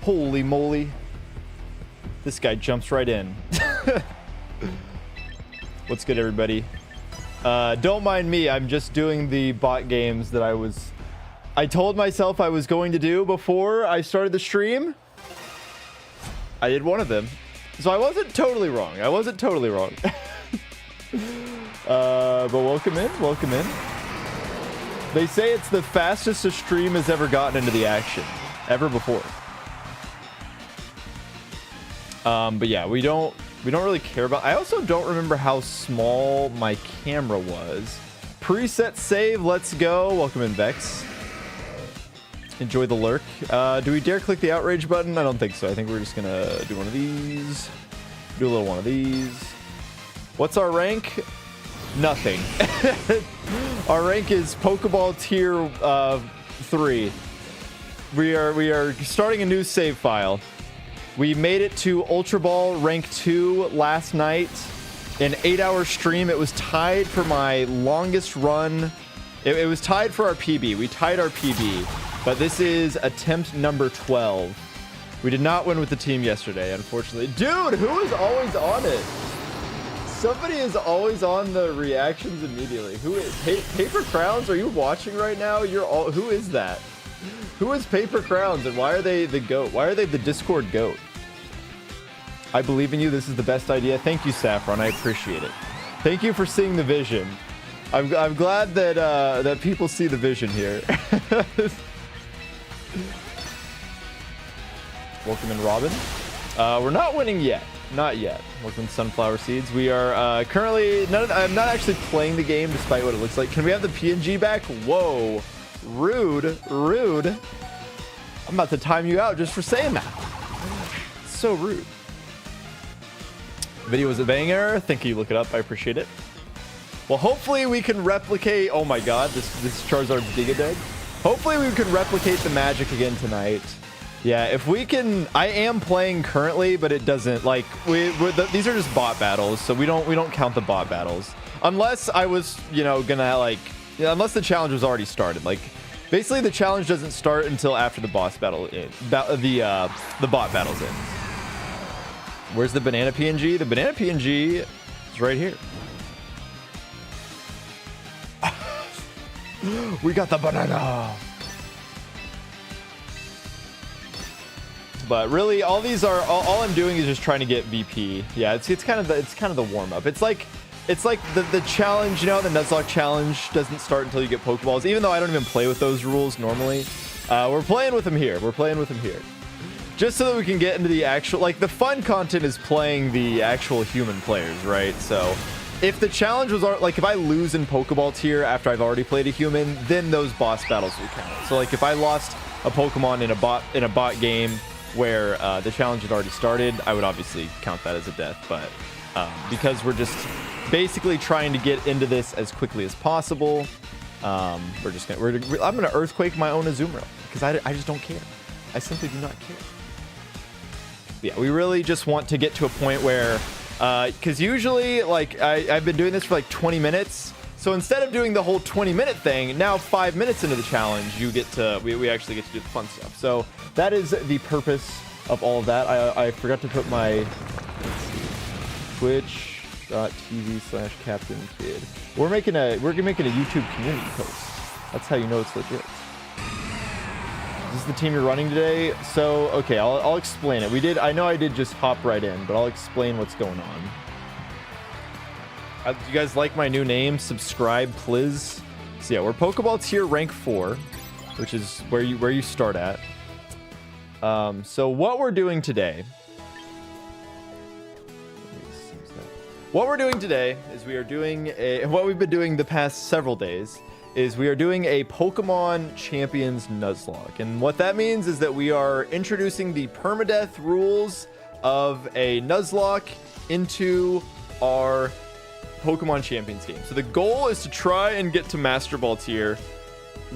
Holy moly. This guy jumps right in. What's good, everybody? Don't mind me. I'm just doing the bot games that I told myself I was going to do before I started the stream. I did one of them. So I wasn't totally wrong. But welcome in. They say it's the fastest a stream has ever gotten into the action. Ever before. But yeah, we don't really care about. I also don't remember how small my camera was. Preset save, let's go. Welcome in, Vex. Enjoy the lurk. Do we dare click the outrage button? I don't think so. I think we're just gonna do one of these. Do a little one of these. What's our rank? Nothing. Our rank is Pokéball tier 3. We are starting a new save file. We made it to Ultra Ball rank 2 last night. An 8-hour stream. It was tied for my longest run. It was tied for our PB. We tied our PB. But this is attempt number 12. We did not win with the team yesterday, unfortunately. Dude, who is always on it? Somebody is always on the reactions immediately. Who is Paper Crowns? Are you watching right now? Who is that? Who is Paper Crowns and why are they the GOAT? Why are they the Discord GOAT? I believe in you. This is the best idea. Thank you, Saffron. I appreciate it. Thank you for seeing the vision. I'm glad that that people see the vision here. Welcome in, Robin. We're not winning yet. Not yet. Welcome Sunflower Seeds. We are currently... I'm not actually playing the game despite what it looks like. Can we have the PNG back? Whoa. Rude. I'm about to time you out just for saying that. So rude. Video was a banger. Thank you. Look it up. I appreciate it. Well, hopefully we can replicate... Oh my god. This Charizard's Giga Dead. Hopefully we can replicate the magic again tonight. Yeah, if we can, I am playing currently, but it doesn't like these are just bot battles, so we don't count the bot battles unless I was gonna unless the challenge was already started. Like basically the challenge doesn't start until after the boss battle the bot battle's in. Where's the banana PNG? The banana PNG is right here. We got the banana. But really, all these are all I'm doing is just trying to get VP. Yeah, it's kind of the warm up. It's like the challenge, the Nuzlocke challenge doesn't start until you get Pokeballs. Even though I don't even play with those rules normally, we're playing with them here. Just so that we can get into the actual the fun content is playing the actual human players, right? So if the challenge was if I lose in Pokeball tier after I've already played a human, then those boss battles will count. So if I lost a Pokemon in a bot game where the challenge had already started, I would obviously count that as a death. But because we're just basically trying to get into this as quickly as possible, I'm gonna earthquake my own Azumarill because I just don't care. I simply do not care. But yeah, we really just want to get to a point where because usually I've been doing this for 20 minutes. So instead of doing the whole 20-minute thing, now 5 minutes into the challenge, we actually get to do the fun stuff. So that is the purpose of all of that. I forgot to put my twitch.tv/CaptainKid. We're making a YouTube community post. That's how you know it's legit. Is this the team you're running today? So okay, I'll explain it. I know I did just hop right in, but I'll explain what's going on. Do you guys like my new name? Subscribe, please. So yeah, we're Pokeball tier rank 4, which is where you start at. So what we're doing today... What we're doing today is we are doing what we've been doing the past several days is we are doing a Pokemon Champions Nuzlocke. And what that means is that we are introducing the permadeath rules of a Nuzlocke into our Pokemon Champions game. So the goal is to try and get to Master Ball tier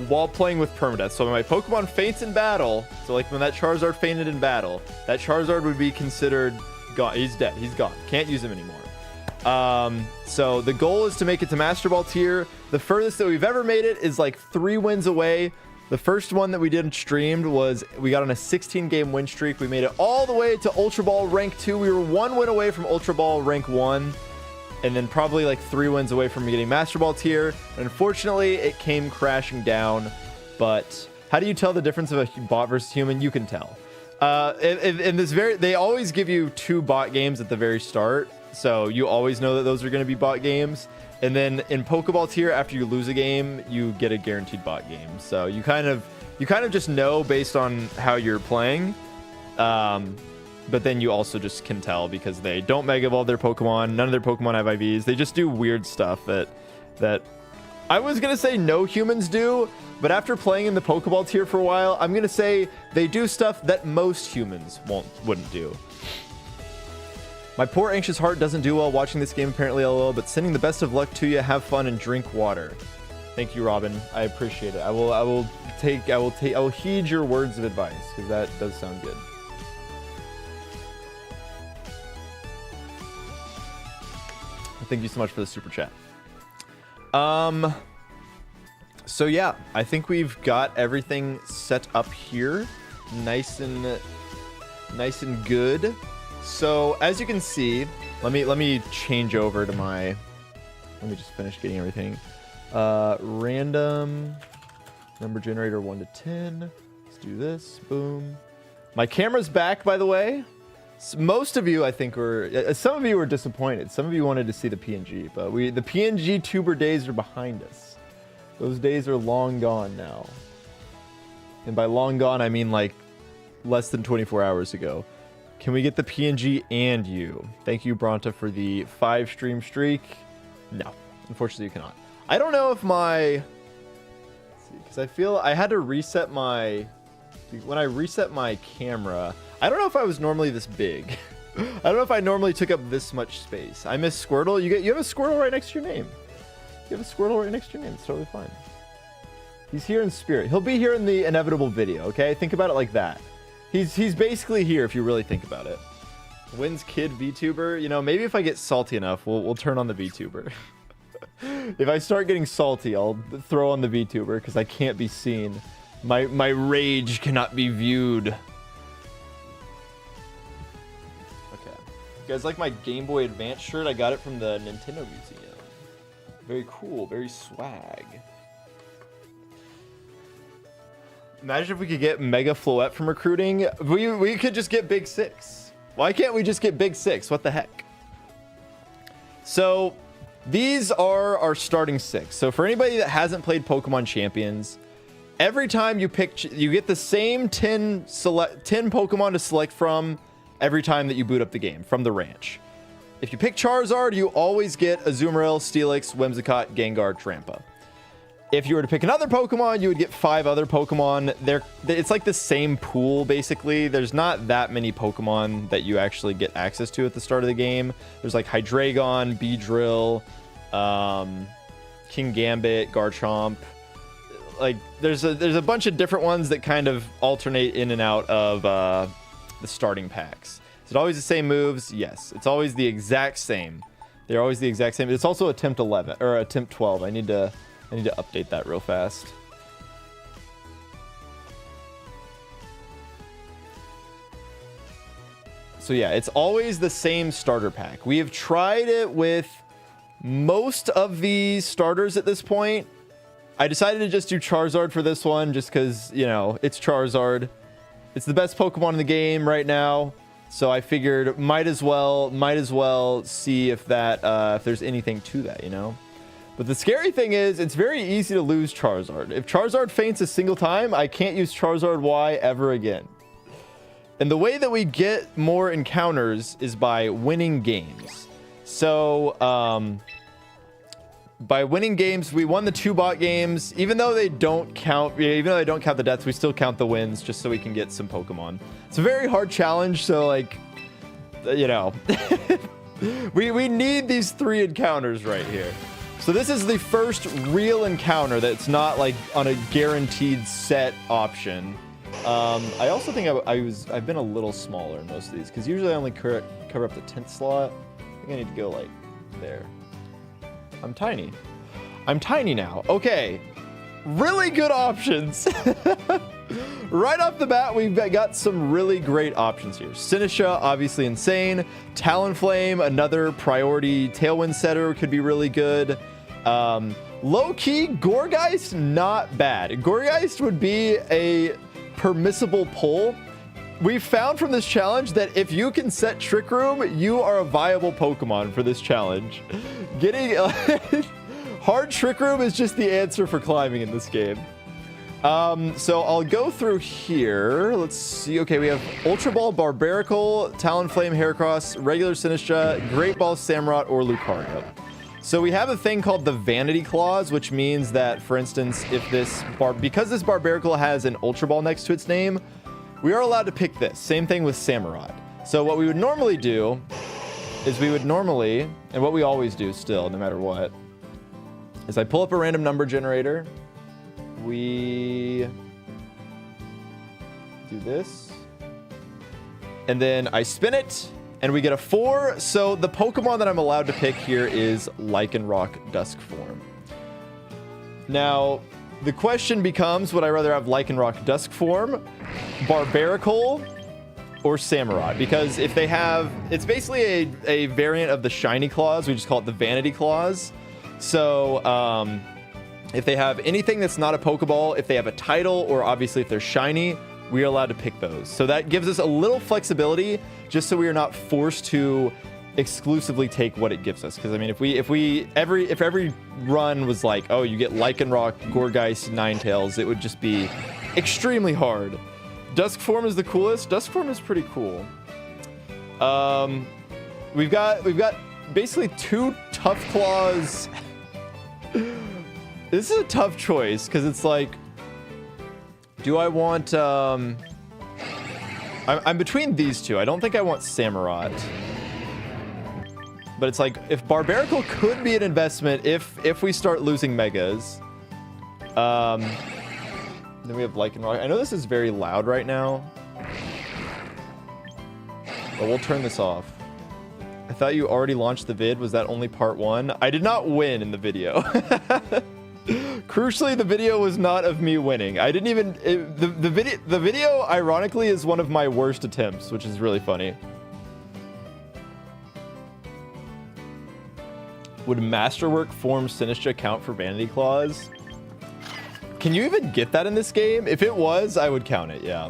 while playing with permadeath. So when my Pokemon faints in battle, so when that Charizard fainted in battle, that Charizard would be considered gone. He's dead. He's gone. Can't use him anymore. So the goal is to make it to Master Ball tier. The furthest that we've ever made it is 3 wins away The first one that we did streamed was we got on a 16-game win streak. We made it all the way to Ultra Ball rank 2. We were 1 win away from Ultra Ball rank 1, and then probably like 3 wins away from getting Master Ball tier. And unfortunately, it came crashing down. But how do you tell the difference of a bot versus human? You can tell. In this they always give you 2 bot games at the very start, so you always know that those are going to be bot games. And then in Pokéball tier, after you lose a game, you get a guaranteed bot game. So you kind of just know based on how you're playing. But then you also just can tell because they don't Mega Evolve their Pokemon. None of their Pokemon have IVs. They just do weird stuff that I was gonna say no humans do, but after playing in the Pokéball tier for a while, I'm gonna say they do stuff that most humans wouldn't do. My poor anxious heart doesn't do well watching this game, apparently, LOL, but sending the best of luck to you. Have fun and drink water. Thank you, Robin. I appreciate it. I will heed your words of advice because that does sound good. Thank you so much for the super chat. So yeah, I think we've got everything set up here, nice and good. So as you can see, let me change over to my. Let me just finish getting everything. Random number generator 1 to 10. Let's do this. Boom. My camera's back, by the way. So most of you, I think, were. Some of you were disappointed. Some of you wanted to see the PNG, but the PNG tuber days are behind us. Those days are long gone now. And by long gone, I mean like less than 24 hours ago. Can we get the PNG and you? Thank you, Bronta, for the 5 stream streak. No, unfortunately, you cannot. I don't know if my. Let's see, because I feel I had to reset my. When I reset my camera, I don't know if I was normally this big. I don't know if I normally took up this much space. I miss Squirtle. You have a Squirtle right next to your name. You have a Squirtle right next to your name. It's totally fine. He's here in spirit. He'll be here in the inevitable video. Okay, think about it like that. He's basically here if you really think about it. Wins kid VTuber. You know, maybe if I get salty enough, we'll turn on the VTuber. If I start getting salty, I'll throw on the VTuber because I can't be seen. My rage cannot be viewed. Okay. You guys like my Game Boy Advance shirt? I got it from the Nintendo Museum. Very cool. Very swag. Imagine if we could get Mega Floette from recruiting. We could just get Big 6. Why can't we just get Big 6? What the heck? So these are our starting 6. So for anybody that hasn't played Pokemon Champions, every time you pick, you get the same 10 Pokemon to select from every time that you boot up the game from the ranch. If you pick Charizard, you always get Azumarill, Steelix, Whimsicott, Gengar, Trampa. If you were to pick another Pokemon, you would get 5 other Pokemon. It's like the same pool, basically. There's not that many Pokemon that you actually get access to at the start of the game. There's like Hydreigon, Beedrill, Kingambit, Garchomp. Like, there's a bunch of different ones that kind of alternate in and out of the starting packs. Is it always the same moves? Yes. It's always the exact same. They're always the exact same. It's also attempt 11, or attempt 12. I need to update that real fast. So yeah, it's always the same starter pack. We have tried it with most of the starters at this point. I decided to just do Charizard for this one just because, you know, it's Charizard. It's the best Pokemon in the game right now. So I figured might as well see if there's anything to that, you know? But the scary thing is, it's very easy to lose Charizard. If Charizard faints a single time, I can't use Charizard Y ever again. And the way that we get more encounters is by winning games. So, by winning games, we won the 2 bot games. Even though they don't count the deaths, we still count the wins just so we can get some Pokemon. It's a very hard challenge, so like, you know, we need these 3 encounters right here. So this is the first real encounter that's not like on a guaranteed set option. I also think I've been a little smaller in most of these because usually I only cover up the 10th slot. I think I need to go like there. I'm tiny. I'm tiny now. Okay. really good options. Right off the bat, we've got some really great options here. Sinisha, obviously insane. Talonflame, another priority Tailwind setter, could be really good. Low-key, Gourgeist, not bad. Gourgeist would be a permissible pull. We found from this challenge that if you can set Trick Room, you are a viable Pokemon for this challenge. Getting hard Trick Room is just the answer for climbing in this game. So I'll go through here. Let's see. Okay, we have Ultra Ball, Barbaracle, Talonflame, Heracross, regular Sinistra, Great Ball, Samurott, or Lucario. So we have a thing called the Vanity Clause, which means that, for instance, if because this Barbaracle has an Ultra Ball next to its name, we are allowed to pick this. Same thing with Samurott. So what we would normally do is and what we always do still, no matter what, is I pull up a random number generator. We do this. And then I spin it, and we get a 4. So the Pokemon that I'm allowed to pick here is Lycanroc Dusk Form. Now, the question becomes, would I rather have Lycanroc Dusk Form, Barbaracle, or Samurott? Because if they have, it's basically a variant of the Shiny Clause. We just call it the Vanity Clause. So, if they have anything that's not a Pokeball, if they have a title, or obviously if they're shiny, we are allowed to pick those. So that gives us a little flexibility, just so we are not forced to exclusively take what it gives us. Because I mean, if every run was like, oh, you get Lycanroc, Gourgeist, Ninetales, it would just be extremely hard. Dusk Form is the coolest. Dusk Form is pretty cool. We've got basically 2 Tough Claws. This is a tough choice because it's like, do I want? I'm between these two. I don't think I want Samurott. But it's like, if Barbaracle could be an investment if we start losing Megas. Then we have Lycanroc. I know this is very loud right now. But we'll turn this off. I thought you already launched the vid. Was that only part 1? I did not win in the video. Crucially, the video was not of me winning. I didn't even... The video, ironically, is one of my worst attempts, which is really funny. Would Masterwork Form Sinistra count for Vanity Clause? Can you even get that in this game? If it was, I would count it, yeah.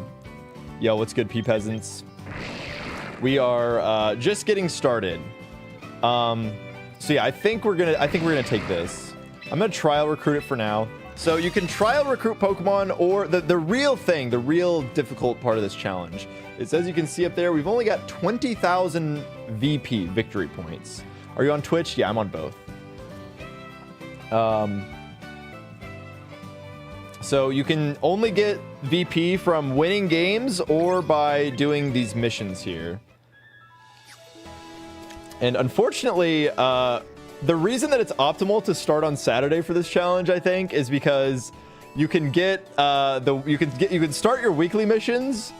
Yo, what's good, P-Peasants? We are just getting started. So yeah, I think we're gonna take this. I'm gonna trial recruit it for now. So you can trial recruit Pokemon, or the real thing, the real difficult part of this challenge is, as you can see up there, we've only got 20,000 VP victory points. Are you on Twitch? Yeah, I'm on both. So you can only get VP from winning games or by doing these missions here. And unfortunately, the reason that it's optimal to start on Saturday for this challenge, I think, is because you can get you can start your weekly missions,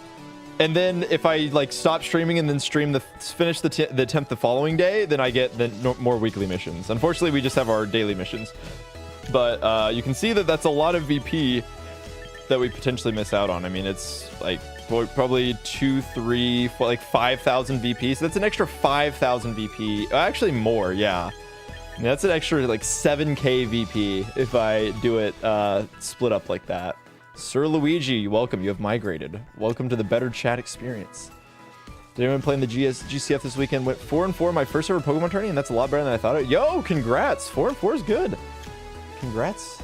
and then if I like stop streaming and then finish the attempt the following day, then I get more weekly missions. Unfortunately, we just have our daily missions. But you can see that that's a lot of VP that we potentially miss out on. I mean, it's like probably 2, 3, 4, like 5,000 VP. So that's an extra 5,000 VP. Actually more, yeah. I mean, that's an extra like 7K VP if I do it split up like that. Sir Luigi, welcome. You have migrated. Welcome to the better chat experience. Did anyone play in the GCF this weekend? Went 4-4 my first ever Pokemon tourney, and that's a lot better than I thought. Yo, congrats! 4-4 is good. Congrats.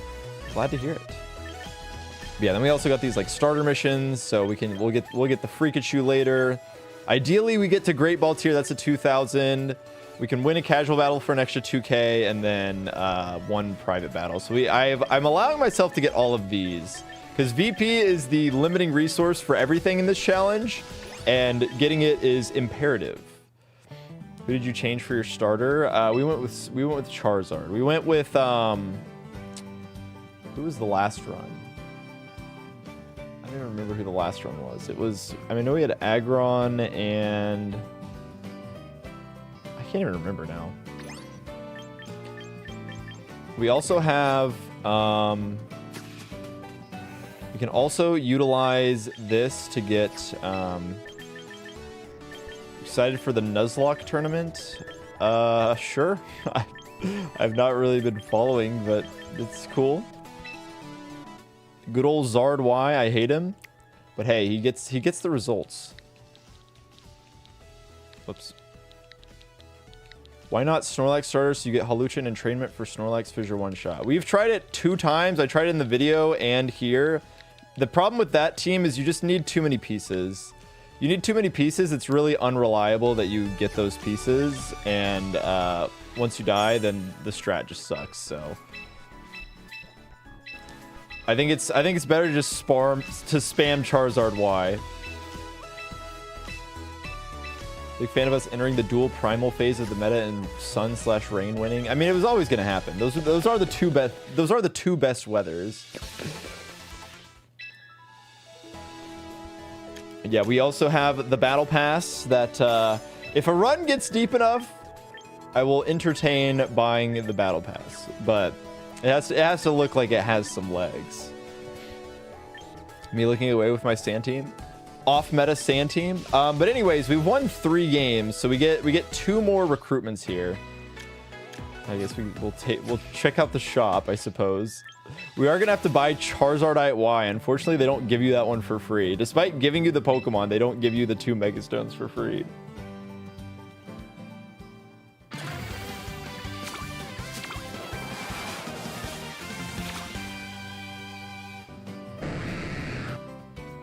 Glad to hear it. But yeah, then we also got these like starter missions, so we'll get the Freakachu later. Ideally, we get to Great Ball tier. That's a 2,000. We can win a casual battle for an extra 2K, and then 1 private battle. So I'm allowing myself to get all of these because VP is the limiting resource for everything in this challenge, and getting it is imperative. Who did you change for your starter? We went with Charizard. We went with who was the last run? I don't even remember who the last run was. It was, I know we had Aggron and I can't even remember now. We also have We can also utilize this to get excited for the Nuzlocke tournament. Sure. I've not really been following, but it's cool. Good old Zard Y, I hate him. But hey, he gets the results. Whoops. Why not Snorlax starters so you get Haluchin entrainment for Snorlax Fissure one shot? We've tried it 2 times. I tried it in the video and here. The problem with that team is you just need too many pieces. You need too many pieces. It's really unreliable that you get those pieces, and once you die, then the strat just sucks. So I think it's better to just spam Charizard Y. Big fan of us entering the dual primal phase of the meta and sun/rain winning. I mean, it was always going to happen. Those are the two best. Those are the 2 best weathers. Yeah, we also have the battle pass that if a run gets deep enough, I will entertain buying the battle pass, but it has to look like it has some legs. Me looking away with my sand team, off meta sand team. But anyways, we've won 3 games, so we get 2 more recruitments here. I guess we'll check out the shop, I suppose. We are gonna have to buy Charizardite Y. Unfortunately, they don't give you that one for free. Despite giving you the Pokemon, they don't give you the 2 Mega Stones for free.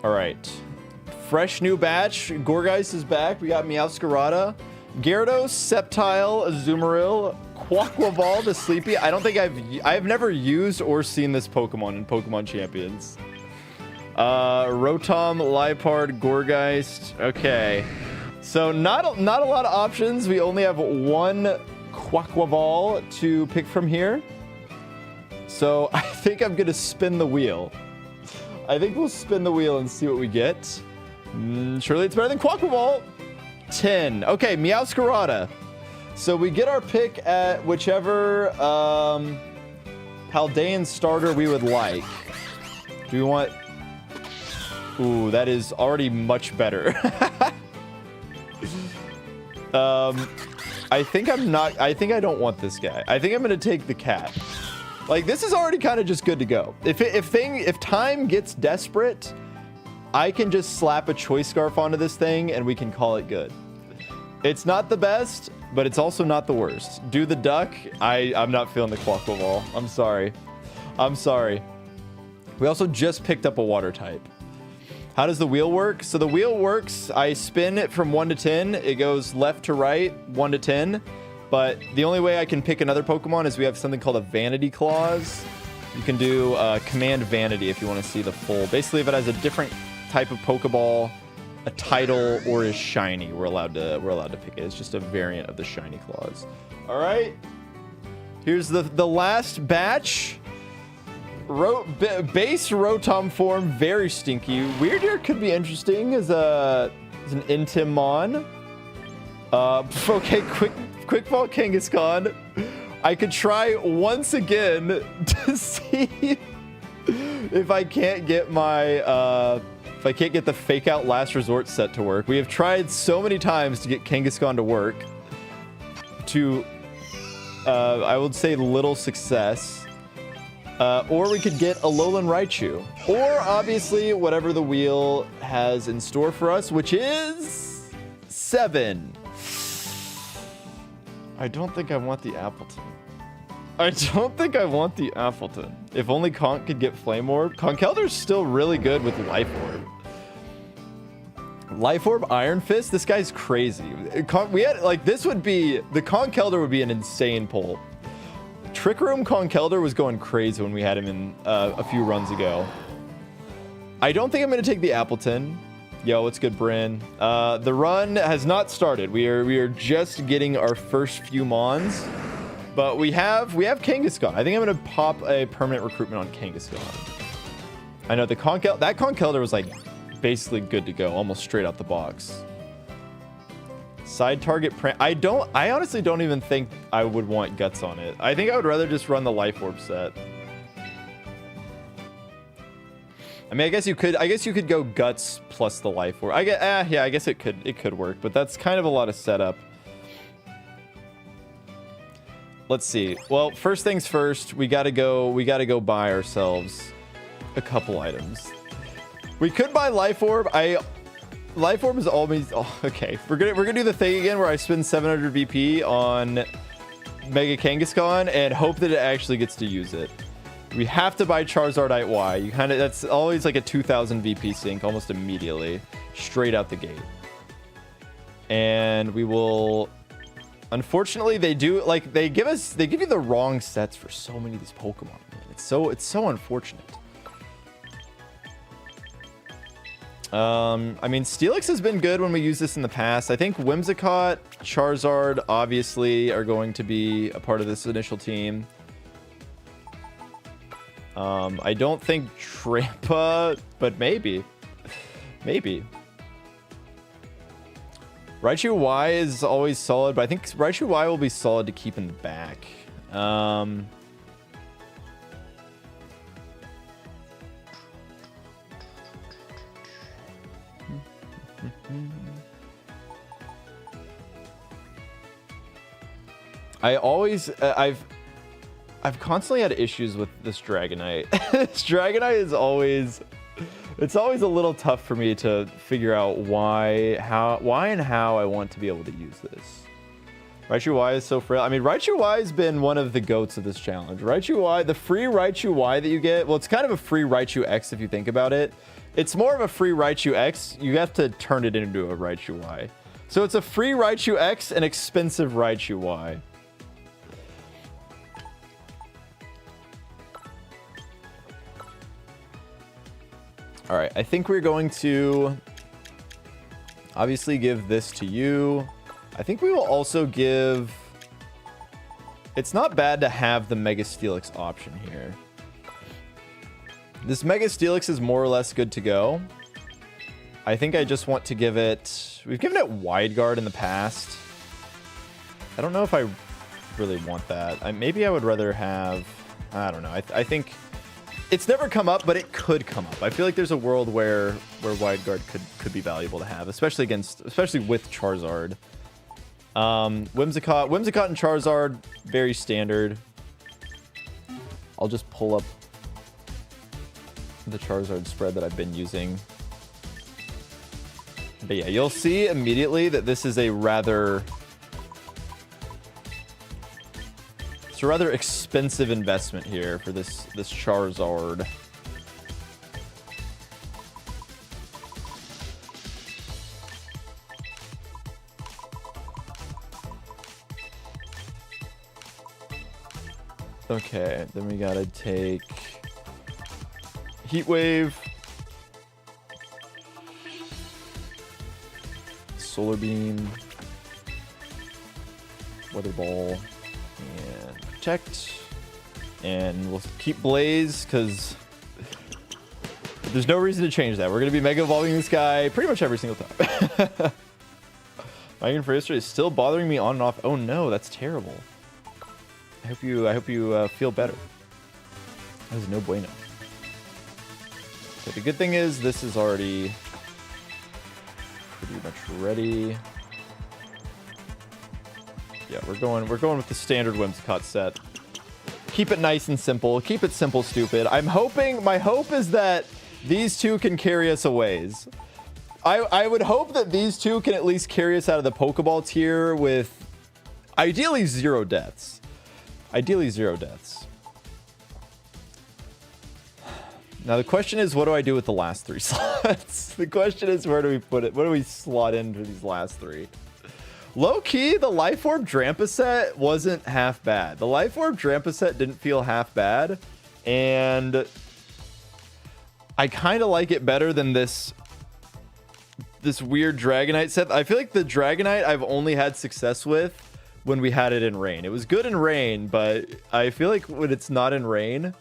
All right, fresh new batch. Gorgeist is back. We got Meowscarada, Gyarados, Sceptile, Azumarill, Quaquaval, the Sleepy. I don't think I've never used or seen this Pokemon in Pokemon Champions. Rotom, Liepard, Gorgeist. Okay, so not a lot of options. We only have 1 Quaquaval to pick from here. So I think I'm gonna spin the wheel. I think we'll spin the wheel and see what we get. Surely it's better than Quaquaval. 10. Okay, Meowscarada. So we get our pick at whichever Paldean starter we would like. Do we want... Ooh, that is already much better. I think I don't want this guy. I think I'm going to take the cat. Like, this is already kind of just good to go. If time gets desperate, I can just slap a Choice Scarf onto this thing and we can call it good. It's not the best, but it's also not the worst. Do the duck. I'm not feeling the Quaquaval. I'm sorry. I'm sorry. We also just picked up a water type. How does the wheel work? So the wheel works, I spin it from 1 to 10. It goes left to right, 1 to 10. But the only way I can pick another Pokemon is we have something called a Vanity Clause. You can do Command Vanity if you want to see the full. Basically, if it has a different type of Pokeball, a title, or is shiny, we're allowed to pick it. It's just a variant of the Shiny Clause. All right, here's the last batch. Base Rotom form, very stinky. Weirdeer could be interesting as an Intimon. Okay, quick ball Kangaskhan. I could try once again to see if I can't get my if I can't get the fake out last resort set to work. We have tried so many times to get Kangaskhan to work to I would say little success. Or we could get a Alolan Raichu, or obviously whatever the wheel has in store for us, which is 7. I don't think I want the Appleton. I don't think I want the Appleton. If only Conk could get Flame Orb. Conkeldur's still really good with Life Orb. Life Orb, Iron Fist. This guy's crazy. We had like this would be the Conkeldurr would be an insane pull. Trick Room Conkeldurr was going crazy when we had him in a few runs ago. I don't think I'm gonna take the Appleton. Yo, what's good, Bryn? The run has not started. We are just getting our first few mons, but we have Kangaskhan. I think I'm gonna pop a permanent recruitment on Kangaskhan. I know that Conkeldurr was like basically good to go, almost straight out the box. Side target I honestly don't even think I would want Guts on it. I think I would rather just run the Life Orb set. I mean, I guess you could go guts plus the life orb. Yeah, I guess it could work, but that's kind of a lot of setup. Let's see. Well, first things first, we gotta go buy ourselves a couple items. We could buy life orb. Life orb is always okay. We're gonna do the thing again where I spend 700 VP on Mega Kangaskhan and hope that it actually gets to use it. We have to buy Charizard Y. That's always like a 2000 VP sink almost immediately, straight out the gate. And we will. Unfortunately, they give you the wrong sets for so many of these Pokemon. Man. It's so unfortunate. I mean, Steelix has been good when we use this in the past. I think Whimsicott, Charizard, obviously, are going to be a part of this initial team. I don't think Trampa, but maybe. Maybe. Raichu Y is always solid, but I think Raichu Y will be solid to keep in the back. I've constantly had issues with this Dragonite. This Dragonite is always a little tough for me to figure out why and how I want to be able to use this. Raichu Y is so frail. I mean, Raichu Y has been one of the goats of this challenge. Raichu Y, the free Raichu Y that you get, well, it's kind of a free Raichu X if you think about it. It's more of a free Raichu X. You have to turn it into a Raichu Y. So it's a free Raichu X and expensive Raichu Y. All right, I think we're going to obviously give this to you. I think we will also give... It's not bad to have the Mega Steelix option here. This Mega Steelix is more or less good to go. I think I just want to give it... We've given it Wide Guard in the past. I don't know if I really want that. Maybe I would rather have... I don't know. I think... It's never come up, but it could come up. I feel like there's a world where Wide Guard could be valuable to have, especially with Charizard. Whimsicott and Charizard, very standard. I'll just pull up the Charizard spread that I've been using. But yeah, you'll see immediately that this is a rather expensive investment here for this Charizard. Okay, then we gotta take Heat Wave, Solar Beam, Weather Ball, and Protect, and we'll keep Blaze because there's no reason to change that. We're gonna be Mega Evolving this guy pretty much every single time. Migraine for history is still bothering me on and off. Oh no, that's terrible. I hope you feel better. That is no bueno. Okay, the good thing is this is already pretty much ready. Yeah, we're going with the standard Whimsicott set. Keep it nice and simple. Keep it simple, stupid. My hope is that these two can carry us a ways. I would hope that these two can at least carry us out of the Pokéball tier with ideally 0 deaths. Ideally 0 deaths. Now the question is, what do I do with the last 3 slots? The question is, where do we put it? What do we slot into these last 3? Low key, the Life Orb Drampa set wasn't half bad. The Life Orb Drampa set didn't feel half bad, and I kind of like it better than this weird Dragonite set. I feel like the Dragonite I've only had success with when we had it in rain. It was good in rain, but I feel like when it's not in rain, I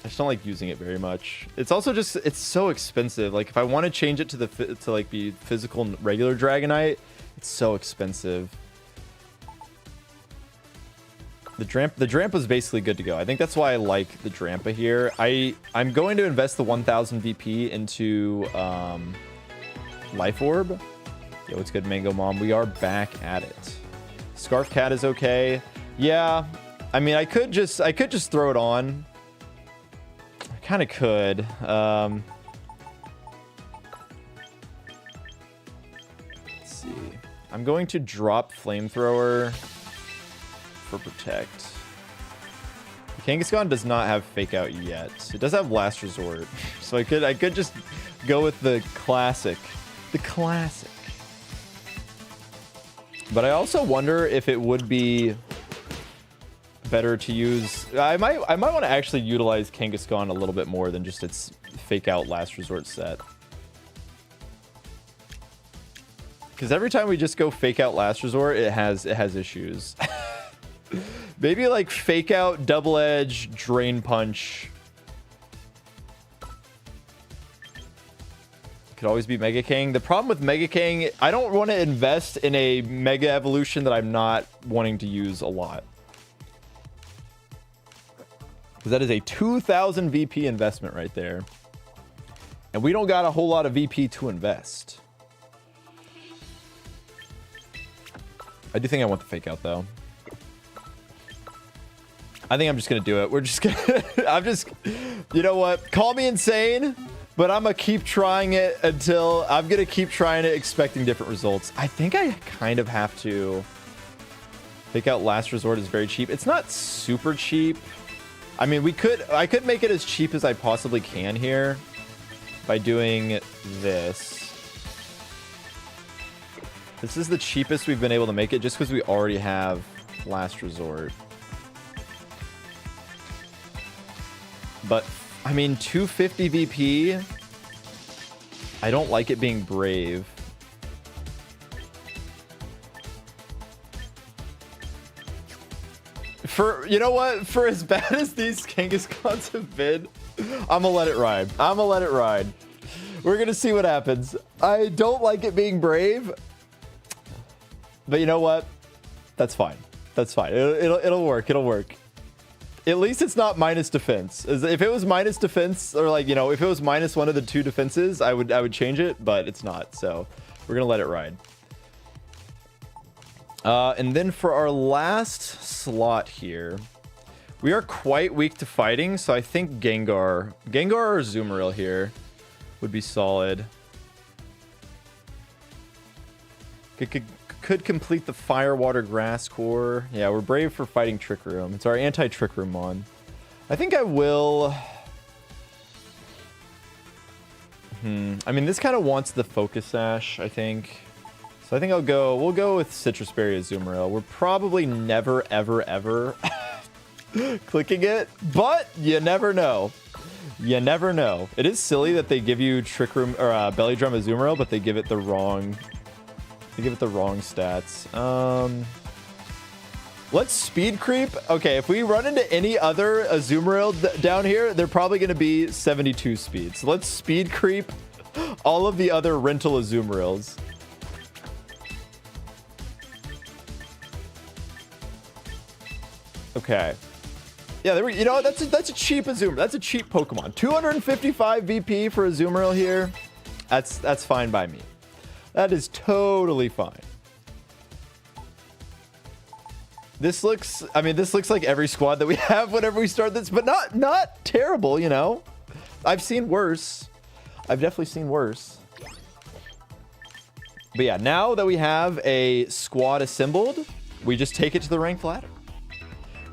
just don't like using it very much. It's also just, it's so expensive. Like if I want to change it to like be physical regular Dragonite, it's so expensive. The Drampa is basically good to go. I think that's why I like the Drampa here. I'm going to invest the 1000 VP into Life Orb. Yo, what's good, Mango Mom? We are back at it. Scarf Cat is okay. Yeah, I mean, I could just throw it on. I kind of could. Let's see. I'm going to drop Flamethrower for Protect. Kangaskhan does not have Fake Out yet. It does have Last Resort, so I could just go with the classic. The classic. But I also wonder if it would be better to use... I might want to actually utilize Kangaskhan a little bit more than just its Fake Out Last Resort set. Because every time we just go Fake Out Last Resort, it has issues. Maybe like Fake Out, Double Edge, Drain Punch. Could always be Mega King. The problem with Mega King, I don't want to invest in a Mega Evolution that I'm not wanting to use a lot. Because that is a 2000 VP investment right there. And we don't got a whole lot of VP to invest. I do think I want the Fake Out though. I think I'm just going to do it. We're just going to... You know what? Call me insane. But I'm going to keep trying it until... I'm going to keep trying it, expecting different results. I think I kind of have to... Fake Out Last Resort is very cheap. It's not super cheap. I mean, I could make it as cheap as I possibly can here by doing this. This is the cheapest we've been able to make it just because we already have Last Resort. But... I mean, 250 VP. I don't like it being Brave. You know what? For as bad as these Kangaskhan's have been, I'm gonna let it ride. I'm gonna let it ride. We're gonna see what happens. I don't like it being Brave. But you know what? That's fine. That's fine. It'll work. It'll work. At least it's not minus defense. If it was minus defense, or like, you know, if it was minus one of the two defenses, I would change it, but it's not. So we're gonna let it ride. And then for our last slot here, we are quite weak to fighting, so I think Gengar or Azumarill here would be solid. Could complete the Fire, Water, Grass core. Yeah, we're brave for fighting Trick Room. It's our anti-Trick Room mon. I think I will... I mean, this kind of wants the Focus Sash, I think. So I think we'll go with Citrus Berry Azumarill. We're probably never, ever, ever clicking it, but you never know. You never know. It is silly that they give you Trick Room or Belly Drum Azumarill, but they give it the wrong... They give it the wrong stats. Let's speed creep. Okay, if we run into any other Azumarill down here, they're probably going to be 72 speed. So let's speed creep all of the other rental Azumarills. Okay. Yeah, there we, you know, that's a cheap Azumarill. That's a cheap Pokemon. 255 VP for Azumarill here. That's fine by me. That is totally fine. This looks, I mean, this looks like every squad that we have whenever we start this, but not terrible, you know? I've seen worse. I've definitely seen worse. But yeah, now that we have a squad assembled, we just take it to the ranked ladder.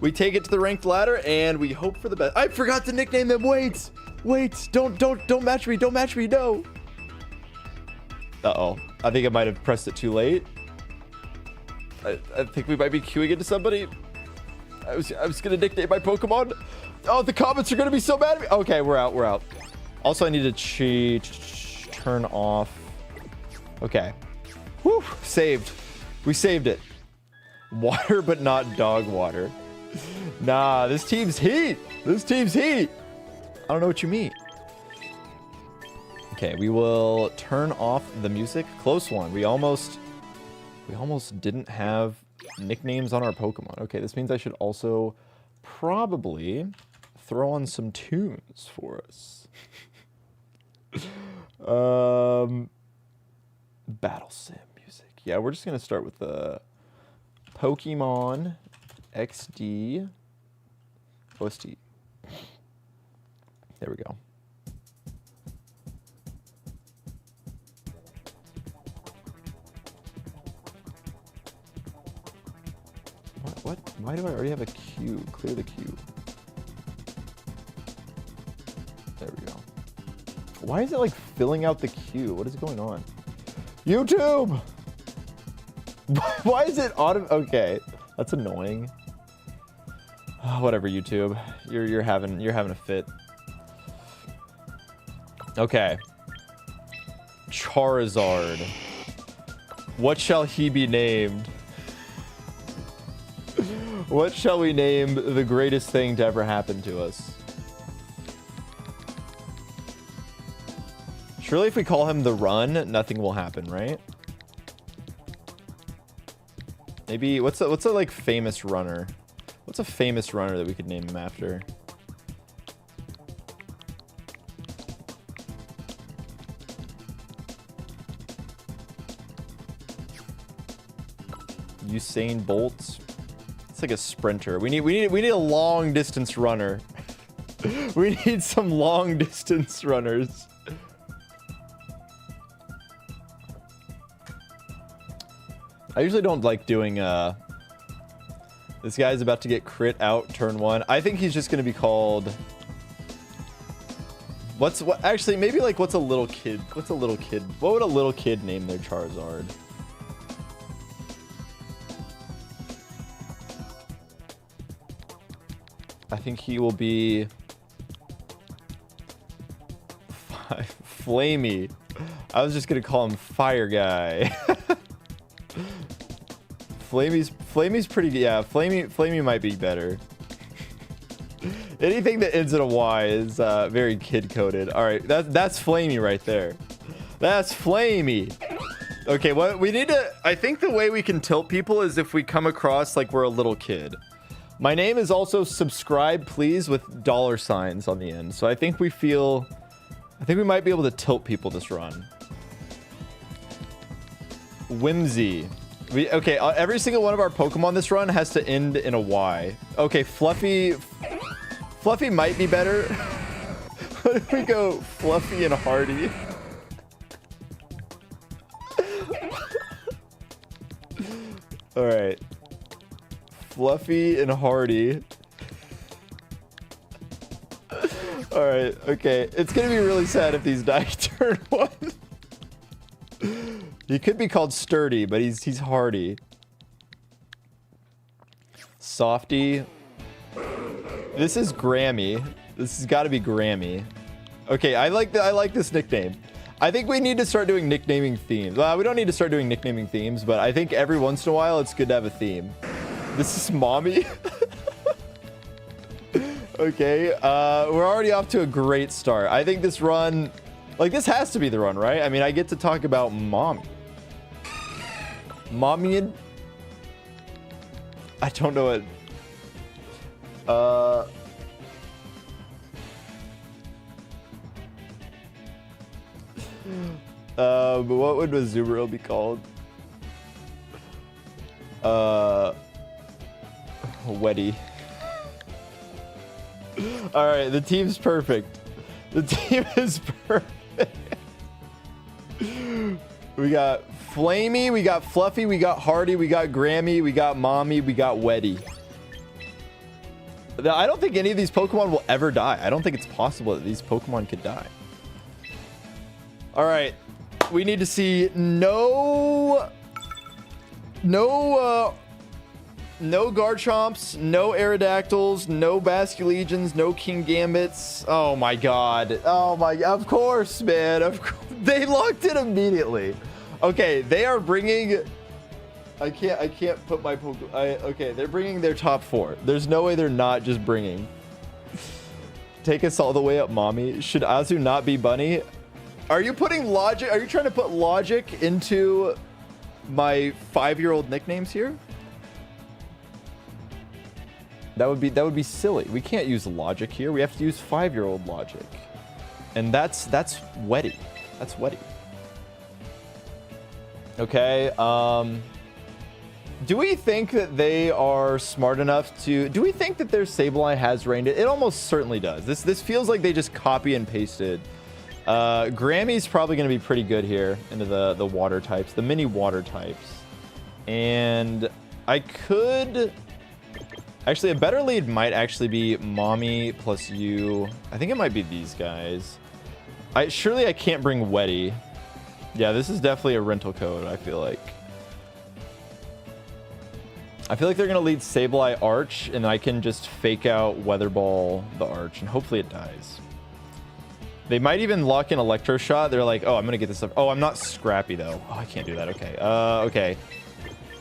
We take it to the ranked ladder and we hope for the best. I forgot to nickname them. Wait, don't match me. Don't match me. No. Uh-oh. I think I might have pressed it too late. I think we might be queuing into somebody. I was gonna nickname my Pokemon. Oh, the comments are gonna be so mad at me. Okay, we're out. Also, I need to turn off. Okay. Whew, saved. We saved it. Water, but not dog water. Nah, this team's heat. This team's heat. I don't know what you mean. Okay, we will turn off the music. Close one. We almost didn't have Nicknames on our Pokemon. Okay, this means I should also probably throw on some tunes for us. Battle sim music. Yeah, we're just gonna start with the Pokemon XD OST. There we go. What? Why do I already have a queue? Clear the queue. There we go. Why is it like filling out the queue? What is going on? YouTube! Why is it auto? Okay, that's annoying. Oh, whatever, YouTube. You're having a fit. Okay. Charizard. What shall he be named? What shall we name the greatest thing to ever happen to us? Surely if we call him the Run, nothing will happen, right? Maybe what's a like famous runner? What's a famous runner that we could name him after? Usain Bolt. It's like a sprinter. We need a long distance runner. We need some long distance runners. I usually don't like doing this guy's about to get crit out turn 1. I think he's just gonna be called actually maybe like what's a little kid what would a little kid name their Charizard? I think he will be Flamey. I was just gonna call him Fire Guy. Flamey's pretty, yeah, Flamey might be better. Anything that ends in a Y is very kid-coded. All right, that's Flamey right there. That's Flamey. Okay, what we need to, I think the way we can tilt people is if we come across like we're a little kid. My name is also subscribe please with $signs on the end. So I think we might be able to tilt people this run. Whimsy. Okay, every single one of our Pokemon this run has to end in a Y. Okay, Fluffy might be better. What if we go Fluffy and Hardy? All right. Fluffy and Hardy. All right, okay. It's gonna be really sad if these die turn 1. He could be called Sturdy, but he's hardy. Softy. This is Grammy. This has got to be Grammy. Okay, I like this nickname. I think we need to start doing nicknaming themes. Well, we don't need to start doing nicknaming themes, but I think every once in a while it's good to have a theme. This is Mommy. Okay, we're already off to a great start. I think this run, like this has to be the run, right? I mean, I get to talk about Mommy. Mommy and I don't know what. What would Azumarill be called? Weddy. All right, the team's perfect. The team is perfect. We got Flamey, we got Fluffy, we got Hardy, we got Grammy, we got Mommy, we got Weddy. I don't think any of these Pokemon will ever die. I don't think it's possible that these Pokemon could die. All right, we need to see no Garchomps, no Aerodactyls, no Basculegions, no King Gambits. Oh my god. Oh my, of course, man. Of course. They locked in immediately. Okay, they are bringing, I can't put my okay, they're bringing their top 4. There's no way they're not just bringing. Take us all the way up, Mommy. Should Azu not be Bunny? Are you putting logic? Are you trying to put logic into my 5-year-old nicknames here? That would be silly. We can't use logic here. We have to use 5-year-old logic. And that's Weddy. That's Weddy. Okay, do we think that they are smart enough to... Do we think that their Sableye has reined it? It almost certainly does. This feels like they just copy and pasted. Grammy's probably going to be pretty good here into the water types, the mini water types. And I could... Actually, a better lead might actually be Mommy plus you. I think it might be these guys. Surely I can't bring Weddy. Yeah, this is definitely a rental code, I feel like. I feel like they're going to lead Sableye Arch, and I can just fake out Weather Ball the Arch, and hopefully it dies. They might even lock in Electro Shot. They're like, oh, I'm going to get this up. Oh, I'm not Scrappy, though. Oh, I can't do that. Okay.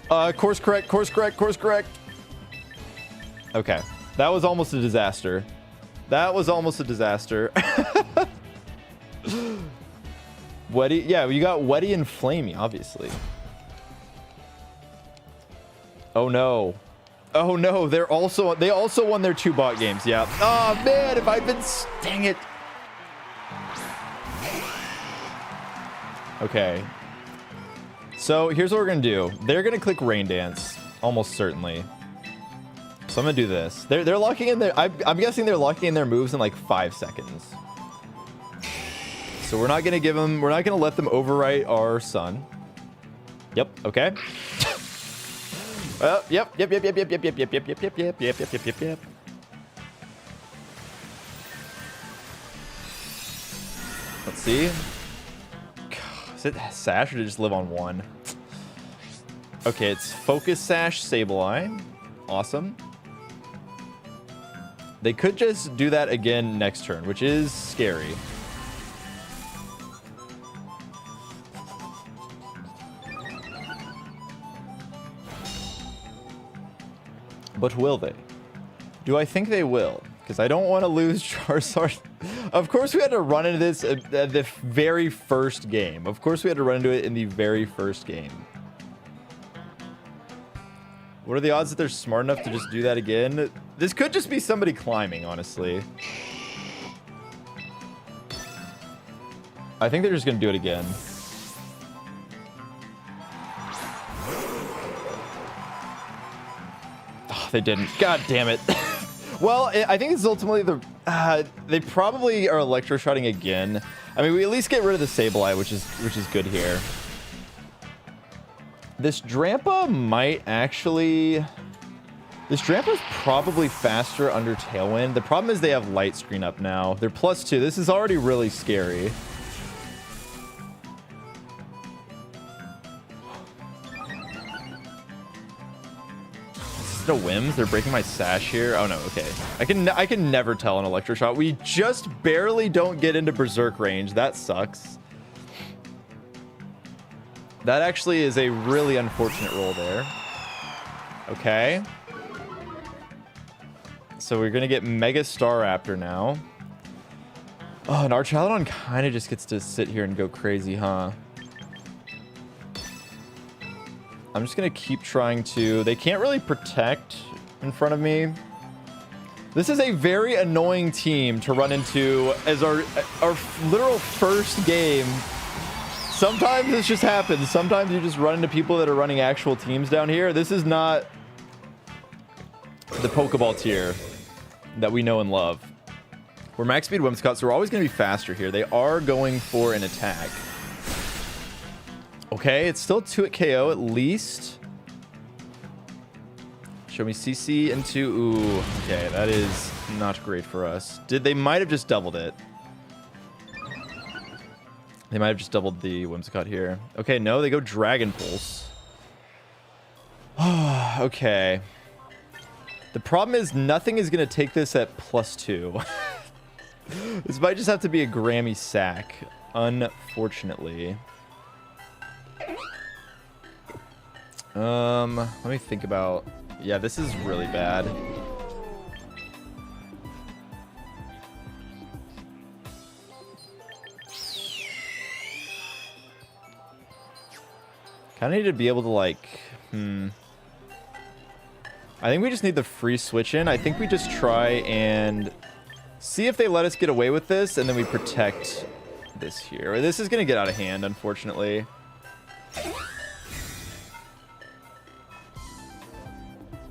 Okay. Course correct, course correct, course correct. Okay. That was almost a disaster. That was almost a disaster. Weddy. Yeah, you got Weddy and Flamey, obviously. Oh no. Oh no, they also won their 2 bot games. Yeah. Oh man, if I'd been... Dang it. Okay. So here's what we're gonna do. They're gonna click Rain Dance, almost certainly. So I'm gonna do this. They're locking in their... I'm guessing they're locking in their moves in like 5 seconds. So we're not gonna give them... We're not gonna let them overwrite our Sun. Yep. Okay. Yep. Let's see. Is it Sash or did it just live on 1? Okay, it's Focus Sash Sableye. Awesome. They could just do that again next turn, which is scary. But will they? Do I think they will? Because I don't want to lose Charizard. Of course we had to run into this at the very first game. Of course we had to run into it in the very first game. What are the odds that they're smart enough to just do that again? This could just be somebody climbing, honestly. I think they're just going to do it again. They didn't. God damn it. Well, I think it's ultimately the... they probably are electro-shotting again. I mean, we at least get rid of the Sableye, which is good here. This Drampa might actually... This Drampa's probably faster under Tailwind. The problem is they have Light Screen up now. They're +2. This is already really scary. No whims. They're breaking my Sash here. Oh no. Okay. I can never tell an Electro Shot. We just barely don't get into Berserk range. That sucks. That actually is a really unfortunate roll there. Okay. So we're gonna get Mega Staraptor now. Oh, and Archaludon kind of just gets to sit here and go crazy, huh? I'm just going to keep trying to... They can't really protect in front of me. This is a very annoying team to run into as our literal first game. Sometimes this just happens. Sometimes you just run into people that are running actual teams down here. This is not the Pokeball tier that we know and love. We're max speed Whimsicott, so we're always going to be faster here. They are going for an attack. Okay, it's still 2 at KO at least. Show me CC into... Ooh, okay, that is not great for us. They might have just doubled it. They might have just doubled the Whimsicott here. Okay, no, they go Dragon Pulse. Okay. The problem is nothing is going to take this at +2. This might just have to be a Grammy sack, unfortunately. Let me think about... Yeah, this is really bad. Kind of need to be able to, like... I think we just need the free switch in. I think we just try and see if they let us get away with this, and then we protect this here. This is going to get out of hand, unfortunately.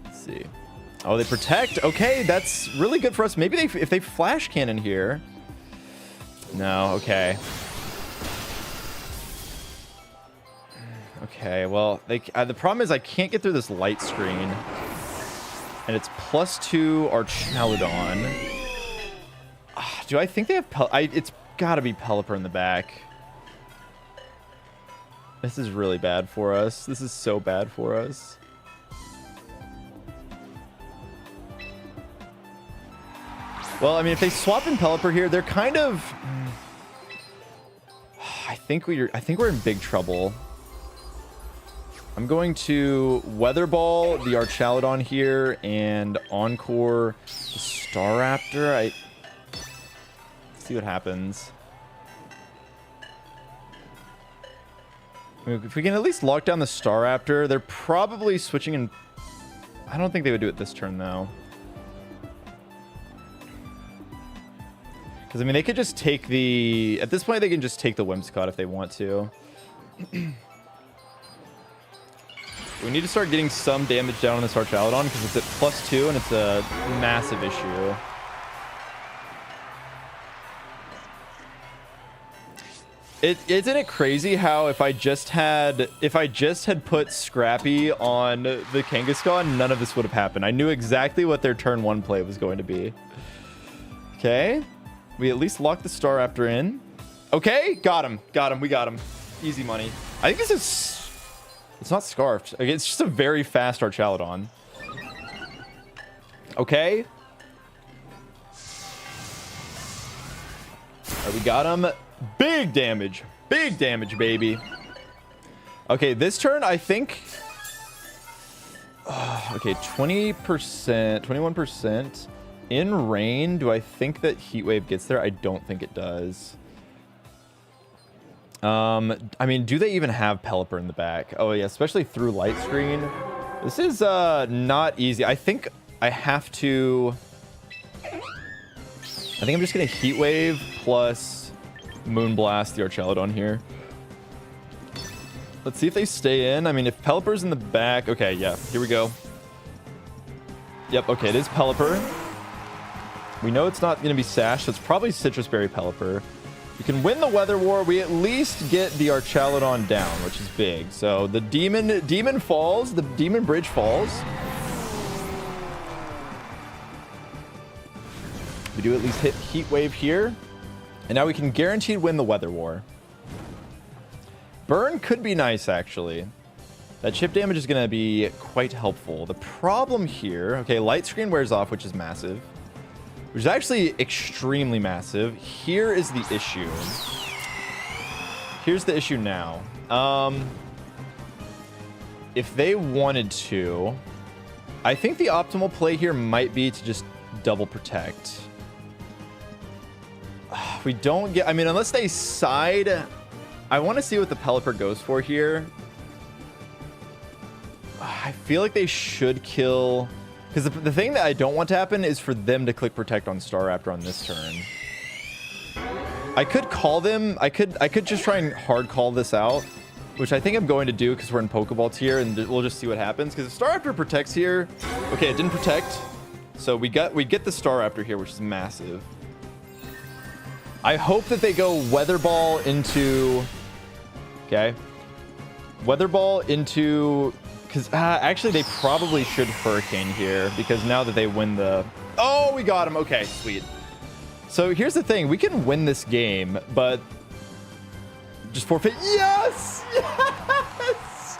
Let's see. Oh, they protect. Okay, that's really good for us. Maybe if they flash cannon here. No, okay. Okay, well, the problem is I can't get through this light screen. And it's +2 Archaludon. Do I think they have it's got to be Pelipper in the back. This is really bad for us. This is so bad for us. Well, I mean, if they swap in Pelipper here, they're kind of... I think we're in big trouble. I'm going to Weather Ball the Archaludon here and Encore the Staraptor. Let's see what happens. If we can at least lock down the Staraptor, they're probably switching in... I don't think they would do it this turn, though. Because, I mean, they could just take the... At this point, they can just take the Whimsicott if they want to. We need to start getting some damage down on this Archaludon because it's at +2 and it's a massive issue. Isn't it crazy how if I just had put Scrappy on the Kangaskhan, none of this would have happened. I knew exactly what their turn 1 play was going to be. Okay. We at least locked the Staraptor in. Okay, got him. We got him. Easy money. I think this is... It's not Scarfed. It's just a very fast Archaludon. Okay. Alright, we got him. Big damage. Big damage, baby. Okay, this turn, I think... okay, 20%, 21%. In rain, do I think that Heat Wave gets there? I don't think it does. I mean, do they even have Pelipper in the back? Oh, yeah, especially through light screen. This is not easy. I think I have to... I think I'm just going to Heat Wave plus Moonblast the Archaludon here. Let's see if they stay in. I mean, if Pelipper's in the back... Okay, yeah, here we go. Yep, okay, it is Pelipper. We know it's not going to be Sash, so it's probably Citrus Berry Pelipper. We can win the Weather War. We at least get the Archaludon down, which is big. So the Demon falls. The Demon Bridge falls. We do at least hit Heat Wave here. And now we can guaranteed win the Weather War. Burn could be nice, actually. That chip damage is going to be quite helpful. The problem here... Okay, Light Screen wears off, which is massive. Which is actually extremely massive. Here is the issue. Here's the issue now. If they wanted to, I think the optimal play here might be to just double protect. We don't get... I mean, unless they side... I want to see what the Pelipper goes for here. I feel like they should kill... Because the thing that I don't want to happen is for them to click Protect on Staraptor on this turn. I could call them... I could just try and hard call this out, which I think I'm going to do because we're in Pokeball tier, and we'll just see what happens. Because if Staraptor protects here... Okay, it didn't protect. So we get the Staraptor here, which is massive. I hope that they go Weather Ball into... Okay. Weather Ball into... Because actually, they probably should Hurricane here, because now that they win the... Oh, we got him. Okay, sweet. So here's the thing. We can win this game, but just forfeit. Yes! Yes!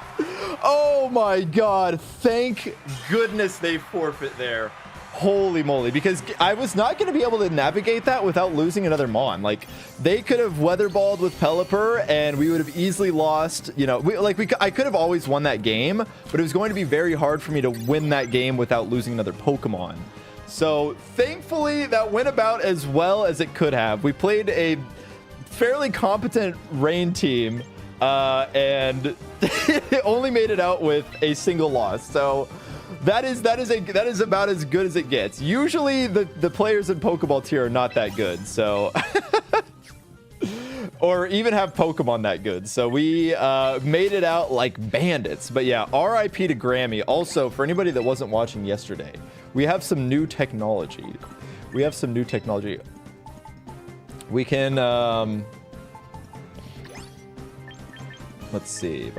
Oh, my God. Thank goodness they forfeit there. Holy moly, because I was not going to be able to navigate that without losing another Mon. Like, they could have weatherballed with Pelipper, and we would have easily lost, you know, I could have always won that game, but it was going to be very hard for me to win that game without losing another Pokemon. So, thankfully, that went about as well as it could have. We played a fairly competent Rain team, and it only made it out with a single loss. So... That is about as good as it gets. Usually the players in Pokeball tier are not that good, so or even have Pokemon that good. So we made it out like bandits. But yeah, RIP to Grammy. Also, for anybody that wasn't watching yesterday, we have some new technology. We can let's see.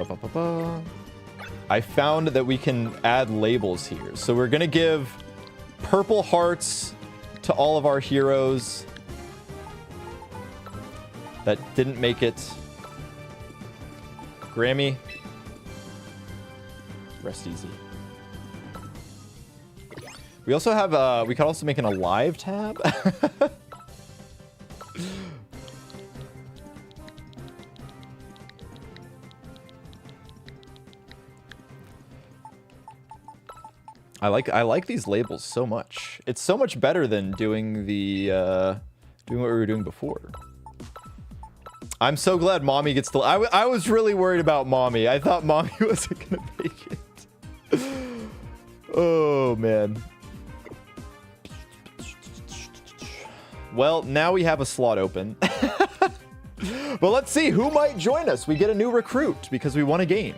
I found that we can add labels here. So we're gonna give purple hearts to all of our heroes that didn't make it. Grammy, rest easy. We also have, we could also make an alive tab. I like these labels so much. It's so much better than doing the doing what we were doing before. I'm so glad Mommy gets to. I was really worried about Mommy. I thought Mommy wasn't gonna make it. Oh man. Well, now we have a slot open. But let's see who might join us. We get a new recruit because we won a game.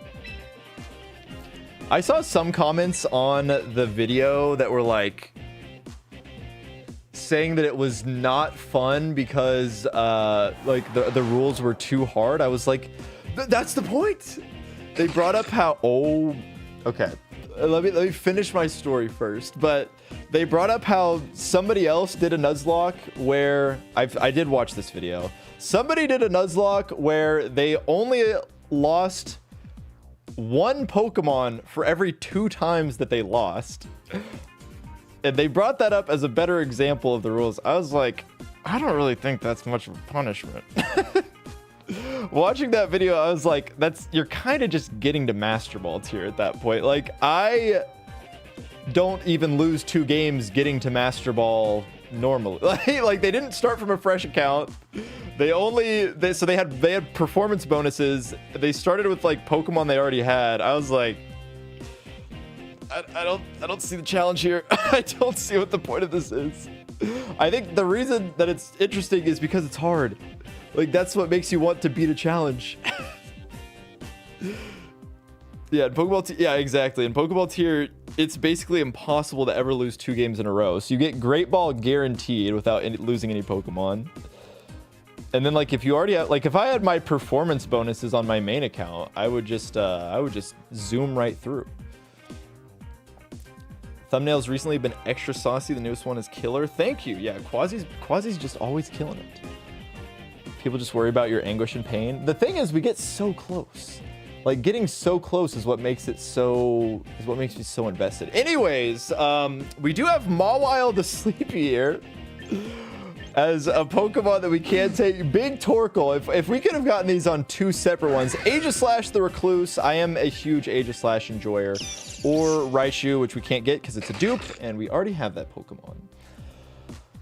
I saw some comments on the video that were like saying that it was not fun because like the rules were too hard. I was like, that's the point. They brought up how okay. Let me finish my story first. But they brought up how somebody else did a Nuzlocke where I did watch this video. Somebody did a Nuzlocke where they only lost one Pokemon for every 2 times that they lost. And they brought that up as a better example of the rules. I was like, I don't really think that's much of a punishment. Watching that video, I was like, you're kind of just getting to Master Ball tier at that point. Like, I don't even lose 2 games getting to Master Ball normally. Like they didn't start from a fresh account. They had performance bonuses. They started with like Pokemon they already had. I was like, I don't see the challenge here. I don't see what the point of this is. I think the reason that it's interesting is because it's hard. Like that's what makes you want to beat a challenge. Yeah, in Pokeball yeah, exactly. In Pokeball tier, it's basically impossible to ever lose 2 games in a row. So you get Great Ball guaranteed without losing any Pokemon. And then like if you already have, like if I had my performance bonuses on my main account, I would just zoom right through. Thumbnail's recently been extra saucy. The newest one is killer. Thank you. Yeah, Quasi's just always killing it. People just worry about your anguish and pain. The thing is, we get so close. Like getting so close is what makes me so invested. Anyways, we do have Mawile the Sleepy here as a Pokemon that we can take. Big Torkoal. If we could have gotten these on 2 separate ones, Aegislash the Recluse. I am a huge Aegislash enjoyer. Or Raichu, which we can't get because it's a dupe, and we already have that Pokemon.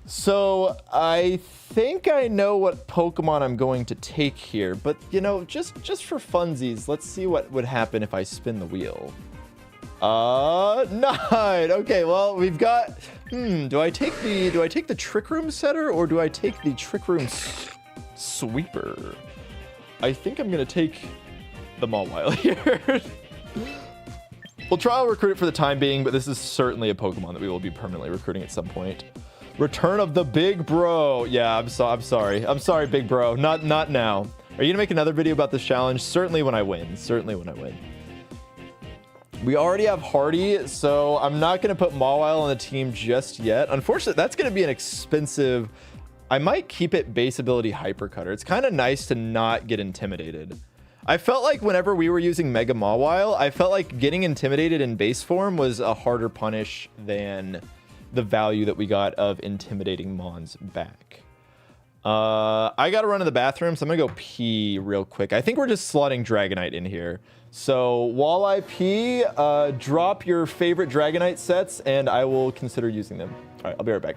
So I think I know what Pokemon I'm going to take here, but you know, just for funsies, let's see what would happen if I spin the wheel. 9. Okay, well, we've got do I take the Trick Room setter or do I take the Trick Room sweeper? I think I'm going to take the Mawile here. We'll trial recruit it for the time being, but this is certainly a Pokemon that we will be permanently recruiting at some point. Return of the Big Bro. Yeah, I'm sorry. I'm sorry, Big Bro. Not now. Are you gonna make another video about this challenge? Certainly when I win. We already have Hardy, so I'm not gonna put Mawile on the team just yet. Unfortunately, that's gonna be an expensive. I might keep it base ability Hyper Cutter. It's kind of nice to not get intimidated. I felt like whenever we were using Mega Mawile, I felt like getting intimidated in base form was a harder punish than the value that we got of intimidating Mons back. I gotta run to the bathroom, so I'm gonna go pee real quick. I think we're just slotting Dragonite in here. So while I pee, drop your favorite Dragonite sets and I will consider using them. All right, I'll be right back.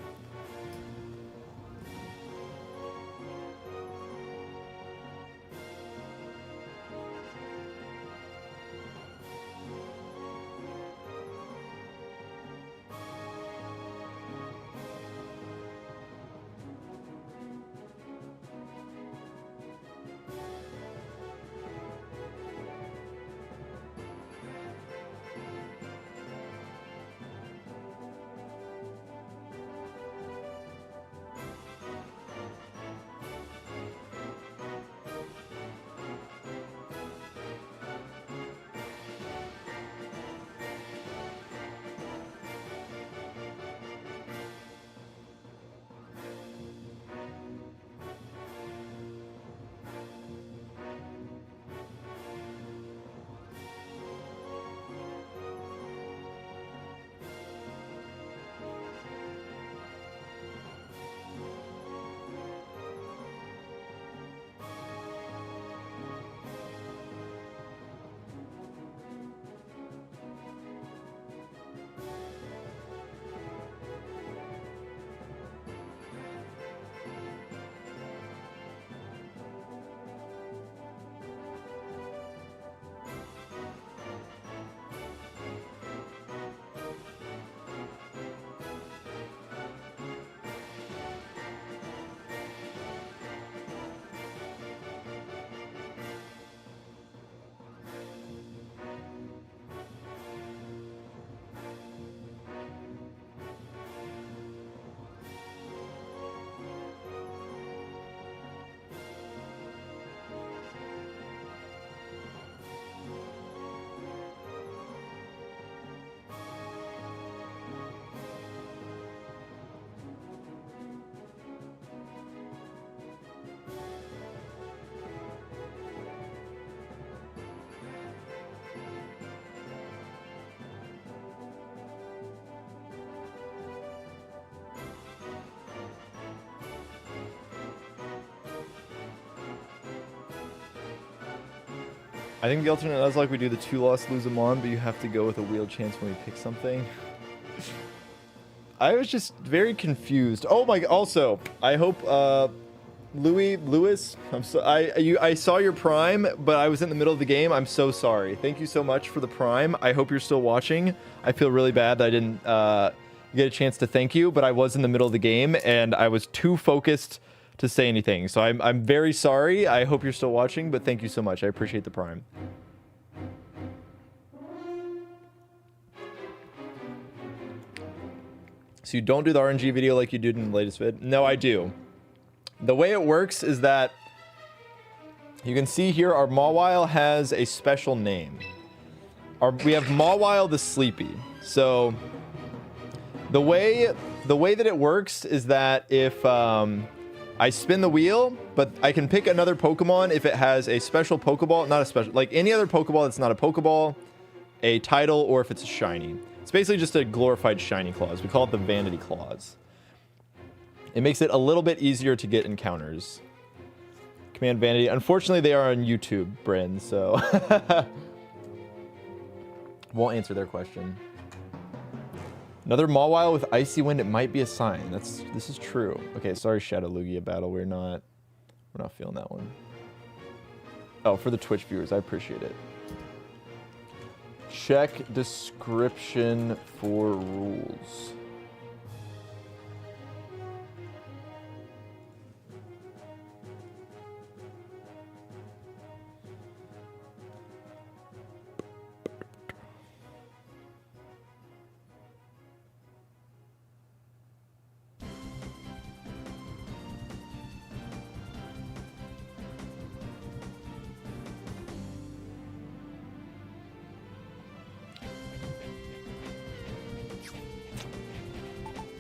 I think the alternate Nuzlocke we do the 2 loss, lose a mon, but you have to go with a wheel chance when we pick something. I was just very confused. Oh my, also, I hope, Lewis, I saw your Prime, but I was in the middle of the game. I'm so sorry. Thank you so much for the Prime. I hope you're still watching. I feel really bad that I didn't get a chance to thank you, but I was in the middle of the game and I was too focused to say anything. So I'm very sorry. I hope you're still watching, but thank you so much. I appreciate the Prime. So you don't do the RNG video like you did in the latest vid? No, I do. The way it works is that you can see here our Mawile has a special name. We have Mawile the Sleepy. So the way that it works is that if I spin the wheel, but I can pick another Pokemon if it has a special Pokeball, not a special, like any other Pokeball that's not a Pokeball, a title, or if it's a shiny. It's basically just a glorified shiny clause. We call it the Vanity Clause. It makes it a little bit easier to get encounters. Command Vanity. Unfortunately, they are on YouTube, Bryn, so won't answer their question. Another Mawile with Icy Wind, it might be a sign. This is true. Okay, sorry, Shadow Lugia battle. We're not feeling that one. Oh, for the Twitch viewers, I appreciate it. Check description for rules.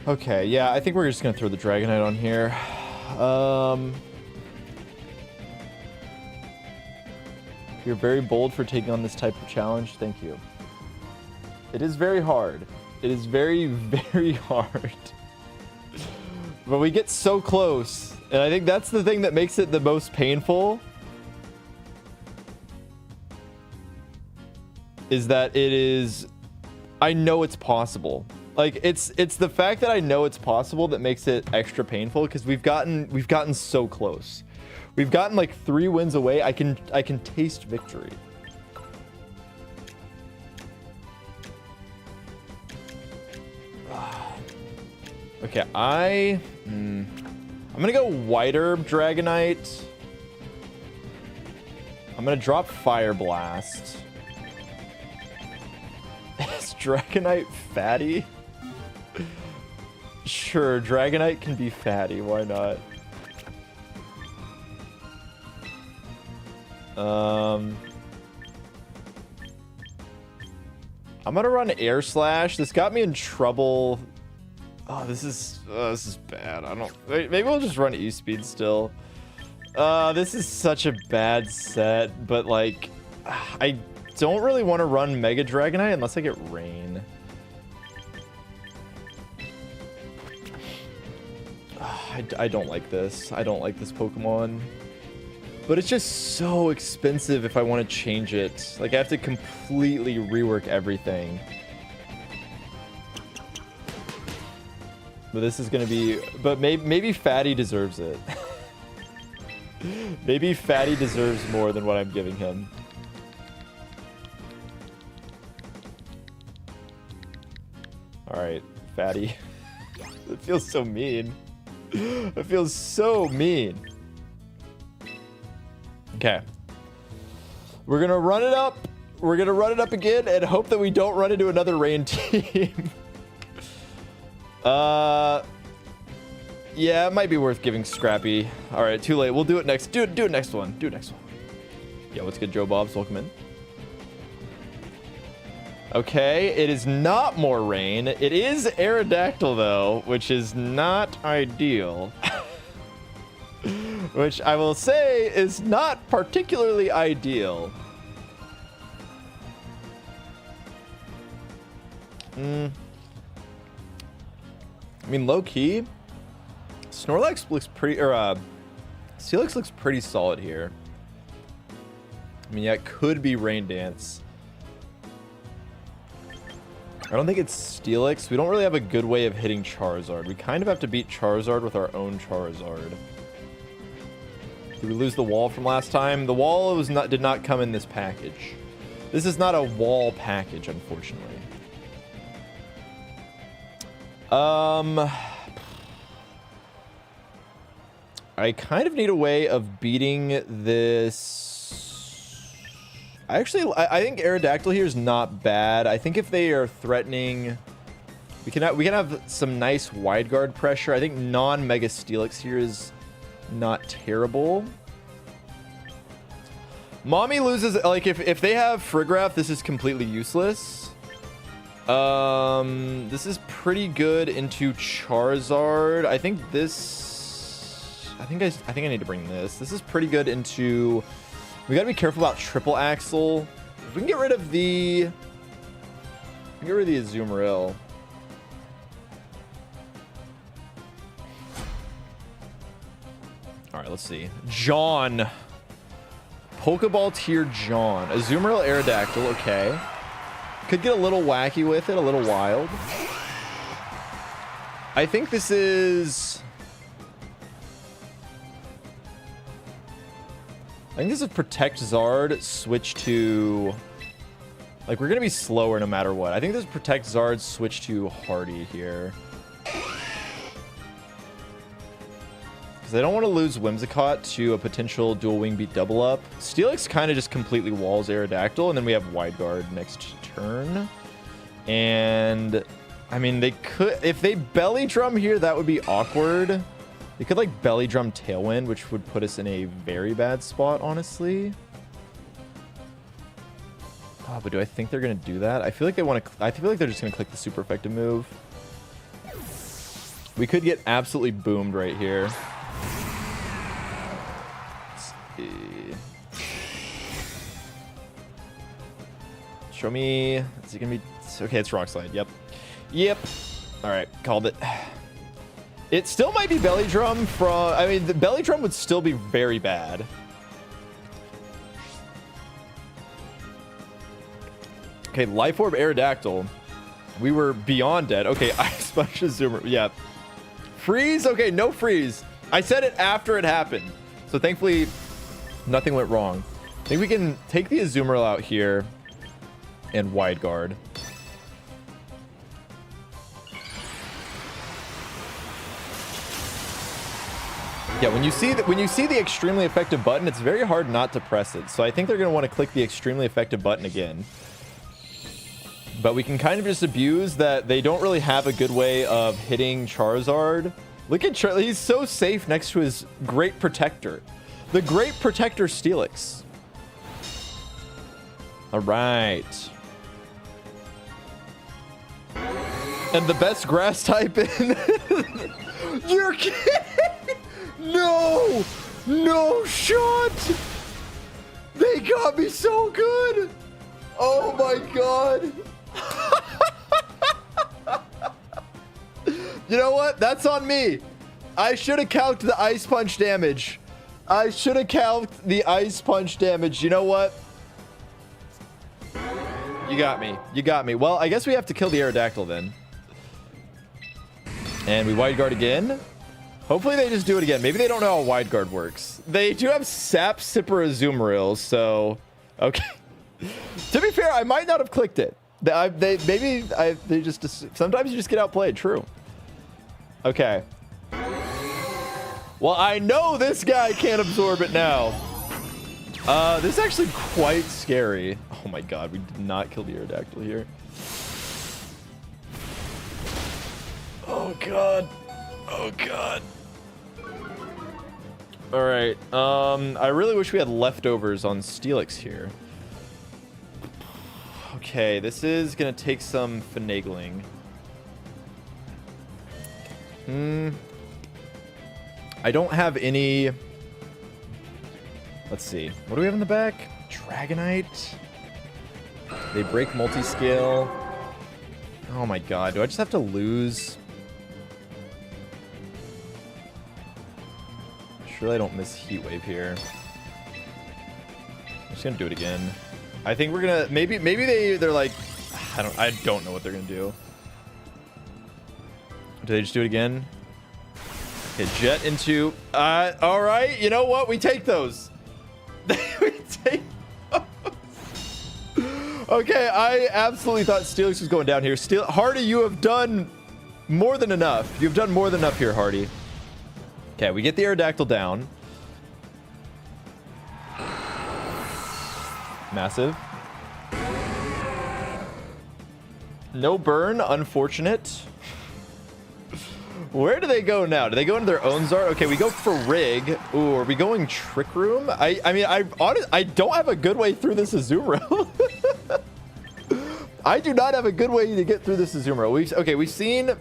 Okay, yeah, I think we're just gonna throw the Dragonite on here. You're very bold for taking on this type of challenge. Thank you. It is very hard. It is very, very hard. But we get so close, and I think that's the thing that makes it the most painful. Is that it is... I know it's possible. Like it's the fact that I know it's possible that makes it extra painful, because we've gotten so close. We've gotten like 3 wins away. I can taste victory. Okay, I'm gonna go White Herb Dragonite. I'm gonna drop Fire Blast. Is Dragonite fatty? Sure, Dragonite can be fatty. Why not? I'm gonna run Air Slash. This got me in trouble. Oh, this is bad. I don't. Maybe we'll just run E-Speed still. This is such a bad set, but like, I don't really want to run Mega Dragonite unless I get Rain. I don't like this. I don't like this Pokemon. But it's just so expensive if I want to change it. Like, I have to completely rework everything. But this is going to be... But maybe Fatty deserves it. Maybe Fatty deserves more than what I'm giving him. Alright, Fatty. It feels so mean. It feels so mean. Okay. We're gonna run it up. We're gonna run it up again and hope that we don't run into another rain team. Yeah, it might be worth giving Scrappy. Alright, too late. We'll do it next. Do it next one. Do it next one. Yeah, what's good, Joe Bobs? Welcome in. Okay, it is not more rain. It is Aerodactyl, though, which is not ideal. Which I will say is not particularly ideal. I mean, low-key, Snorlax looks pretty... Or, Steelix looks pretty solid here. I mean, yeah, it could be Rain Dance. I don't think it's Steelix. We don't really have a good way of hitting Charizard. We kind of have to beat Charizard with our own Charizard. Did we lose the wall from last time? The wall did not come in this package. This is not a wall package, unfortunately. I kind of need a way of beating this. I think Aerodactyl here is not bad. I think if they are threatening, we can have some nice wide guard pressure. I think non-Mega Steelix here is not terrible. Mommy loses, like, if they have Frigraph, this is completely useless. This is pretty good into Charizard. I think I need to bring this. This is pretty good into... We gotta be careful about Triple Axle. If we can get rid of the... Azumarill. Alright, let's see. John. Pokéball tier John. Azumarill Aerodactyl, okay. Could get a little wacky with it, a little wild. I think this is... I think this is Protect Zard, switch to... Like, we're going to be slower no matter what. I think this is Protect Zard, switch to Hardy here. Because I don't want to lose Whimsicott to a potential Dual Wing Beat double up. Steelix kind of just completely walls Aerodactyl, and then we have Wide Guard next turn. And, I mean, they could... If they Belly Drum here, that would be awkward. They could, like, Belly Drum Tailwind, which would put us in a very bad spot, honestly. Oh, but do I think they're going to do that? I feel like they want to... I feel like they're just going to click the super effective move. We could get absolutely boomed right here. Let's see. Show me... Is it going to be... Okay, it's Rock Slide. Yep. Yep. All right, called it. It still might be Belly Drum from... I mean, the Belly Drum would still be very bad. Okay, Life Orb Aerodactyl. We were beyond dead. Okay, Ice Punch Zoomer. Yeah. Freeze? Okay, no freeze. I said it after it happened. So thankfully, nothing went wrong. I think we can take the Azumarill out here and Wide Guard. Yeah, when you see the extremely effective button, it's very hard not to press it. So I think they're going to want to click the extremely effective button again. But we can kind of just abuse that they don't really have a good way of hitting Charizard. Look at Charlie. He's so safe next to his Great Protector. The Great Protector Steelix. All right. And the best grass type in... You're kidding! No! No shot! They got me so good! Oh my god! You know what? That's on me. I should have counted the Ice Punch damage. I should have counted the Ice Punch damage. You know what? You got me. You got me. Well, I guess we have to kill the Aerodactyl then. And we Wide Guard again. Hopefully they just do it again. Maybe they don't know how Wide Guard works. They do have Sap Sipper Azumarill, so... Okay. To be fair, I might not have clicked it. They just... Sometimes you just get outplayed. True. Okay. Well, I know this guy can't absorb it now. This is actually quite scary. Oh my god, we did not kill the Aerodactyl here. Oh god. Oh god. All right. I really wish we had leftovers on Steelix here. Okay, this is gonna take some finagling. I don't have any... Let's see. What do we have in the back? Dragonite. They break multi-scale. Oh my god. Do I just have to lose? Surely I don't miss Heat Wave here. just gonna do it again. I think we're gonna maybe they're like I don't know what they're gonna do. Do they just do it again? Okay, jet into all right, you know what? We take those. We take Okay, I absolutely thought Steelix was going down here. Hardy, you have done more than enough. You've done more than enough here, Hardy. Okay, we get the Aerodactyl down. Massive. No burn, unfortunate. Where do they go now? Do they go into their own Zard? Okay, we go for Rig. Ooh, are we going Trick Room? I mean, I don't have a good way through this Azumarill. I do not have a good way to get through this Azumarill. We've seen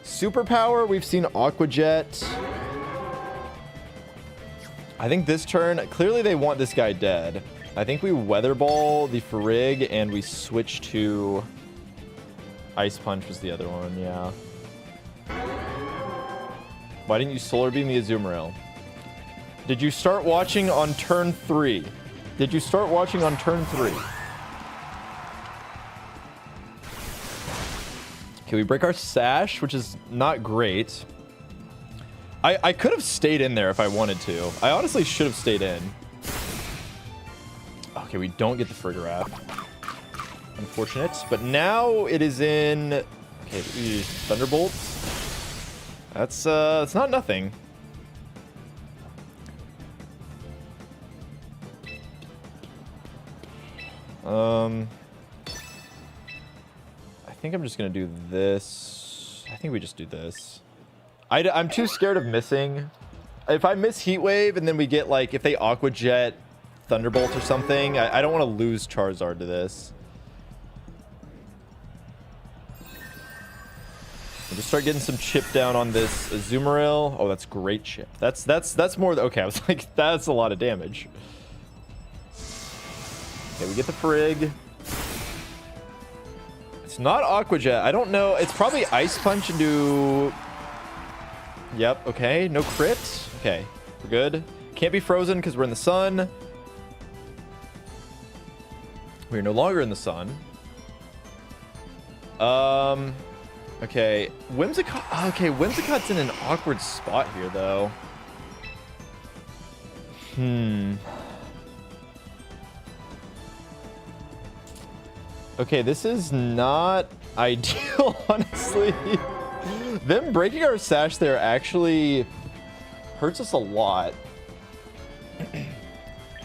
Superpower. We've seen Aqua Jet. I think this turn, clearly they want this guy dead. I think we Weather Ball the Farig and we switch to Ice Punch was the other one, yeah. Why didn't you Solar Beam the Azumarill? Did you start watching on turn 3? Did you start watching on turn 3? Okay, we break our Sash, which is not great. I could have stayed in there if I wanted to. I honestly should have stayed in. Okay, we don't get the Frigoraph. Unfortunate. But now it is in... Okay, Thunderbolts. That's it's not nothing. I think I'm just gonna do this. I think we just do this. I'm too scared of missing. If I miss Heat Wave and then we get like, if they Aqua Jet Thunderbolt or something, I don't want to lose Charizard to this. We'll just start getting some chip down on this Azumarill. Oh, that's great chip. That's more than, okay, I was like, that's a lot of damage. Okay, we get the Frig. It's not Aqua Jet. I don't know. It's probably Ice Punch into... Yep, okay. No crit. Okay, we're good. Can't be frozen because we're in the sun. We're no longer in the sun. Okay, Whimsicott. Okay, Whimsicott's in an awkward spot here, though. Okay, this is not ideal, honestly. Them breaking our Sash there actually hurts us a lot.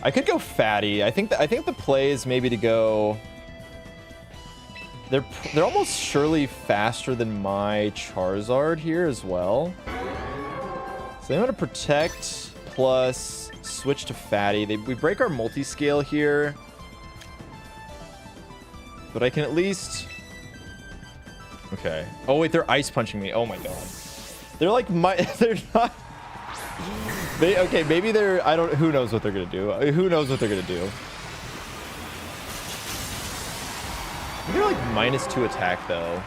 I could go Fatty. I think the play is maybe to go... They're almost surely faster than my Charizard here as well. So they want to Protect plus switch to Fatty. We break our multi-scale here. But I can at least... Okay. Oh, wait, they're Ice Punching me. Oh, my God. They're like they're not... Okay, maybe they're... I don't... Who knows what they're going to do? Who knows what they're going to do? They're like -2 attack, though.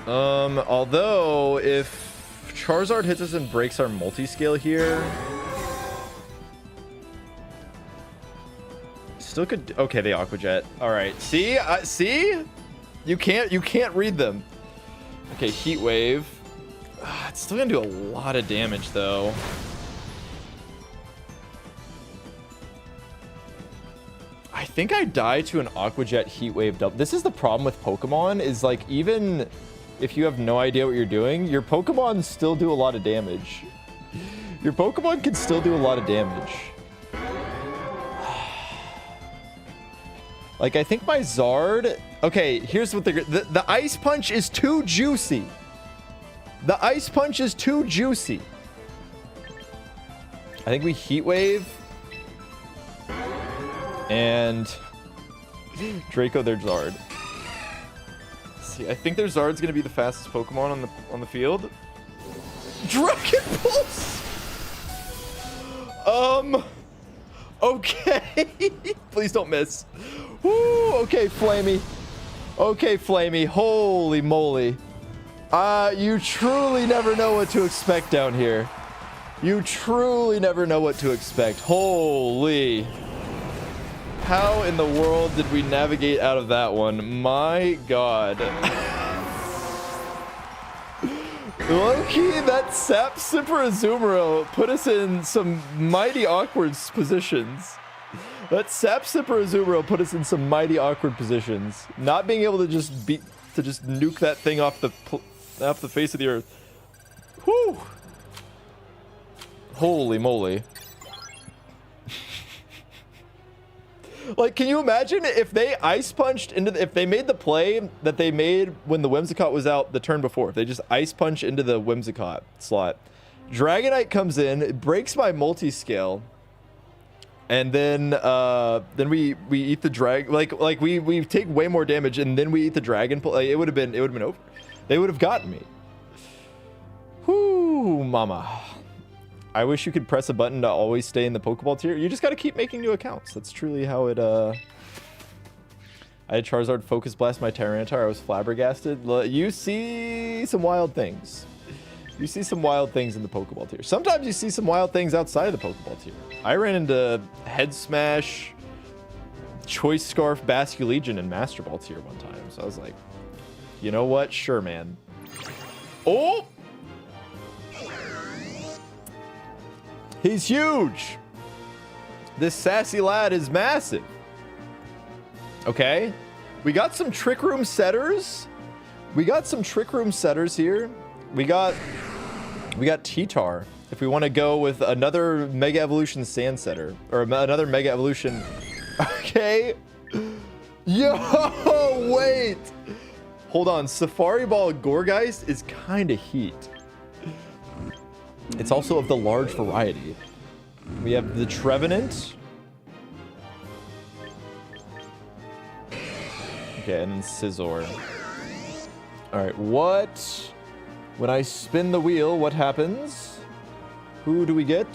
Although, if Charizard hits us and breaks our multi-scale here... Still could... Okay, they Aqua Jet. All right. See? See? You can't read them. Okay, Heat Wave. It's still gonna do a lot of damage, though. I think I die to an Aqua Jet Heat Wave double. This is the problem with Pokemon, is like, even if you have no idea what you're doing, your Pokemon still do a lot of damage. Your Pokemon can still do a lot of damage. Like, I think my Zard... Okay, here's what the Ice Punch is too juicy. The Ice Punch is too juicy. I think we Heat Wave. And Draco their Zard. See, I think their Zard's gonna be the fastest Pokemon on the field. Dragon Pulse! Okay. Please don't miss. Woo, okay, Flamey. Okay, Flamey. Holy moly. You truly never know what to expect down here. You truly never know what to expect. Holy. How in the world did we navigate out of that one? My God. Low-key, that Sap Sipper Azumarill put us in some mighty awkward positions. That Sap Sipper Azumarill put us in some mighty awkward positions. Not being able to just nuke that thing off the face of the earth. Whew. Holy moly. Like, can you imagine if they ice punched into if they made the play that they made when the Whimsicott was out the turn before? If they just ice punch into the Whimsicott slot, Dragonite comes in, it breaks my multi-scale, and then we eat the drag like we take way more damage, and then we eat the dragon. Like, it would have been over. They would have gotten me. Whoo, mama. I wish you could press a button to always stay in the Pokeball tier. You just got to keep making new accounts. That's truly how it, I had Charizard Focus Blast my Tyranitar. I was flabbergasted. You see some wild things. You see some wild things in the Pokeball tier. Sometimes you see some wild things outside of the Pokeball tier. I ran into Head Smash, Choice Scarf, Basculegion, and Master Ball tier one time. So I was like, you know what? Sure, man. Oh! He's huge. This sassy lad is massive. Okay. We got some Trick Room setters. We got some Trick Room setters here. We got T-Tar. If we want to go with another Mega Evolution Sand Setter. Or another Mega Evolution. Okay. Yo, wait. Hold on. Safari Ball Gourgeist is kind of heat. It's also of the large variety. We have the Trevenant. Okay, and then Scizor. Alright, what? When I spin the wheel, what happens? Who do we get?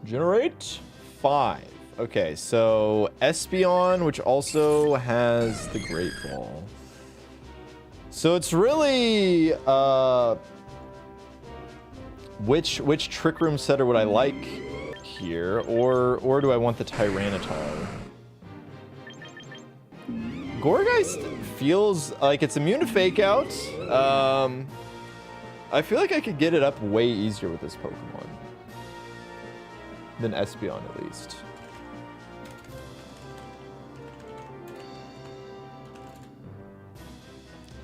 Generate 5. Okay, so Espeon, which also has the Great Ball. So it's really which Trick Room setter would I like here, or do I want the Tyranitar? Gourgeist feels like it's immune to Fake Out. I feel like I could get it up way easier with this Pokemon than Espeon, at least.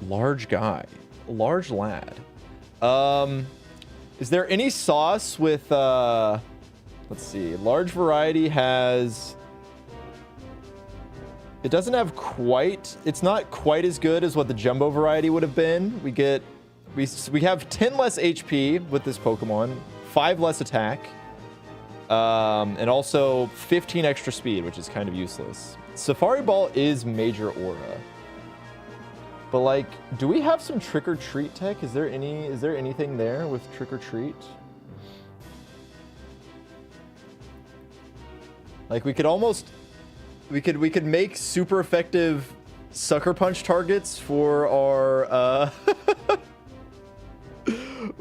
Large guy. Large lad. Is there any sauce with, let's see. Large variety has... It doesn't have quite... It's not quite as good as what the Jumbo variety would have been. We have 10 less HP with this Pokemon. 5 less attack. And also 15 extra speed, which is kind of useless. Safari Ball is Major Aura. But like, do we have some Trick or Treat tech? Is there anything there with Trick or Treat? Like, we could make super effective Sucker Punch targets for our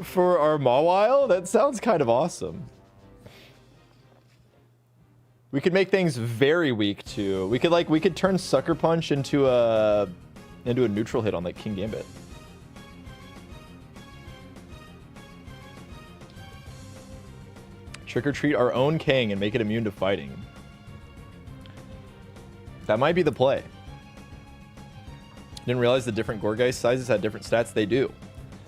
for our Mawile. That sounds kind of awesome. We could make things very weak too. We could turn Sucker Punch into a neutral hit on like King Gambit. Trick or Treat our own King and make it immune to fighting. That might be the play. Didn't realize the different Gourgeist sizes had different stats. They do.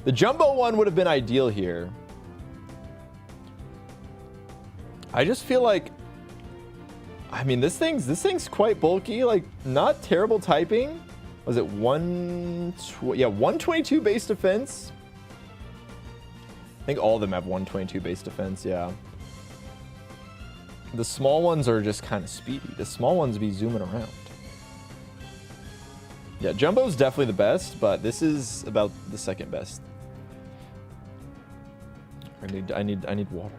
The Jumbo one would have been ideal here. I just feel like, I mean, this thing's quite bulky. Like, not terrible typing. Was it 122 base defense? I think all of them have 122 base defense, yeah. The small ones are just kind of speedy. The small ones be zooming around. Yeah, Jumbo's definitely the best, but this is about the second best. I need water.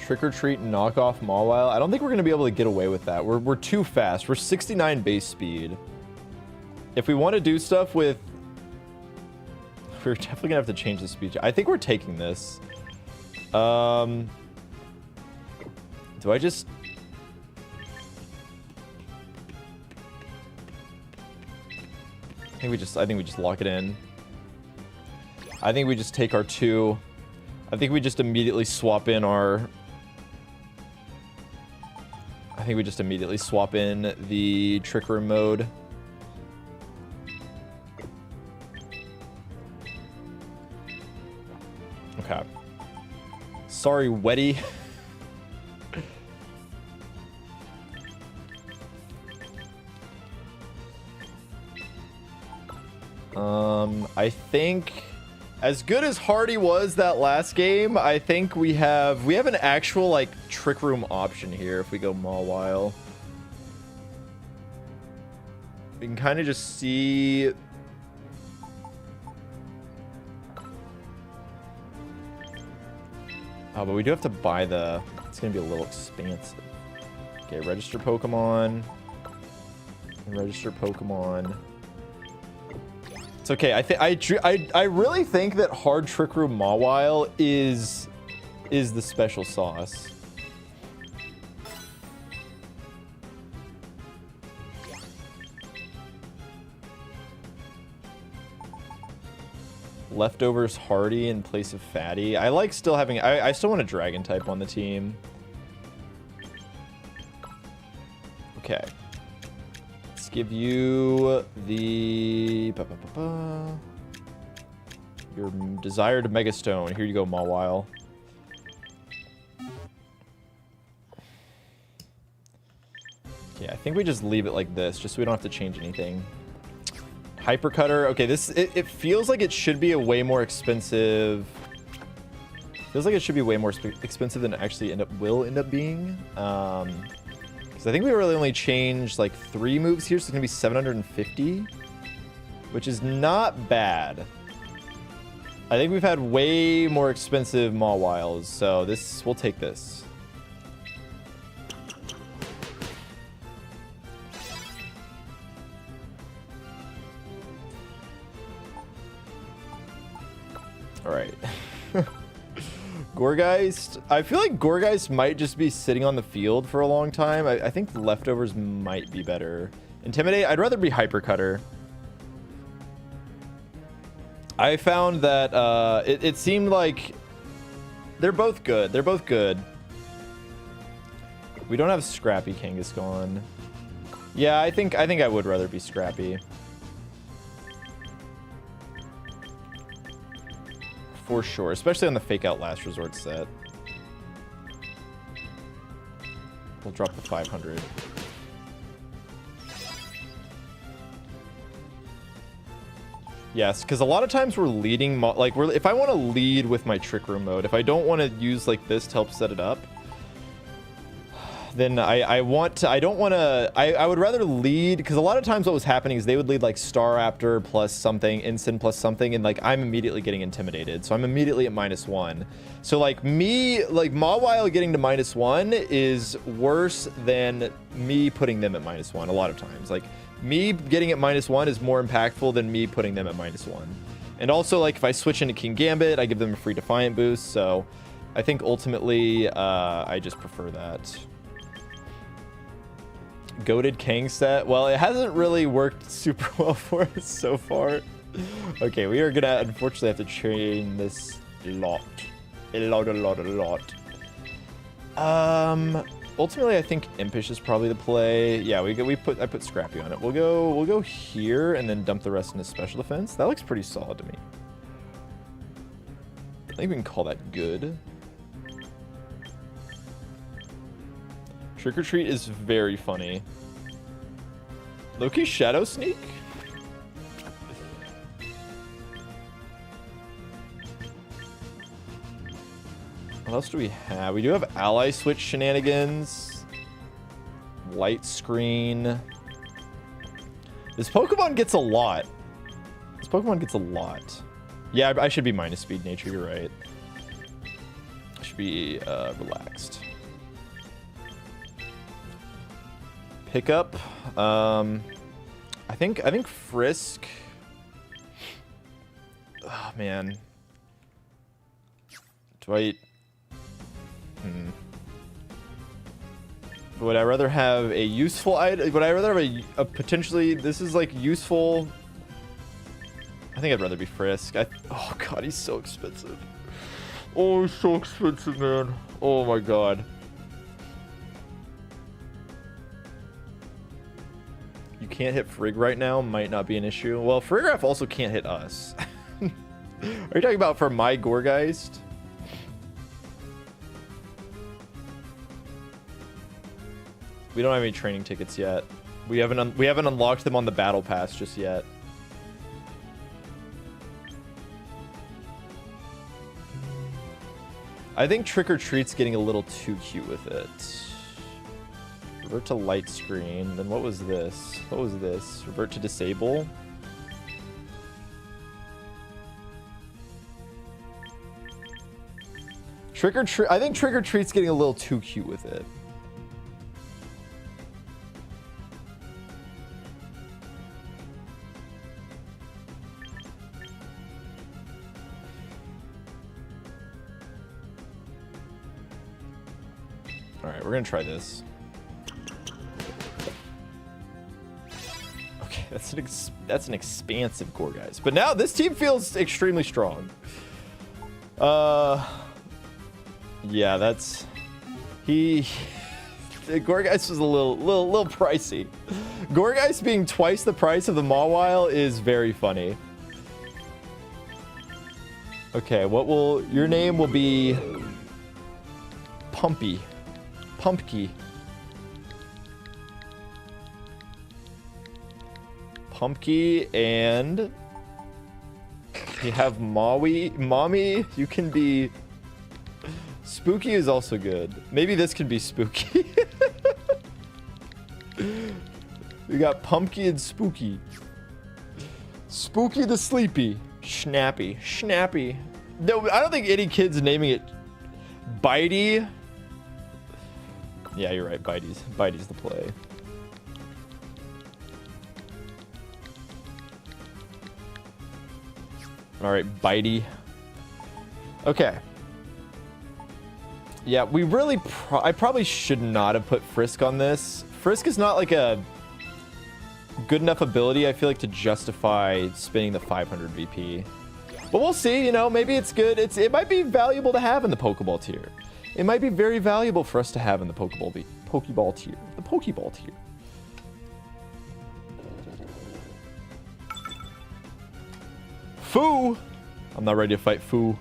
Trick or Treat and knock off Mawile. I don't think we're going to be able to get away with that. We're too fast. We're 69 base speed. If we want to do stuff with... We're definitely going to have to change the speech. I think we're taking this. Do I just... I think we just lock it in. I think we just take our 2. I think we just immediately swap in our... I think we just immediately swap in the Trick Room mode. Okay. Sorry, Wetty. I think as good as Hardy was that last game, I think we have an actual like Trick Room option here if we go Mawile. We can kind of just see. Oh, but we do have to buy the... It's going to be a little expansive. Okay, register Pokemon. Register Pokemon. It's okay. I really think that hard Trick Room Mawile is the special sauce. Leftovers Hardy in place of Fatty. I like still having... I still want a Dragon type on the team. Okay. Let's give you the... Your desired Mega Stone. Here you go, Mawile. Yeah, I think we just leave it like this, just so we don't have to change anything. Hyper Cutter. Okay, it feels like it should be a way more expensive. Feels like it should be way more expensive than it actually will end up being. Because I think we really only changed like 3 moves here, so it's gonna be 750, which is not bad. I think we've had way more expensive Mawiles, so we'll take this. All right. Gourgeist. I feel like Gourgeist might just be sitting on the field for a long time. I think Leftovers might be better. Intimidate. I'd rather be Hyper Cutter. I found that it seemed like they're both good. They're both good. We don't have Scrappy Kangaskhan. Yeah, I think I would rather be Scrappy. For sure, especially on the Fake Out Last Resort set. We'll drop the 500. Yes, because a lot of times we're leading, if I want to lead with my Trick Room mode, if I don't want to use like this to help set it up, then I would rather lead, because a lot of times what was happening is they would lead like Staraptor plus something, Ensign plus something, and like I'm immediately getting intimidated, so I'm immediately at -1. So like Mawile getting to -1 is worse than me putting them at -1 a lot of times. Like me getting at -1 is more impactful than me putting them at -1. And also like if I switch into King Gambit, I give them a free Defiant boost, so I think ultimately I just prefer that. Goated Kang set. Well, it hasn't really worked super well for us so far. Okay, we are gonna unfortunately have to train this a lot. Ultimately, I think Impish is probably the play. Yeah, I put Scrappy on it. We'll go here and then dump the rest into special defense. That looks pretty solid to me. I think we can call that good. Trick or Treat is very funny. Loki Shadow Sneak? What else do we have? We do have Ally Switch shenanigans. Light Screen. This Pokemon gets a lot. Yeah, I should be -speed nature, you're right. should be relaxed. Pickup. I think Frisk. Oh man. Do I? Would I rather have a useful item? Would I rather have a potentially? This is like useful. I think I'd rather be Frisk. Oh god, he's so expensive. Oh, he's so expensive, man. Oh my god. You can't hit Frigg right now. Might not be an issue. Well, Friggraf also can't hit us. Are you talking about for my Gorgeist? We don't have any training tickets yet. We haven't unlocked them on the battle pass just yet. I think Trick or Treat's getting a little too cute with it. Revert to light screen. Then what was this? What was this? Revert to disable. Trick or Treat. I think Trick or Treat's getting a little too cute with it. All right, we're gonna try this. Okay, that's an expansive core, guys. But now this team feels extremely strong. Yeah, that's the Gorgeist was a little pricey. Gorgeist being twice the price of the Mawile is very funny. Okay, your name will be Pumpy. Pumpky. Pumpky, and you have Mommy. You can be Spooky is also good. Maybe this could be Spooky. We got Pumpky and Spooky. Spooky the Sleepy. Snappy. Snappy. No, I don't think any kid's naming it Bitey. Yeah, you're right. Bitey's the play. All right, Bitey. Okay. Yeah, we really I probably should not have put Frisk on this. Frisk is not like a good enough ability, I feel like, to justify spending the 500 VP. But we'll see, you know, maybe it's good. It might be valuable to have in the Pokeball tier. It might be very valuable for us to have in the Pokeball tier. The Pokeball tier. Foo! I'm not ready to fight Foo.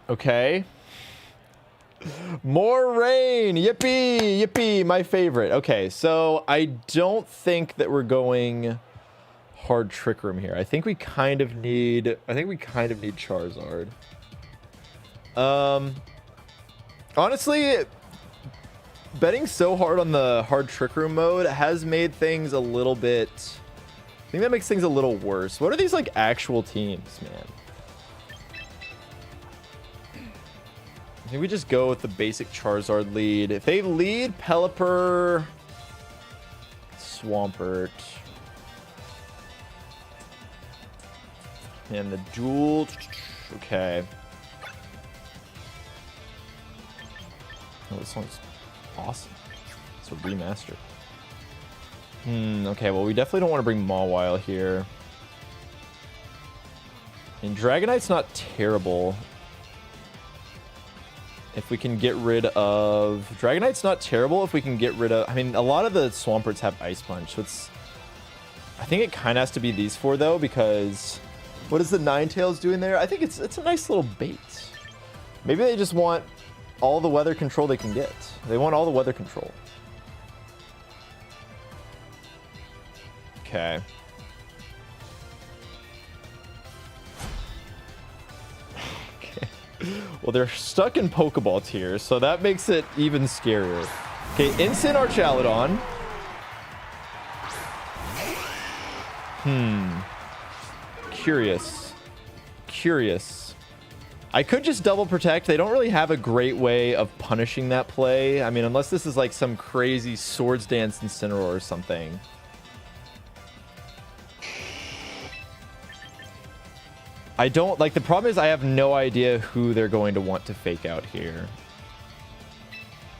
Okay. More rain! Yippee! Yippee! My favorite. Okay, so I don't think that we're going hard Trick Room here. I think we kind of need Charizard. Honestly, betting so hard on the hard Trick Room mode has made things a little bit... I think that makes things a little worse. What are these, like, actual teams, man? I think we just go with the basic Charizard lead. If they lead Pelipper, Swampert, and the duel. Okay. Oh, this one's awesome. It's a remaster. Okay, well, we definitely don't want to bring Mawile here. And Dragonite's not terrible. If we can get rid of... Dragonite's not terrible if we can get rid of... I mean, a lot of the Swamperts have Ice Punch, so it's... I think it kind of has to be these four, though, because... What is the Ninetales doing there? I think it's a nice little bait. Maybe they just want all the weather control they can get. They want all the weather control. Okay. Well, they're stuck in Pokeball tier, so that makes it even scarier. Okay, instant Archaludon. Curious. Curious. I could just double protect. They don't really have a great way of punishing that play. I mean, unless this is like some crazy Swords Dance Incineroar or something. I don't like, the problem is I have no idea who they're going to want to fake out here.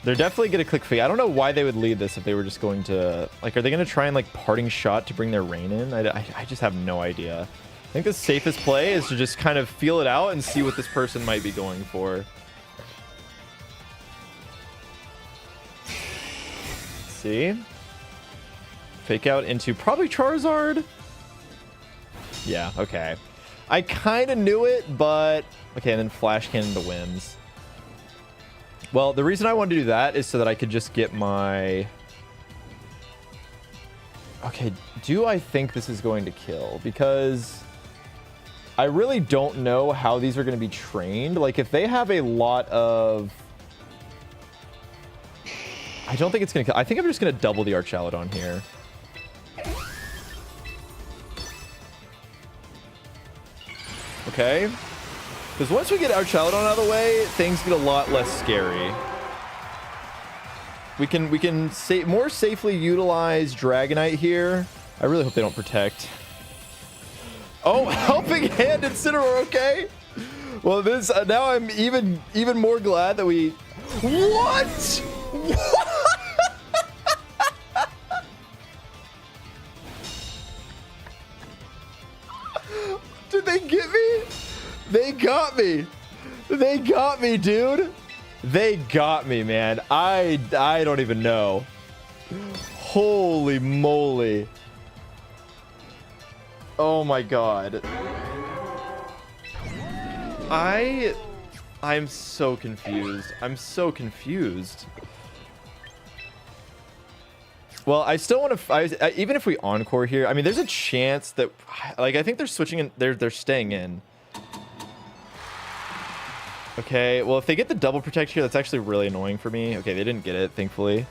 They're definitely going to click fake. I don't know why they would lead this if they were just going to, like, are they going to try and like parting shot to bring their rain in? I just have no idea. I think the safest play is to just kind of feel it out and see what this person might be going for. See? Fake out into probably Charizard. Yeah, okay. I kind of knew it, but... Okay, and then Flash Cannon to Whims. Well, the reason I wanted to do that is so that I could just get my... Okay, do I think this is going to kill? Because I really don't know how these are going to be trained. Like, if they have a lot of... I don't think it's going to kill. I think I'm just going to double the Archaludon here. Okay, because once we get Archaludon out of the way, things get a lot less scary. We can more safely utilize Dragonite here. I really hope they don't protect. Oh, Helping Hand Incineroar. Okay. Well, this now I'm even more glad that we. What? Did they get me? They got me. They got me, dude. They got me, man. I don't even know. Holy moly. Oh my god. I'm so confused. I'm so confused. Well, I still want to... even if we encore here, I mean, there's a chance that... Like, I think they're switching in... They're staying in. Okay, well, if they get the double protect here, that's actually really annoying for me. Okay, they didn't get it, thankfully.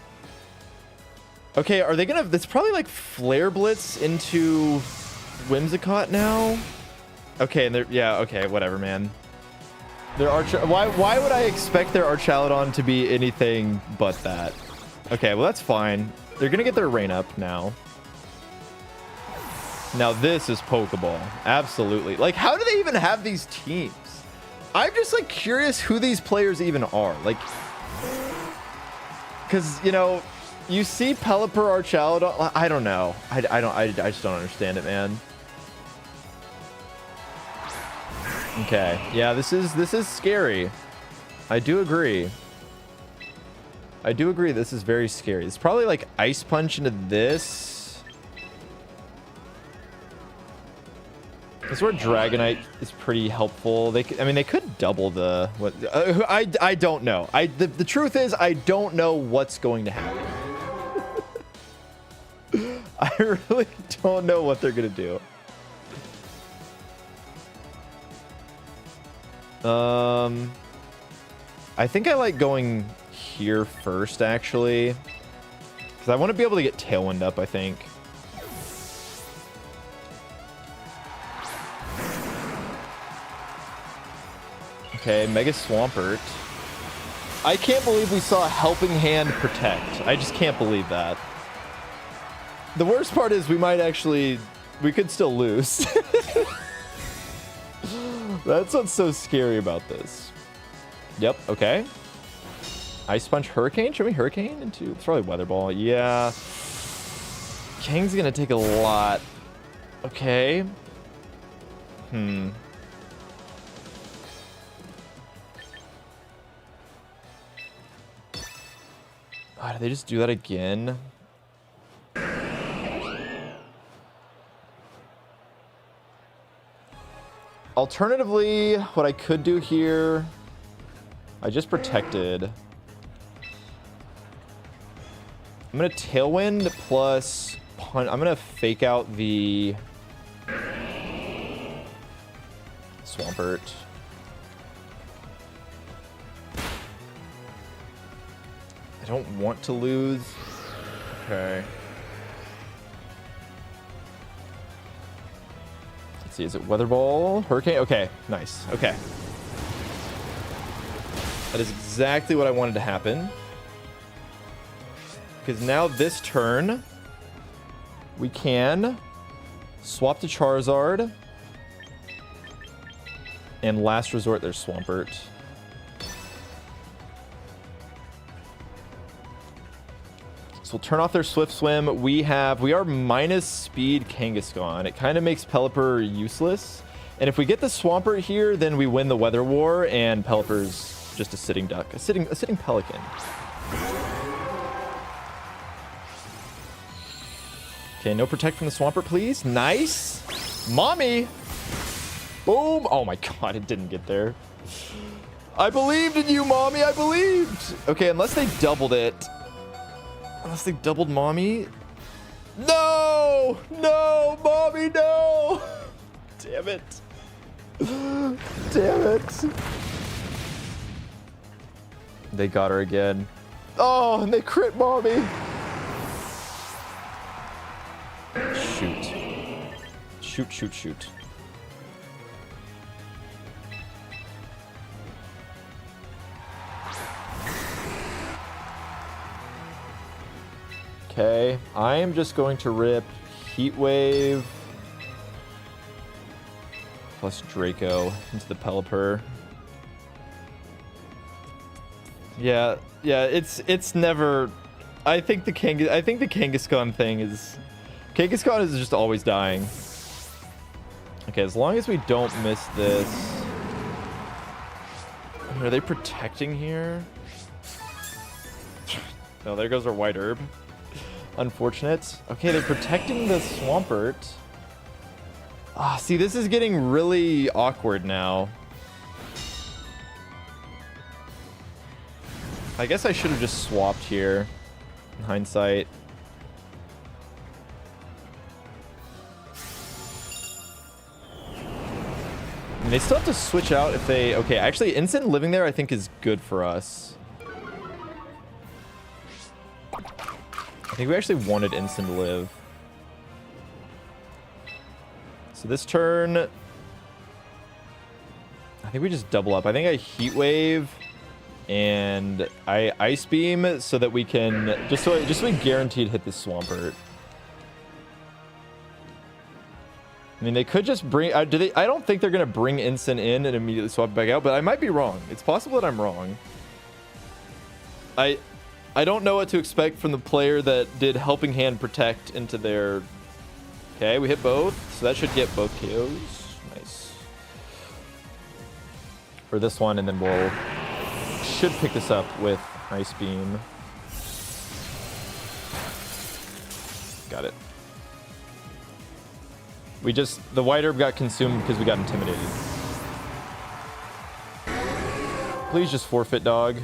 Okay, are they going to... That's probably, like, Flare Blitz into Whimsicott now? Okay, and they're... Yeah, okay, whatever, man. Their why would I expect their Archaludon to be anything but that? Okay, well, that's fine. They're going to get their rain up now. Now, this is Pokéball. Absolutely. Like, how do they even have these teams? I'm just, like, curious who these players even are. Like, because, you know, you see Pelipper, Archaludon. I don't know. I just don't understand it, man. Okay. Yeah, this is scary. I do agree. I do agree this is very scary. It's probably like Ice Punch into this. This is where Dragonite is pretty helpful. I mean, they could double the... What? I don't know. The truth is, I don't know what's going to happen. I really don't know what they're going to do. I think I like going here first, actually, because I want to be able to get Tailwind up, I think. Okay, Mega Swampert. I can't believe we saw a Helping Hand protect. I just can't believe that. The worst part is we could still lose. That's what's so scary about this. Yep, okay. Ice Punch, Hurricane? Show me Hurricane into... It's probably Weather Ball. Yeah. Kang's gonna take a lot. Okay. God, did they just do that again? Alternatively, what I could do here... I just protected. I'm going to Tailwind plus Punch. I'm going to fake out the Swampert. I don't want to lose. Okay. Let's see, is it Weather Ball? Hurricane? Okay, nice. Okay. That is exactly what I wanted to happen. Because now this turn, we can swap to Charizard. And last resort, there's Swampert. So we'll turn off their Swift Swim. We are minus speed Kangaskhan. It kind of makes Pelipper useless. And if we get the Swampert here, then we win the Weather War, and Pelipper's just a sitting duck, a sitting pelican. Okay, no protect from the Swampert, please. Nice. Mommy. Boom. Oh my god, it didn't get there. I believed in you, Mommy. I believed. Okay, unless they doubled it. Unless they doubled Mommy. No! No, Mommy, no! Damn it. Damn it. They got her again. Oh, and they crit Mommy. Shoot. Shoot, shoot, shoot. Okay, I am just going to rip Heat Wave plus Draco into the Pelipper. Yeah, it's never. I think the Kangaskhan thing is. Kangaskhan is just always dying. Okay, as long as we don't miss this. Are they protecting here? No, there goes our White Herb. Unfortunate. Okay, they're protecting the Swampert. Ah, see, this is getting really awkward now. I guess I should have just swapped here, in hindsight. And they still have to switch out if they... Okay, actually, instant living there I think is good for us. I think we actually wanted instant to live. So this turn, I think we just double up. I think I Heat Wave and I Ice Beam so that we can just so we guaranteed hit this Swampert. I mean, they could just bring. I don't think they're gonna bring instant in and immediately swap back out, but I might be wrong. It's possible that I'm wrong. I don't know what to expect from the player that did Helping Hand Protect into their... Okay, we hit both, so that should get both KOs. Nice. For this one, and then we'll... Should pick this up with Ice Beam. Got it. We just... The White Herb got consumed because we got intimidated. Please just forfeit, dog.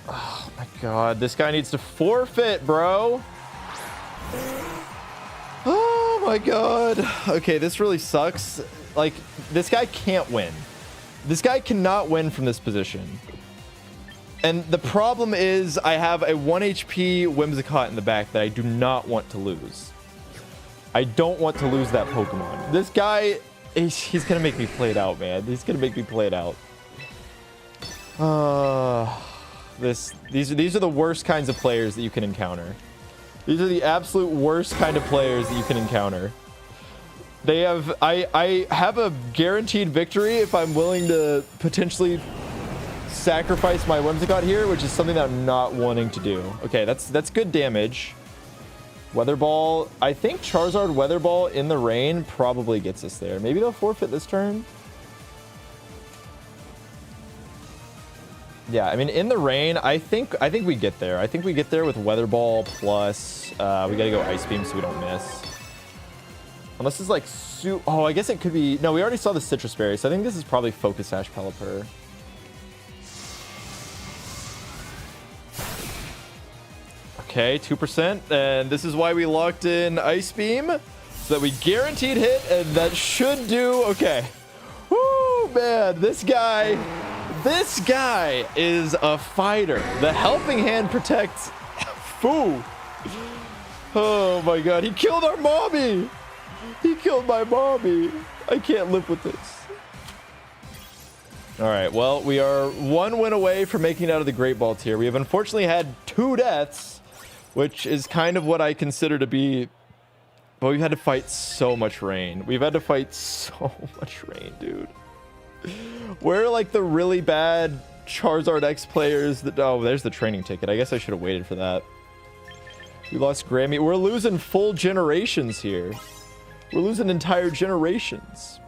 Oh my god, this guy needs to forfeit, bro. Oh my god. Okay, this really sucks. Like, this guy can't win. This guy cannot win from this position. And the problem is I have a 1 HP Whimsicott in the back that I do not want to lose. I don't want to lose that Pokemon. This guy, he's gonna make me play it out, man. He's gonna make me play it out. These are the worst kinds of players that you can encounter. These are the absolute worst kind of players that you can encounter. They have I have a guaranteed victory if I'm willing to potentially sacrifice my Whimsicott here, which is something that I'm not wanting to do. Okay, that's good damage. Weather Ball. I think Charizard Weather Ball in the rain probably gets us there. Maybe they'll forfeit this turn. Yeah, I mean, in the rain, I think we get there. I think we get there with Weather Ball plus, we gotta go Ice Beam so we don't miss. Unless it's like, oh, I guess it could be, no, we already saw the Citrus Berry, so I think this is probably Focus Sash Pelipper. Okay, 2%, and this is why we locked in Ice Beam, so that we guaranteed hit, and that should do, okay. Woo, man, this guy is a fighter. The Helping Hand protects. Foo. Oh my god, he killed our mommy. He killed my mommy. I can't live with this. All right, well, we are 1 win away from making it out of the Great Ball tier. We have unfortunately had 2 deaths, which is kind of what I consider to be... But we've had to fight so much rain. We've had to fight so much rain, dude. We're like the really bad Charizard X players that... Oh, there's the training ticket. I guess I should have waited for that. We lost Grammy. We're losing full generations here. We're losing entire generations.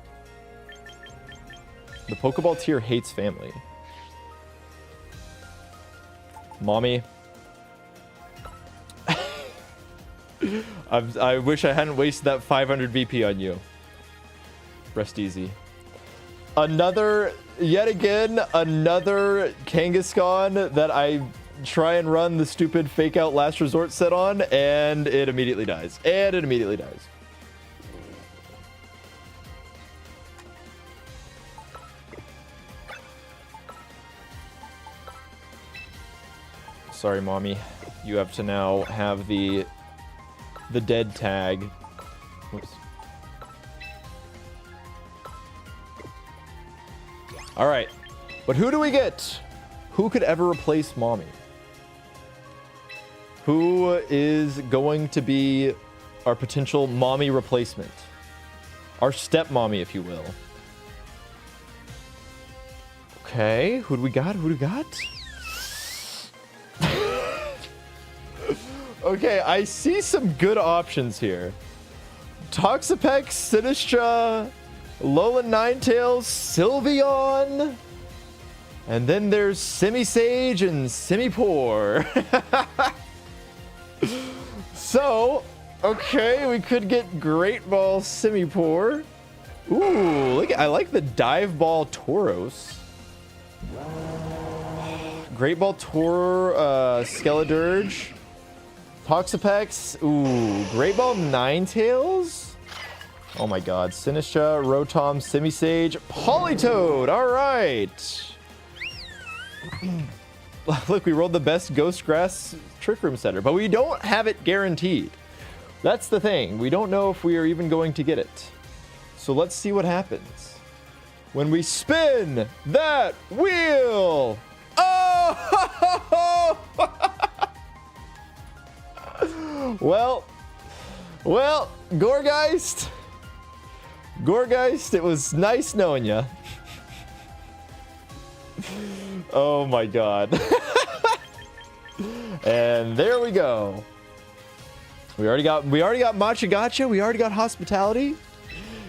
The Pokeball tier hates family. Mommy. I wish I hadn't wasted that 500 VP on you. Rest easy. Yet again, another Kangaskhan that I try and run the stupid fake out last resort set on, and it immediately dies. Sorry, mommy. You have to now have the dead tag. Whoops. All right, but who do we get? Who could ever replace mommy? Who is going to be our potential mommy replacement? Our stepmommy, if you will. Okay, who do we got? Okay, I see some good options here. Toxapex, Sinistra, Lolan Ninetales, Sylveon, and then there's Simisage and Simipour. So, okay, we could get Great Ball Simipour. Ooh, look! I like the Dive Ball Tauros. Great Ball Skeledirge. Toxapex. Ooh, Great Ball Ninetales. Oh my god. Sinistra, Rotom, Simisage, Politoed. All right. Look, we rolled the best Ghost Grass Trick Room Setter, but we don't have it guaranteed. That's the thing. We don't know if we are even going to get it. So let's see what happens when we spin that wheel. Oh! Well, Gorgeist, it was nice knowing you. Oh my god. And there we go. We already got Machagacha. We already got Hospitality.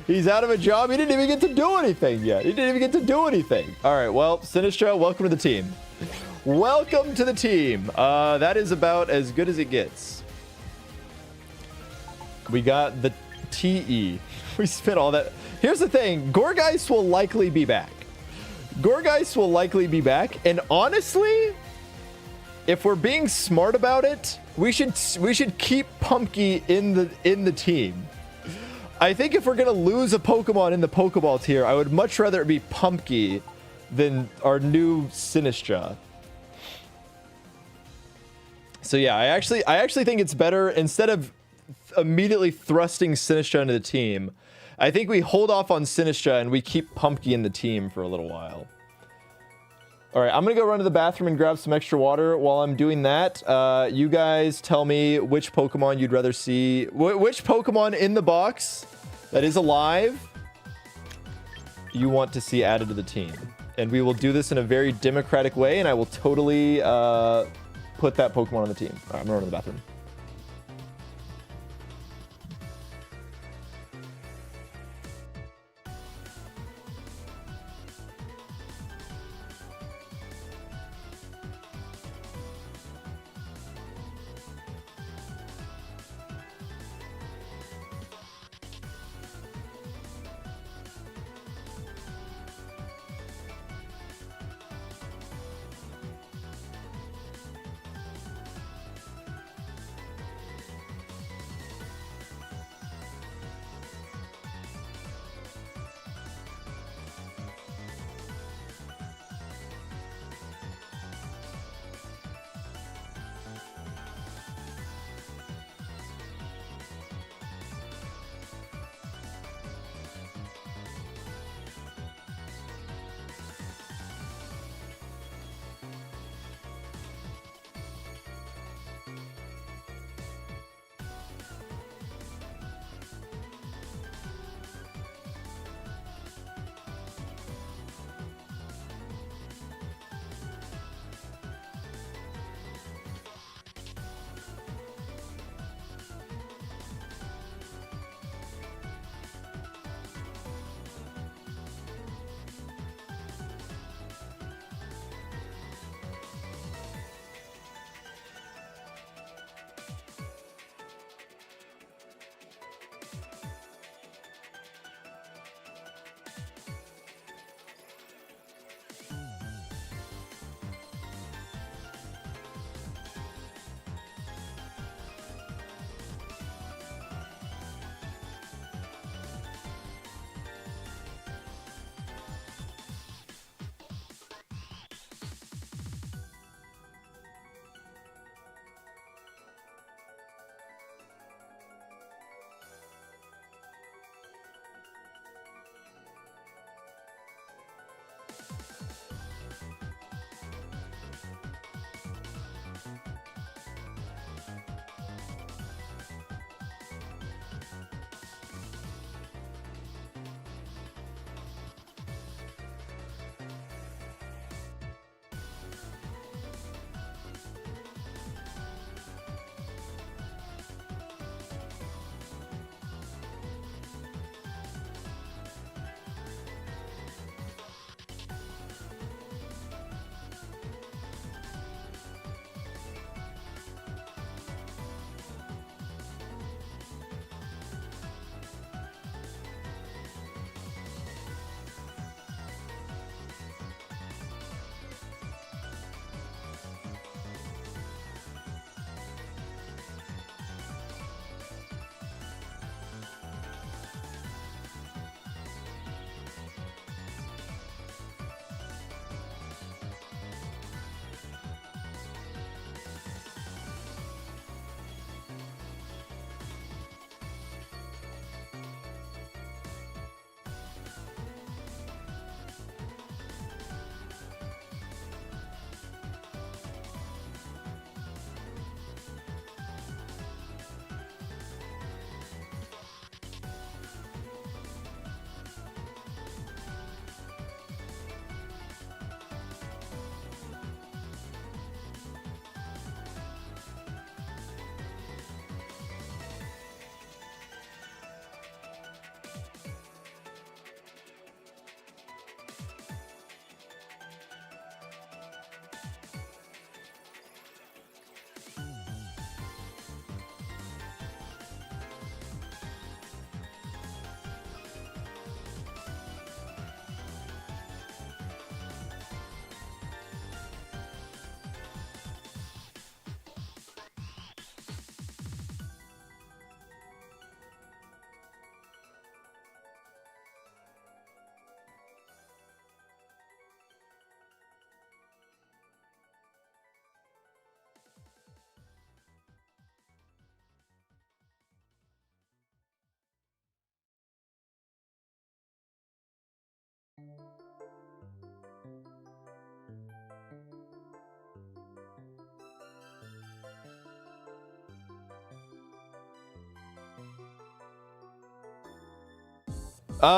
He's out of a job. He didn't even get to do anything yet. All right, well, Sinistra, welcome to the team. Welcome to the team. That is about as good as it gets. We got the TE. We spent all that. Here's the thing. Gorgeist will likely be back. And honestly, if we're being smart about it, we should keep Pumpky in the team. I think if we're gonna lose a Pokemon in the Pokeball tier, I would much rather it be Pumpky than our new Sinistra. So yeah, I actually think it's better, instead of immediately thrusting Sinistra into the team, I think we hold off on Sinistra and we keep Pumpky in the team for a little while. All right, I'm gonna go run to the bathroom and grab some extra water. While I'm doing that, you guys tell me which Pokemon you'd rather see, which Pokemon in the box that is alive you want to see added to the team. And we will do this in a very democratic way, and I will totally put that Pokemon on the team. All right, I'm gonna run to the bathroom.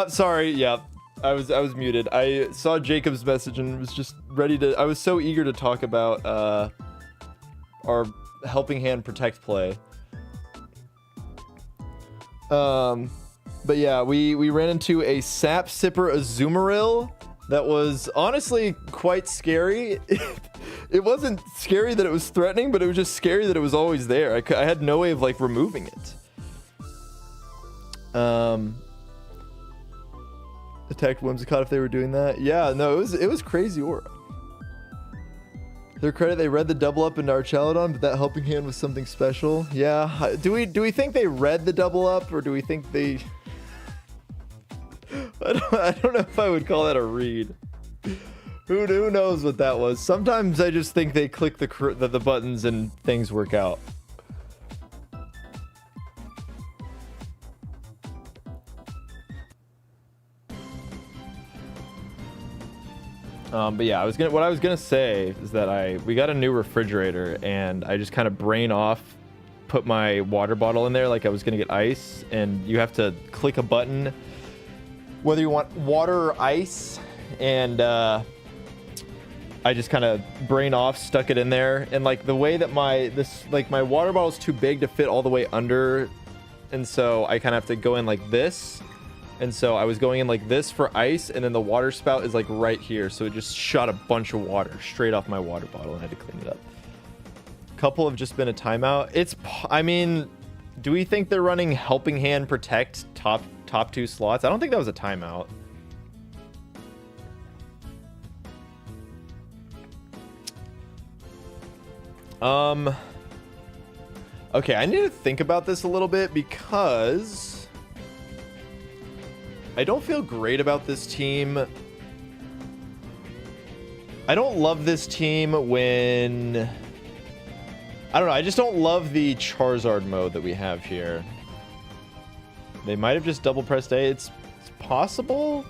Sorry. Yeah, I was muted. I saw Jacob's message and was just ready to. I was so eager to talk about our helping hand protect play. But yeah, we ran into a sap sipper Azumarill that was honestly quite scary. It wasn't scary that it was threatening, but it was just scary that it was always there. I had no way of like removing it. Attacked Whimsicott if they were doing that. Yeah, no, it was crazy aura. Their credit, they read the double up into Archaludon, but that helping hand was something special. Yeah, do we think they read the double up, or do we think they? I don't know if I would call that a read. Who knows what that was? Sometimes I just think they click the buttons and things work out. But yeah, what I was gonna say is that we got a new refrigerator, and I just kind of brain off, put my water bottle in there like I was gonna get ice, and you have to click a button whether you want water or ice, and I just kind of brain off, stuck it in there, and like the way that my water bottle is too big to fit all the way under, and so I kind of have to go in like this. And so I was going in like this for ice, and then the water spout is like right here, so it just shot a bunch of water straight off my water bottle, and I had to clean it up. Couple have just been a timeout. I mean, do we think they're running helping hand protect top 2 slots? I don't think that was a timeout. Okay, I need to think about this a little bit because I don't feel great about this team. I don't love this team when... I don't know, I just don't love the Charizard mode that we have here. They might have just double pressed A. It's possible.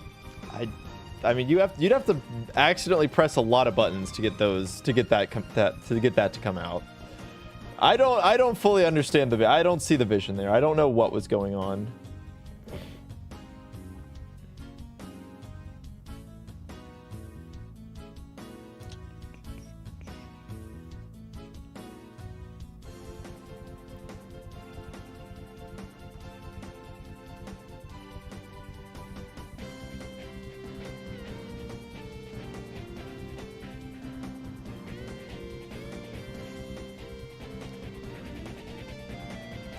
I mean, you'd have to accidentally press a lot of buttons to get that to come out. I don't fully understand I don't see the vision there. I don't know what was going on.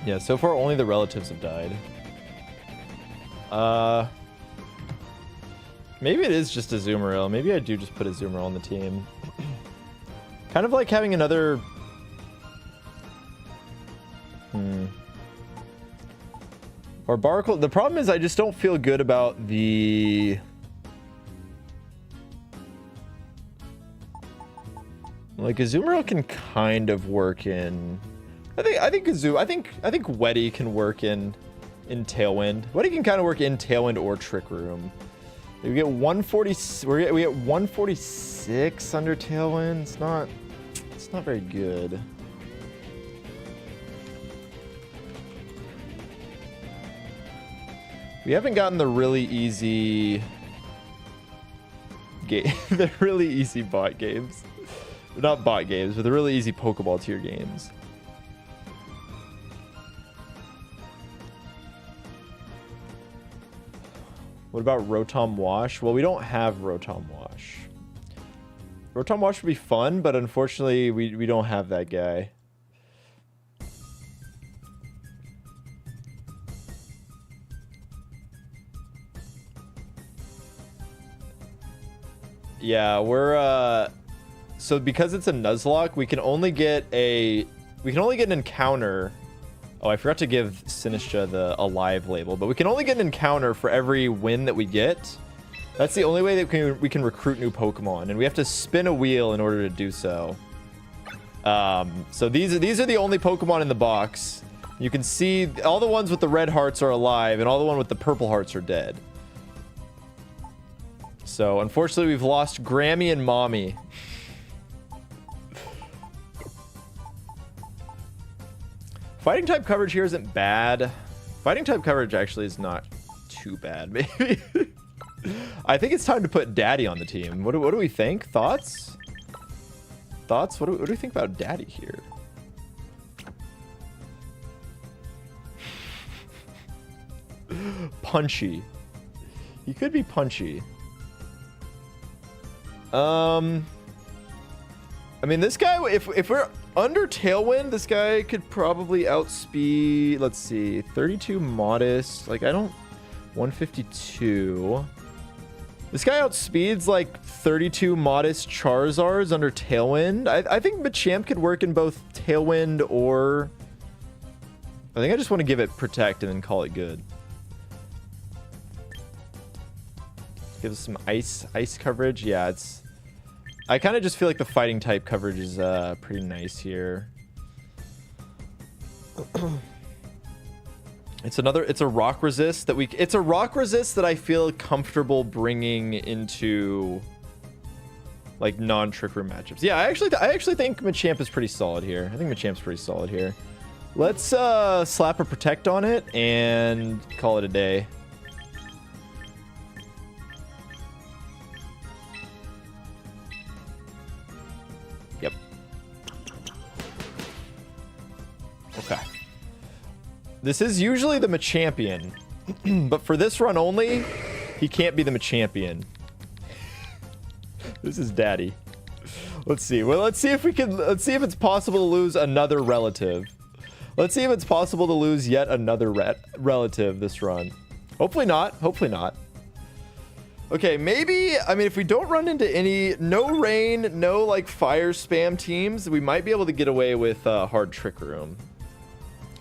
Yeah, so far only the relatives have died. Maybe it is just a Azumarill. Maybe I do just put a Azumarill on the team. Kind of like having another... Or Barnacle. The problem is I just don't feel good about the... Like, Azumarill can kind of work in... I think Weddy can work in Tailwind. Weddy can kind of work in Tailwind or Trick Room. We get 140. We get 146 under Tailwind. It's not very good. We haven't gotten the really easy the really easy bot games. Not bot games, but the really easy Pokeball tier games. What about Rotom Wash? Well, we don't have Rotom Wash. Rotom Wash would be fun, but unfortunately, we don't have that guy. Yeah, we're so because it's a Nuzlocke, we can only get an encounter. Oh, I forgot to give Sinistra the alive label, but we can only get an encounter for every win that we get. That's the only way that we can recruit new Pokemon, and we have to spin a wheel in order to do so. So these are the only Pokemon in the box. You can see all the ones with the red hearts are alive, and all the ones with the purple hearts are dead. So unfortunately, we've lost Grammy and Mommy. Fighting type coverage here isn't bad. Fighting type coverage actually is not too bad, maybe. I think it's time to put Daddy on the team. What do we think? Thoughts? Thoughts? What do we think about Daddy here? Punchy. He could be punchy. I mean, this guy, if we're under Tailwind, this guy could probably outspeed, let's see, 32 Modest. Like, 152. This guy outspeeds like 32 Modest Charizards under Tailwind. I think Machamp could work in both Tailwind or... I think I just want to give it Protect and then call it good. Give us some ice coverage. Yeah, it's... I kind of just feel like the fighting type coverage is pretty nice here. It's a rock resist that it's a rock resist that I feel comfortable bringing into like non-trick room matchups. Yeah, I actually think Machamp is pretty solid here. I think Machamp's pretty solid here. Let's slap a Protect on it and call it a day. Yep. Okay. This is usually the Machampion, but for this run only, he can't be the Machampion. This is Daddy. Let's see. Well, let's see if it's possible to lose another relative. Let's see if it's possible to lose yet another relative this run. Hopefully not. Hopefully not. Okay, maybe, I mean, if we don't run into no rain, no like fire spam teams, we might be able to get away with hard trick room.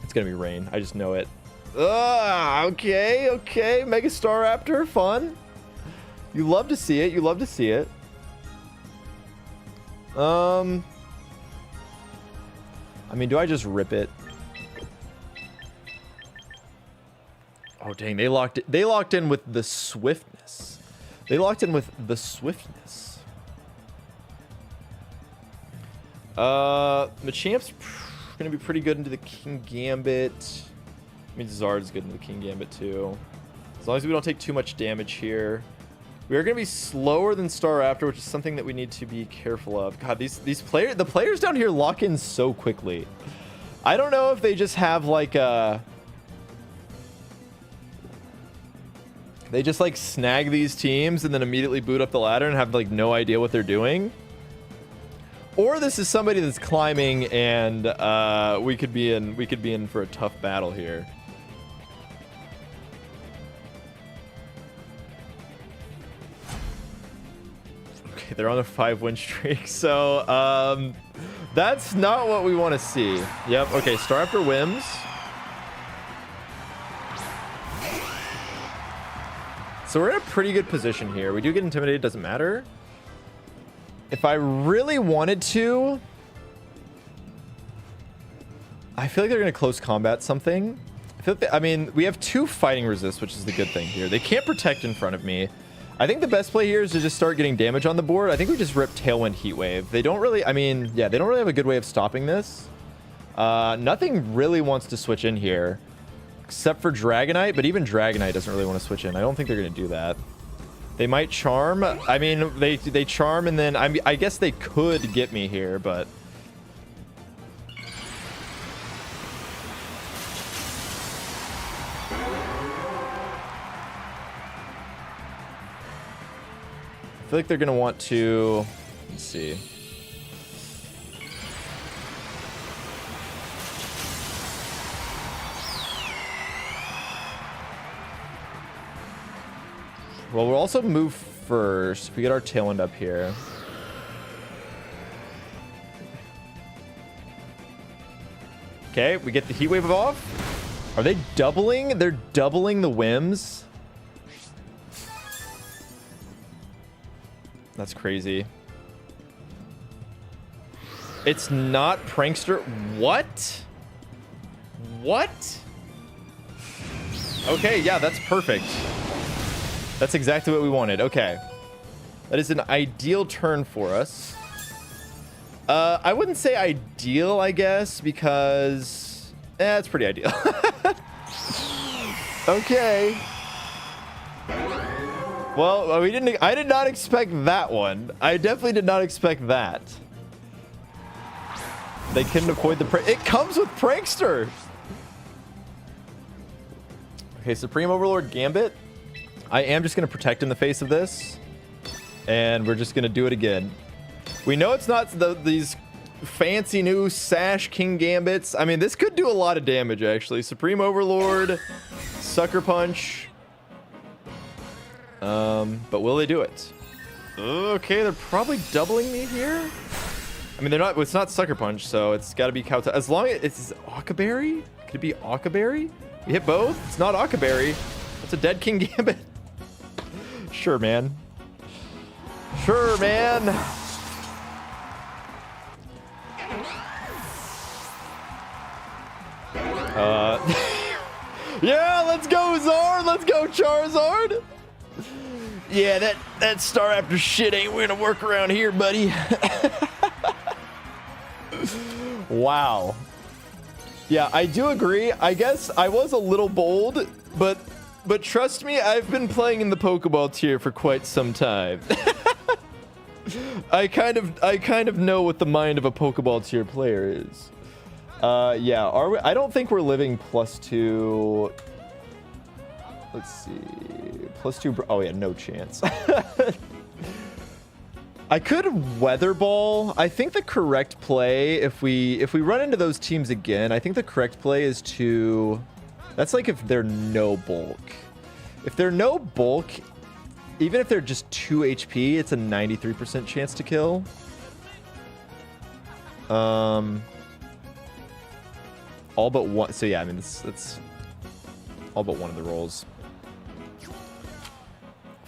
It's gonna be rain. I just know it. Okay. Mega Staraptor, fun. You love to see it. You love to see it. I mean, do I just rip it? Oh dang, they locked in with the swiftness. Machamp's gonna be pretty good into the King Gambit. I mean, Zard's good into the King Gambit too. As long as we don't take too much damage here. We are gonna be slower than Staraptor, which is something that we need to be careful of. God, the players down here lock in so quickly. I don't know if they just have like they just like snag these teams and then immediately boot up the ladder and have like no idea what they're doing. Or this is somebody that's climbing and we could be in for a tough battle here. Okay, they're on a 5-win streak, so that's not what we want to see. Yep, okay, Staraptor wins. So we're in a pretty good position here. We do get intimidated, doesn't matter. If I really wanted to, I feel like they're going to close combat something. I mean, we have 2 fighting resists, which is the good thing here. They can't protect in front of me. I think the best play here is to just start getting damage on the board. I think we just rip Tailwind Heat Wave. They don't really, I mean, yeah, they don't really have a good way of stopping this. Nothing really wants to switch in here, except for Dragonite, but even Dragonite doesn't really want to switch in. I don't think they're going to do that. They might charm. I mean, they charm, and then I guess they could get me here, but I feel like they're gonna want to. Let's see. Well, we'll also move first if we get our Tailwind up here. Okay, we get the Heat Wave off. Are they doubling? They're doubling the whims. That's crazy. It's not Prankster. What? What? Okay, yeah, that's perfect. That's exactly what we wanted. Okay. That is an ideal turn for us. I wouldn't say ideal, I guess, because... it's pretty ideal. Okay. Well, I did not expect that one. I definitely did not expect that. They couldn't avoid the prank. It comes with Prankster. Okay, Supreme Overlord Gambit. I am just going to protect in the face of this. And we're just going to do it again. We know it's not these fancy new Sash King Gambits. I mean, this could do a lot of damage, actually. Supreme Overlord, Sucker Punch. But will they do it? Okay, they're probably doubling me here. I mean, they're not. It's not Sucker Punch, so it's got to be Kowtow. As long as it's Okaberry. Could it be Okaberry? We hit both. It's not Okaberry. It's a dead King Gambit. Sure, man. Sure, man. Yeah, let's go, Zard. Let's go, Charizard. Yeah, that Staraptor shit ain't gonna work around here, buddy. Wow. Yeah, I do agree. I guess I was a little bold, but trust me, I've been playing in the Pokeball tier for quite some time. I kind of know what the mind of a Pokeball tier player is. Yeah, are we? I don't think we're living +2. Let's see. +2. Oh yeah, no chance. I could Weather Ball. I think the correct play, if we run into those teams again, I think the correct play is to. That's like if they're no bulk. If they're no bulk, even if they're just 2 HP, it's a 93% chance to kill. All but one. So yeah, I mean that's all but one of the rolls.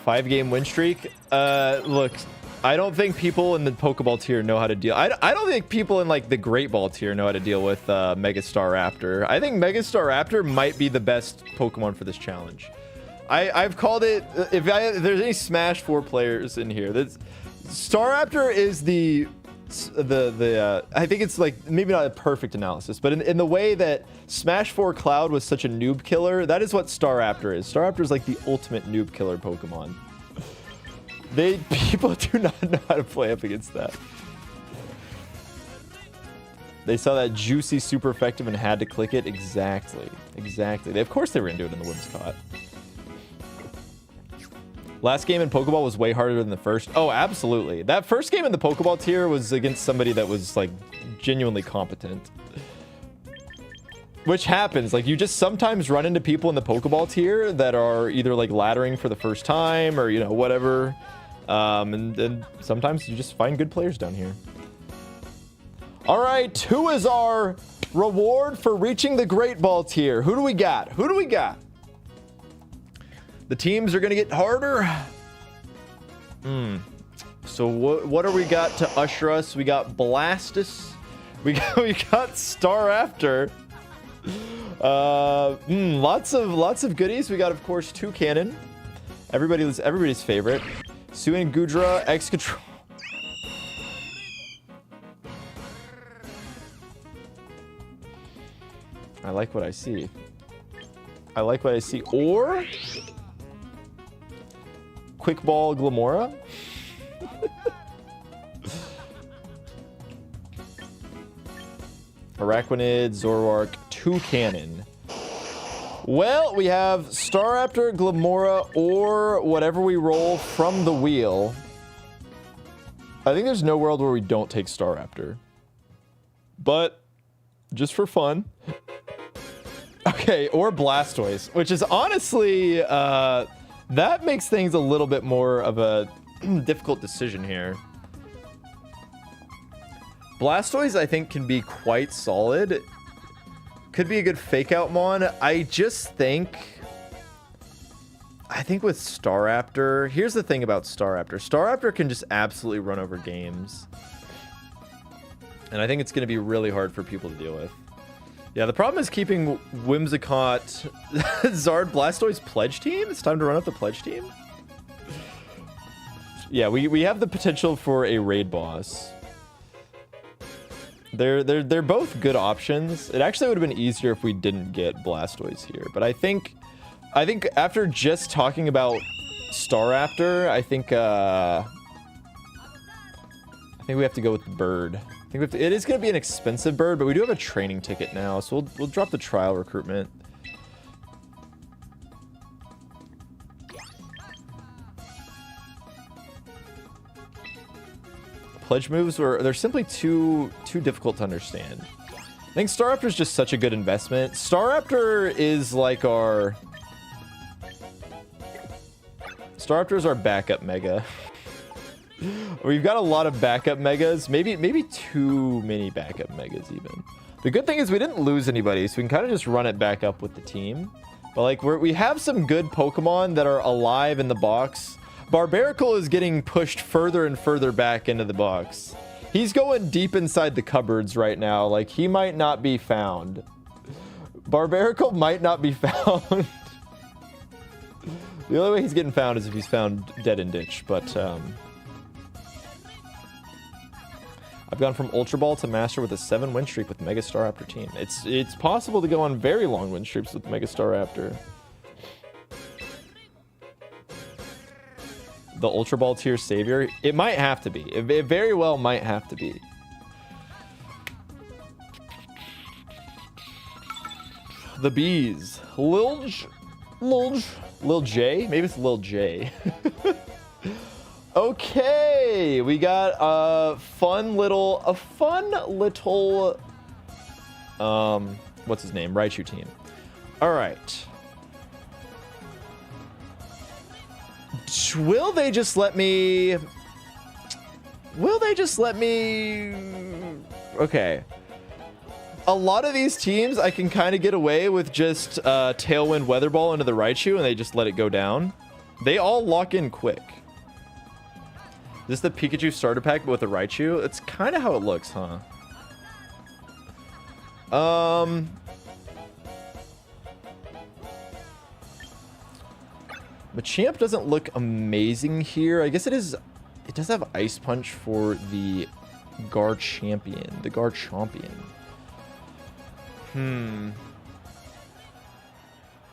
5-game win streak. Look, I don't think people in the Pokeball tier know how to deal. I don't think people in like the Great Ball tier know how to deal with Mega Staraptor. I think Mega Staraptor might be the best Pokemon for this challenge. I've called it. If there's any Smash 4 players in here, Staraptor is the I think it's like maybe not a perfect analysis, but in the way that Smash 4 Cloud was such a noob killer, that is what Staraptor is. Staraptor is like the ultimate noob killer Pokemon. People do not know how to play up against that. They saw that juicy super effective and had to click it. Exactly. Of course they were gonna do it in the Whimsicott. Last game in Pokeball was way harder than the first. Oh, absolutely. That first game in the Pokeball tier was against somebody that was like genuinely competent. Which happens. Like you just sometimes run into people in the Pokeball tier that are either like laddering for the first time or, you know, whatever. And sometimes you just find good players down here. All right, who is our reward for reaching the Great Ball tier? Who do we got? The teams are gonna get harder. So what do we got to usher us? We got Blastus. We got Staraptor. Lots of goodies. We got, of course, Toucannon. Everybody's favorite. Suin Gudra, X Control. I like what I see. Or Quick Ball Glamora. Araquanid, Zoroark, Toucannon. Well, we have Staraptor, Glamora, or whatever we roll from the wheel. I think there's no world where we don't take Staraptor. But just for fun. Okay, or Blastoise, which is honestly, that makes things a little bit more of a difficult decision here. Blastoise, I think, can be quite solid. Could be a good fake-out mon. I think with Staraptor, here's the thing about Staraptor. Staraptor can just absolutely run over games. And I think it's going to be really hard for people to deal with. Yeah, the problem is keeping Whimsicott, Zard, Blastoise pledge team. It's time to run up the pledge team. Yeah, we have the potential for a raid boss. They're both good options. It actually would have been easier if we didn't get Blastoise here, but I think after just talking about Staraptor, I think we have to go with the bird. I think we have to, it is going to be an expensive bird, but we do have a training ticket now, so we'll drop the trial recruitment. Pledge moves they're simply too difficult to understand. I think Staraptor is just such a good investment. Staraptor is like our backup mega. We've got a lot of backup megas, maybe too many backup megas even. The good thing is we didn't lose anybody, so we can kind of just run it back up with the team. But like we have some good Pokemon that are alive in the box. Barbaracle is getting pushed further and further back into the box. He's going deep inside the cupboards right now. Like, he might not be found. Barbaracle might not be found. The only way he's getting found is if he's found dead in ditch, but I've gone from Ultra Ball to Master with a 7-win streak with Mega Staraptor team. It's possible to go on very long win streaks with Mega Staraptor. The Ultra Ball tier savior? It might have to be. It very well might have to be. The bees. Lil J? Maybe it's Lil J. Okay, we got a fun little what's his name? Raichu team. All right. Will they just let me? Okay. A lot of these teams, I can kind of get away with just Tailwind Weather Ball into the Raichu, and they just let it go down. They all lock in quick. Is this the Pikachu starter pack, but with a Raichu? It's kind of how it looks, huh? Machamp doesn't look amazing here. I guess it is. It does have Ice Punch for the Garchompion. The Garchompion.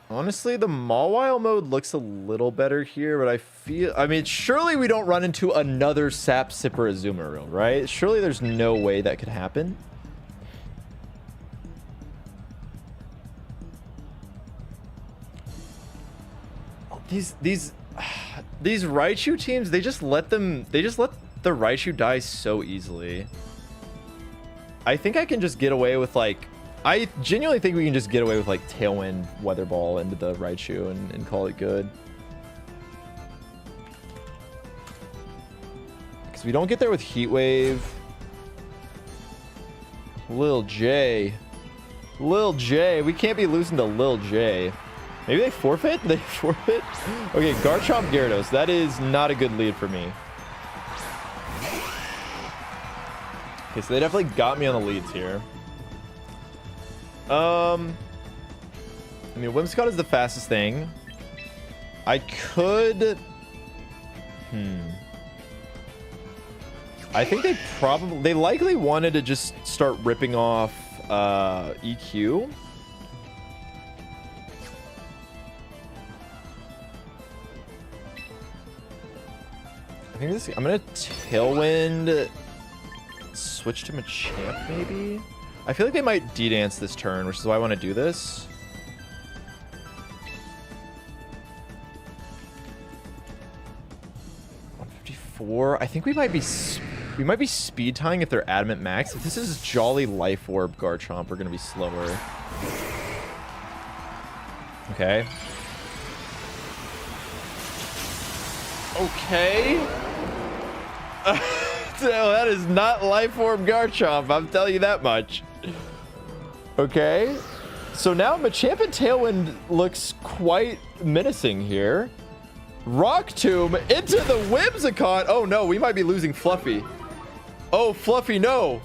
Honestly, the Mawile mode looks a little better here, but I mean, surely we don't run into another Sap Sipper Azumarill, right? Surely there's no way that could happen. These Raichu teams, they just let the Raichu die so easily. I think I can just get away with, like, I genuinely think we can just get away with, like, Tailwind Weather Ball into the Raichu and call it good. Because we don't get there with Heat Wave. Lil J. We can't be losing to Lil J. Maybe they forfeit? They forfeit? Okay, Garchomp Gyarados. That is not a good lead for me. Okay, so they definitely got me on the leads here. I mean, Whimsicott is the fastest thing. I could... I think they likely wanted to just start ripping off EQ. I think I'm gonna Tailwind, switch to Machamp maybe? I feel like they might D-dance this turn, which is why I want to do this. I think we might be speed tying if they're Adamant Max. If this is Jolly Life Orb Garchomp, we're gonna be slower. Okay. Okay. So that is not Life Orb Garchomp, I'm telling you that much. Okay. So now Machamp and Tailwind looks quite menacing here. Rock Tomb into the Whimsicott. Oh no, we might be losing Fluffy. Oh, Fluffy, no.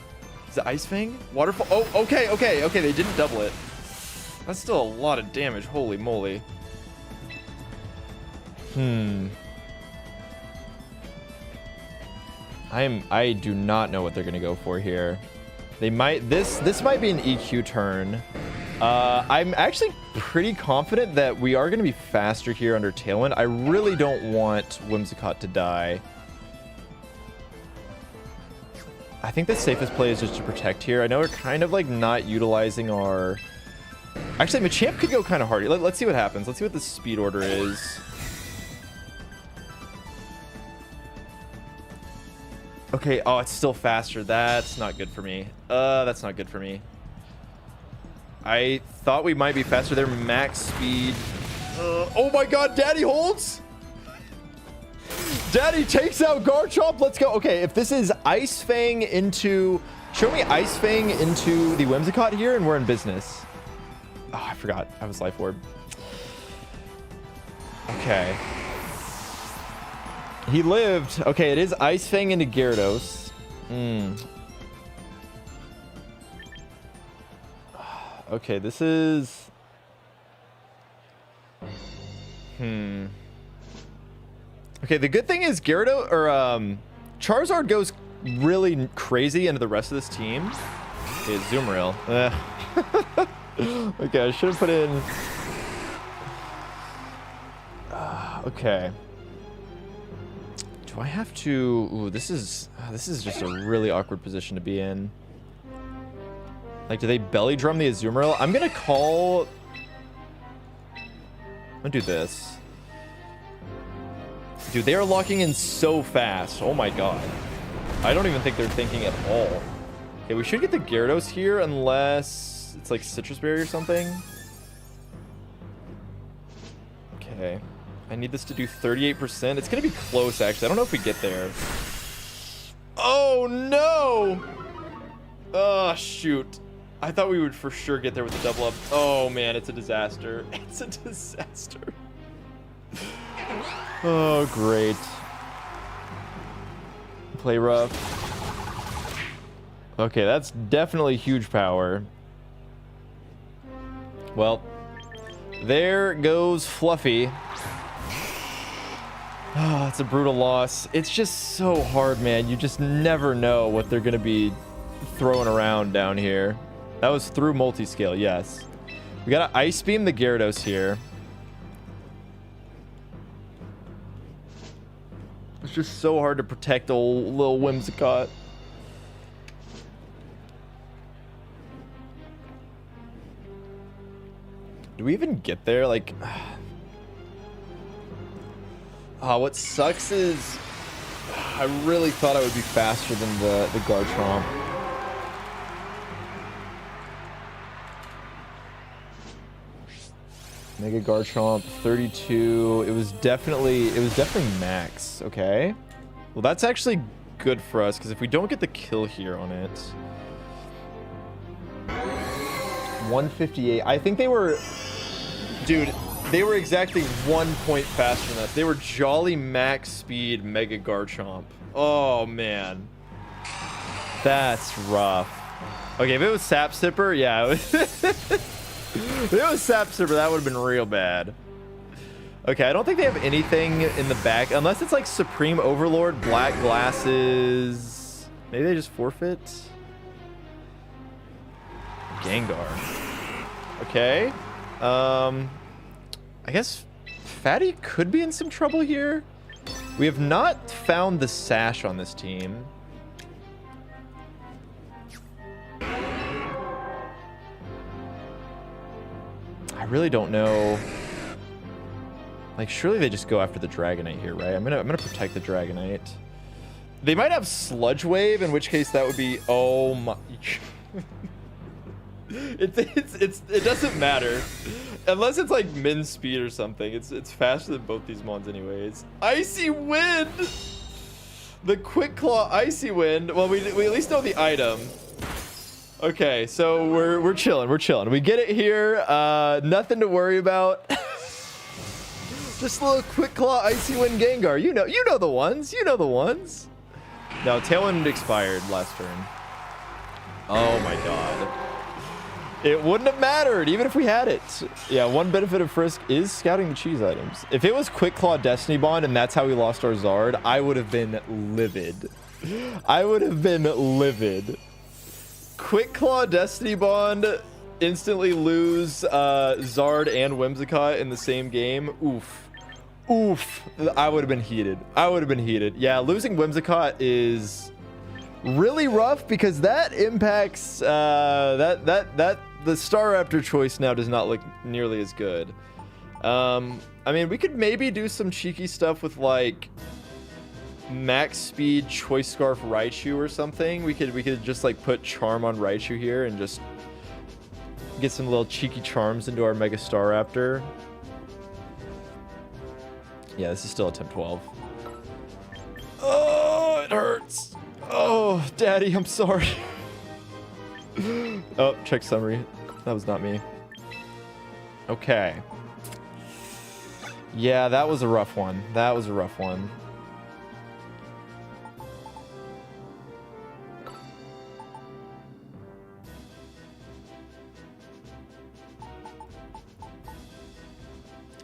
Is it Ice Fang? Waterfall? Oh, okay, they didn't double it. That's still a lot of damage, holy moly. I do not know what they're gonna go for here. They might, this might be an EQ turn. I'm actually pretty confident that we are going to be faster here under Tailwind. I really don't want Whimsicott to die. I think the safest play is just to protect here. I know we're kind of like not utilizing our... Actually, Machamp could go kind of hard. Let's see what happens. Let's see what the speed order is. Okay, oh, it's still faster. That's not good for me. That's not good for me. I thought we might be faster there. Max speed. Oh my god, Daddy holds! Daddy takes out Garchomp. Let's go. Okay, if this is Ice Fang into... Show me Ice Fang into the Whimsicott here, and we're in business. Oh, I forgot. I was Life Orb. Okay. He lived. Okay, it is Ice Fang into Gyarados. Okay, this is... Okay, the good thing is Gyarados or Charizard goes really crazy into the rest of this team. Okay, Zoomeril. Okay, I should have put in... okay. Do I have to... Ooh, this is just a really awkward position to be in. Like, do they belly drum the Azumarill? I'm gonna call... I'm gonna do this. Dude, they are locking in so fast. Oh my god. I don't even think they're thinking at all. Okay, we should get the Gyarados here unless it's like Citrus Berry or something. Okay. I need this to do 38%. It's gonna be close, actually. I don't know if we get there. Oh no! Oh, shoot. I thought we would for sure get there with the double up. Oh man, it's a disaster. It's a disaster. Oh, great. Play rough. Okay, that's definitely huge power. Well, there goes Fluffy. Oh, it's a brutal loss. It's just so hard, man. You just never know what they're going to be throwing around down here. That was through multi-scale, yes. We got to Ice Beam the Gyarados here. It's just so hard to protect old little Whimsicott. Do we even get there? Like... what sucks is I really thought I would be faster than the Garchomp. Mega Garchomp 32. It was definitely max. Okay. Well, that's actually good for us because if we don't get the kill here on it, 158. I think they were, dude. They were exactly 1 point faster than us. They were jolly max speed Mega Garchomp. Oh, man. That's rough. Okay, if it was Sap Sipper, yeah. If it was Sap Sipper, that would have been real bad. Okay, I don't think they have anything in the back. Unless it's like Supreme Overlord, Black Glasses. Maybe they just forfeit. Gengar. Okay. I guess Fatty could be in some trouble here. We have not found the Sash on this team. I really don't know. Like, surely they just go after the Dragonite here, right? I'm gonna protect the Dragonite. They might have Sludge Wave, in which case that would be... Oh my... It doesn't matter. Unless it's like min speed or something. It's faster than both these mons anyways. Icy Wind! The Quick Claw Icy Wind. Well, we at least know the item. Okay, so we're chilling. We're chilling. We get it here. Nothing to worry about. Just a little Quick Claw Icy Wind Gengar. You know the ones. You know the ones. No, Tailwind expired last turn. Oh my god. It wouldn't have mattered, even if we had it. Yeah, one benefit of Frisk is scouting the cheese items. If it was Quick Claw Destiny Bond and that's how we lost our Zard, I would have been livid. I would have been livid. Quick Claw Destiny Bond instantly lose Zard and Whimsicott in the same game, oof. Oof. I would have been heated. I would have been heated. Yeah, losing Whimsicott is really rough because that impacts that the Staraptor choice now does not look nearly as good. I mean, we could maybe do some cheeky stuff with like max speed Choice Scarf Raichu or something. We could just like put Charm on Raichu here and just get some little cheeky charms into our Mega Staraptor. Yeah, this is still a temp 12. Oh, it hurts. Oh, Daddy, I'm sorry. Oh, check summary. That was not me. Okay. Yeah, that was a rough one. That was a rough one.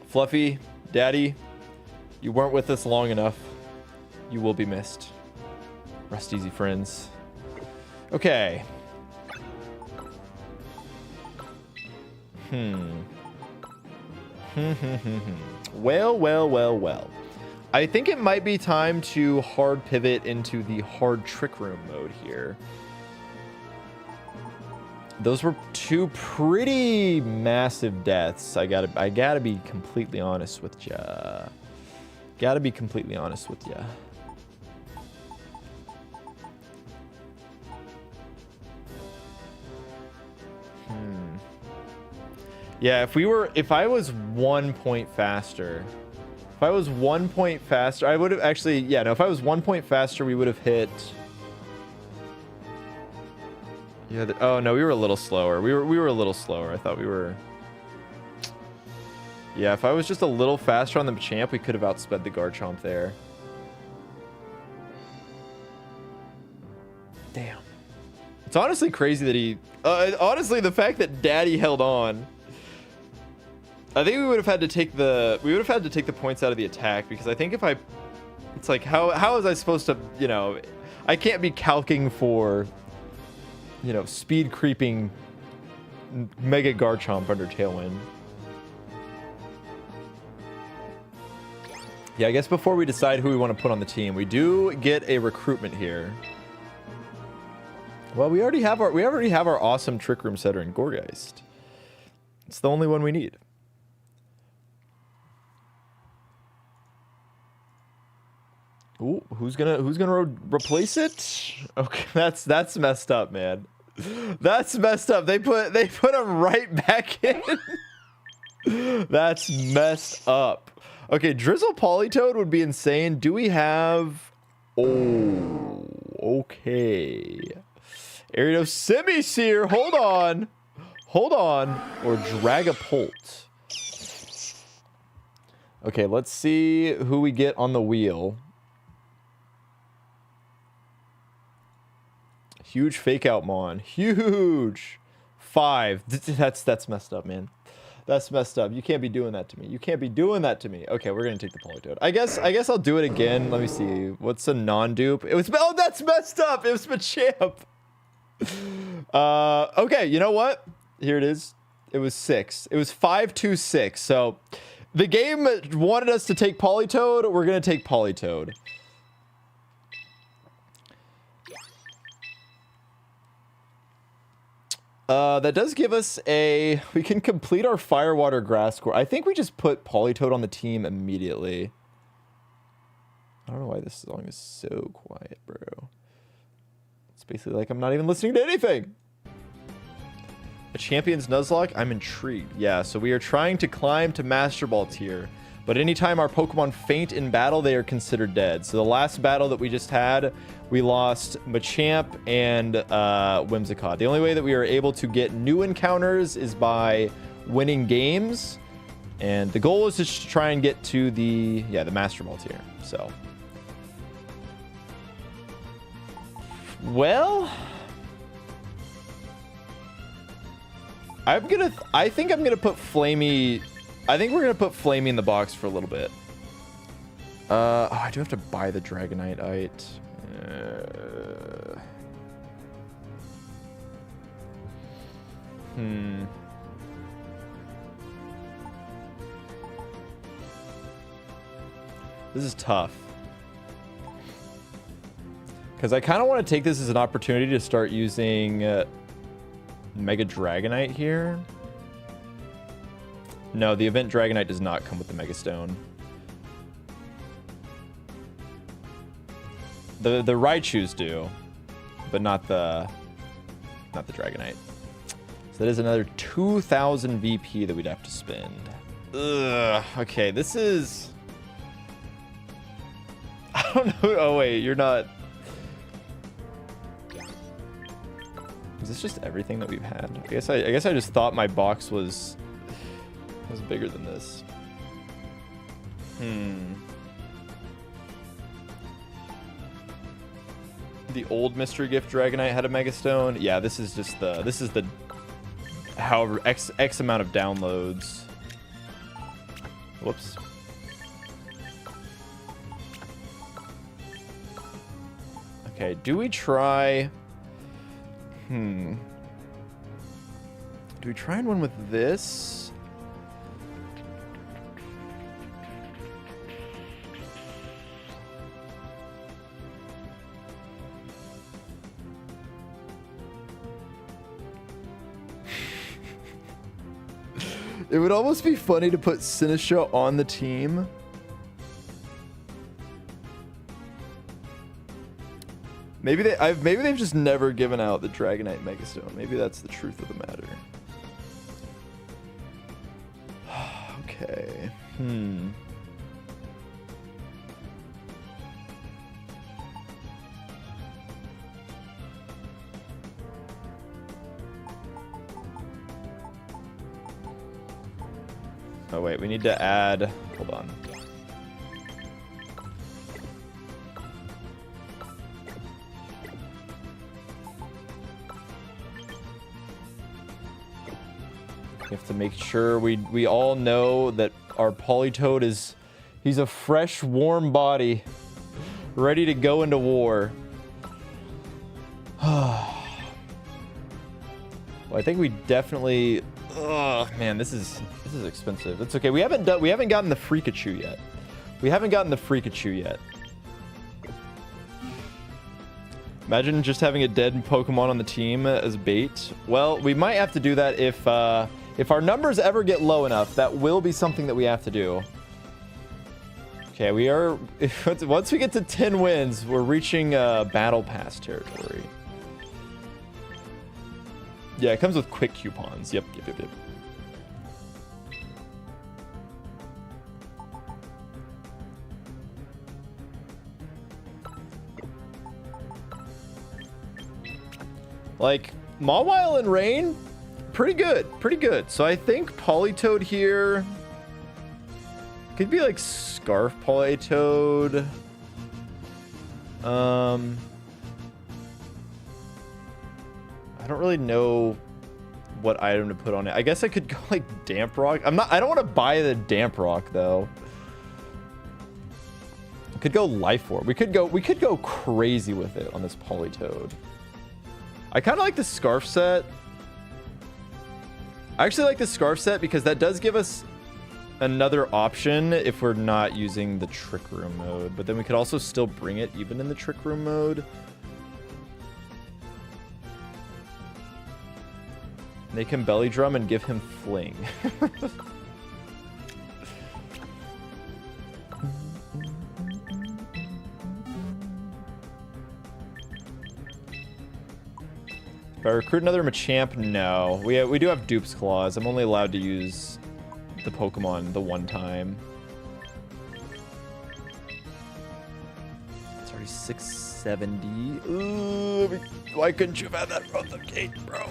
Fluffy, Daddy, you weren't with us long enough. You will be missed. Rest easy, friends. Okay. Well. I think it might be time to hard pivot into the hard trick room mode here. Those were two pretty massive deaths. I gotta be completely honest with ya. Gotta be completely honest with ya. Yeah, if I was 1 point faster, I would have actually, yeah, no, if I was 1 point faster, we would have hit. Yeah, oh no, we were a little slower. We were a little slower. I thought we were. Yeah, if I was just a little faster on the Machamp, we could have outsped the Garchomp there. Damn. It's honestly crazy that he. Honestly, the fact that Daddy held on. I think we would have had to take the points out of the attack, because I think if I, it's like how is I supposed to, you know, I can't be calcing for, you know, speed creeping Mega Garchomp under Tailwind. Yeah, I guess before we decide who we want to put on the team, we do get a recruitment here. Well, we already have our awesome Trick Room setter in Gourgeist. It's the only one we need. Ooh, who's gonna replace it? Okay, that's messed up, man. That's messed up. They put him right back in. That's messed up. Okay, Drizzle Politoed would be insane. Do we have? Oh, okay. Ariados Simisear. Hold on. Or Dragapult. Okay, let's see who we get on the wheel. Huge fake out Mon. Huge. 5. That's messed up, man. That's messed up. You can't be doing that to me. Okay, we're gonna take the Politoed. I guess I'll do it again. Let me see. What's a non-dupe? It was. Oh, that's messed up. It was Machamp. Okay, you know what? Here it is. It was 6. It was 5-2-6. So the game wanted us to take Politoed. We're gonna take Politoed. That does give us we can complete our Firewater Grass Core. I think we just put Politoed on the team immediately. I don't know why this song is so quiet, bro. It's basically like I'm not even listening to anything. A Champions Nuzlocke? I'm intrigued. Yeah, so we are trying to climb to Master Ball tier. But anytime our Pokemon faint in battle, they are considered dead. So the last battle that we just had, we lost Machamp and Whimsicott. The only way that we are able to get new encounters is by winning games. And the goal is to just try and get to the Master Ball tier. So. Well. I think I'm gonna put Flamey. I think we're gonna put Flamey in the box for a little bit. Oh, I do have to buy the Dragonite. This is tough. Because I kind of want to take this as an opportunity to start using Mega Dragonite here. No, the event Dragonite does not come with the Mega Stone. The Raichus do, but not the Dragonite. So that is another 2,000 VP that we'd have to spend. Ugh. Okay, this is... I don't know. Oh wait, you're not... Is this just everything that we've had? I guess I just thought my box was bigger than this. The old Mystery Gift Dragonite had a Mega Stone. Yeah, this is the however X amount of downloads. Whoops. Okay, do we try... Do we try and one with this? It would almost be funny to put Sinistra on the team. Maybe they've just never given out the Dragonite Megastone. Maybe that's the truth of the matter. Okay. Oh wait, we need to add... Hold on. We have to make sure we all know that our Politoed is... He's a fresh, warm body. Ready to go into war. Well, I think we definitely... Oh man, this is expensive. It's okay. We haven't gotten the Freakachu yet. Imagine just having a dead Pokemon on the team as bait. Well, we might have to do that if our numbers ever get low enough. That will be something that we have to do. Okay, we are... Once we get to 10 wins, we're reaching Battle Pass territory. Yeah, it comes with quick coupons. Yep. Like, Mawile and Rain, pretty good. So I think Politoed here could be like Scarf Politoed. I don't really know what item to put on it. I guess I could go like Damp Rock. I don't want to buy the Damp Rock though. I could go Life Orb. We could go crazy with it on this Politoed. I kind of like the Scarf set. I actually like the Scarf set because that does give us another option if we're not using the Trick Room mode. But then we could also still bring it even in the Trick Room mode. Make him Belly Drum and give him Fling. If I recruit another Machamp, no. We do have Dupe's Claws. I'm only allowed to use the Pokemon the one time. It's already 670. Ooh, why couldn't you have had that from the gate, bro?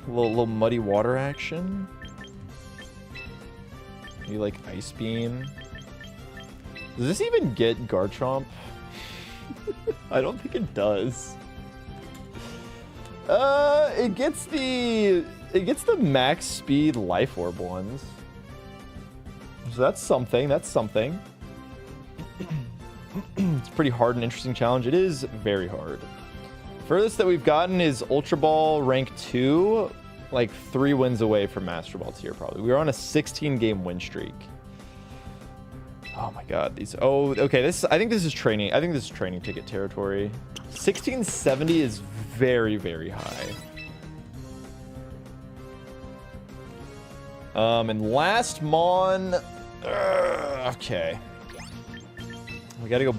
A little muddy water action. You like Ice Beam? Does this even get Garchomp? I don't think it does. It gets the max speed Life Orb ones. So that's something. It's a pretty hard and interesting challenge. It is very hard. Furthest that we've gotten is Ultra Ball rank 2, like 3 wins away from Master Ball tier probably. We were on a 16-game win streak. Oh my god, these. Oh, okay. I think this is training. I think this is training ticket territory. 1670 is very, very high. And last Mon. Okay. We gotta go.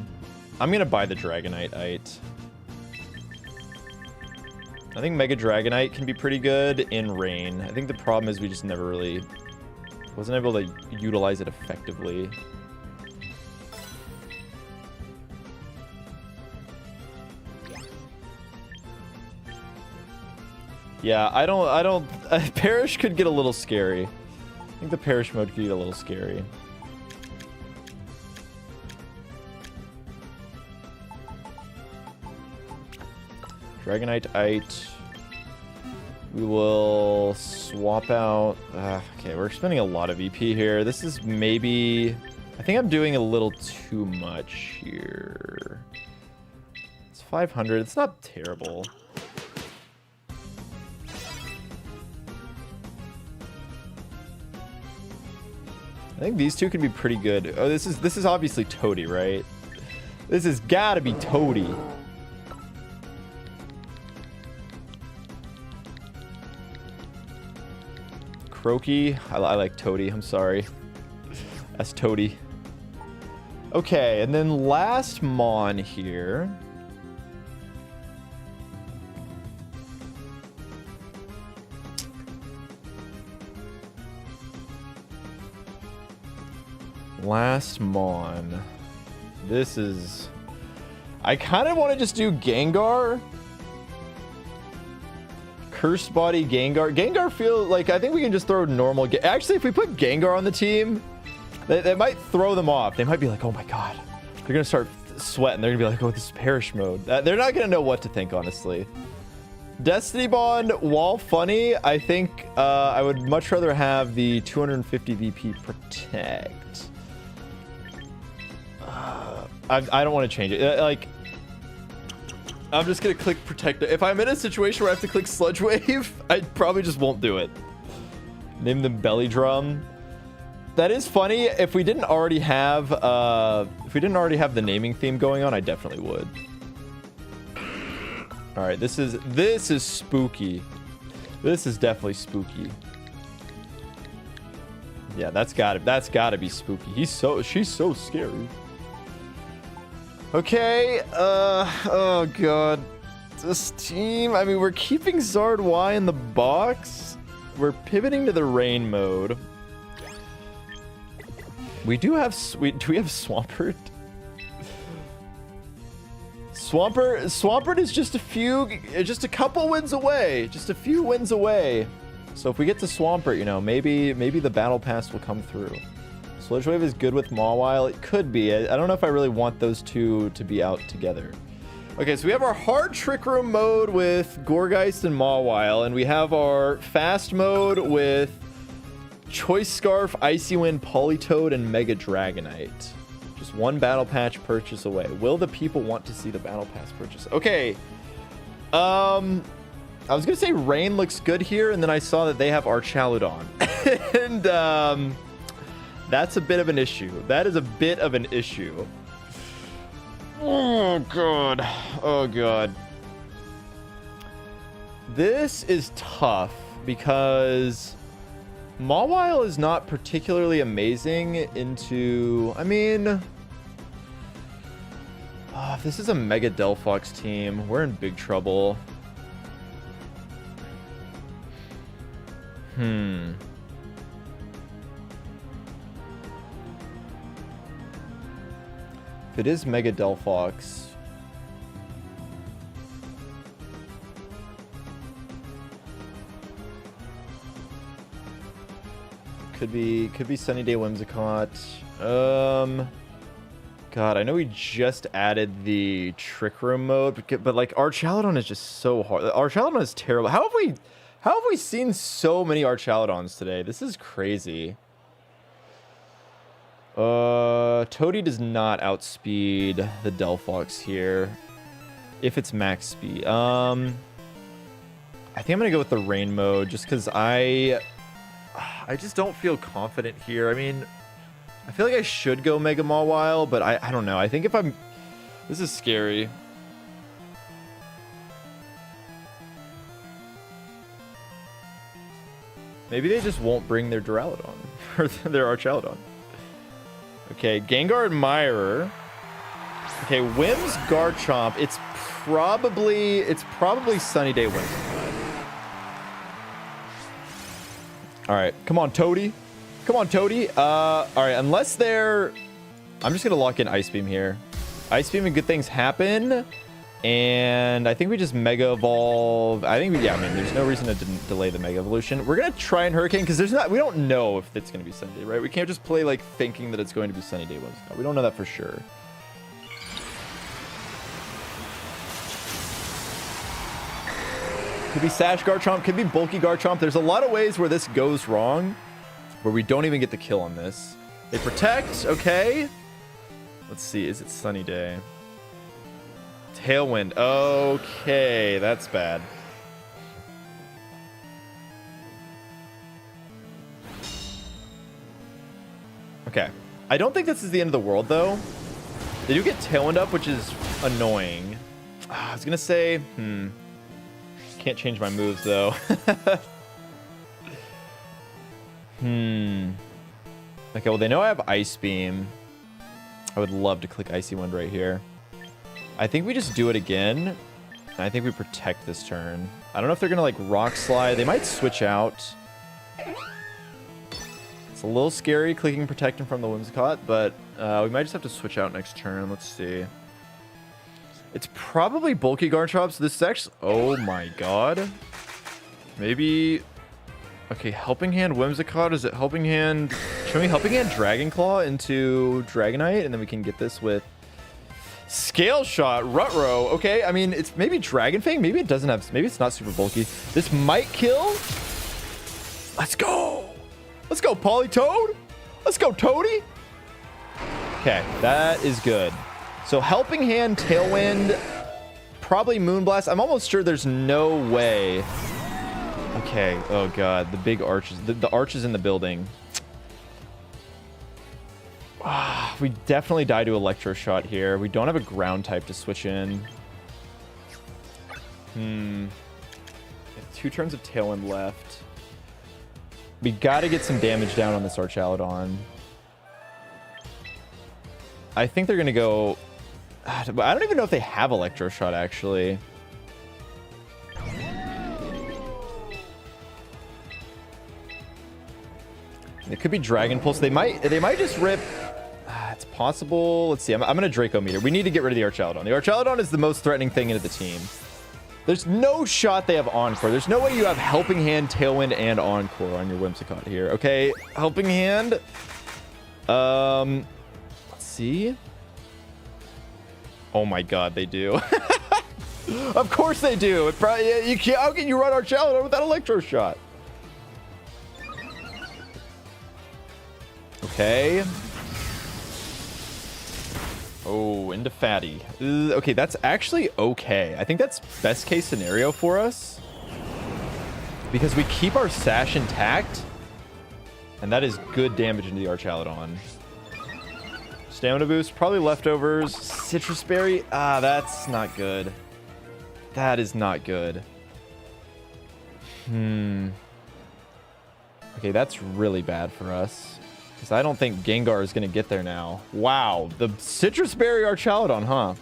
I'm gonna buy the Dragonite. I think Mega Dragonite can be pretty good in rain. I think the problem is we just never really wasn't able to utilize it effectively. Yeah, I don't Parish could get a little scary. I think the Parish mode could get a little scary. Dragonite. We will swap out. Okay, we're spending a lot of EP here. This is maybe. I think I'm doing a little too much here. It's 500. It's not terrible. I think these two can be pretty good. Oh, this is obviously Toady, right? This has got to be Toady. Croaky. I like Toady. I'm sorry. That's Toady. Okay, and then last Mon here. Last Mon. This is... I kind of want to just do Gengar. Cursed Body Gengar. Gengar feels like... I think we can just throw normal... Actually, if we put Gengar on the team, that might throw them off. They might be like, oh my god. They're going to start sweating. They're going to be like, oh, this is Perish mode. They're not going to know what to think, honestly. Destiny Bond, while funny, I think I would much rather have the 250 VP Protect. I don't want to change it. Like, I'm just going to click Protect. If I'm in a situation where I have to click Sludge Wave, I probably just won't do it. Name them Belly Drum. That is funny. If we didn't already have the naming theme going on, I definitely would. All right, this is spooky. This is definitely spooky. Yeah, that's gotta be spooky. She's so scary. Okay, oh god. This team, I mean, we're keeping Zard Y in the box. We're pivoting to the rain mode. We do have, do we have Swampert? Swampert is just a couple wins away. Just a few wins away. So if we get to Swampert, you know, maybe the battle pass will come through. Sludge Wave is good with Mawile. It could be. I don't know if I really want those two to be out together. Okay, so we have our hard Trick Room mode with Gourgeist and Mawile, and we have our fast mode with Choice Scarf, Icy Wind, Politoed, and Mega Dragonite. Just one battle patch purchase away. Will the people want to see the battle pass purchase? Okay. I was gonna say Rain looks good here, and then I saw that they have Archaludon. And that's a bit of an issue. That is a bit of an issue. Oh god. Oh god. This is tough because Mawile is not particularly amazing into... I mean... if this is a Mega Delphox team, we're in big trouble. If it is Mega Delphox... Could be Sunny Day Whimsicott. God, I know we just added the Trick Room mode, but like Archaludon is just so hard. Archaludon is terrible. How have we seen so many Archaludons today? This is crazy. Toadie does not outspeed the Delphox here. If it's max speed. I think I'm gonna go with the rain mode just because I just don't feel confident here. I mean, I feel like I should go Mega Mawile, but I don't know. I think if I'm... This is scary. Maybe they just won't bring their Duraludon. Or their Archaludon. Okay, Gengar Admirer. Okay, Whim's Garchomp. It's probably Sunny Day Whimsicott. Alright, come on, Toadie. Come on, Toadie. Alright, unless they're... I'm just gonna lock in Ice Beam here. Ice Beam and good things happen. And I think we just Mega Evolve. I think, yeah, I mean, there's no reason to delay the Mega Evolution. We're going to try and Hurricane because we don't know if it's going to be Sunny Day, right? We can't just play, like, thinking that it's going to be Sunny Day Whimsicott. We don't know that for sure. Could be Sash Garchomp, could be Bulky Garchomp. There's a lot of ways where this goes wrong, where we don't even get the kill on this. They protect, okay. Let's see, is it Sunny Day? Tailwind. Okay, that's bad. Okay. I don't think this is the end of the world, though. They do get Tailwind up, which is annoying. I was going to say, can't change my moves, though. Okay, well, they know I have Ice Beam. I would love to click Icy Wind right here. I think we just do it again. And I think we protect this turn. I don't know if they're going to, like, Rock Slide. They might switch out. It's a little scary clicking Protect from the Whimsicott, but we might just have to switch out next turn. Let's see. It's probably Bulky Garchomp, so this is actually... Oh, my God. Maybe... Okay, Helping Hand Whimsicott. Is it Helping Hand... Should we Helping Hand Dragon Claw into Dragonite, and then we can get this with... Scale Shot, Rutro. Okay, I mean, it's maybe Dragon Fang. Maybe it doesn't have... Maybe it's not super bulky. This might kill. Let's go. Let's go, Politoed. Let's go, Toadie. Okay, that is good. So Helping Hand, Tailwind, probably Moonblast. I'm almost sure there's no way. Okay, oh God, the big arches. The arches in the building. We definitely die to Electro Shot here. We don't have a ground type to switch in. We have 2 turns of Tailwind left. We got to get some damage down on this Archaludon. I think they're going to go... I don't even know if they have Electro Shot, actually. It could be Dragon Pulse. They might just rip... It's possible. Let's see. I'm going to Draco Meter. We need to get rid of the Archaludon. The Archaludon is the most threatening thing into the team. There's no shot they have Encore. There's no way you have Helping Hand, Tailwind, and Encore on your Whimsicott here. Okay, Helping Hand. Let's see. Oh my God, they do. Of course they do. It probably, you can't. How can you run Archaludon without Electro Shot? Okay. Oh, into Fatty. Okay, that's actually okay. I think that's best case scenario for us. Because we keep our Sash intact. And that is good damage into the Archaludon. Stamina boost, probably leftovers. Citrus Berry. That's not good. That is not good. Okay, that's really bad for us. Because I don't think Gengar is going to get there now. Wow. The Citrus Berry Archaludon, huh?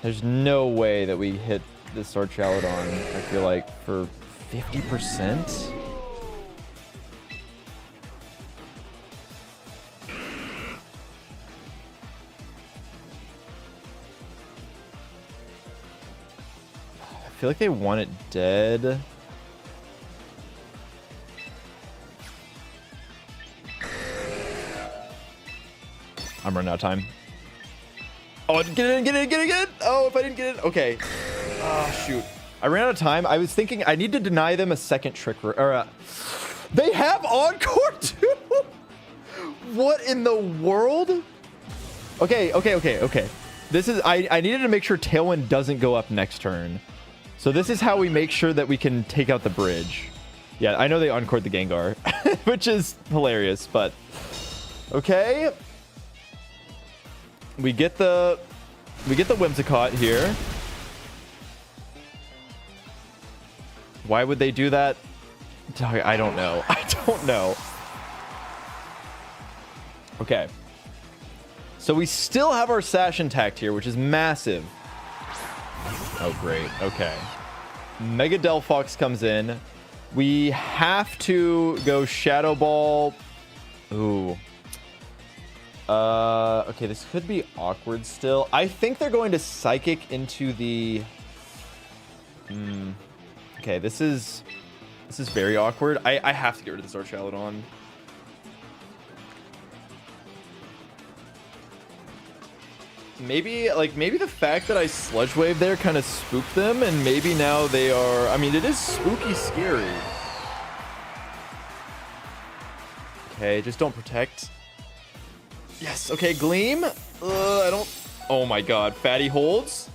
There's no way that we hit this Archaludon, I feel like, for 50%. I feel like they want it dead. I'm running out of time. Oh, get it in, get it in, get it in, get it in. Oh, if I didn't get it. Okay. Oh, shoot. I ran out of time. I was thinking I need to deny them a second trick. They have Encore too. What in the world? Okay. This is, I needed to make sure Tailwind doesn't go up next turn. So this is how we make sure that we can take out the bridge. Yeah, I know they uncored the Gengar, which is hilarious, but okay. We get the Whimsicott here. Why would they do that? I don't know. I don't know. Okay. So we still have our Sash intact here, which is massive. Oh, great. Okay. Mega Delphox comes in. We have to go Shadow Ball. Ooh. Okay, this could be awkward still. I think they're going to Psychic into the... Okay, this is very awkward. I have to get rid of this Archaludon. Maybe the fact that I Sludge Wave there kind of spooked them, and maybe now they are... I mean, it is spooky scary. Okay, just don't protect. Yes, okay, Gleam. I don't... Oh my god, Fatty holds.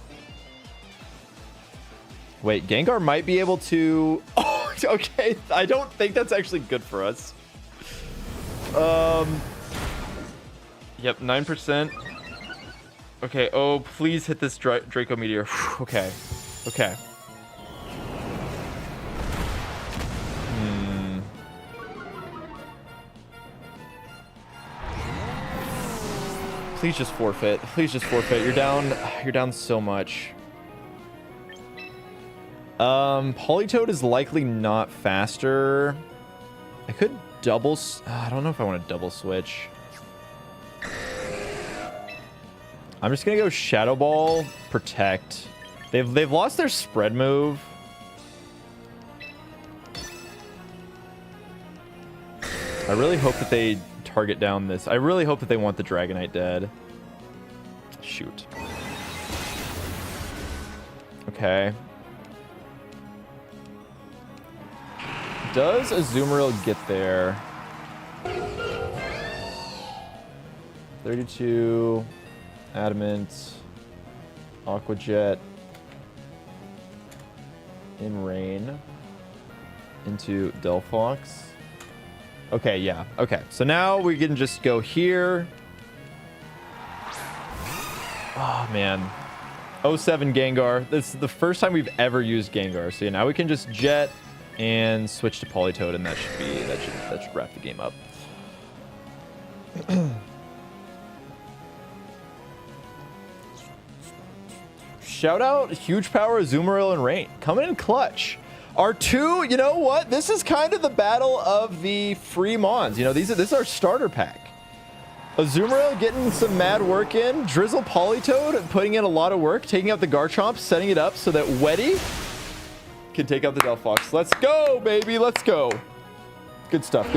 Wait, Gengar might be able to... Oh, okay, I don't think that's actually good for us. Yep, 9%. Okay, oh, please hit this Draco Meteor. Okay. Please just forfeit. You're down so much. Politoed is likely not faster. I could double... I don't know if I want to double switch. I'm just gonna go Shadow Ball, protect. They've lost their spread move. I really hope that they target down this. I really hope that they want the Dragonite dead. Shoot. Okay. Does Azumarill get there? 32... Adamant, Aqua Jet, in rain, into Delphox. Okay, yeah. Okay, so now we can just go here. Oh, man. 07 Gengar. This is the first time we've ever used Gengar. So yeah, now we can just Jet and switch to Politoed, and that should wrap the game up. Shout out Huge Power, Azumarill, and Rain. Coming in clutch. Our two, you know what? This is kind of the battle of the free Mons. You know, this is our starter pack. Azumarill getting some mad work in. Drizzle Politoed putting in a lot of work, taking out the Garchomp, setting it up so that Weddy can take out the Delphox. Let's go, baby. Let's go. Good stuff.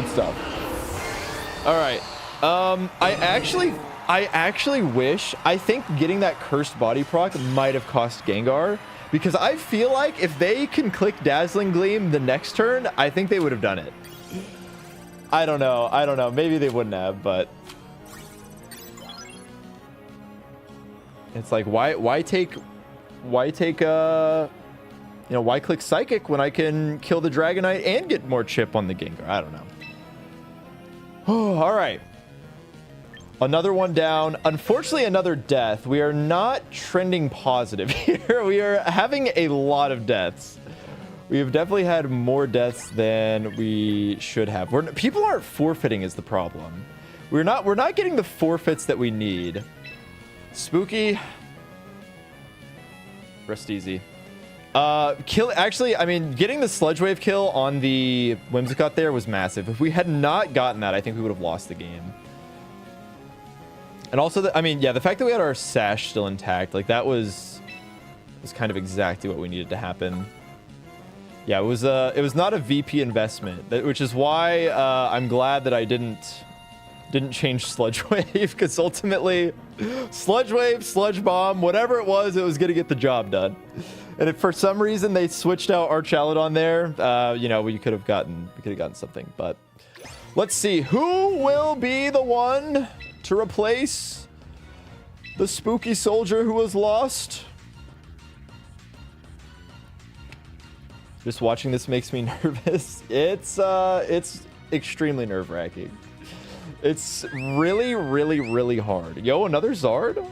All right. I actually wish... I think getting that Cursed Body proc might have cost Gengar, because I feel like if they can click Dazzling Gleam the next turn, I think they would have done it. I don't know. Maybe they wouldn't have, but... It's like, why take... Why click Psychic when I can kill the Dragonite and get more chip on the Gengar? I don't know. Oh, all right. Another one down. Unfortunately, another death. We are not trending positive here. We are having a lot of deaths. We have definitely had more deaths than we should have. People aren't forfeiting is the problem. We're not getting the forfeits that we need. Spooky. Rest easy. Actually, I mean, getting the Sludge Wave kill on the Whimsicott there was massive. If we had not gotten that, I think we would have lost the game. And also, the fact that we had our Sash still intact, like that was kind of exactly what we needed to happen. Yeah, it was not a VP investment, which is why I'm glad that I didn't change Sludge Wave, because ultimately, Sludge Wave, Sludge Bomb, whatever it was gonna get the job done. And if for some reason they switched out Archaludon there, we could have gotten something, but Let's see. Who will be the one to replace the spooky soldier who was lost? Just watching this makes me nervous. It's extremely nerve-wracking. It's really, really, really hard. Yo, another Zard?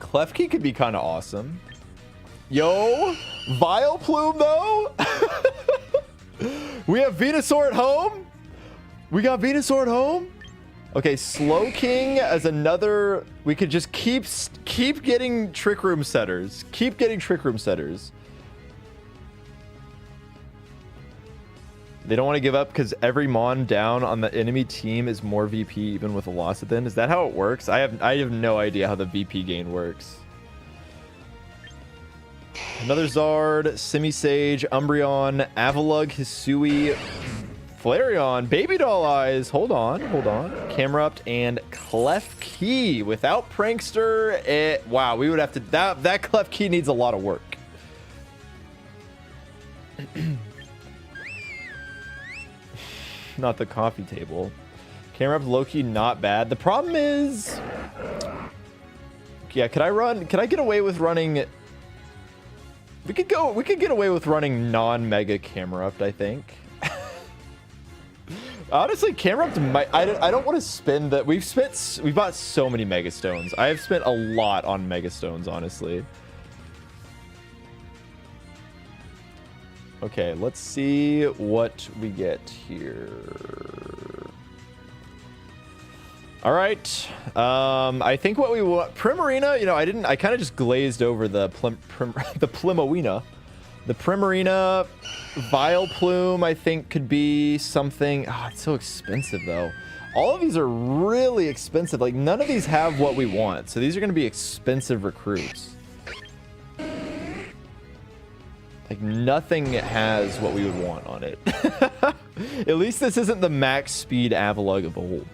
Klefki could be kind of awesome. Yo, Vileplume though? We have Venusaur at home? We got Venusaur at home? Okay, Slowking as another... We could just keep getting Trick Room setters. Keep getting Trick Room setters. They don't want to give up because every Mon down on the enemy team is more VP even with a loss at the end. Is that how it works? I have no idea how the VP gain works. Another Zard, Simisage, Umbreon, Avalugg, Hisui, Flareon, Baby Doll Eyes. Hold on. Camerupt and Klefki without Prankster. Wow, we would have to... That Klefki needs a lot of work. Not the coffee table. Camerupt Loki, not bad. The problem is... Yeah, could I get away with running... We could get away with running non-Mega Camerupt, I think. Honestly, Camerupt might... I don't want to spend that... We've bought so many Mega Stones. I have spent a lot on Mega Stones, honestly. Okay, let's see what we get here. All right. I think what we want... Primarina, you know, I kind of just glazed over the Plimowina. The Primarina, Vileplume, I think could be something... Oh, it's so expensive, though. All of these are really expensive. Like, none of these have what we want. So these are going to be expensive recruits. Like, nothing has what we would want on it. At least this isn't the max speed Avalugg of old.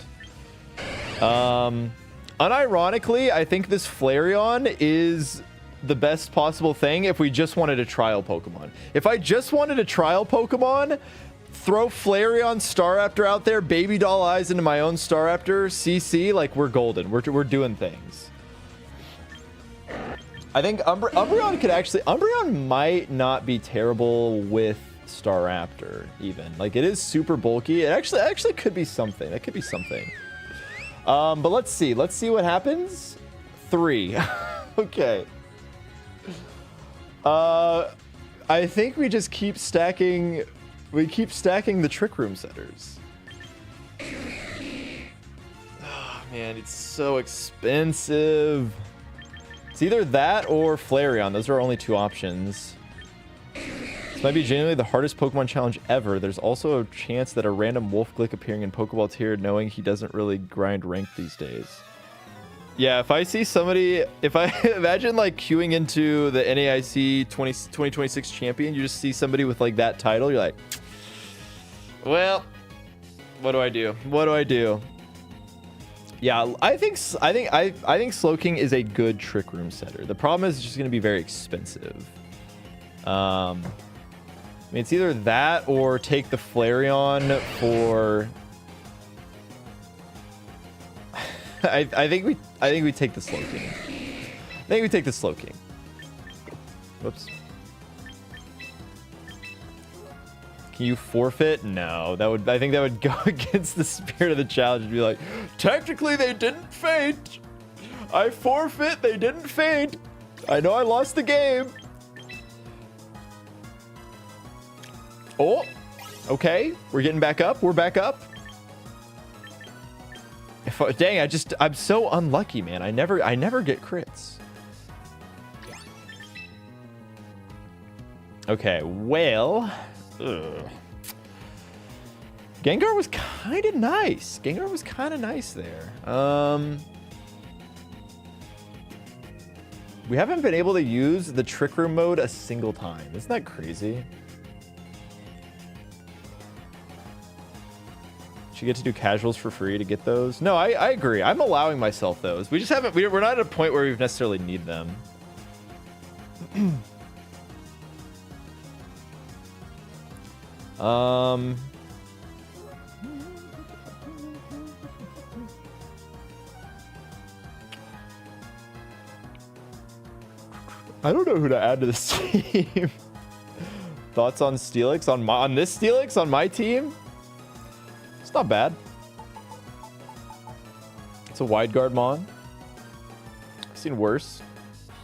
Unironically, I think this Flareon is the best possible thing if we just wanted a trial Pokemon. If I just wanted a trial Pokemon, throw Flareon Staraptor out there, Baby Doll Eyes into my own Staraptor, CC, like, we're golden. We're doing things. I think Umbreon could actually... Umbreon might not be terrible with Staraptor, even. Like, it is super bulky. It actually could be something. It could be something. But let's see. Let's see what happens. 3. Okay. I think we just keep stacking... We keep stacking the Trick Room setters. Oh, man, it's so expensive. It's either that or Flareon. Those are our only 2 options. This might be genuinely the hardest Pokemon challenge ever. There's also a chance that a random Wolf Glick appearing in Pokeball tier knowing he doesn't really grind rank these days. Yeah, if I see somebody... If I imagine, like, queuing into the NAIC 2026 champion, you just see somebody with, like, that title, you're like... Well, what do I do? What do I do? Yeah, I think Slowking is a good Trick Room setter. The problem is it's just going to be very expensive. I mean, it's either that or take the Flareon for... I think we take the Slowking. I think we take the Slowking. Whoops. Can you forfeit? No, I think that would go against the spirit of the challenge and be like, technically they didn't faint. I forfeit, they didn't faint. I know I lost the game. Oh, okay. We're getting back up. We're back up. Dang, I'm so unlucky, man. I never get crits. Okay, well... Ugh. Gengar was kind of nice. Gengar was kind of nice there. We haven't been able to use the Trick Room mode a single time. Isn't that crazy? Should get to do casuals for free to get those? No, I agree. I'm allowing myself those. We just haven't... We're not at a point where we necessarily need them. I don't know who to add to this team. Thoughts on Steelix? On this Steelix? On my team? It's not bad. It's a wide guard mon. I've seen worse.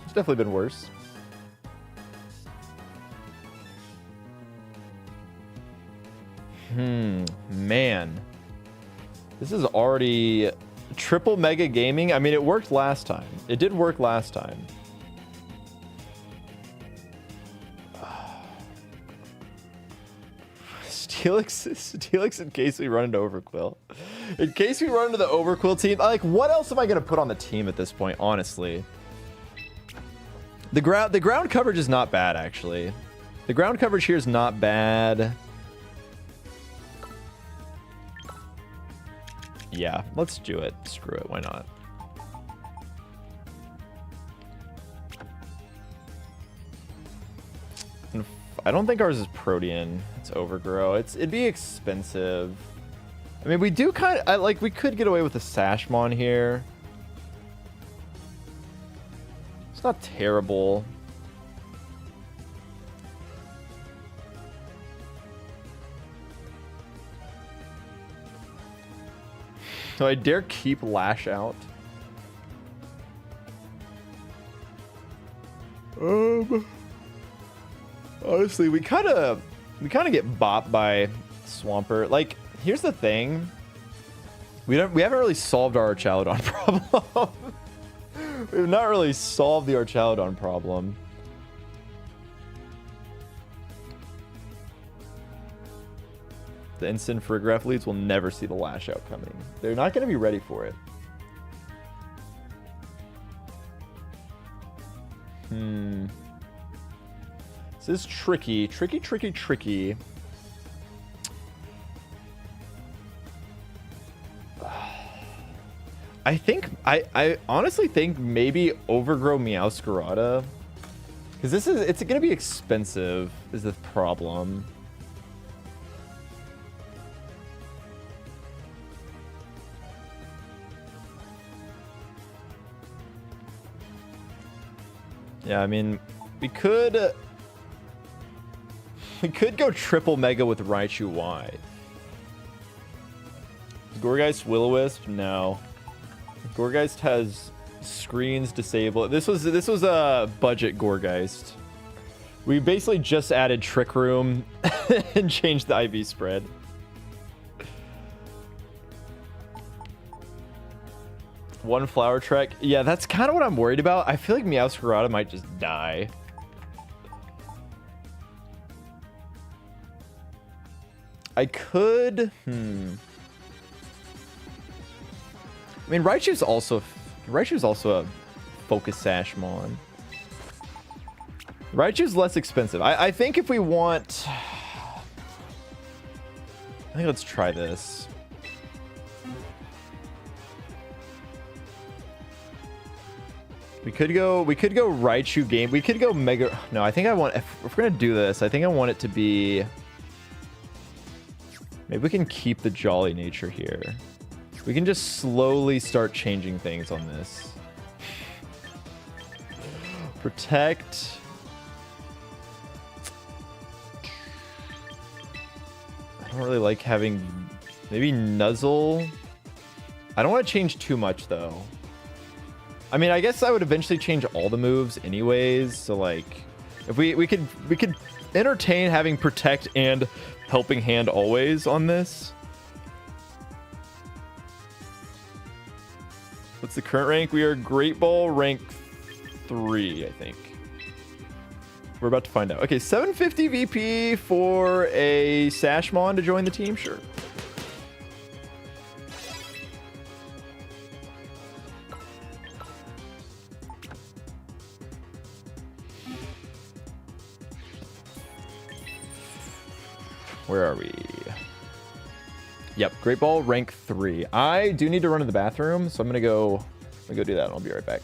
It's definitely been worse. Man. This is already triple mega gaming. I mean, it worked last time. It did work last time. Steelix in case we run into Overquill. In case we run into the Overquill team. Like, what else am I going to put on the team at this point, honestly? The ground coverage is not bad, actually. The ground coverage here is not bad. Yeah, let's do it. Screw it. Why not? I don't think ours is Protean. It's Overgrow. It'd be expensive. I mean, we do kind of like, we could get away with a Sashmon here. It's not terrible. So I dare keep Lash out. Honestly, we kind of get bopped by Swampert. Like, here's the thing. We haven't really solved our Archaludon problem. We've not really solved the Archaludon problem. The instant Friggraph leads will never see the Lash Out coming. They're not going to be ready for it. This is tricky. Tricky. I honestly think maybe Overgrow Meowscarada. Because it's going to be expensive is the problem. Yeah, I mean, we could go triple mega with Raichu Y. Gourgeist Will-O-Wisp? No. Gourgeist has screens disabled. This was a budget Gourgeist. We basically just added Trick Room and changed the IV spread. One Flower Trek. Yeah, that's kind of what I'm worried about. I feel like Meowscarada might just die. I could... I mean, Raichu's also a Focus Sashmon. Raichu's less expensive. I think if we want... I think let's try this. We could go Raichu game. We could go Mega... No, I think I want... If we're going to do this, I think I want it to be... Maybe we can keep the Jolly Nature here. We can just slowly start changing things on this. Protect. I don't really like having... Maybe Nuzzle. I don't want to change too much, though. I mean, I guess I would eventually change all the moves anyways. So, like, if we could entertain having Protect and Helping Hand always on this. What's the current rank? We are Great Ball rank 3, I think. We're about to find out. Okay, 750 VP for a Sashmon to join the team? Sure. Where are we? Yep, Great Ball rank 3. I do need to run to the bathroom, so I'm gonna go do that and I'll be right back.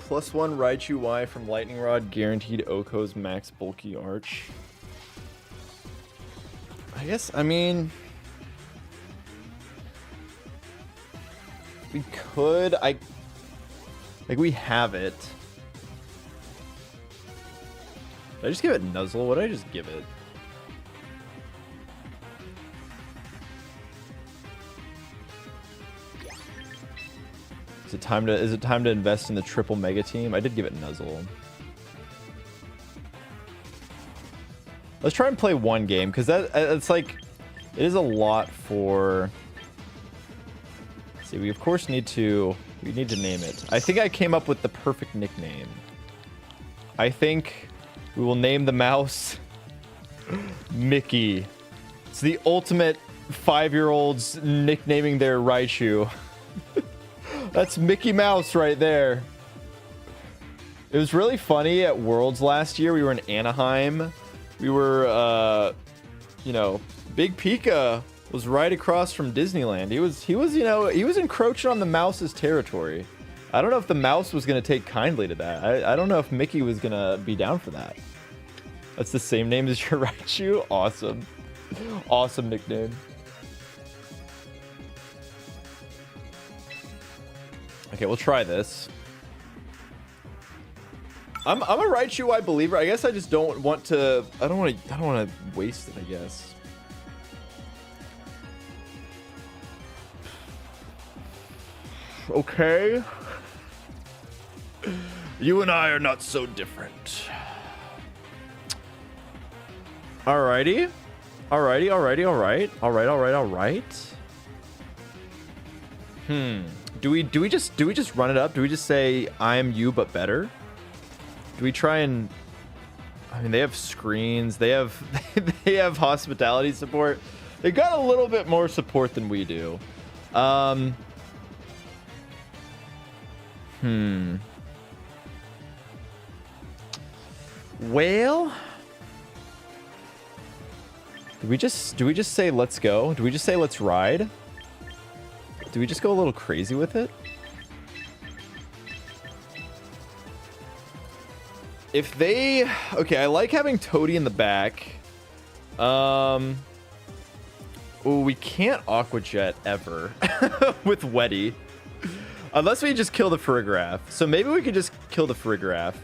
+1 Raichu Y from Lightning Rod, guaranteed Oko's max bulky arch. I guess, I mean, we could, like, we have it. Did I just give it Nuzzle? What did I just give it? Is it time to invest in the triple mega team? I did give it Nuzzle. Let's try and play one game, because it's like, it is a lot for. Let's see, we of course need to name it. I think I came up with the perfect nickname. I think we will name the mouse Mickey. It's the ultimate 5-year-olds nicknaming their Raichu. That's Mickey Mouse right there. It was really funny at Worlds last year. We were in Anaheim. We were, you know, Big Pika was right across from Disneyland. He was, you know, he was encroaching on the mouse's territory. I don't know if the mouse was going to take kindly to that. I don't know if Mickey was going to be down for that. That's the same name as your Raichu. Awesome. Awesome nickname. Okay, we'll try this. I'm a Raichu Y believer. I guess I just don't want to. I don't want to waste it, I guess. Okay. You and I are not so different. Alrighty. Alrighty, alrighty, alright. Alright, alright, alright. Do we just run it up? Do we just say I am you but better? Do we try and, I mean, they have screens, they have they have hospitality support. They got a little bit more support than we do. Well, do we just say let's go? Do we just say let's ride? Do we just go a little crazy with it? If they, okay, I like having Toadie in the back. Oh, we can't Aqua Jet ever with Weddy. Unless we just kill the Farigiraf. So maybe we could just kill the Farigiraf.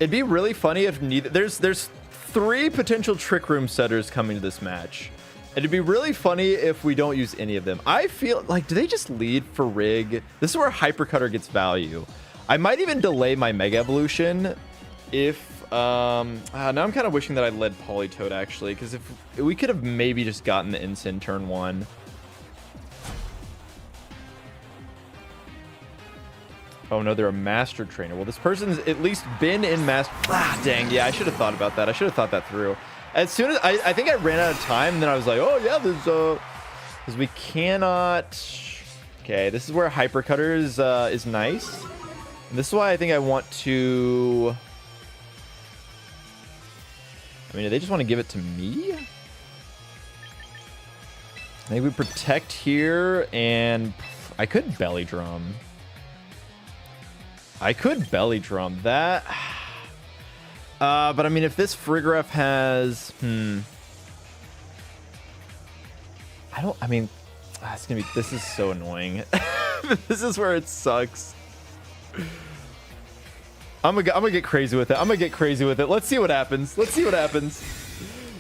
It'd be really funny if neither, there's 3 potential Trick Room setters coming to this match. It'd be really funny if we don't use any of them. I feel like, do they just lead for Rig? This is where Hyper Cutter gets value. I might even delay my Mega Evolution if, now I'm kind of wishing that I led Politoed actually, because if we could have maybe just gotten the Incin turn 1. Oh no, they're a Master Trainer. Well, this person's at least been in Master. Ah, dang, yeah, I should have thought about that. I should have thought that through. As soon as I think I ran out of time, and then I was like, oh yeah, there's because we cannot. Okay, this is where Hyper Cutter is nice. And this is why I think I want to. I mean, do they just want to give it to me? I think we protect here, and I could Belly Drum. I could Belly Drum that. But I mean, if this Farigiraf has, I mean, it's gonna be, this is so annoying. This is where it sucks. I'm gonna get crazy with it. I'm gonna get crazy with it. Let's see what happens. Let's see what happens.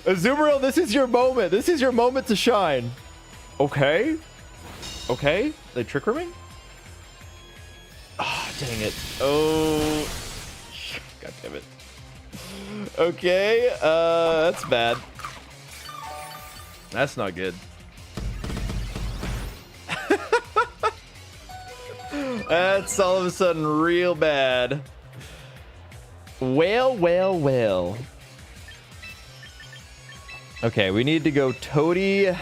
Azumarill, this is your moment. This is your moment to shine. Okay. Okay. They Trick Rooming? Oh, dang it. Oh. God damn it. Okay, that's bad. That's not good. That's all of a sudden real bad. Well, well, well. Okay, we need to go Toadie.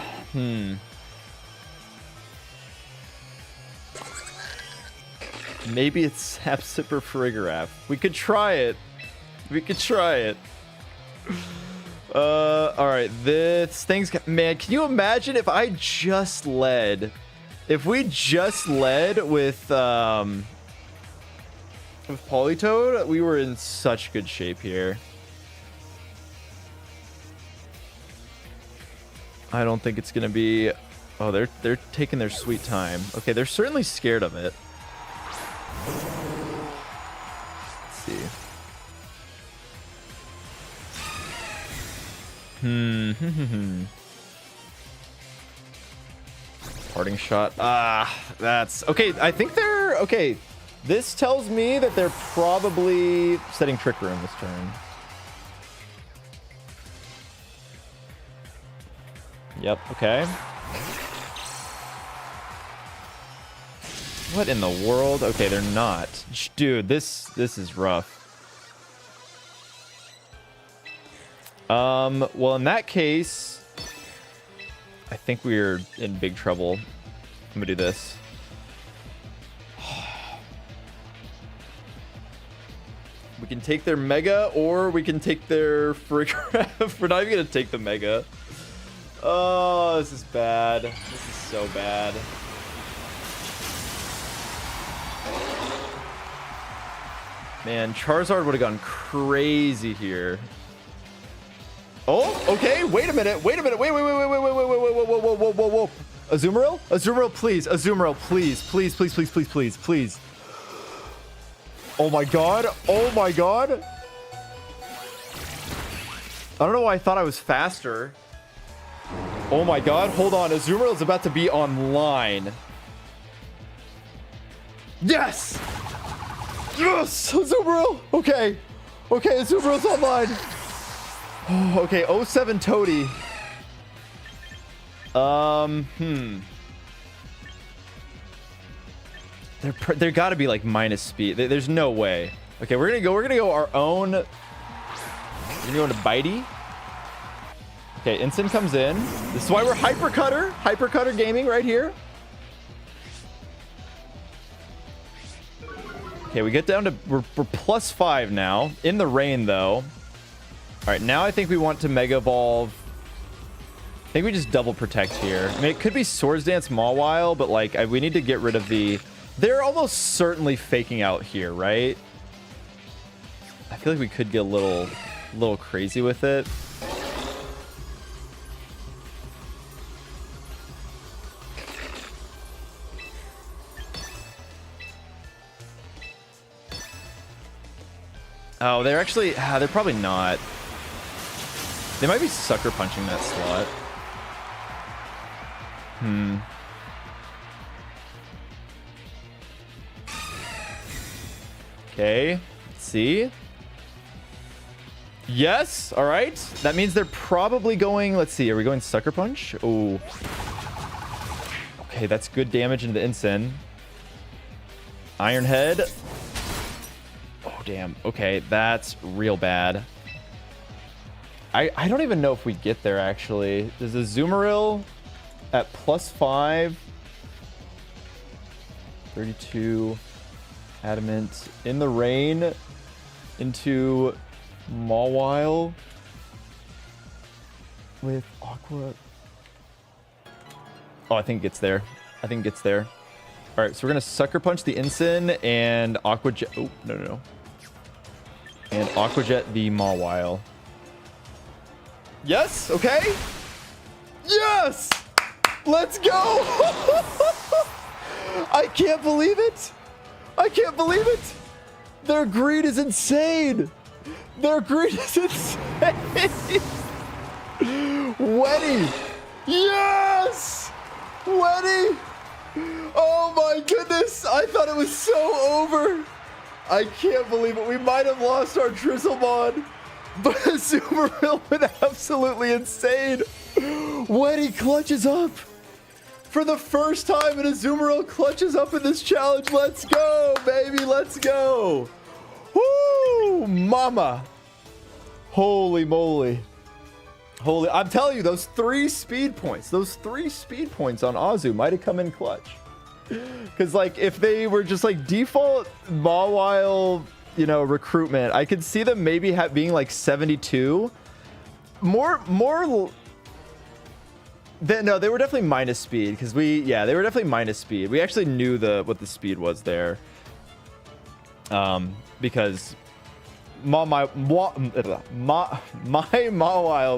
Maybe it's Sap Sipper Farigiraf. We could try it. We could try it. All right, this thing's, man, can you imagine if I just led, if we just led with with Politoed, we were in such good shape here. I don't think it's gonna be. Oh, they're taking their sweet time. Okay, they're certainly scared of it. Let's see. Parting shot. Ah, that's okay. I think they're okay. This tells me that they're probably setting Trick Room this turn. Yep. Okay. What in the world? Okay, they're not. Dude, this is rough. Well, in that case, I think we're in big trouble. I'm gonna do this. We can take their Mega, or we can take their Frickraft. We're not even gonna take the Mega. Oh, this is bad. This is so bad. Man, Charizard would have gone crazy here. Oh, okay. Wait a minute. Wait a minute. Wait. Whoa. Azumarill? Azumarill, please. Azumarill, please. Please. Oh my god. Oh my god. I don't know why I thought I was faster. Oh my god. Hold on. Azumarill is about to be online. Yes! Yes! Azumarill! Okay. Okay, Azumarill's online. Oh, okay, 07 Toady. They're gotta be like minus speed. There's no way. Okay, we're gonna go our own. We're gonna go into Bitey. Okay, Instant comes in. This is why we're Hypercutter gaming right here. Okay, we get down to we're +5 now. In the rain though. Alright, now I think we want to Mega Evolve. I think we just double protect here. I mean, it could be Swords Dance Mawile, but like we need to get rid of the. They're almost certainly faking out here, right? I feel like we could get a little crazy with it. Oh, they're actually. They're probably not. They might be sucker punching that slot. Okay. Let's see. Yes. All right. That means they're probably going. Let's see. Are we going sucker punch? Oh. Okay, that's good damage into the Incin. Iron Head. Oh, damn. Okay, that's real bad. I don't even know if we get there, actually. There's a Azumarill at +5. 32. Adamant. In the rain. Into Mawile. With Aqua. Oh, I think it gets there. All right, so we're going to Sucker Punch the Incin and Aqua Jet. Oh, no. And Aqua Jet the Mawile. Yes. Okay. Yes. Let's go. I can't believe it. Their greed is insane. Weddy. Yes. Weddy. Oh my goodness. I thought it was so over. I can't believe it. We might have lost our Drizzlemon. But Azumarill went absolutely insane. Weddy clutches up. For the first time, an Azumarill clutches up in this challenge. Let's go, baby. Let's go. Woo, mama. Holy moly. I'm telling you, those 3 speed points on Azu might have come in clutch. Because, like, if they were just, like, default Mawile, you know, recruitment, I could see them maybe being, like, 72. No, they were definitely minus speed. Because they were definitely minus speed. We actually knew what the speed was there. Because my Mawile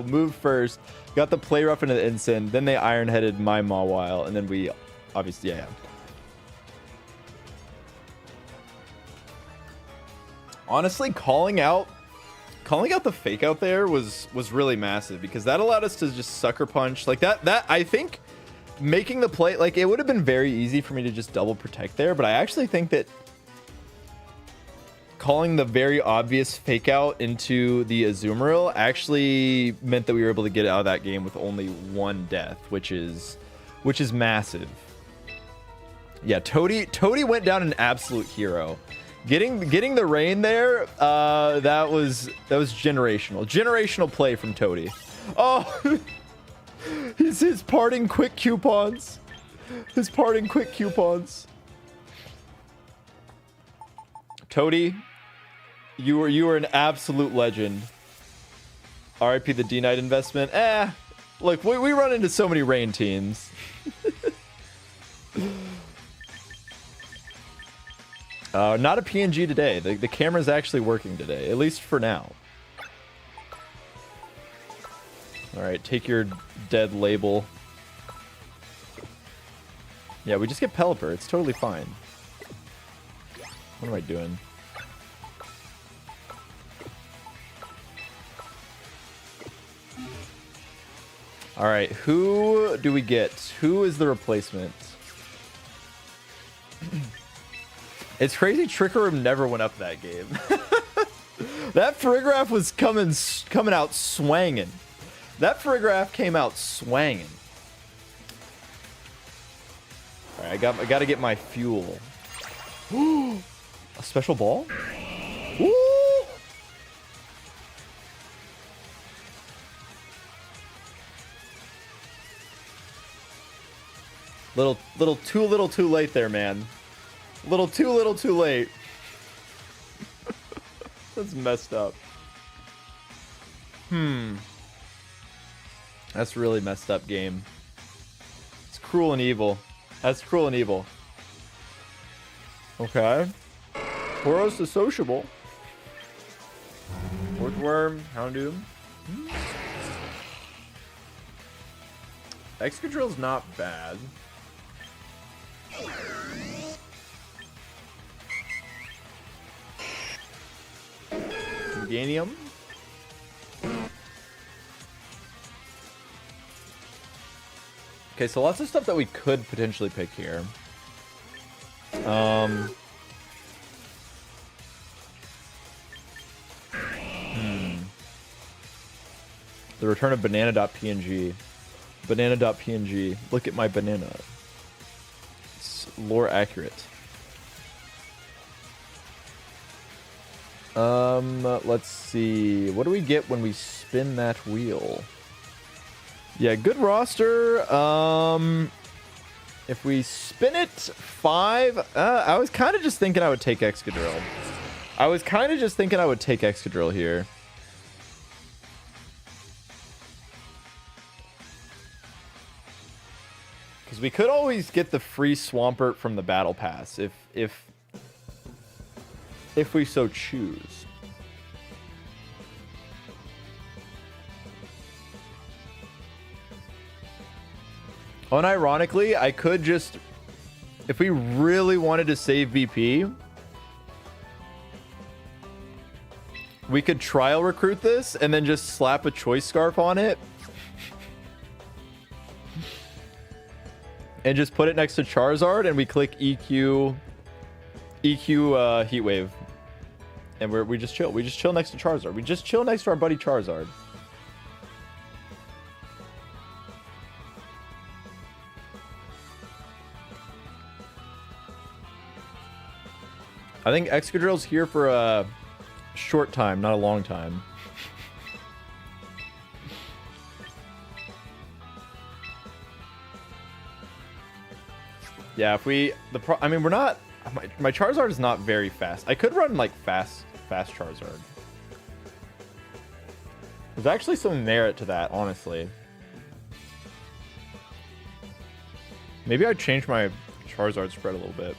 moved first, got the play rough into the Ensign, then they iron-headed my Mawile, and then we obviously, yeah. Honestly, calling out the fake out there was really massive, because that allowed us to just sucker punch like that. I think making the play, like, it would have been very easy for me to just double protect there, but I actually think that calling the very obvious fake out into the Azumarill actually meant that we were able to get out of that game with only one death, which is massive. Yeah, Toady went down an absolute hero. Getting the rain there, that was generational play from Toady. Oh, his parting quick coupons. Toady, you were an absolute legend. RIP the D-Knight investment. Look, we run into so many rain teams. Not a PNG today. The camera's actually working today, at least for now. All right, take your dead label. Yeah, we just get Pelipper. It's totally fine. What am I doing? All right, who do we get? Who is the replacement? It's crazy Trick Room never went up that game. That Farigiraf was coming out swanging. That Farigiraf came out swanging. All right, I got to get my fuel. A special ball? Woo! Little too late there, man. Little too late. That's messed up. That's really messed up, game. It's cruel and evil. That's cruel and evil. Okay. Tauros is sociable. Earthworm, Houndoom. Excadrill's not bad. Meganium. Okay, so lots of stuff that we could potentially pick here. The return of banana.png. Banana.png. Look at my banana. It's lore accurate. Let's see. What do we get when we spin that wheel? Yeah, good roster. If we spin it 5, I was kind of just thinking I would take Excadrill. Here. Because we could always get the free Swampert from the Battle Pass if we so choose. Unironically, I could just, if we really wanted to save VP, we could trial recruit this and then just slap a choice scarf on it and just put it next to Charizard, and we click EQ Heat Wave, and we just chill. We just chill next to Charizard. We just chill next to our buddy Charizard. I think Excadrill's here for a short time, not a long time. Yeah, if we I mean, we're not. My Charizard is not very fast. I could run like fast Charizard. There's actually some merit to that, honestly. Maybe I'd change my Charizard spread a little bit.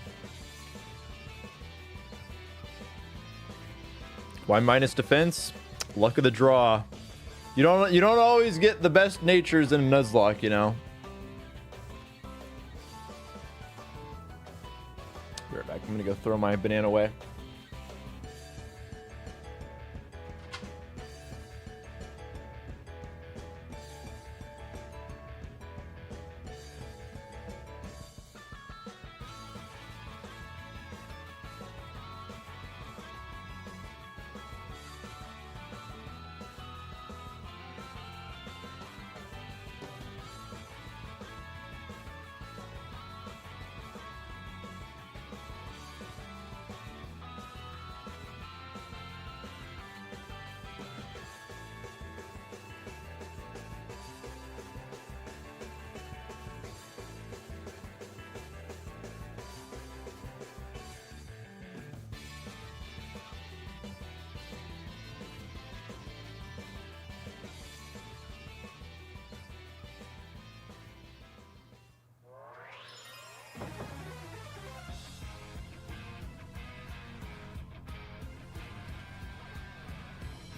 Why minus defense? Luck of the draw. You don't always get the best natures in Nuzlocke, you know. Be right back. I'm gonna go throw my banana away.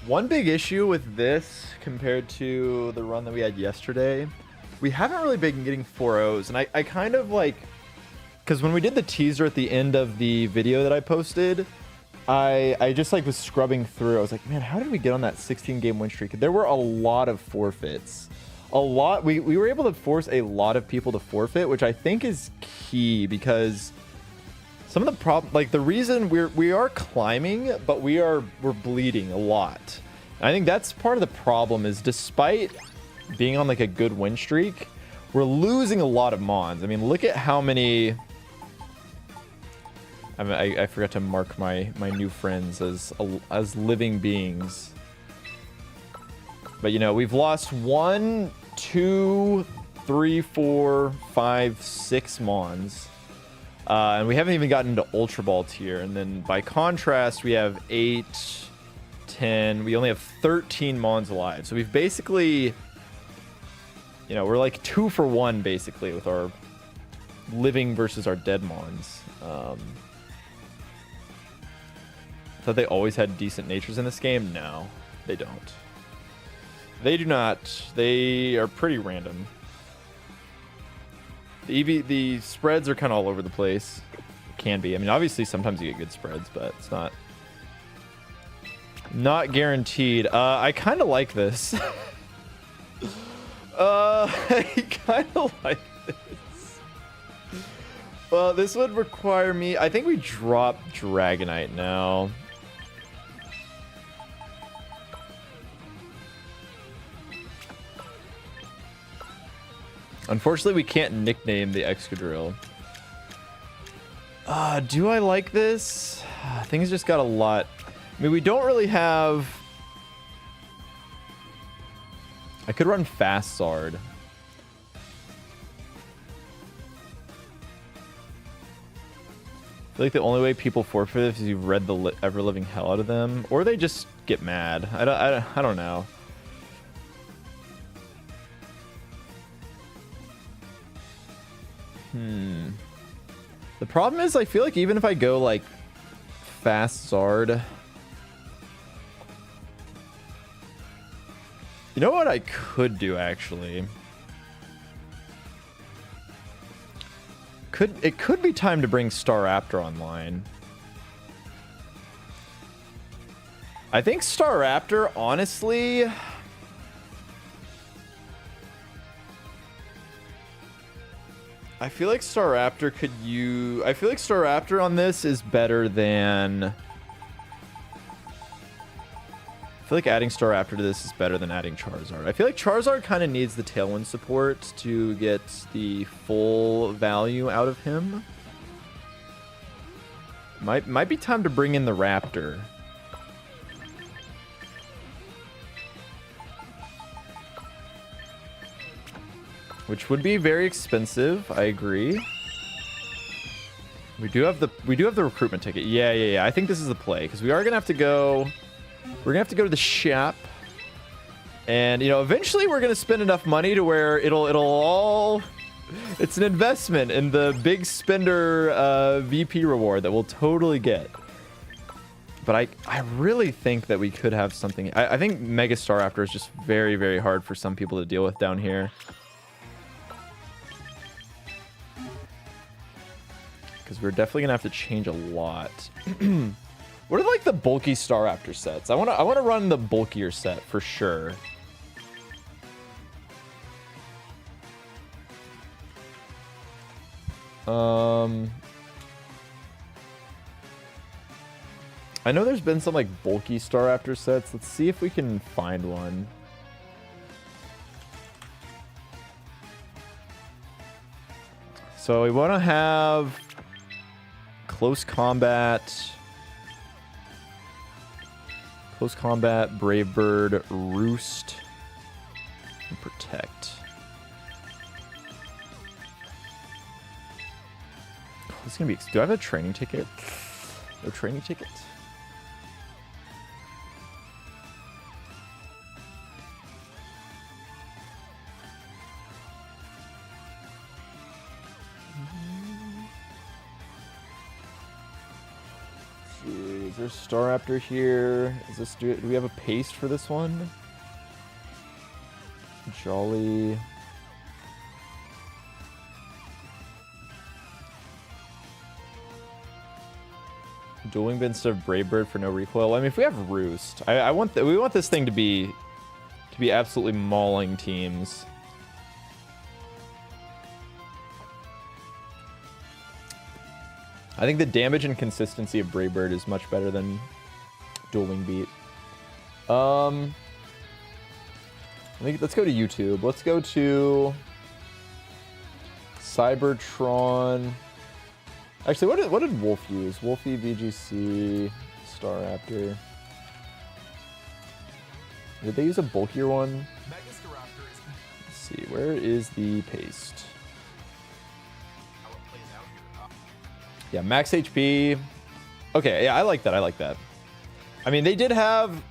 One big issue with this compared to the run that we had yesterday, we haven't really been getting 4-0s, and I kind of like, because when we did the teaser at the end of the video that I posted, I just like was scrubbing through. I was like, man, how did we get on that 16-game win streak? There were a lot of forfeits. A lot. We were able to force a lot of people to forfeit, which I think is key, because some of the like the reason we are climbing, but we're bleeding a lot. And I think that's part of the problem, is despite being on like a good win streak, we're losing a lot of mons. I mean, look at how many. I forgot to mark my new friends as living beings. But you know, we've lost 1, 2, 3, 4, 5, 6 mons. And we haven't even gotten into Ultra Ball tier. And then by contrast, we have 8, 10. We only have 13 mons alive. So we've basically, you know, we're like 2 for 1 basically with our living versus our dead mons. I thought they always had decent natures in this game. No, they don't. They do not. They are pretty random. The spreads are kind of all over the place. Can be. I mean, obviously sometimes you get good spreads, but it's not guaranteed. I kind of like this. I kind of like this. Well, this would require me. I think we drop Dragonite now. Unfortunately, we can't nickname the Excadrill. Do I like this? Things just got a lot. I mean, we don't really have. I could run Fast Zard. I feel like the only way people forfeit this is you've read the ever-living hell out of them, or they just get mad. I don't know. The problem is, I feel like even if I go like Fast Zard, you know what I could do actually? It could be time to bring Staraptor online. I think Staraptor, honestly, I feel like Staraptor I feel like Staraptor on this is better than. I feel like adding Staraptor to this is better than adding Charizard. I feel like Charizard kind of needs the Tailwind support to get the full value out of him. Might be time to bring in the Raptor. Which would be very expensive, I agree. We do have the recruitment ticket. Yeah. I think this is the play, because we are gonna have to go. We're gonna have to go to the shop, and you know, eventually we're gonna spend enough money to where it'll all. It's an investment in the big spender VP reward that we'll totally get. But I really think that we could have something. I think Mega Staraptor is just very, very hard for some people to deal with down here. Because we're definitely going to have to change a lot. What are like the bulky Staraptor sets? I want to run the bulkier set for sure. I know there's been some like bulky Staraptor sets. Let's see if we can find one. So we want to have close combat, Brave Bird, Roost, and Protect. This is gonna be. Do I have a training ticket? No training ticket. Is there Staraptor here? Is this do we have a paste for this one? Jolly. Dueling Bin instead of Brave Bird for no recoil. I mean, if we have Roost, we want this thing to be absolutely mauling teams. I think the damage and consistency of Brave Bird is much better than Dueling Beat. Let's go to YouTube. Let's go to Cybertron. Actually, what did Wolf use? Wolfie, VGC, Staraptor. Did they use a bulkier one? Let's see. Where is the paste? Yeah, max HP. Okay, yeah, I like that. I like that. I mean, they did have...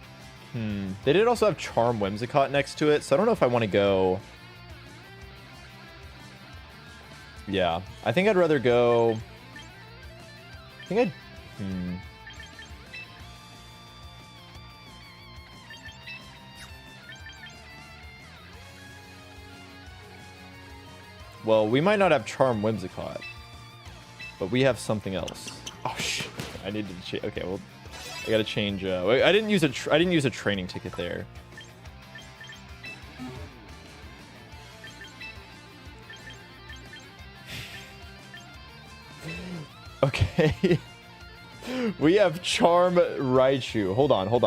They did also have Charm Whimsicott next to it, so I don't know if I want to go... Yeah, I think I'd rather go... I think I'd... Well, we might not have Charm Whimsicott. But we have something else. Oh shit! I need to change. Okay, well, I gotta change. I didn't use a training ticket there. Okay. We have Charm Raichu. Hold on. Hold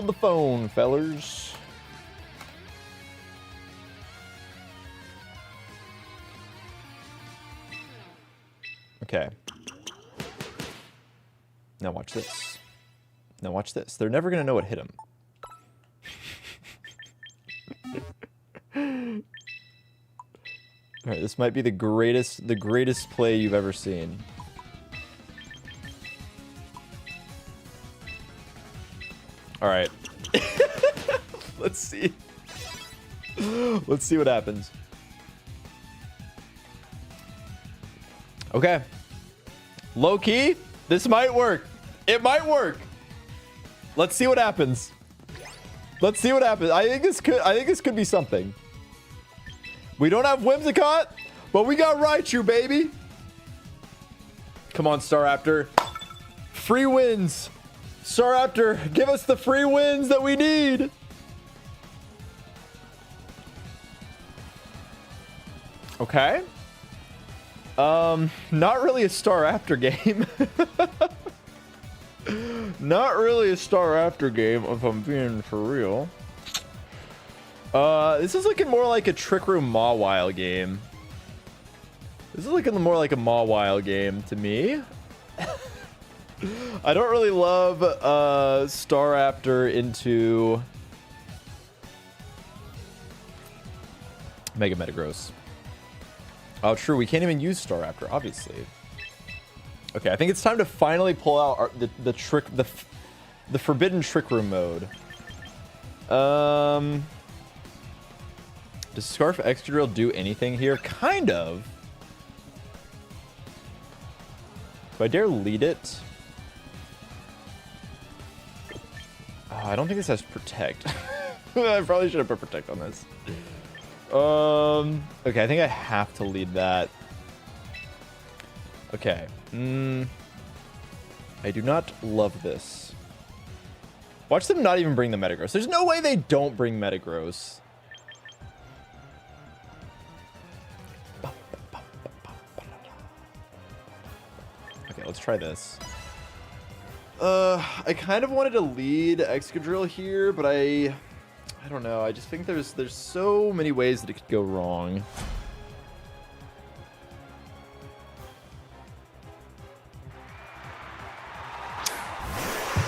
the phone, fellers. Okay. Now watch this. They're never gonna know what hit him. All right, this might be the greatest play you've ever seen. All right. Let's see. Let's see what happens. Okay. Low key, this might work. It might work. Let's see what happens. I think this could be something. We don't have Whimsicott, but we got Raichu, baby. Come on, Staraptor. Free wins. Staraptor, give us the free wins that we need. Okay. Not really a Staraptor game. Not really a Staraptor game, if I'm being for real. This is looking more like a Trick Room Mawile game. This is looking more like a Mawile game to me. I don't really love Staraptor into Mega Metagross. Oh, true. We can't even use Staraptor, obviously. Okay, I think it's time to finally pull out the forbidden Trick Room mode. Does Scarf Excadrill do anything here? Kind of. Do I dare lead it? Oh, I don't think this has protect. I probably should have put protect on this. Okay, I think I have to lead that. Okay. I do not love this. Watch them not even bring the Metagross. There's no way they don't bring Metagross. Okay, let's try this. I kind of wanted to lead Excadrill here, but I don't know. I just think there's so many ways that it could go wrong.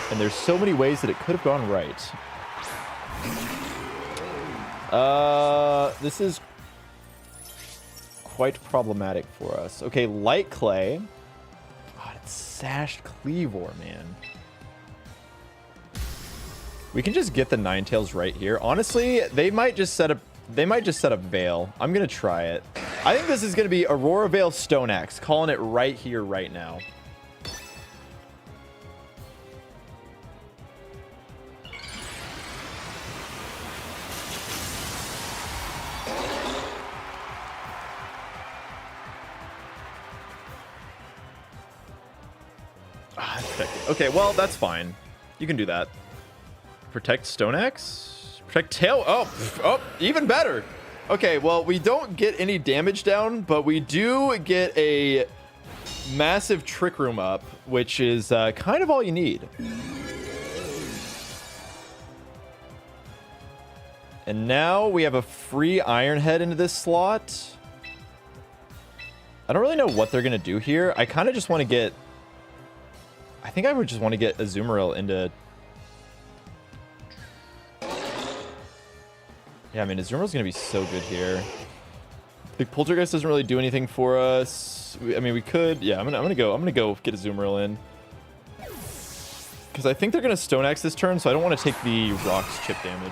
And there's so many ways that it could have gone right. This is quite problematic for us. Okay, Light Clay. God, it's Sashed Cleavor, man. We can just get the Ninetales right here. Honestly, they might just set up Veil. I'm gonna try it. I think this is gonna be Aurora Veil Stone Axe. Calling it right here, right now. Okay, well, that's fine. You can do that. Protect Stone Axe? Protect Tail? Oh, even better. Okay, well, we don't get any damage down, but we do get a massive Trick Room up, which is kind of all you need. And now we have a free Iron Head into this slot. I don't really know what they're going to do here. I kind of just want to get... I think I would just want to get Azumarill into... Yeah, I mean, Azumarill's going to be so good here. The Poltergeist doesn't really do anything for us. I mean, we could... Yeah, I'm gonna go get Azumarill in. Because I think they're going to Stone Axe this turn, so I don't want to take the Rocks chip damage.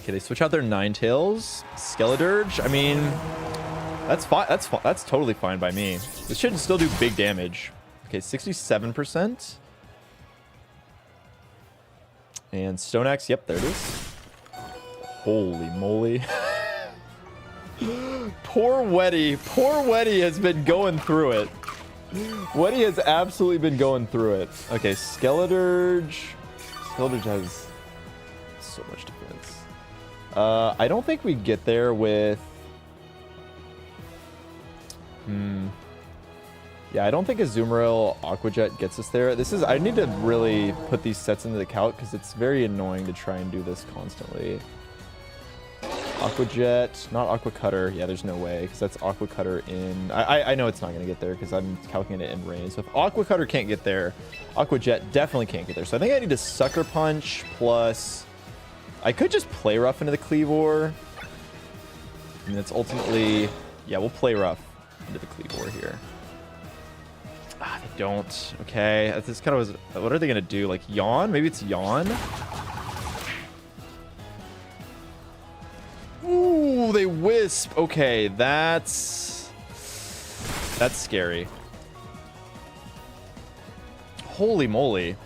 Okay, they switch out their Ninetales. Skeledirge, I mean... That's fine. That's totally fine by me. This should still do big damage. Okay, 67%. And Stone Axe, yep, there it is. Holy moly. Poor Weddy. Poor Weddy has been going through it. Weddy has absolutely been going through it. Okay, Skeledirge. Skeledirge has so much defense. I don't think we get there with... Yeah, I don't think Azumarill Aqua Jet gets us there. This is... I need to really put these sets into the calc because it's very annoying to try and do this constantly. Aqua Jet, not Aqua Cutter. Yeah, there's no way because that's Aqua Cutter in... I know it's not going to get there because I'm calculating it in range. So if Aqua Cutter can't get there, Aqua Jet definitely can't get there. So I think I need to Sucker Punch plus... I could just Play Rough into the Cleavor. I mean, that's ultimately... Yeah, we'll Play Rough into the Cleavor here. Ah, they don't. Okay, this kind of was... What are they going to do? Like, Yawn? Maybe it's Yawn? Ooh, they Wisp. Okay, that's scary. Holy moly.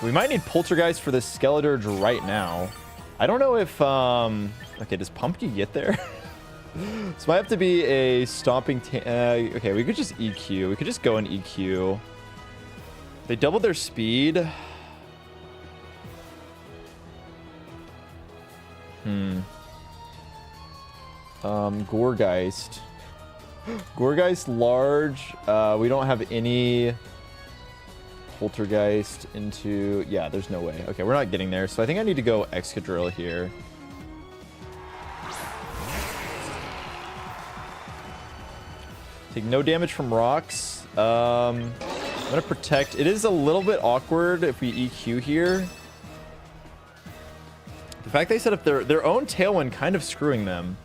We might need Poltergeist for this Skeledirge right now. I don't know if... Okay, does Pumpkin get there? This might have to be a Stomping... okay, we could just EQ. We could just go and EQ. They doubled their speed. Gourgeist. Gourgeist large. We don't have any Poltergeist into... Yeah, there's no way. Okay, we're not getting there. So I think I need to go Excadrill here. Take no damage from rocks. I'm going to protect. It is a little bit awkward if we EQ here. The fact they set up their own Tailwind kind of screwing them.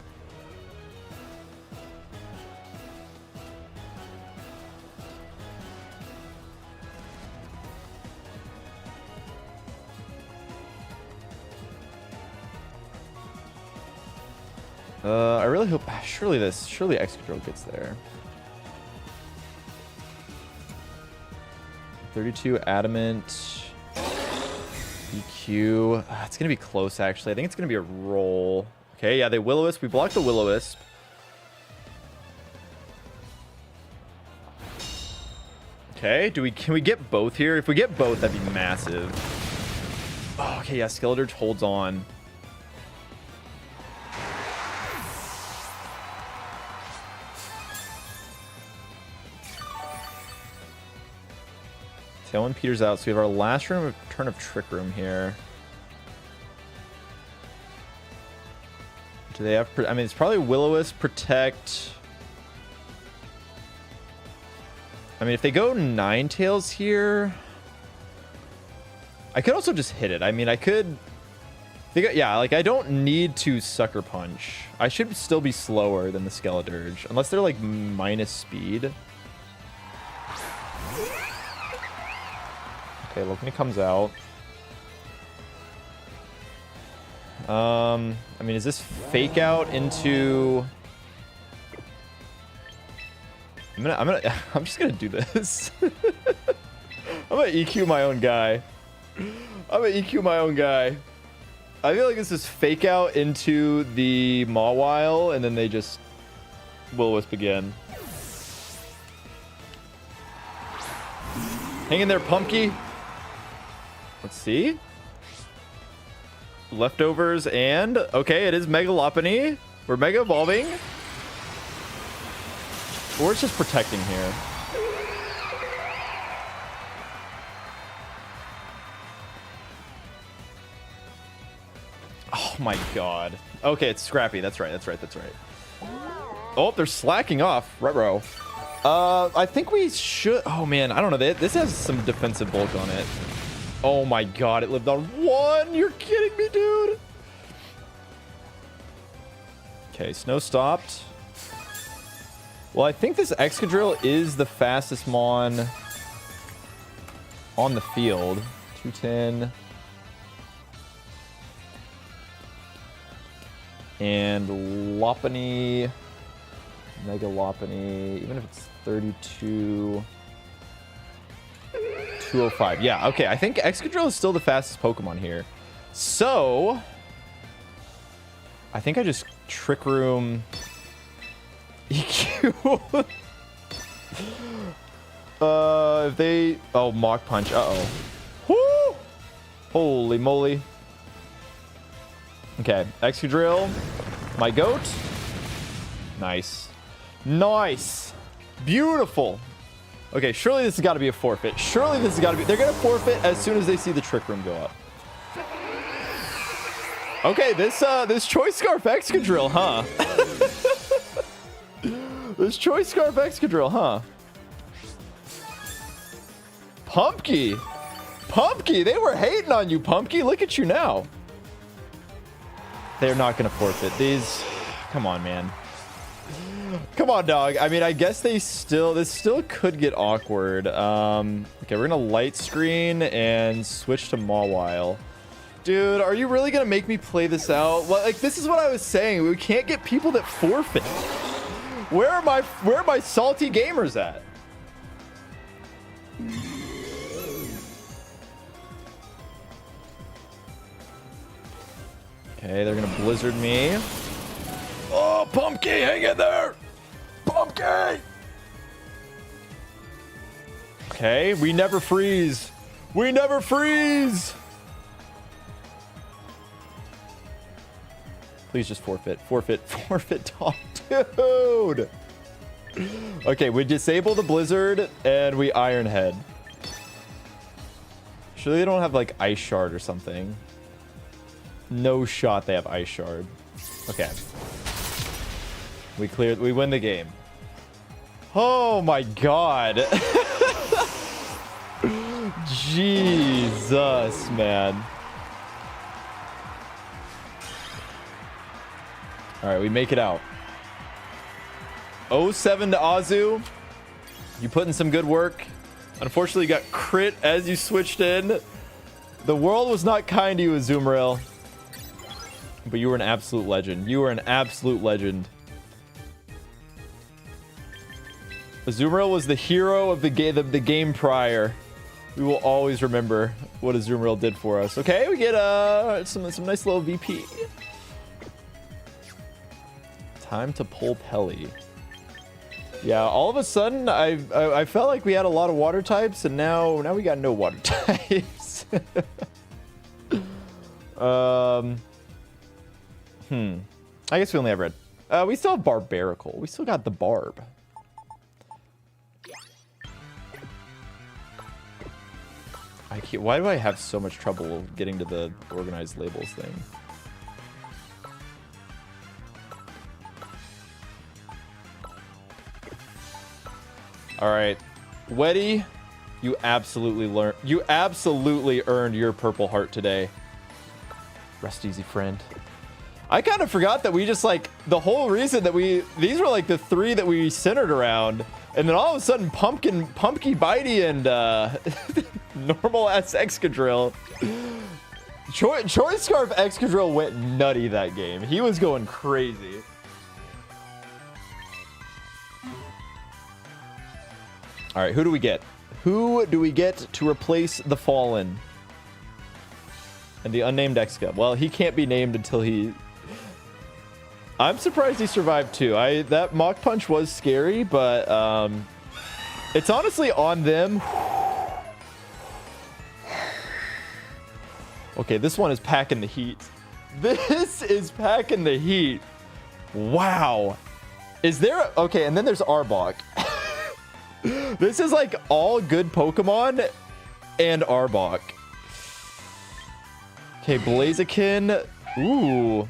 I really hope... Surely Excadrill gets there. 32 Adamant. EQ. It's going to be close, actually. I think it's going to be a roll. Okay, yeah, they Will-O-Wisp. We blocked the Will-O-Wisp. Okay, can we get both here? If we get both, that'd be massive. Oh, okay, yeah, Skeledirge holds on. Tailwind peters out, so we have our last turn of Trick Room here. Do they have... I mean, it's probably Will-O-Wisp, Protect... I mean, if they go Ninetales here... I could also just hit it. I mean, I could... Yeah, like, I don't need to Sucker Punch. I should still be slower than the Skeledirge. Unless they're, like, minus speed. Okay, Lopunny comes out. I mean, is this Fake Out into... I'm just gonna do this. I'm gonna EQ my own guy. I feel like this is Fake Out into the Mawile, and then they just Will-O-Wisp again. Hang in there, Pumpkin. Let's see. Leftovers and... Okay, it is Mega Lopunny. We're Mega Evolving. Or it's just protecting here. Oh my god. Okay, it's Scrappy. That's right. Oh, they're slacking off. Retro. I think we should... Oh man, I don't know. This has some defensive bulk on it. Oh my god, it lived on 1. You're kidding me, dude. Okay, Snow stopped. Well, I think this Excadrill is the fastest Mon on the field. 210. And Lopunny, Mega Lopunny, even if it's 32, 205. Yeah, okay, I think Excadrill is still the fastest Pokemon here. So, I think I just Trick Room... EQ. If they... Oh, Mach Punch. Uh-oh. Woo! Holy moly. Okay, Excadrill. My goat. Nice. Nice. Beautiful. Okay, surely this has got to be a forfeit. Surely this has got to be... They're going to forfeit as soon as they see the Trick Room go up. Okay, this Choice Scarf Excadrill, huh? This Choice Scarf Excadrill, huh? Pumpkin! Pumpkin! They were hating on you, Pumpkin! Look at you now! They're not gonna forfeit. These... Come on, man. Come on, dog. I mean, I guess this still could get awkward. Okay, we're gonna Light Screen and switch to Mawile. Dude, are you really gonna make me play this out? Well, like, this is what I was saying. We can't get people that forfeit. Where are my salty gamers at? Okay, they're gonna Blizzard me. Oh, Pumpkin, hang in there! Pumpkin! Okay, we never freeze. We never freeze! Please just forfeit. Forfeit. Forfeit, dog. Dude! Okay, we disable the Blizzard, and we Iron Head. Surely they don't have, like, Ice Shard or something. No shot they have Ice Shard. Okay. We win the game. Oh my god. Jesus, man. Alright, we make it out. 0-7 to Azu. You put in some good work. Unfortunately, you got crit as you switched in. The world was not kind to you, Azumarill. But you were an absolute legend. You were an absolute legend. Azumarill was the hero of the game prior. We will always remember what Azumarill did for us. Okay, we get some nice little VP. Time to pull Pelly. Yeah, all of a sudden I felt like we had a lot of water types, and now we got no water types. I guess we only have red. We still have Barbaracle. We still got the Barb. Why do I have so much trouble getting to the organized labels thing? All right, Weddy, you absolutely earned your purple heart today. Rest easy, friend. I kind of forgot that we just like the whole reason that these were like the three that we centered around, and then all of a sudden Pumpky Bitey and normal ass Excadrill. Choice Scarf Excadrill went nutty that game. He was going crazy. All right, who do we get? Who do we get to replace the Fallen? And the unnamed Exca. Well, he can't be named until he... I'm surprised he survived too. That Mach Punch was scary, but it's honestly on them. Okay, this one is packing the heat. This is packing the heat. Wow. Is there... Okay, and then there's Arbok. This is like all good Pokemon and Arbok. Okay, Blaziken. Ooh.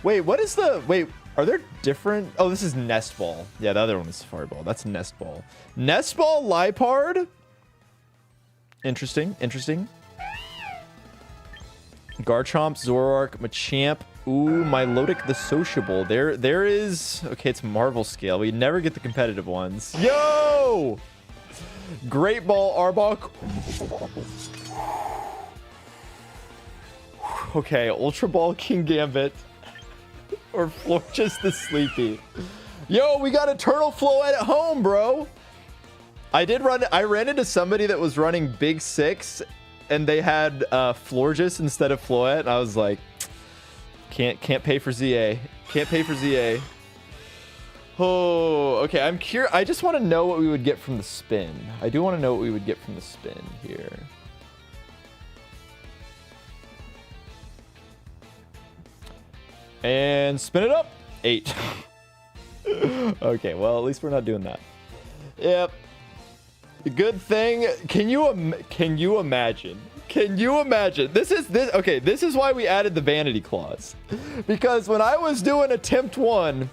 Wait, what is the... Wait, are there different... Oh, this is Nest Ball. Yeah, the other one is Safari Ball. That's Nest Ball. Nest Ball, Lipard. Interesting, interesting. Garchomp, Zoroark, Machamp. Ooh, Milotic the Sociable. There is... Okay, it's Marvel Scale. We never get the competitive ones. Yo! Great Ball, Arbok. Okay, Ultra Ball, King Gambit. Or Florges the Sleepy. Yo, we got Eternal Floette at home, bro. I ran into somebody that was running Big Six, and they had Florges instead of Floette, and I was like, can't pay for ZA. Can't pay for ZA. Oh, okay. I'm curious. I just want to know what we would get from the spin. I do want to know what we would get from the spin here. And spin it up. 8. Okay, well, at least we're not doing that. Yep. Good thing. Can you imagine? Can you imagine? This is why we added the Vanity Clause. Because when I was doing attempt 1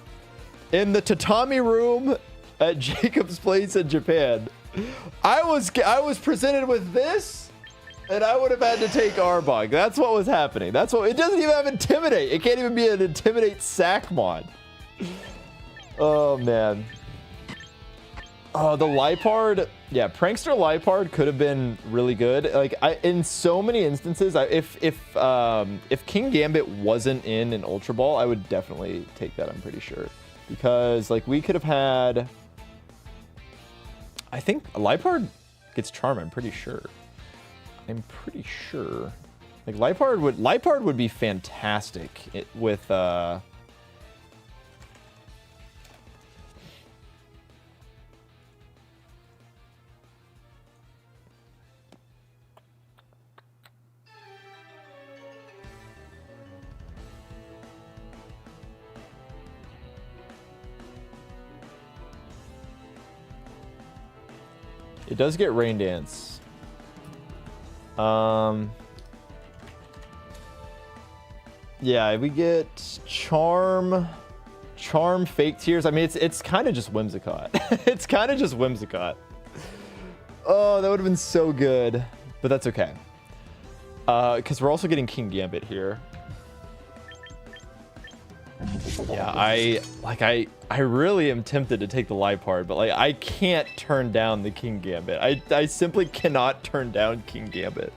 in the tatami room at Jacob's Place in Japan, I was presented with this, and I would have had to take Arbok. That's what was happening. That's what... It doesn't even have Intimidate. It can't even be an Intimidate sack mod. Oh, man. Oh, the Lipard... Yeah, Prankster Lipard could have been really good. Like, in so many instances, if King Gambit wasn't in an Ultra Ball, I would definitely take that, I'm pretty sure. Because, like, we could have had... I think Lipard gets Charm, I'm pretty sure. Like, Lipard would be fantastic with, It does get Rain Dance. Yeah, we get Charm, Fake Tears. I mean, it's kind of just Whimsicott. It's kind of just Whimsicott. Oh, that would have been so good, but that's okay. Because we're also getting King Gambit here. Yeah, I really am tempted to take the Lipard, but like I can't turn down the King Gambit. I simply cannot turn down King Gambit.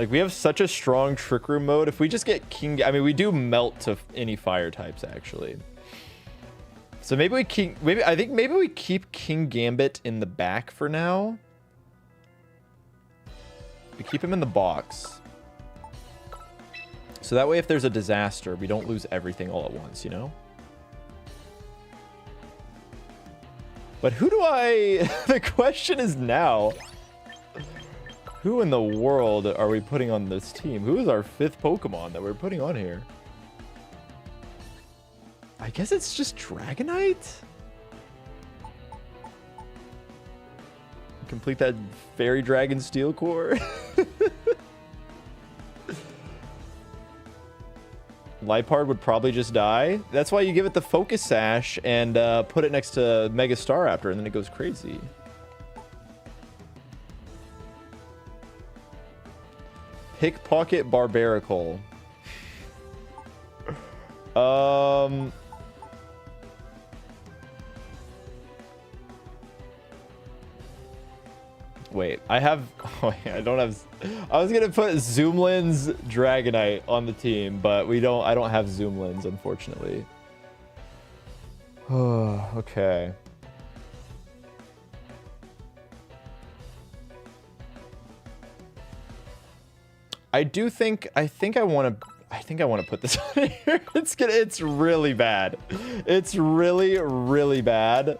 Like, we have such a strong Trick Room mode. If we just get King... I mean, we do melt to any fire types, actually. So maybe we keep... I think maybe we keep King Gambit in the back for now. We keep him in the box. So that way, if there's a disaster, we don't lose everything all at once, you know? But who do I... The question is now... Who in the world are we putting on this team? Who is our 5th Pokemon that we're putting on here? I guess it's just Dragonite? Complete that Fairy Dragon Steel Core. Liepard would probably just die. That's why you give it the Focus Sash and put it next to Mega Staraptor, and then it goes crazy. Pickpocket Barbarical. Wait, I have... Oh, yeah, I don't have... I was going to put Zoomlin's Dragonite on the team, but we don't... I don't have Zoomlin's, unfortunately. Oh, okay. I do think... I think I want to put this on here. It's really bad. It's really, really bad.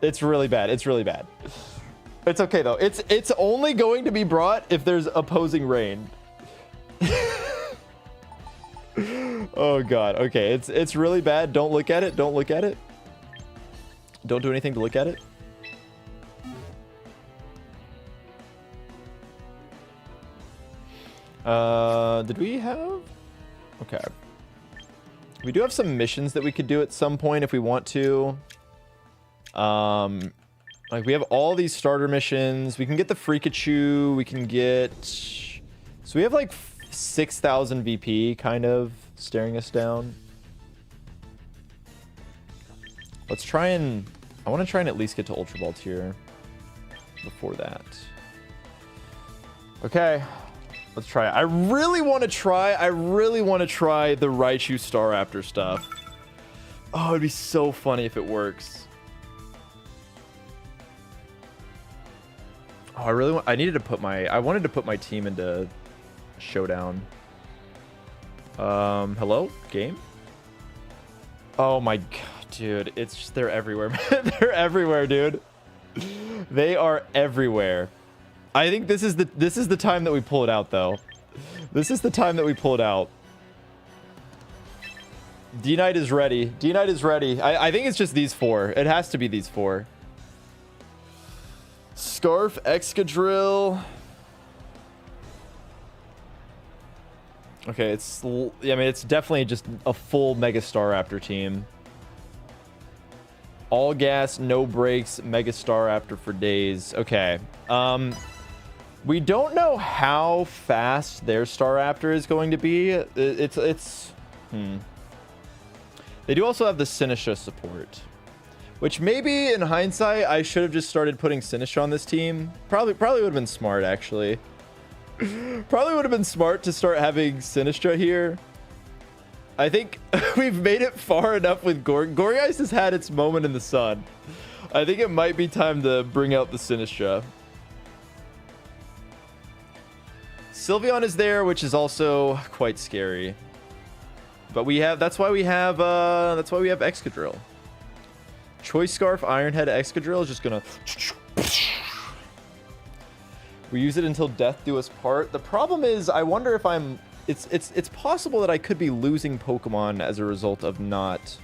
It's really bad. It's really bad. It's okay though. It's only going to be brought if there's opposing rain. Oh god. Okay. It's really bad. Don't look at it. Don't look at it. Don't do anything to look at it. Did we have? Okay. We do have some missions that we could do at some point if we want to. Like we have all these starter missions. We can get the Freakachu. We can get... So we have like 6,000 VP kind of staring us down. Let's try and... I want to try and at least get to Ultra Ball tier before that. Okay. Let's try it. I really want to try the Raichu Staraptor stuff. Oh, it'd be so funny if it works. Oh, I wanted to put my team into Showdown. Hello? Game? Oh my god, dude. It's just, they're everywhere, man. They're everywhere, dude. They are everywhere. I think this is the time that we pull it out, though. This is the time that we pull it out. D-Knight is ready. D-Knight is ready. I think it's just these 4. It has to be these 4. Scarf, Excadrill. Okay, I mean, it's definitely just a full Mega Staraptor team. All gas, no brakes, Mega Staraptor for days. Okay. We don't know how fast their Staraptor is going to be. They do also have the Sinistcha support, which maybe in hindsight I should have just started putting Sinistcha on this team. Probably would have been smart, actually. Probably would have been smart to start having Sinistcha here. I think we've made it far enough with Gourgeist has had its moment in the sun. I think it might be time to bring out the Sinistcha. Sylveon is there, which is also quite scary. But that's why we have Excadrill. Choice Scarf, Ironhead, Excadrill is just gonna... We use it until death do us part. The problem is, I wonder if I'm... It's possible that I could be losing Pokemon as a result of not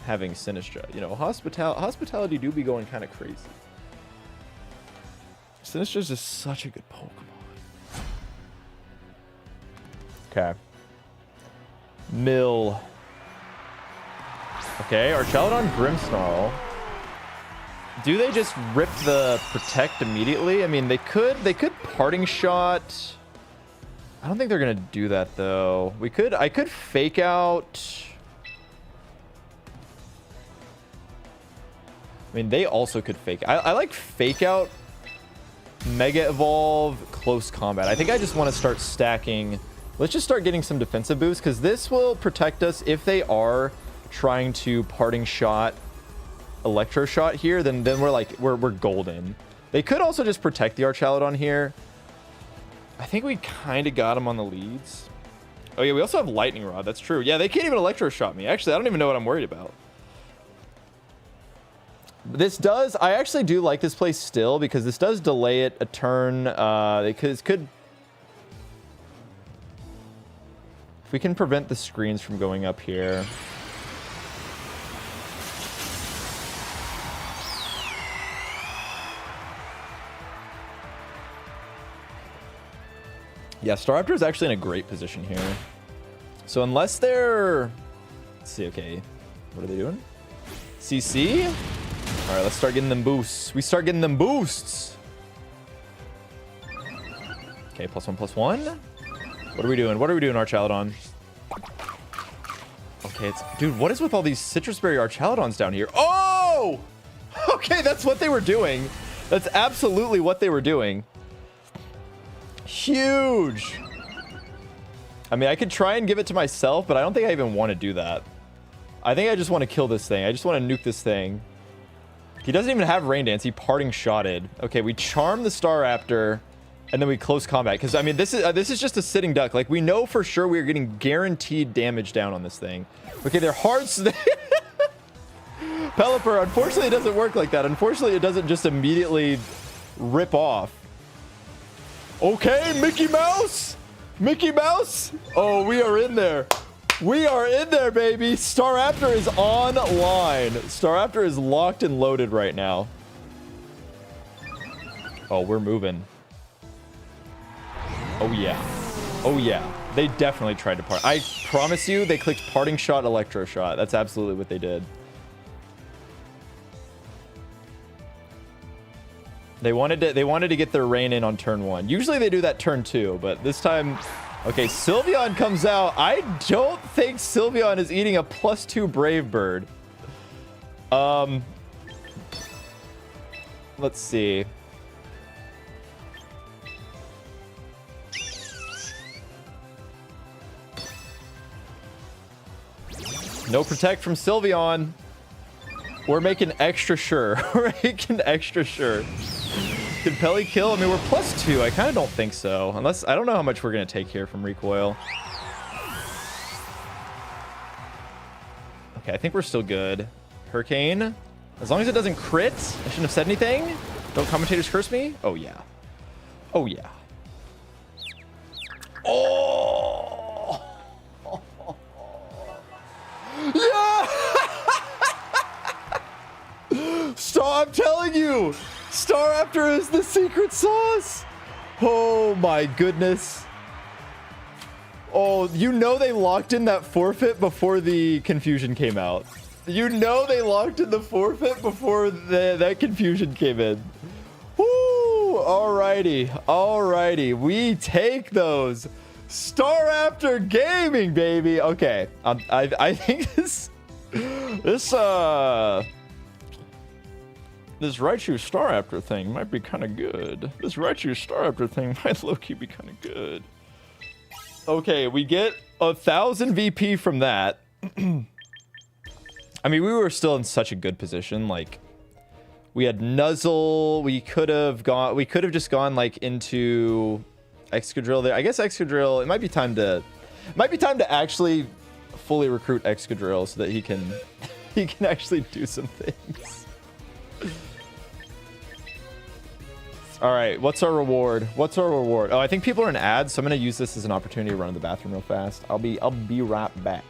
having Sinistcha. You know, Hospitality do be going kind of crazy. Sinistcha is just such a good Pokemon. Okay. Mill. Okay, our Charladon Grimmsnarl. Do they just rip the Protect immediately? I mean, they could Parting Shot. I don't think they're gonna do that though. I could Fake Out. I mean, they also could Fake. I like Fake Out Mega Evolve, Close Combat. I think I just want to start stacking. Let's just start getting some defensive boosts, because this will protect us if they are trying to Parting Shot, Electro Shot here. Then we're like, we're golden. They could also just protect the Archaludon here. I think we kind of got him on the leads. Oh yeah, we also have Lightning Rod. That's true. Yeah, they can't even Electro Shot me. Actually, I don't even know what I'm worried about. This does, I actually do like this play still, because this does delay it a turn. This could, if we can prevent the screens from going up here. Yeah, Staraptor is actually in a great position here. So unless they're, let's see, okay, what are they doing? CC? All right, let's start getting them boosts. We start getting them boosts. Okay, +1/+1. What are we doing? What are we doing, Archaludon? Okay, it's, dude, what is with all these Citrus Berry Archaludons down here? Oh! Okay, that's what they were doing. That's absolutely what they were doing. Huge. I mean, I could try and give it to myself, but I don't think I even want to do that. I think I just want to kill this thing. I just want to nuke this thing. He doesn't even have Rain Dance. He Parting Shotted. Okay, we charm the Staraptor, and then we Close Combat. Because, I mean, this is just a sitting duck. Like, we know for sure we're getting guaranteed damage down on this thing. Okay, they're hard... Pelipper, unfortunately, it doesn't work like that. Unfortunately, it doesn't just immediately rip off. Okay, Mickey Mouse! Mickey Mouse! Oh, we are in there. We are in there, baby. Staraptor is online. Staraptor is locked and loaded right now. Oh, we're moving. Oh, yeah. Oh, yeah. They definitely tried to part. I promise you, they clicked Parting Shot, Electro Shot. That's absolutely what they did. They wanted to get their rain in on turn 1. Usually they do that turn 2, but this time... Okay, Sylveon comes out. I don't think Sylveon is eating a +2 Brave Bird. Let's see. No Protect from Sylveon. We're making extra sure. We're making extra sure. Can Pelly kill? I mean, we're +2. I kind of don't think so. Unless, I don't know how much we're going to take here from Recoil. Okay, I think we're still good. Hurricane. As long as it doesn't crit. I shouldn't have said anything. Don't commentators curse me? Oh, yeah. Oh, yeah. Oh! Yeah! I'm telling you! Staraptor is the secret sauce. Oh my goodness. Oh, you know they locked in that forfeit before the confusion came out. You know they locked in the forfeit before that confusion came in. Woo! Alrighty. Alrighty. We take those. Staraptor Gaming, baby. Okay. I think this Raichu Staraptor thing might be kind of good. This Raichu Staraptor thing might low-key be kind of good. Okay, we get 1,000 VP from that. I mean, we were still in such a good position. Like, we had Nuzzle. We could have just gone like into Excadrill there. I guess Excadrill. It might be time to actually fully recruit Excadrill so that he can actually do some things. All right, what's our reward? What's our reward? Oh, I think people are in ads, so I'm gonna use this as an opportunity to run to the bathroom real fast. I'll be right back.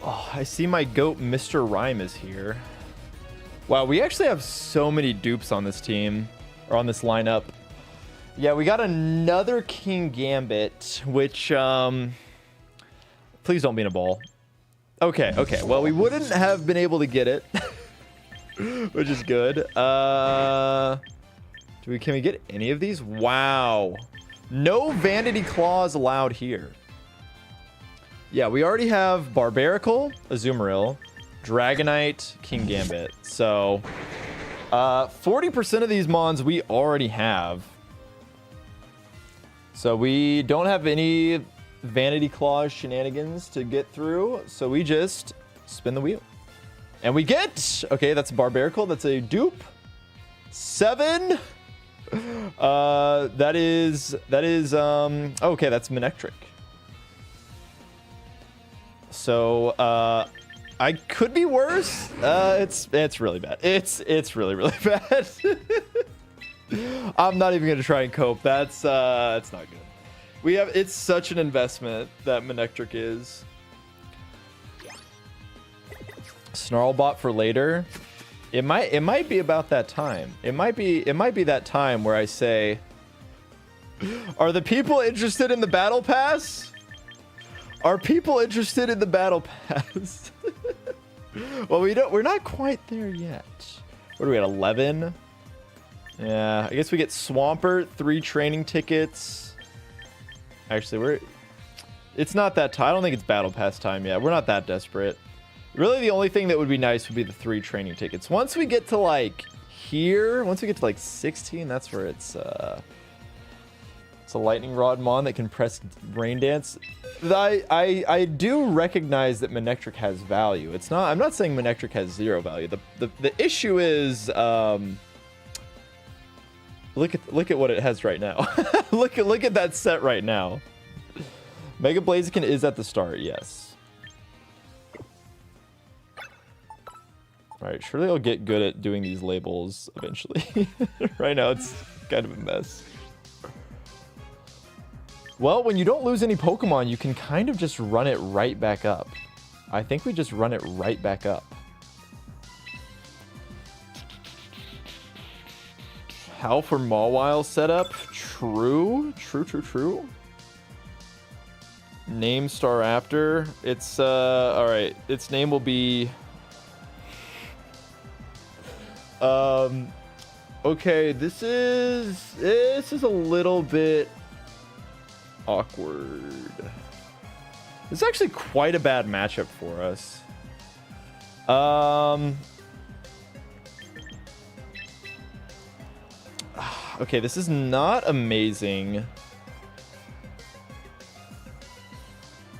Oh, I see my goat, Mr. Rhyme, is here. Wow, we actually have so many dupes on this team, or on this lineup. Yeah, we got another King Gambit, which, please don't be in a ball. Okay, okay. Well, we wouldn't have been able to get it, which is good. Can we get any of these? Wow. No Vanity Clause allowed here. Yeah, we already have Barbarical, Azumarill, Dragonite, King Gambit. So, 40% of these mons we already have. So we don't have any Vanity Clause shenanigans to get through. So we just spin the wheel. And we get, okay, that's Barbarical. That's a dupe. 7. That is, okay, that's Manectric. So, I could be worse. It's really bad. It's really, really bad. I'm not even gonna try and cope. It's not good. It's such an investment that Manectric is. Snarlbot for later. It might be about that time. It might be that time where I say, are the people interested in the battle pass? Are people interested in the battle pass? Well, we're not quite there yet. What are we at, 11? Yeah, I guess we get Swampert, 3 training tickets. Actually, it's not that time. I don't think it's battle pass time yet. We're not that desperate. Really, the only thing that would be nice would be the 3 training tickets. Once we get to like here, once we get to like 16, that's where it's a lightning rod mon that can press rain dance. I do recognize that Manectric has value. I'm not saying Manectric has 0 value. The issue is look at what it has right now. look at that set right now. Mega Blaziken is at the start, yes. All right, surely I'll get good at doing these labels eventually. Right now it's kind of a mess. Well, when you don't lose any Pokemon, you can kind of just run it right back up. I think we just run it right back up. Howl for Mawile setup. True. Name Staraptor. It's, all right. Its name will be... Okay, this is a little bit... awkward. This is actually quite a bad matchup for us. Okay, this is not amazing.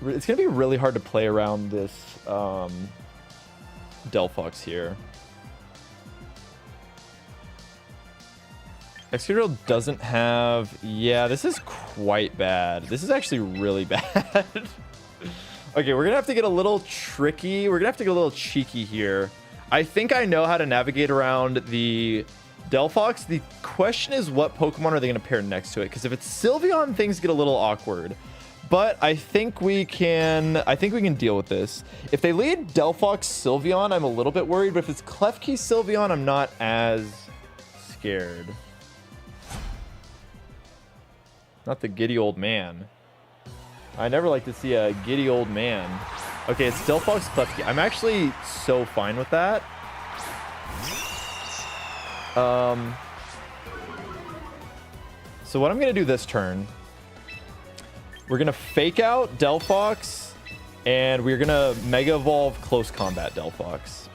It's gonna be really hard to play around this Delphox here. Excluded doesn't have... Yeah, this is quite bad. This is actually really bad. Okay, we're gonna have to get a little tricky. We're gonna have to get a little cheeky here. I think I know how to navigate around the Delphox. The question is, what Pokemon are they gonna pair next to it? Because if it's Sylveon, things get a little awkward. But I think we can deal with this. If they lead Delphox Sylveon, I'm a little bit worried. But if it's Klefki Sylveon, I'm not as scared. Not the giddy old man. I never like to see a giddy old man. Okay, it's Delphox Klefki. I'm actually so fine with that. So what I'm going to do this turn, we're going to fake out Delphox, and we're going to Mega Evolve Close Combat Delphox.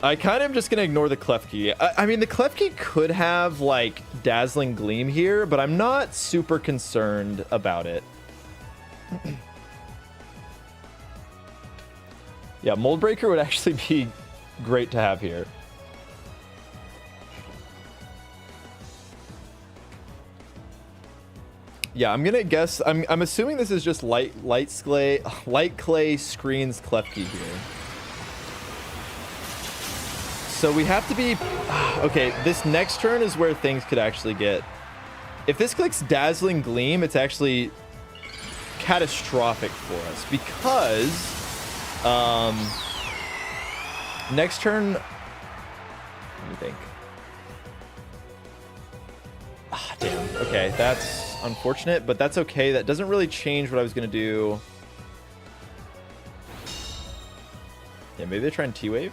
I kind of just going to ignore the Klefki. I mean, the Klefki could have, like, Dazzling Gleam here, but I'm not super concerned about it. Yeah, Mold Breaker would actually be great to have here. Yeah, I'm gonna guess. I'm assuming this is just light clay screens Klefki here. So we have to be... Okay, this next turn is where things could actually get... If this clicks Dazzling Gleam, it's actually catastrophic for us because next turn, let me think. Ah, damn. Okay, that's unfortunate, but that's okay. That doesn't really change what I was gonna do. Yeah, maybe they're trying T-Wave.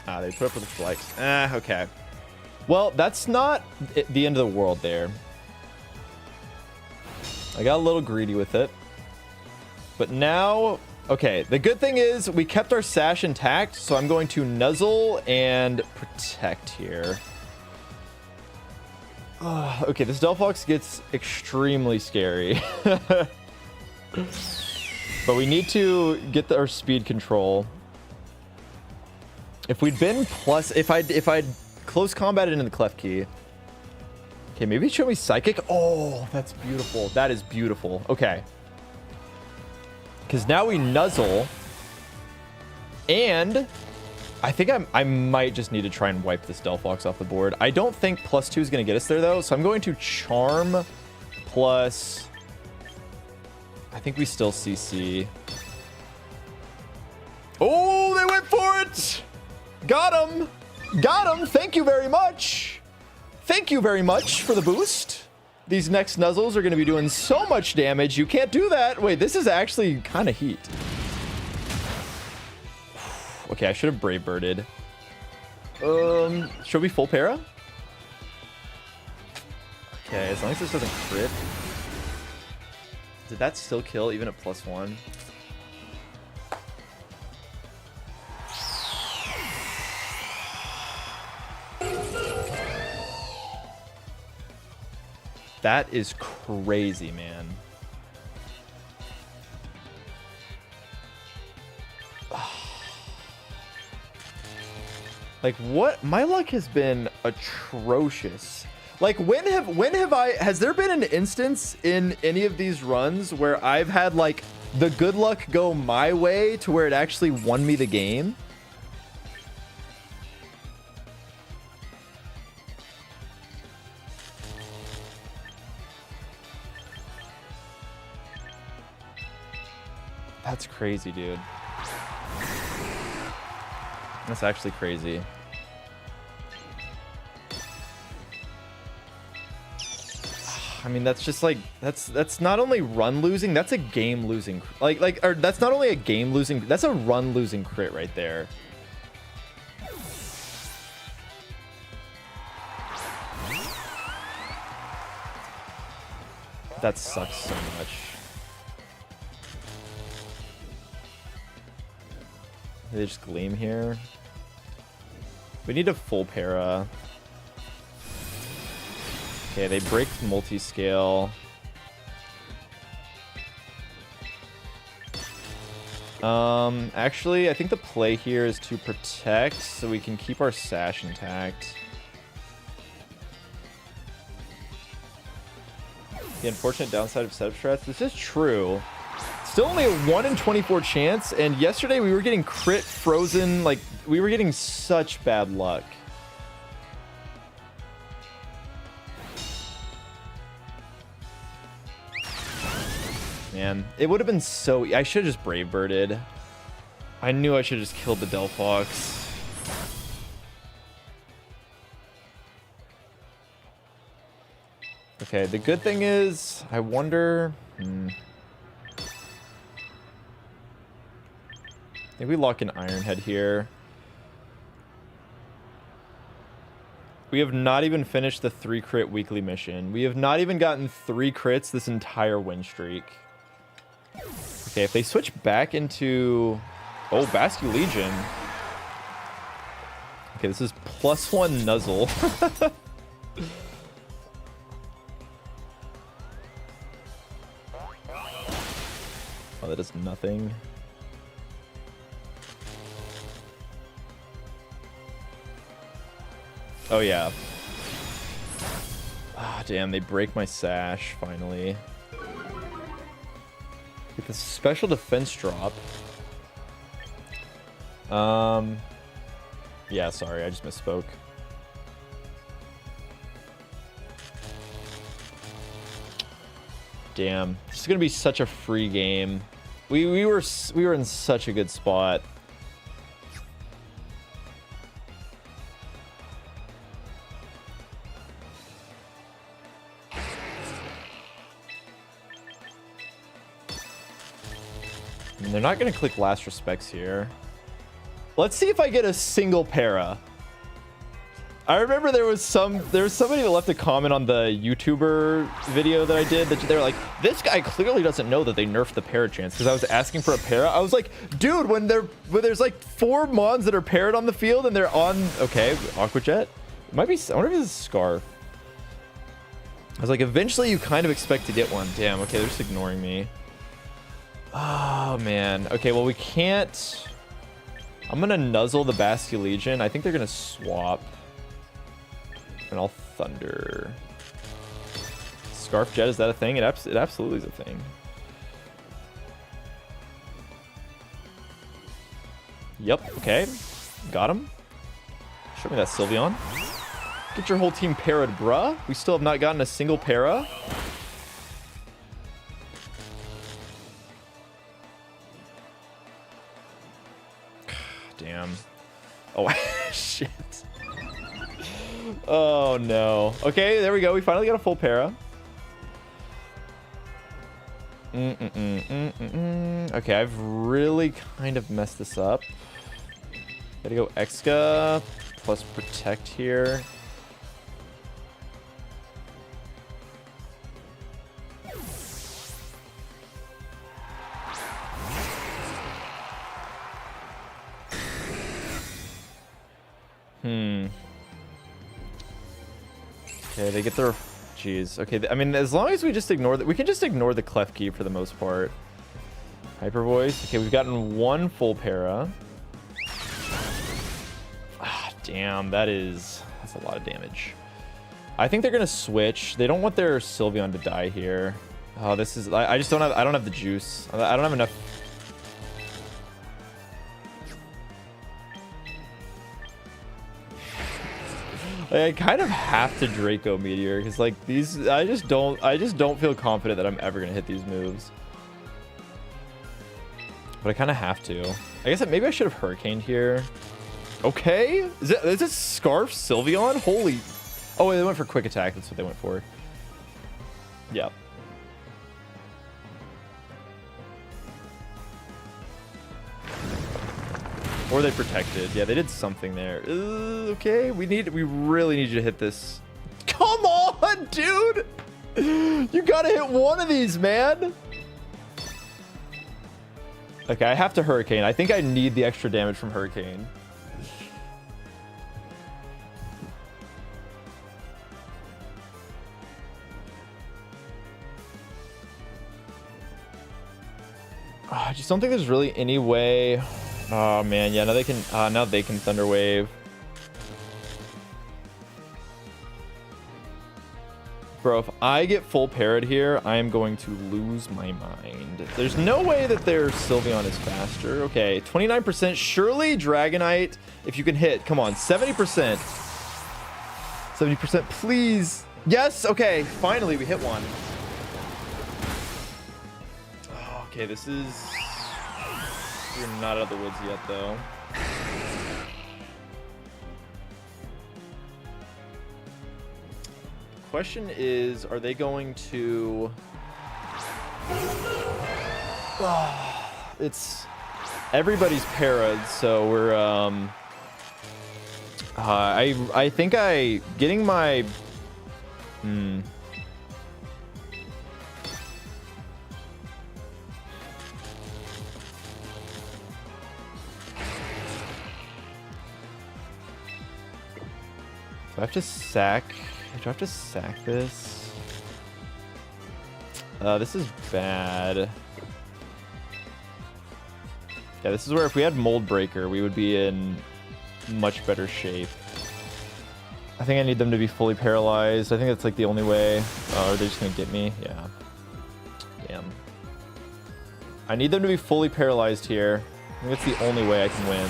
Ah, they put up with the flex. Ah, okay. Well, that's not the end of the world there. I got a little greedy with it. But now, okay, the good thing is we kept our sash intact, so I'm going to nuzzle and protect here. Okay, this Delphox gets extremely scary. But we need to get our speed control. If we'd been plus, if I'd close combated into the Clef Key. Okay, maybe show me Psychic. Oh, that's beautiful. That is beautiful. Okay. Because now we nuzzle. And I think I might just need to try and wipe this Delphox off the board. I don't think +2 is going to get us there, though. So I'm going to Charm plus... I think we still CC. Oh, they went for it! Got him! Got him! Thank you very much! Thank you very much for the boost. These next nuzzles are going to be doing so much damage. You can't do that. Wait, this is actually kind of heat. Okay, I should have Brave Birded. Should we full para? Okay, as long as this doesn't crit. Did that still kill even at +1? That is crazy, man. Like, what? My luck has been atrocious. Like, has there been an instance in any of these runs where I've had, like, the good luck go my way to where it actually won me the game? That's crazy, dude. That's actually crazy. I mean, that's just like, that's not only run losing, that's a game losing. Or that's not only a game losing, that's a run losing crit right there. That sucks so much. They just Gleam here. We need a full para. Okay, they break multi-scale. Actually, I think the play here is to protect so we can keep our sash intact. The unfortunate downside of setup strats. This is true. Still only a 1 in 24 chance, and yesterday we were getting crit frozen. Like, we were getting such bad luck. Man, it would have been so... I should have just Brave Birded. I knew I should have just killed the Delphox. Okay, the good thing is, I wonder... I think we lock in Ironhead here. We have not even finished the 3 crit weekly mission. We have not even gotten 3 crits this entire win streak. Okay, if they switch back into... Oh, Basque Legion. Okay, this is +1 Nuzzle. Oh, that does nothing. Oh, yeah. Ah, damn, they break my sash, finally. Get the special defense drop. Yeah, sorry, I just misspoke. damn. This is gonna be such a free game. We were in such a good spot. And they're not gonna click last respects here. Let's see if I get a single para. I remember there was somebody that left a comment on the YouTuber video that I did that they were like, this guy clearly doesn't know that they nerfed the para chance, because I was asking for a para. I was like, dude, when there's like 4 mons that are paired on the field and they're on, okay, Aqua Jet. It might be, I wonder if it's a Scarf. I was like, eventually you kind of expect to get one. Damn, okay, they're just ignoring me. Oh man. Okay, well we can't. I'm gonna nuzzle the Basculegion. I think they're gonna swap. And I'll Thunder. Scarf Jet, is that a thing? It absolutely is a thing. Yep, okay. Got him. Show me that, Sylveon. Get your whole team para'd, bruh. We still have not gotten a single para. Damn. Oh, shit. Oh, no. Okay, there we go. We finally got a full para. Okay, I've really kind of messed this up. Gotta go Exca plus Protect here. Okay, they get their... Jeez. Okay, I mean, as long as we just ignore that... We can just ignore the Clef Key for the most part. Hyper Voice. Okay, we've gotten 1 full para. Ah, damn. That's a lot of damage. I think they're going to switch. They don't want their Sylveon to die here. Oh, this is... I just don't have... I don't have the juice. I don't have enough... I kind of have to Draco Meteor because like these, I just don't feel confident that I'm ever gonna hit these moves. But I kind of have to. I guess maybe I should have Hurricaned here. Okay, is it Scarf Sylveon? Holy! Oh, wait, they went for Quick Attack. That's what they went for. Yeah. Or they protected. Yeah, they did something there. Okay, we really need you to hit this. Come on, dude! You gotta hit one of these, man! Okay, I have to Hurricane. I think I need the extra damage from Hurricane. Oh, I just don't think there's really any way... Oh man, yeah, now they can Thunder Wave. Bro, if I get full parried here, I am going to lose my mind. There's no way that their Sylveon is faster. Okay, 29%. Surely Dragonite, if you can hit. Come on, 70%. 70%, please. Yes, okay, finally we hit one. Oh, okay, this is... We're not out of the woods yet, though. Question is, are they going to... It's... Everybody's para'd, so we're, I think getting my... Do I have to sack? Do I have to sack this? This is bad. Yeah, this is where if we had Mold Breaker, we would be in much better shape. I think I need them to be fully paralyzed. I think that's like the only way. Oh, are they just gonna get me? Yeah. Damn. I need them to be fully paralyzed here. I think that's the only way I can win.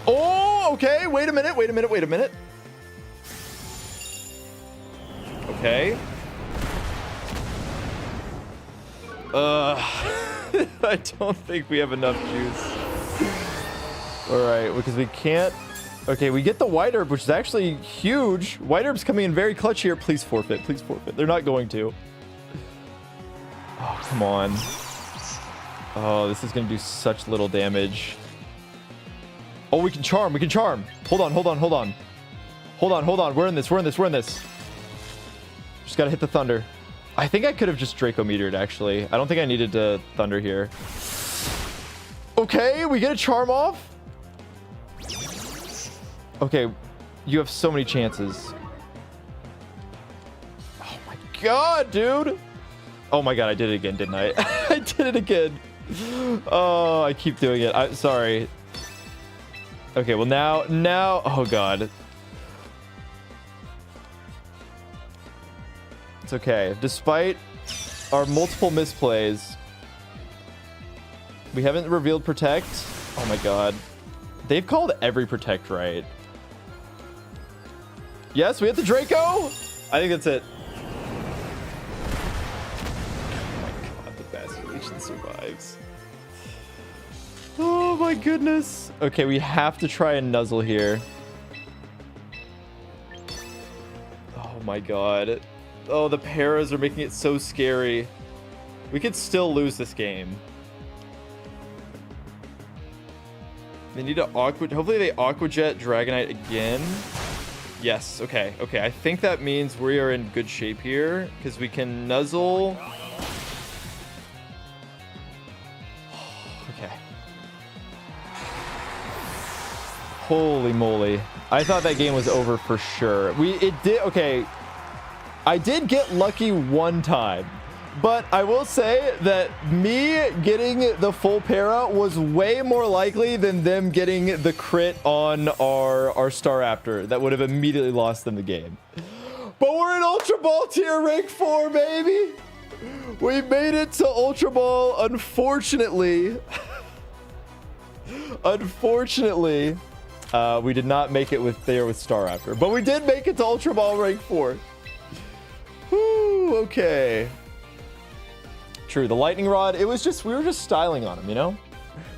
Oh, okay. Wait a minute. Okay. I don't think we have enough juice. All right, because we can't. Okay, we get the white herb, which is actually huge. White herb's coming in very clutch here. Please forfeit. Please forfeit. They're not going to. Oh, come on. Oh, this is going to do such little damage. Oh, we can charm. We can charm. Hold on, hold on, hold on. Hold on, hold on. We're in this. We're in this. We're in this. Just got to hit the thunder. I think I could have just Draco metered, actually. I don't think I needed to thunder here. Okay, we get a charm off. Okay, you have so many chances. Oh my god, dude. Oh my god, I did it again, didn't I? I did it again. Oh, I keep doing it. I'm sorry. Okay, well now, oh god. It's okay. Despite our multiple misplays, we haven't revealed protect. Oh my god. They've called every protect right. Yes, we hit the Draco. I think that's it. Oh my god, the Basculation survives. Oh my goodness. Okay, we have to try and nuzzle here. Oh my god. Oh, the paras are making it so scary. We could still lose this game. They need to hopefully they Aqua Jet Dragonite again. Yes, okay, okay. I think that means we are in good shape here because we can nuzzle. Okay. Holy moly. I thought that game was over for sure. Okay. I did get lucky one time, but I will say that me getting the full para was way more likely than them getting the crit on our Staraptor that would have immediately lost them the game. But we're in Ultra Ball tier rank 4, baby. We made it to Ultra Ball, unfortunately. Unfortunately, we did not make it with Staraptor, but we did make it to Ultra Ball rank 4. Whew, okay. True, the lightning rod, we were just styling on him, you know?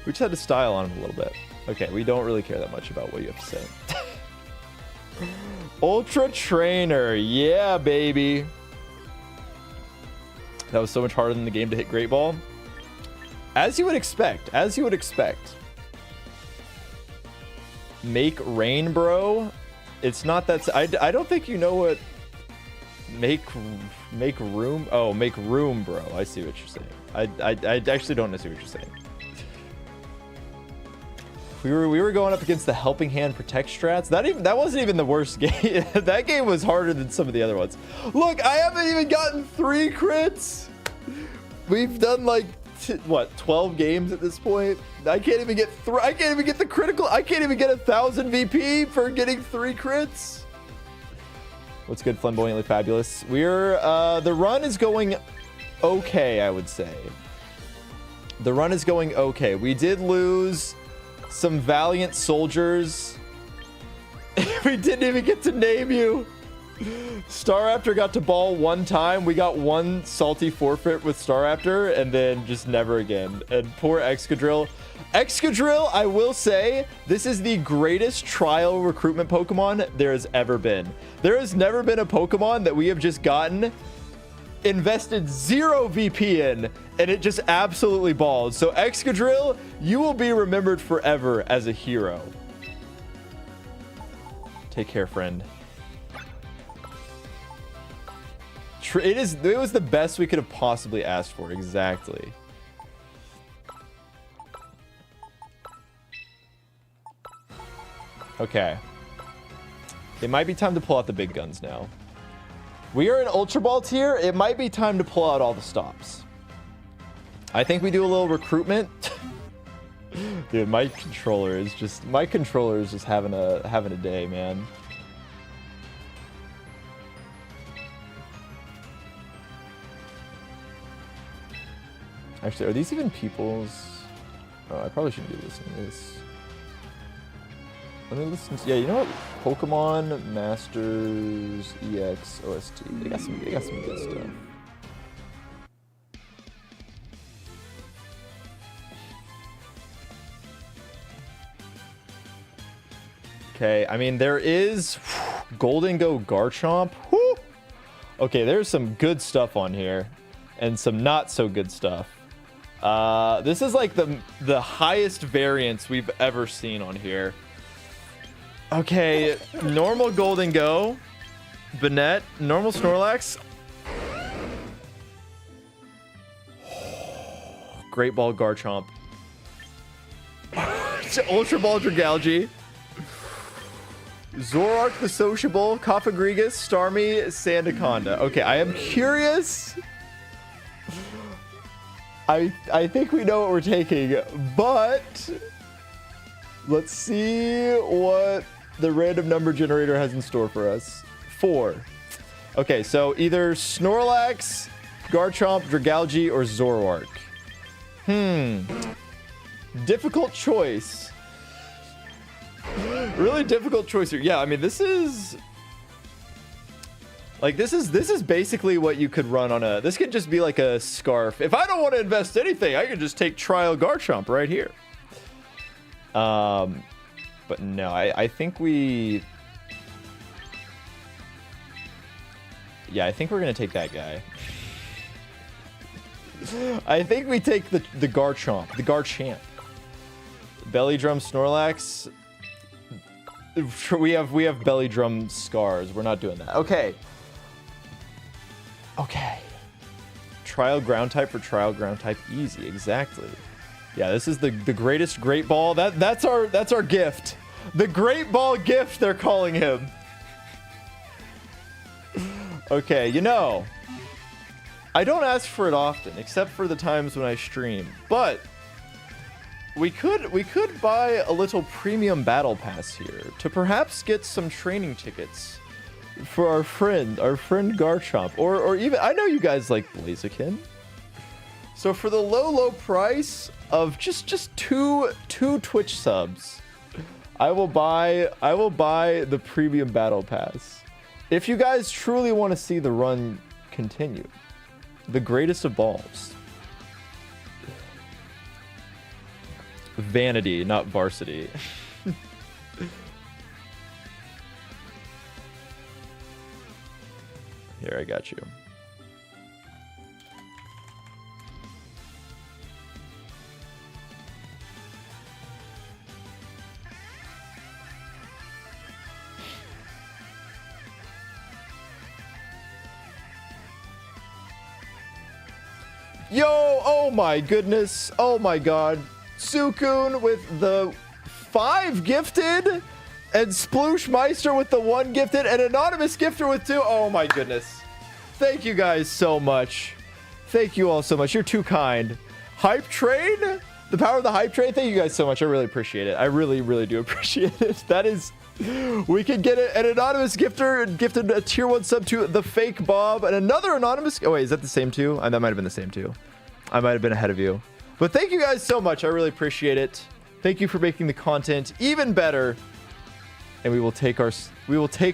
We just had to style on him a little bit. Okay, we don't really care that much about what you have to say. Ultra Trainer, yeah, baby. That was so much harder than the game to hit Great Ball. As you would expect, as you would expect. Make rain, bro. It's not that, I don't think you know what make room. Oh, make room, bro. I see what you're saying. I actually don't see what you're saying. We were going up against the Helping Hand Protect strats. That wasn't even the worst game. That game was harder than some of the other ones. Look, I haven't even gotten 3 crits. We've done like what, 12 games at this point. I can't even get I can't even get the critical. I can't even get 1,000 VP for getting 3 crits. What's good, Flamboyantly Fabulous? The run is going okay, I would say. The run is going okay. We did lose some valiant soldiers. We didn't even get to name you. Staraptor got to ball one time. We got one salty forfeit with Staraptor and then just never again. And poor Excadrill. Excadrill, I will say, this is the greatest trial recruitment Pokemon there has ever been. There has never been a Pokemon that we have just gotten, invested 0 VP in, and it just absolutely balls. So Excadrill, you will be remembered forever as a hero. Take care, friend. It was the best we could have possibly asked for. Exactly. Okay. It might be time to pull out the big guns now. We are in Ultra Ball tier. It might be time to pull out all the stops. I think we do a little recruitment. Dude, my controller is just having a day, man. Actually, are these even people's? Oh, I probably shouldn't be listening to this. Let me listen to, yeah, you know what? Pokemon Masters EX OST. They got some good stuff. Okay, I mean, there is Golden Go Garchomp. Whew. Okay, there's some good stuff on here and some not so good stuff. This is like the highest variance we've ever seen on here. Okay, normal Golden Go, Banette, normal Snorlax. Great Ball Garchomp. Ultra Ball Dragalge. Zoroark the Sociable, Cofagrigus, Starmie, Sandaconda. Okay, I am curious. I think we know what we're taking, but let's see what the random number generator has in store for us. 4. Okay, so either Snorlax, Garchomp, Dragalge, or Zoroark. Difficult choice. Really difficult choice here. Yeah, I mean, this is basically what you could run on a... This could just be like a scarf. If I don't want to invest anything, I could just take Trial Garchomp right here. But no, I think we... Yeah, I think we're going to take that guy. I think we take the Garchomp, the Garchamp. Belly Drum Snorlax. We have Belly Drum Scars. We're not doing that. Okay. Okay. Trial Ground Type for Trial Ground Type. Easy, exactly. Yeah, this is the greatest Great Ball. That's our gift. The Great Ball gift, they're calling him. Okay, you know, I don't ask for it often, except for the times when I stream, but we could buy a little premium battle pass here to perhaps get some training tickets for our friend Garchomp, or even, I know you guys like Blaziken. So for the low price of just two Twitch subs, I will buy the premium battle pass. If you guys truly want to see the run continue, the greatest of balls. Vanity, not varsity. Here, I got you. Yo, oh my goodness. Oh my god. Suicune with the 5 gifted, and Splooshmeister with the 1 gifted, and Anonymous Gifter with 2. Oh my goodness. Thank you guys so much. Thank you all so much. You're too kind. Hype Train? The power of the Hype Train? Thank you guys so much. I really appreciate it. I really, really do appreciate it. That is... We can get an Anonymous Gifter gifted a tier 1 sub to the Fake Bob, and another Anonymous... Oh wait, is that the same too? That might have been the same too. I might have been ahead of you. But thank you guys so much. I really appreciate it. Thank you for making the content even better. And we will take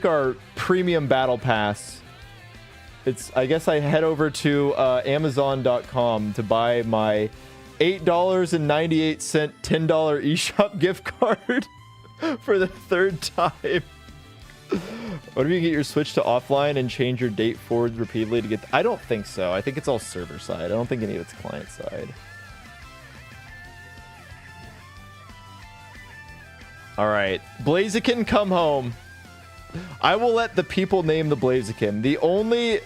our premium battle pass. I guess I head over to Amazon.com to buy my $8.98 $10 eShop gift card for the 3rd time. What if you get your Switch to offline and change your date forward repeatedly to get... I don't think so. I think it's all server side. I don't think any of it's client side. All right, Blaziken, come home. I will let the people name the Blaziken. The only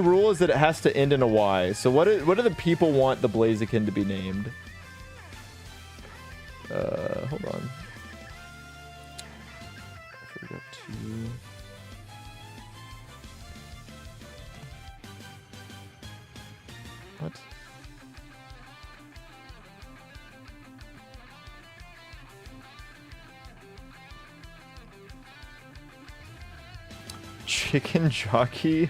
rule is that it has to end in a Y. So what do the people want the Blaziken to be named? Hold on. I forgot to... What? Chicken Jockey,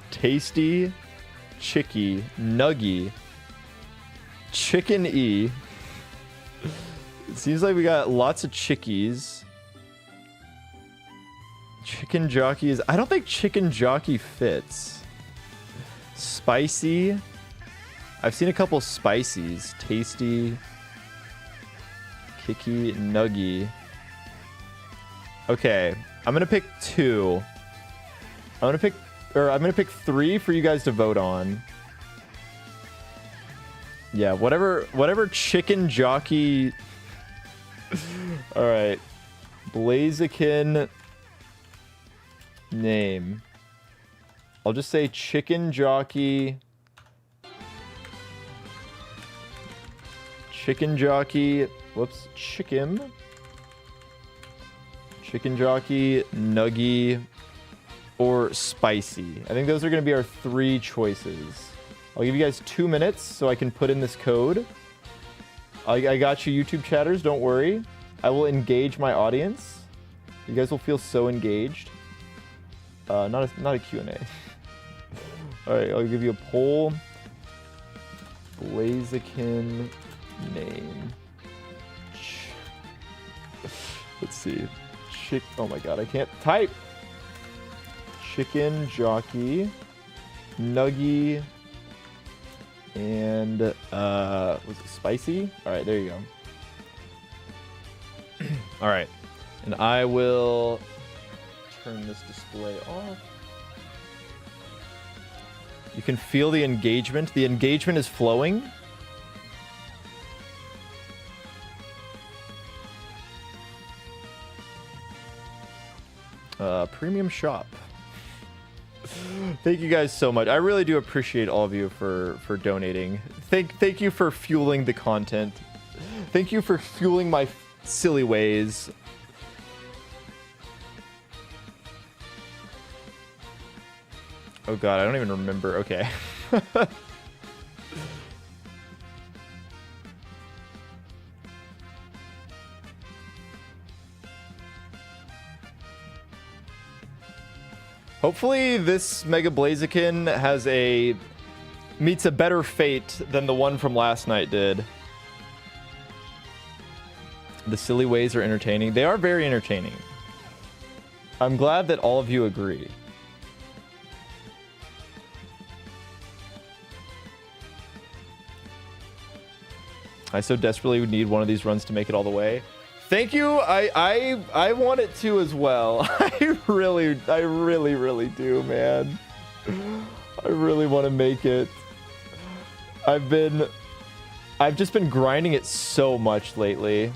Tasty, Chicky, Nuggy, Chicken E. It seems like we got lots of chickies. Chicken Jockey is... I don't think Chicken Jockey fits. Spicy. I've seen a couple Spicies. Tasty. Picky Nuggy. Okay, I'm gonna pick 2. I'm gonna pick 3 for you guys to vote on. Yeah, whatever chicken jockey. All right, Blaziken name. I'll just say chicken jockey. Chicken jockey. Whoops, chicken jockey, nuggy, or spicy. I think those are going to be our 3 choices. I'll give you guys 2 minutes so I can put in this code. I got you, YouTube chatters. Don't worry. I will engage my audience. You guys will feel so engaged. Not a Q&A. All right, I'll give you a poll. Blaziken name. Let's see. Oh my god, I can't type. Chicken jockey, nuggy, and was it spicy? All right, there you go. All right, and I will turn this display off. You can feel the engagement. The engagement is flowing. Premium shop. Thank you guys so much. I really do appreciate all of you for donating. Thank you for fueling the content. Thank you for fueling my silly ways. Oh god, I don't even remember. Okay. Hopefully this Mega Blaziken meets a better fate than the one from last night did. The silly ways are entertaining. They are very entertaining. I'm glad that all of you agree. I so desperately need one of these runs to make it all the way. Thank you. I want it to as well. I really do, man. I really want to make it. I've just been grinding it so much lately.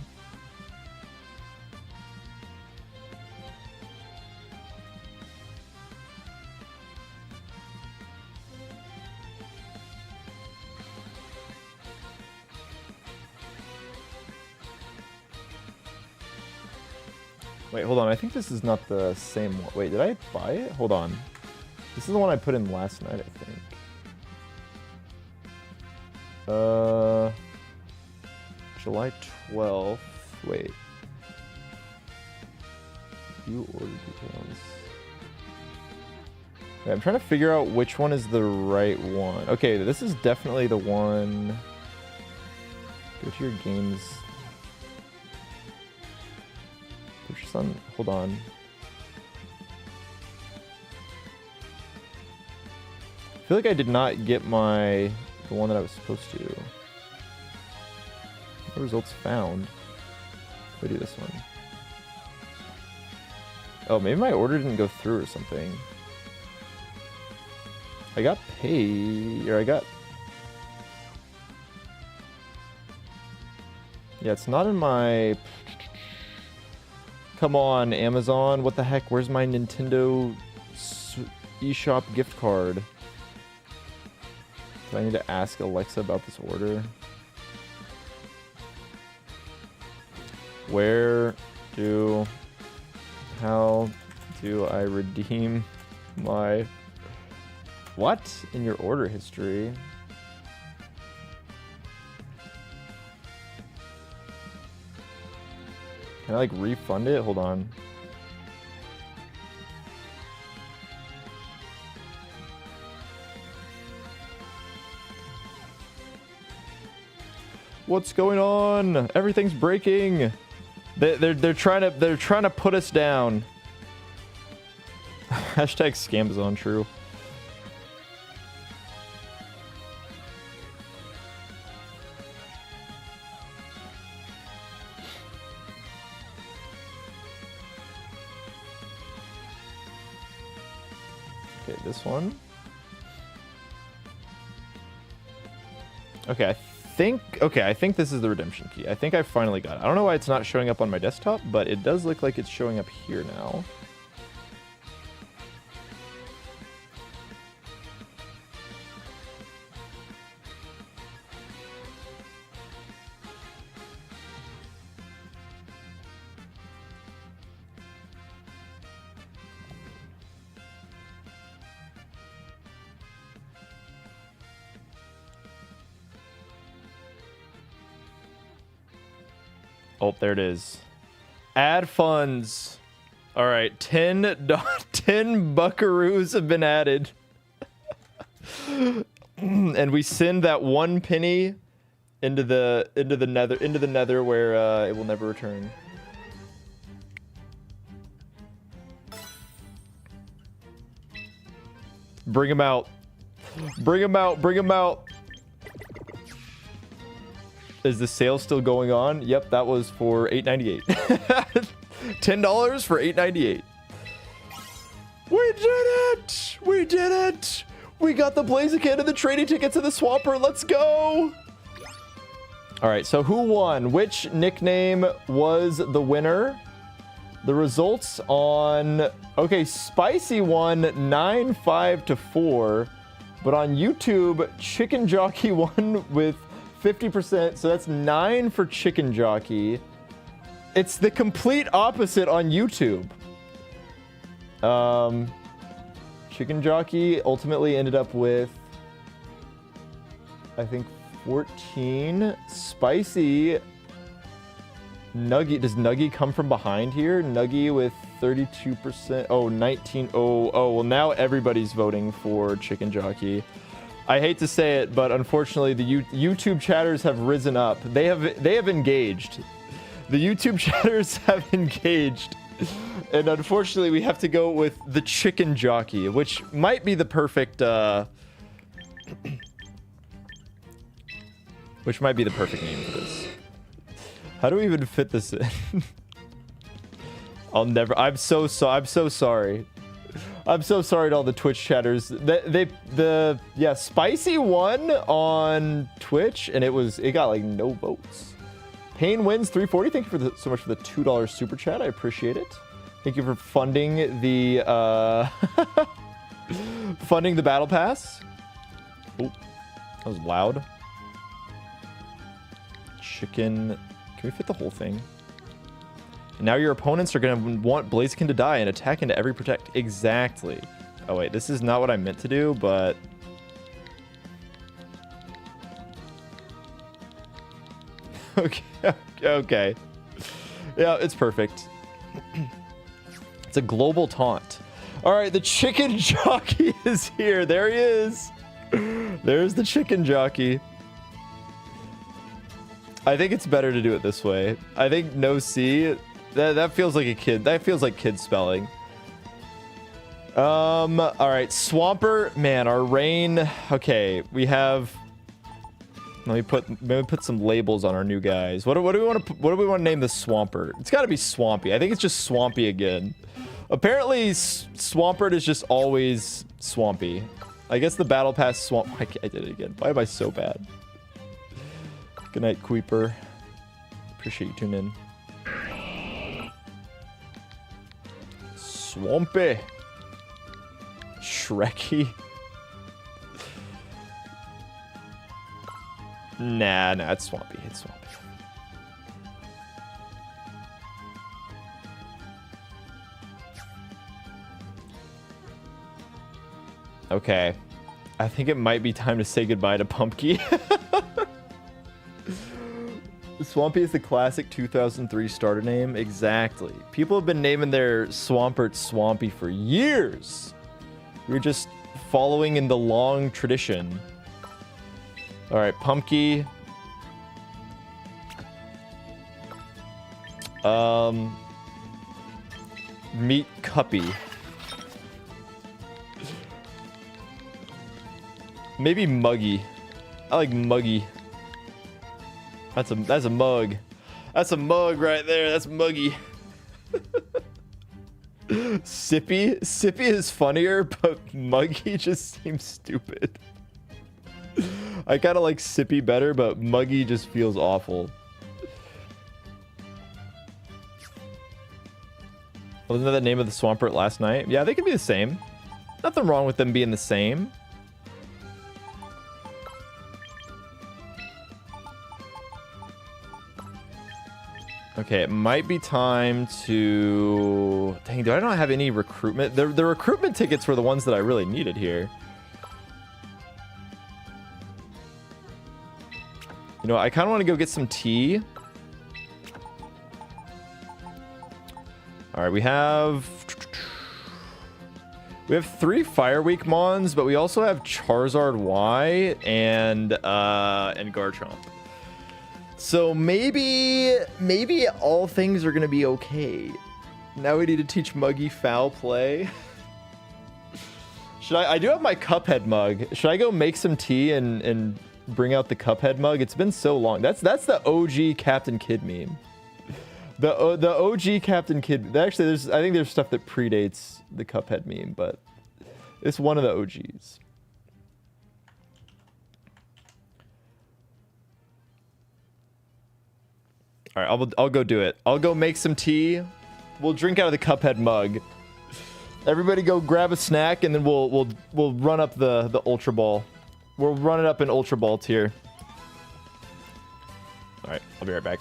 Wait, hold on. I think this is not the same one. Wait, did I buy it? Hold on. This is the one I put in last night, I think. July 12th. Wait. You ordered details. Wait, I'm trying to figure out which one is the right one. Okay, this is definitely the one. Go to your games. Hold on. I feel like I did not get the one that I was supposed to. No results found. Let me do this one. Oh, maybe my order didn't go through or something. I got paid, or I got... Yeah, it's not in my... Come on, Amazon. What the heck? Where's my Nintendo eShop gift card? Do I need to ask Alexa about this order? How do I redeem my... What? In your order history? Can I, like, refund it? Hold on. What's going on? Everything's breaking. They're trying to put us down. Hashtag Scamazon, true. Okay, this one. Okay, I think this is the redemption key. I think I finally got it. I don't know why it's not showing up on my desktop, but it does look like it's showing up here now. Oh, there it is. Add funds. All right, 10 buckaroos have been added. And we send that 1 penny into the nether where it will never return. Bring him out. Bring him out. Bring him out. Is the sale still going on? Yep, that was for $8.98. $10 for $8.98. We did it! We did it! We got the Blaziken and the trading tickets and the Swamper. Let's go! All right, so who won? Which nickname was the winner? The results on... Okay, Spicy won 9-5-4. But on YouTube, Chicken Jockey won with 50%, so that's 9 for Chicken Jockey. It's the complete opposite on YouTube. Chicken Jockey ultimately ended up with, I think, 14. Spicy. Nuggy, does Nuggy come from behind here? Nuggy with 32%. Oh, 19. Oh, well, now everybody's voting for Chicken Jockey. I hate to say it, but unfortunately, the YouTube chatters have risen up. They have engaged. The YouTube chatters have engaged. And unfortunately, we have to go with the Chicken Jockey, which might be the perfect which might be the perfect name for this. How do we even fit this in? I'm so sorry. I'm so sorry to all the Twitch chatters. Yeah, Spicy won on Twitch, and it got like no votes. Pain wins 340. Thank you so much for the $2 super chat. I appreciate it. Thank you for funding the funding the battle pass. Oh, that was loud. Chicken. Can we fit the whole thing? And now your opponents are going to want Blaziken to die and attack into every protect. Exactly. Oh, wait. This is not what I meant to do, but... Okay. Yeah, it's perfect. It's a global taunt. All right, the Chicken Jockey is here. There he is. There's the Chicken Jockey. I think it's better to do it this way. I think no C... That feels like a kid. That feels like kid spelling. All right, Swamper. Man, our rain. Okay, we have. Let me put some labels on our new guys. What do we want to name the Swamper? It's got to be Swampy. I think it's just Swampy again. Apparently, Swampert is just always Swampy. I guess the Battle Pass Swamp. I did it again. Why am I so bad? Good night, Queeper. Appreciate you tuning in. Swampy. Shrekky. Nah, it's Swampy. It's Swampy. Okay. I think it might be time to say goodbye to Pumpkin. Swampy is the classic 2003 starter name. Exactly. People have been naming their Swampert Swampy for years. We're just following in the long tradition. All right, Pumpkin. Meet Cuppy. Maybe Muggy. I like Muggy. That's a mug. That's a mug right there. That's Muggy. Sippy is funnier, but Muggy just seems stupid. I kind of like Sippy better, but Muggy just feels awful. Wasn't that the name of the Swampert last night? Yeah, they could be the same. Nothing wrong with them being the same. Okay, it might be time to... Dang, do I not have any recruitment? The recruitment tickets were the ones that I really needed here. You know, I kind of want to go get some tea. All right, we have 3 Fire Week Mons, but we also have Charizard Y and Garchomp. So maybe all things are gonna be okay. Now we need to teach Muggy foul play. Should I do have my Cuphead mug. Should I go make some tea and bring out the Cuphead mug? It's been so long. That's the OG Captain Kid meme. The OG Captain Kid. Actually, I think there's stuff that predates the Cuphead meme, but it's one of the OGs. All right, I'll go do it. I'll go make some tea. We'll drink out of the Cuphead mug. Everybody go grab a snack, and then we'll run up the Ultra Ball. We'll run it up in Ultra Ball tier. All right, I'll be right back.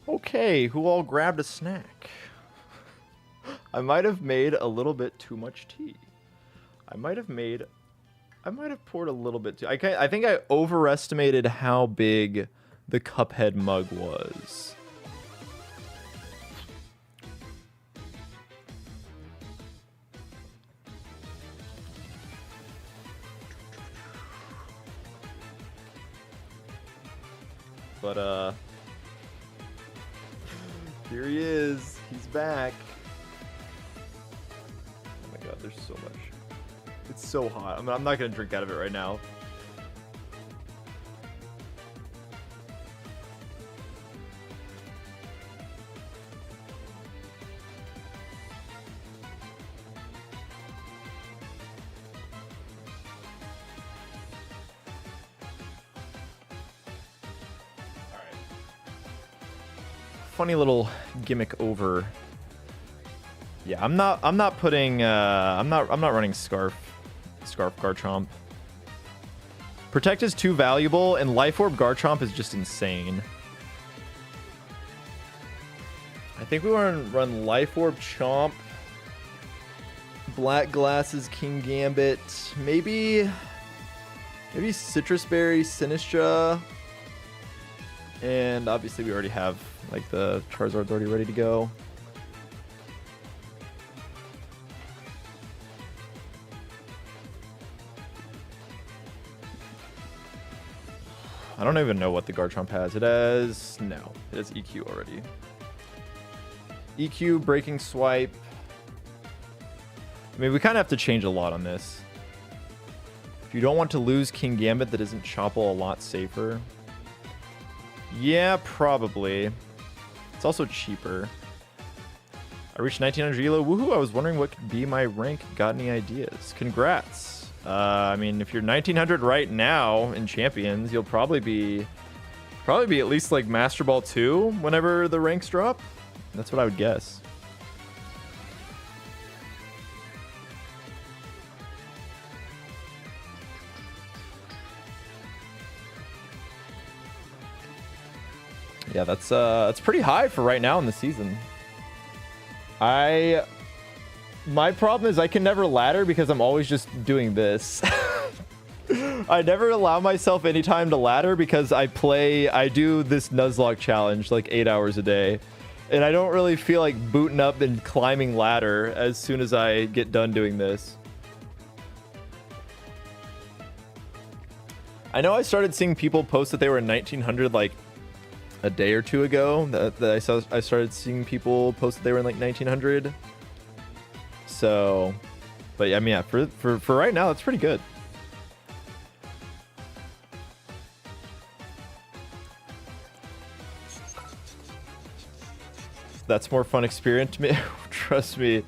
Okay, who all grabbed a snack? I might have made a little bit too much tea. I might have poured a little bit too. I think I overestimated how big the Cuphead mug was. But here he is. He's back. Oh my god, there's so much. It's so hot. I'm not gonna drink out of it right now. Funny little gimmick over. Yeah, I'm not putting I'm not running Scarf Garchomp. Protect is too valuable and Life Orb Garchomp is just insane. I think we want to run Life Orb Chomp, Black Glasses, King Gambit, maybe Citrus Berry, Sinistra, and obviously we already have like the Charizard's already ready to go. I don't even know what the Garchomp has. It has EQ already. EQ, Breaking Swipe. I mean, we kind of have to change a lot on this. If you don't want to lose King Gambit, that isn't Chople a lot safer? Yeah, probably. It's also cheaper. I reached 1900 elo. Woohoo! I was wondering what could be my rank. Got any ideas? Congrats. I mean, if you're 1900 right now in Champions, you'll probably be at least like Master Ball 2 whenever the ranks drop. That's what I would guess. Yeah, that's pretty high for right now in the season. My problem is I can never ladder because I'm always just doing this. I never allow myself any time to ladder because I do this Nuzlocke challenge like 8 hours a day. And I don't really feel like booting up and climbing ladder as soon as I get done doing this. I know I started seeing people post that they were in 1900 like a day or two ago. I started seeing people post that they were in like 1900. So, but yeah, I mean, yeah, for right now, that's pretty good. That's more fun experimenting. Trust me,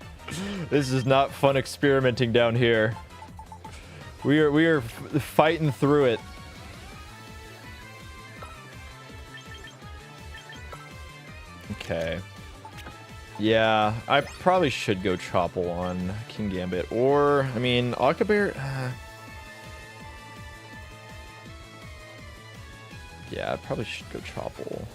this is not fun experimenting down here. We are fighting through it. Okay. Yeah, I probably should go Chople on King Gambit, or I mean, Octobear. Yeah, I probably should go Chople.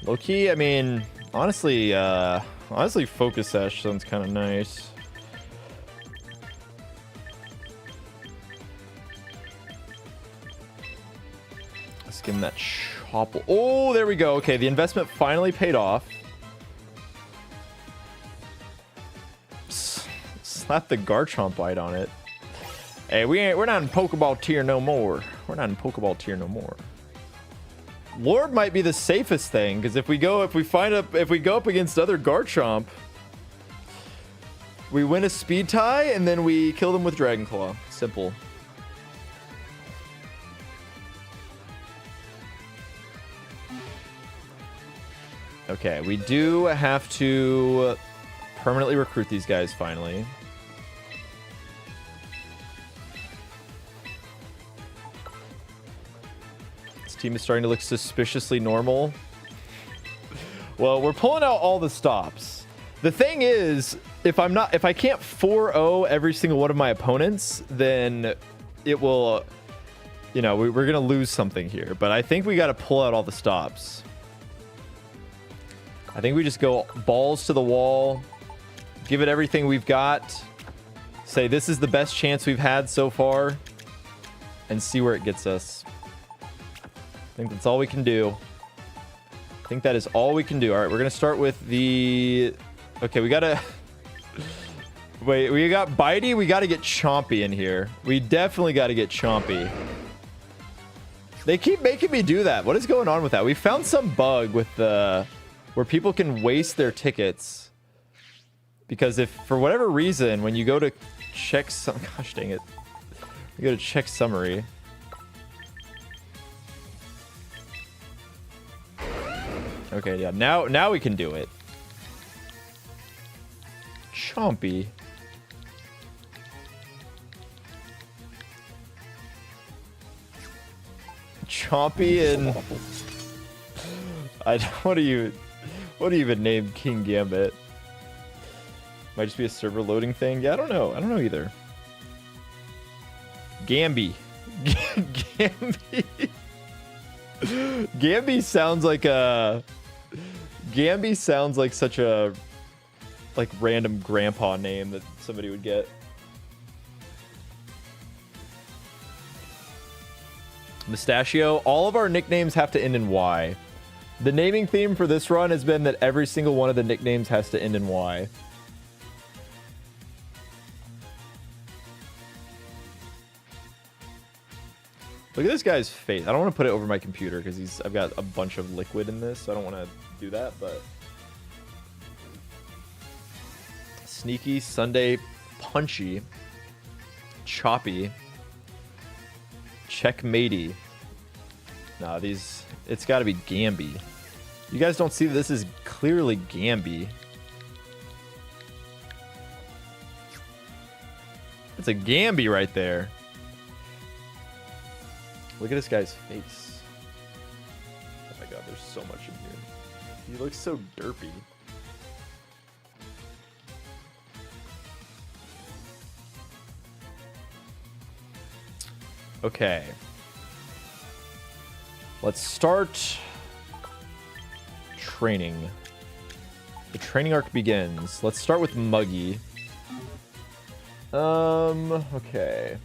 Low key, I mean, honestly, Focus Sash sounds kind of nice. Let's give him that Chople. Oh, there we go. Okay, the investment finally paid off. Slap the Garchomp bite on it. Hey, we're not in Pokeball tier no more. We're not in Pokeball tier no more. Lord might be the safest thing, because if we go up against other Garchomp, we win a speed tie and then we kill them with Dragon Claw. Simple. Okay, we do have to permanently recruit these guys finally. Team is starting to look suspiciously normal. Well, we're pulling out all the stops. The thing is, if I can't 4-0 every single one of my opponents, then it will, you know, we're gonna lose something here. But I think we got to pull out all the stops. I think we just go balls to the wall, give it everything we've got, say this is the best chance we've had so far, and see where it gets us. I think that's all we can do. I think that is all we can do. All right, we're gonna start with the. Okay, we gotta. Wait, we got Bitey. We gotta get Chompy in here. We definitely gotta get Chompy. They keep making me do that. What is going on with that? We found some bug with the where people can waste their tickets because if for whatever reason when you go to check some, gosh dang it, you go to check summary. Okay, yeah, now we can do it. Chompy. Chompy and what do you even name King Gambit? Might just be a server loading thing. Yeah, I don't know either. Gamby. Gamby. Gamby sounds like a. Gamby sounds like such a like random grandpa name that somebody would get. Mustachio. All of our nicknames have to end in Y. The naming theme for this run has been that every single one of the nicknames has to end in Y. Look at this guy's face. I don't want to put it over my computer because I've got a bunch of liquid in this, so I don't want to do that, but Sneaky, Sunday, Punchy, Choppy, Checkmatey. Nah, it's got to be Gamby. You guys don't see that this is clearly Gamby. It's a Gamby right there. Look at this guy's face. Oh my god, there's so much in here. He looks so derpy. Okay. Let's start training. The training arc begins. Let's start with Muggy. Okay.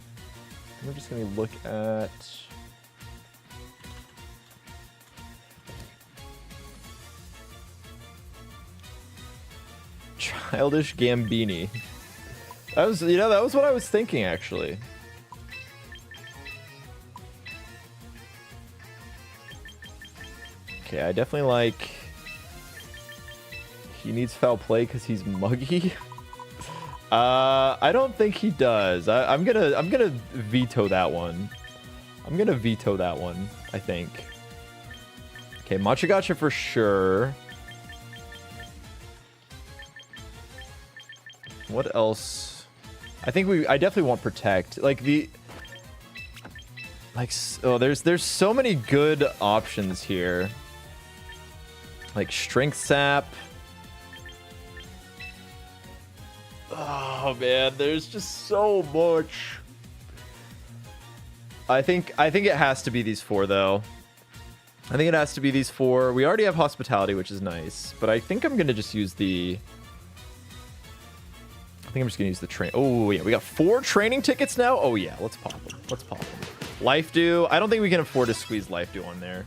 We're just gonna look at Childish Gambini. That was what I was thinking actually. Okay, I definitely like. He needs foul play because he's Muggy. I don't think he does. I'm gonna veto that one. I'm gonna veto that one, I think. Okay, Machagacha for sure. What else? I think I definitely want Protect. Like there's so many good options here. Like Strength Sap. Oh man, there's just so much. I think it has to be these four though. I think it has to be these four. We already have Hospitality, which is nice, but I think I'm gonna just use the. I think I'm just gonna use the train. Oh yeah, we got 4 training tickets now. Oh yeah, let's pop them. Let's pop them. Life Dew. I don't think we can afford to squeeze Life Dew on there.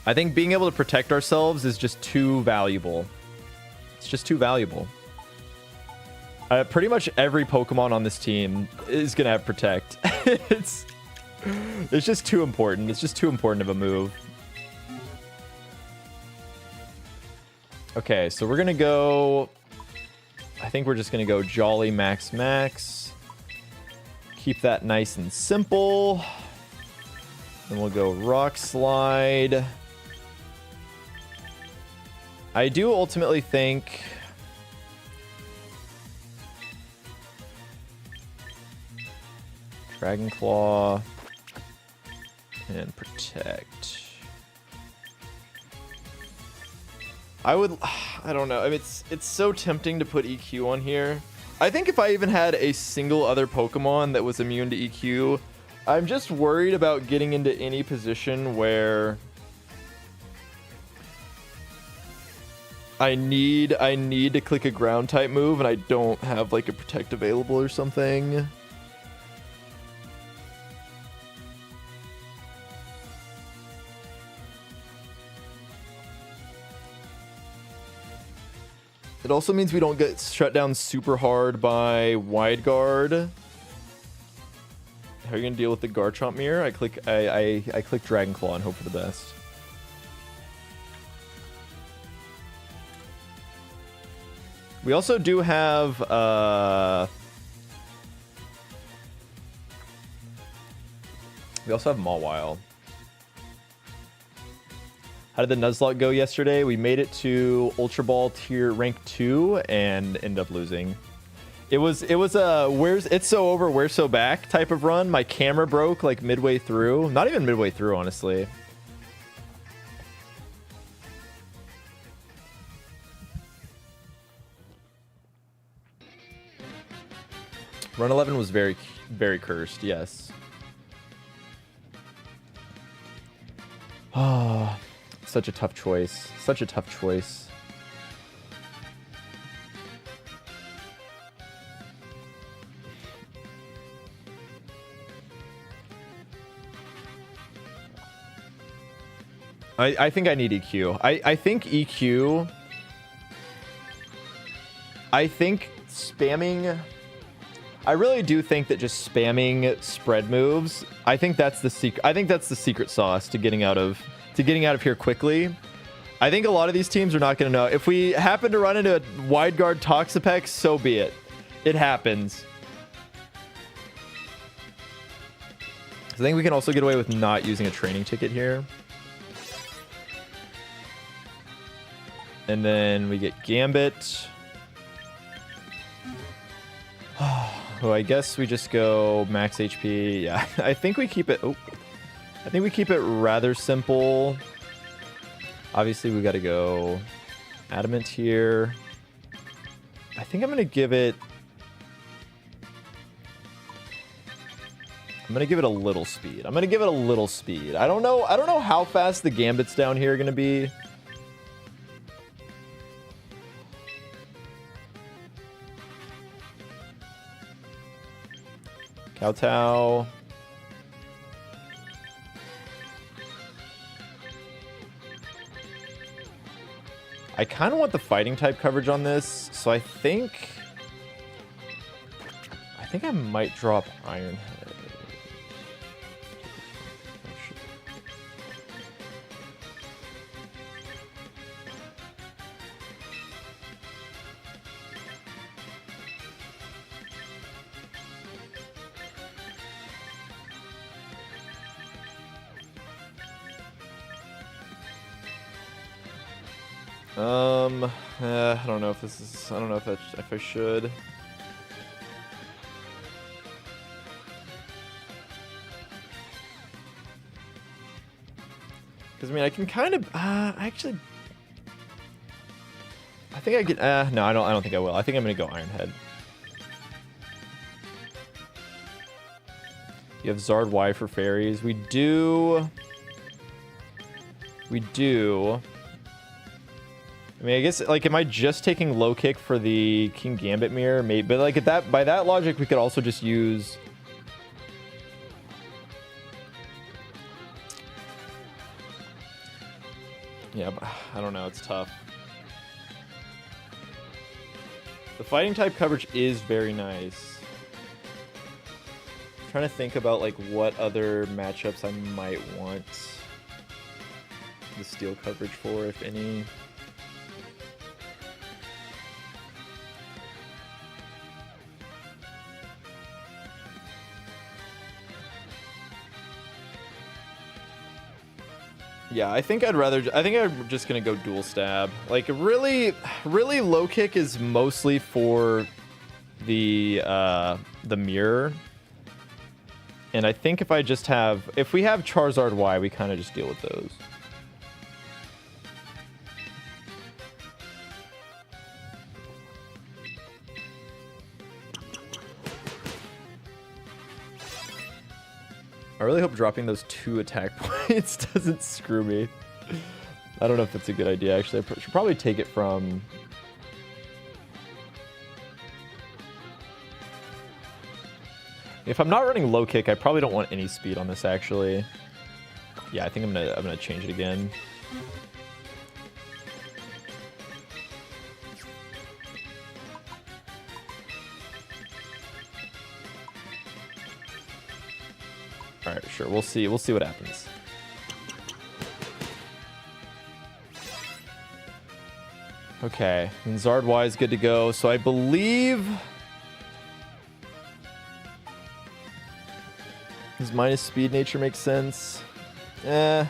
I think being able to protect ourselves is just too valuable. It's just too valuable. Pretty much every Pokemon on this team is gonna have Protect. it's just too important. It's just too important of a move. Okay, so we're gonna go. I think we're just gonna go Jolly Max Max. Keep that nice and simple. Then we'll go Rock Slide. I do ultimately think Dragon Claw and Protect. I would, I don't know. I mean, it's so tempting to put EQ on here. I think if I even had a single other Pokemon that was immune to EQ, I'm just worried about getting into any position where I need to click a ground type move and I don't have like a protect available or something. It also means we don't get shut down super hard by wide guard. How are you gonna deal with the Garchomp mirror? I click Dragon Claw and hope for the best. We also do have Mawile. How did the Nuzlocke go yesterday? We made it to Ultra Ball tier rank 2 and ended up losing. It was a where's it's so over, we're so back type of run. My camera broke like midway through. Not even midway through, honestly. Run 11 was very, very cursed, yes. Ah. Such a tough choice. Such a tough choice. I think I need EQ. I think EQ... I think spamming... I really do think that just spamming spread moves, I think that's the secret. I think that's the secret sauce to getting out of here quickly. I think a lot of these teams are not going to know. If we happen to run into a wide guard Toxapex, so be it. It happens. I think we can also get away with not using a training ticket here. And then we get Gambit. Oh, I guess we just go max HP. Yeah, I think we keep it... Oh. I think we keep it rather simple. Obviously, we got to go Adamant here. I think I'm going to give it... I'm going to give it a little speed. I don't know how fast the Gambits down here are going to be. Kowtow. I kind of want the fighting type coverage on this, so I think I might drop Iron Head. I don't know if this is... I don't know if I should. Because, I mean, I can kind of... actually... I think I could... no, I don't think I will. I think I'm going to go Iron Head. You have Zard Y for fairies. We do... I mean, I guess, like, am I just taking low kick for the King Gambit mirror? Maybe, but like by that logic, we could also just use... Yeah, but I don't know. It's tough. The fighting type coverage is very nice. I'm trying to think about like what other matchups I might want the steel coverage for, if any. Yeah, I think I'm just gonna go dual stab. Like really low kick is mostly for the mirror. And I think if we have Charizard Y, we kind of just deal with those. I really hope dropping those 2 attack points doesn't screw me. I don't know if that's a good idea, actually. I should probably take it from... If I'm not running low kick, I probably don't want any speed on this, actually. Yeah, I think I'm gonna change it again. All right, sure. We'll see. We'll see what happens. Okay, and Zardwai is good to go. So I believe his minus speed nature makes sense. I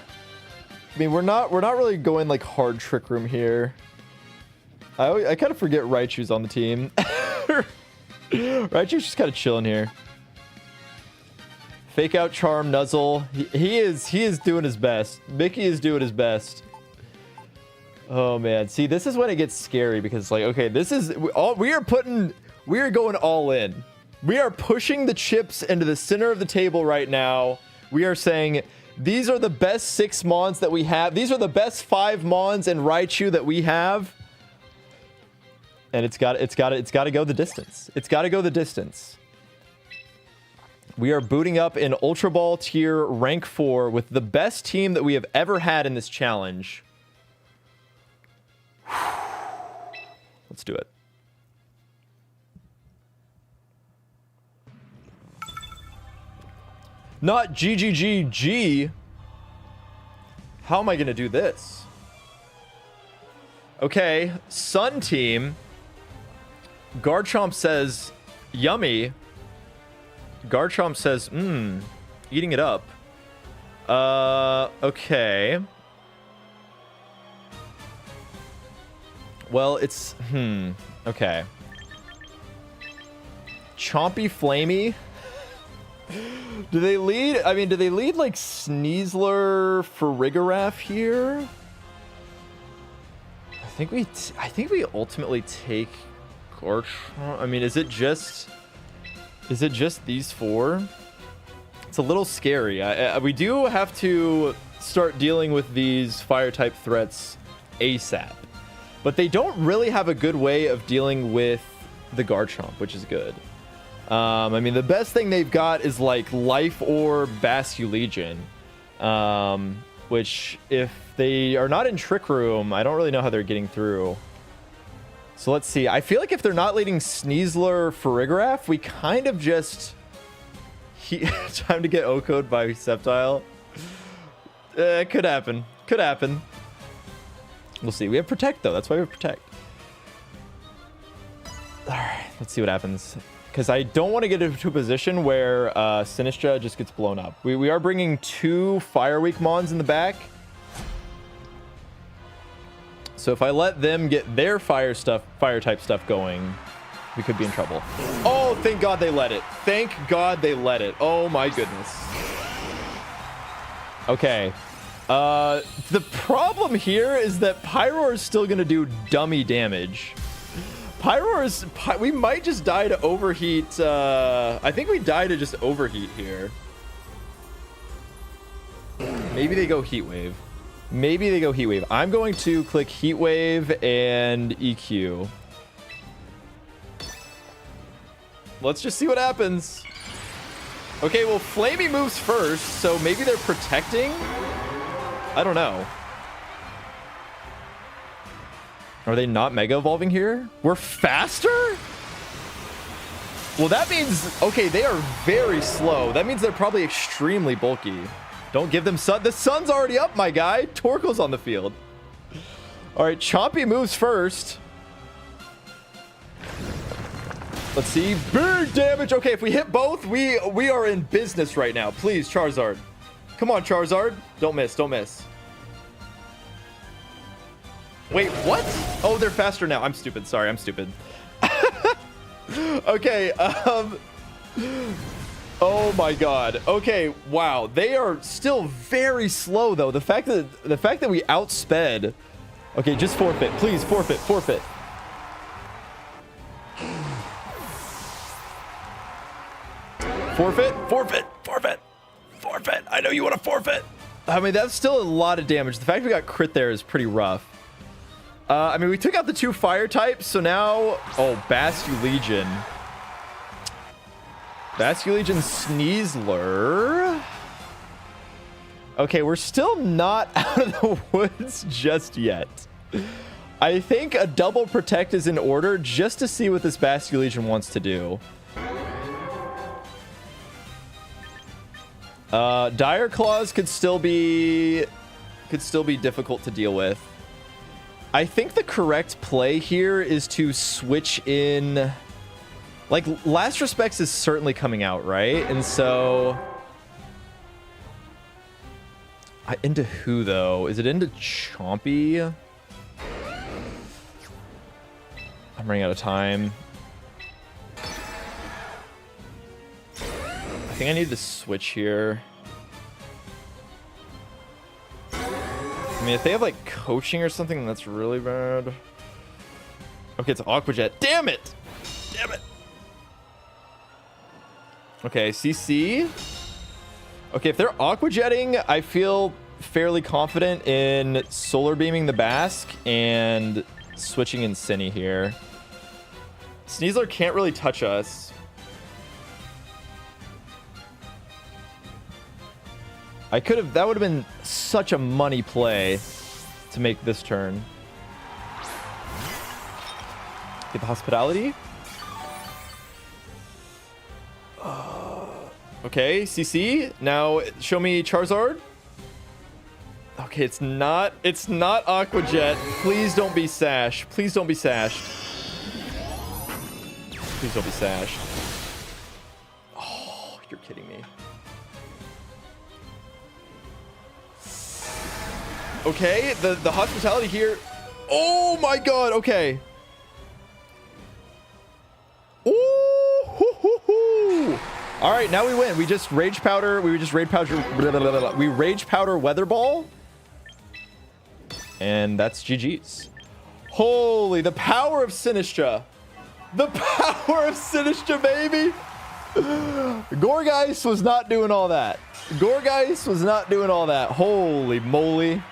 mean, we're not really going like hard trick room here. I kind of forget Raichu's on the team. Raichu's just kind of chilling here. Fake out charm, Nuzzle. He is doing his best. Mickey is doing his best. Oh man, see, this is when it gets scary because like, okay, this is we are going all in. We are pushing the chips into the center of the table right now. We are saying these are the best 6 mons that we have. These are the best 5 mons and Raichu that we have. And it's got to go the distance. It's got to go the distance. We are booting up in Ultra Ball tier rank 4 with the best team that we have ever had in this challenge. Let's do it. Not GGGG. How am I going to do this? Okay, Sun team. Garchomp says, yummy. Garchomp says, eating it up. Okay. Well, it's, okay. Chompy Flamey. Do they lead? I mean, do they lead like Sneasler Farigiraf here? I think we ultimately take Garchomp. I mean, is it just these 4? It's a little scary. We do have to start dealing with these fire type threats ASAP, but they don't really have a good way of dealing with the Garchomp, which is good. I mean, the best thing they've got is like Life Orb Basculegion, which if they are not in Trick Room, I don't really know how they're getting through. So let's see. I feel like if they're not leading Sneasler Farigiraf, we kind of just... Time to get O-code by Sceptile. It could happen. Could happen. We'll see. We have Protect, though. That's why we have Protect. Alright, let's see what happens. Because I don't want to get into a position where Sinistra just gets blown up. We are bringing 2 Fire Weak Mons in the back. So if I let them get their fire type stuff going, we could be in trouble. Oh, thank God they let it. Thank God they let it. Oh my goodness. Okay. The problem here is that Pyroar is still going to do dummy damage. We might just die to overheat. I think we die to just overheat here. Maybe they go Heat Wave. Maybe they go Heat Wave. I'm going to click Heat Wave and EQ. Let's just see what happens. Okay, well, Flamey moves first, so maybe they're protecting? I don't know. Are they not Mega Evolving here? We're faster? Well, that means... Okay, they are very slow. That means they're probably extremely bulky. Don't give them sun. The sun's already up, my guy. Torko's on the field. All right, Chompy moves first. Let's see. Big damage. Okay, if we hit both, we are in business right now. Please, Charizard. Come on, Charizard. Don't miss. Don't miss. Wait, what? Oh, they're faster now. I'm stupid. Sorry, I'm stupid. Okay, oh my God. Okay, wow. They are still very slow though. The fact that we outsped. Okay, just forfeit. Please, forfeit. Forfeit. Forfeit. Forfeit. Forfeit. forfeit. I know you want to forfeit. I mean, that's still a lot of damage. The fact we got crit there is pretty rough. I mean, we took out the 2 fire types, so now... Oh, Basculegion. Basculegion Sneasler. Okay, we're still not out of the woods just yet. I think a double protect is in order just to see what this Basculegion wants to do. Dire Claws could still be difficult to deal with. I think the correct play here is to switch in, like, Last Respects is certainly coming out, right? And so into who though? Is it into Chompy? I'm running out of time. I think I need to switch here. I mean, if they have like coaching or something, then that's really bad. Okay, it's Aqua Jet. Damn it! Damn it! Okay, CC. Okay, if they're Aqua Jetting, I feel fairly confident in Solar Beaming the Basque and switching in Cinny here. Sneasler can't really touch us. I could have, that would have been such a money play to make this turn. Get the hospitality. Okay, CC. Now show me Charizard. Okay, it's not Aqua Jet. Please don't be Sash. Please don't be Sashed. Please don't be Sashed. Oh, you're kidding me. Okay, the hospitality here. Oh my god, okay. Ooh, hoo, hoo, hoo. All right, now we win. We just Rage Powder. We Rage Powder Weather Ball. And that's GG's. Holy, the power of Sinistra. The power of Sinistra, baby. Gorgeist was not doing all that. Gorgeist was not doing all that. Holy moly.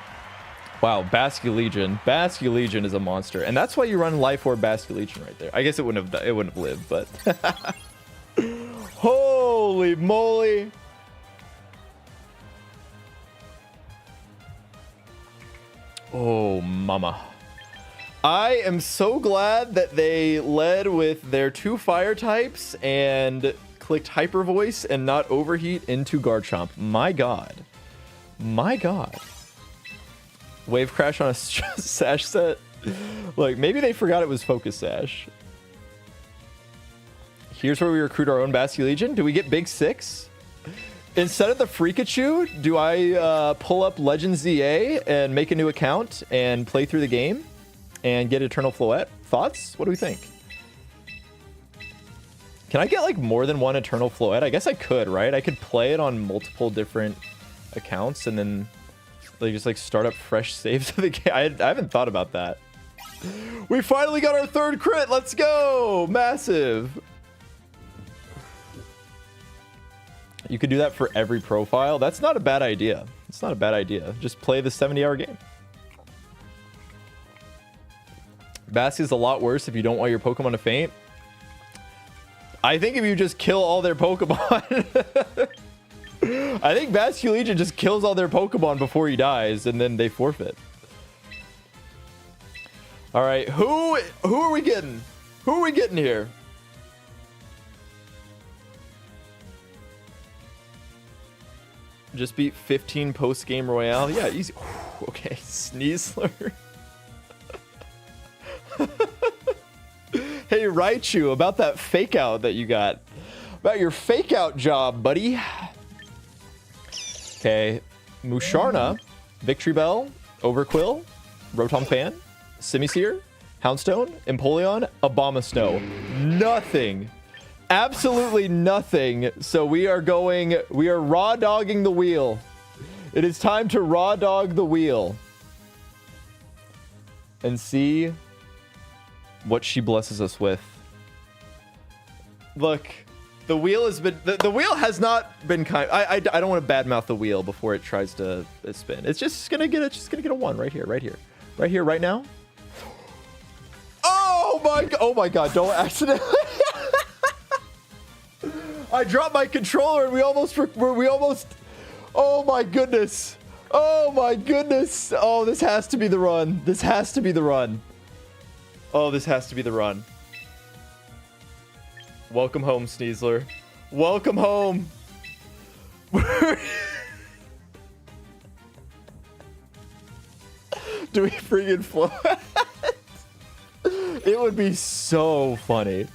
Wow, Basculegion. Basculegion is a monster. And that's why you run Life Orb Basculegion right there. I guess it wouldn't have lived, but holy moly. Oh, mama. I am so glad that they led with their 2 fire types and clicked Hyper Voice and not Overheat into Garchomp. My god. My god. Wave Crash on a Sash set. Like, maybe they forgot it was Focus Sash. Here's where we recruit our own Basculegion. Do we get Big 6? Instead of the Freakachu, do I pull up Legends ZA and make a new account and play through the game and get Eternal Floette? Thoughts? What do we think? Can I get like more than one Eternal Floette? I guess I could, right? I could play it on multiple different accounts and then they just like start up fresh saves of the game. I haven't thought about that. We finally got our 3rd crit. Let's go. Massive. You could do that for every profile. That's not a bad idea. It's not a bad idea. Just play the 70-hour game. Basque is a lot worse if you don't want your Pokemon to faint. I think if you just kill all their Pokemon... I think Basculegion just kills all their Pokemon before he dies, and then they forfeit. All right, who are we getting? Who are we getting here? Just beat 15 post-game Royale. Yeah, easy. Okay, Sneasler. Hey, Raichu, about that fake out that you got. About your fake out job, buddy. Okay, Musharna, Victory Bell, Overquill, Rotom Fan, Simisear, Houndstone, Empoleon, Abomasnow. Nothing. Absolutely nothing. So we are raw dogging the wheel. It is time to raw dog the wheel. And see what she blesses us with. Look, The wheel has been the wheel has not been kind. I don't want to badmouth the wheel before it tries to spin. It's just gonna get a 1 right here, right now. Oh my god! Don't accidentally. I dropped my controller and we almost. Oh my goodness! Oh my goodness! Oh, this has to be the run. This has to be the run. Oh, this has to be the run. Welcome home, Sneasler. Welcome home. Do we freaking float? It would be so funny.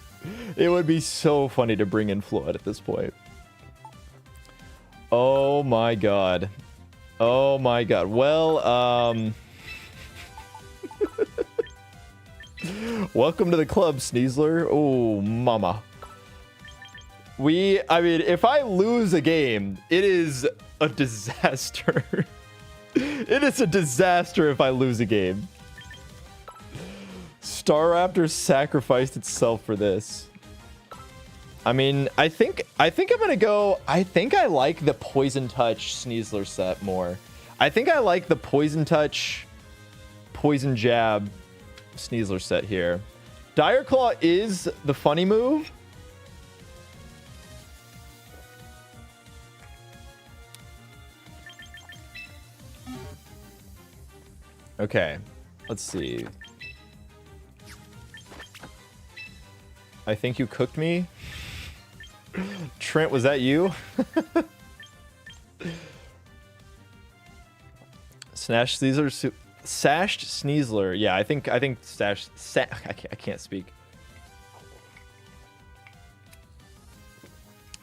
It would be so funny to bring in Flood at this point. Oh my god. Oh my god. Well, welcome to the club, Sneasler. Oh, mama. I mean, if I lose a game, it is a disaster. It is a disaster if I lose a game. Staraptor sacrificed itself for this. I mean, I think I'm gonna go. I think I like the Poison Touch Sneasler set more. I think I like the Poison Touch, Poison Jab Sneasler set here. Dire Claw is the funny move. Okay, let's see. I think you cooked me. Trent, was that you? Sashed Sneasler. Yeah, I think I can't speak.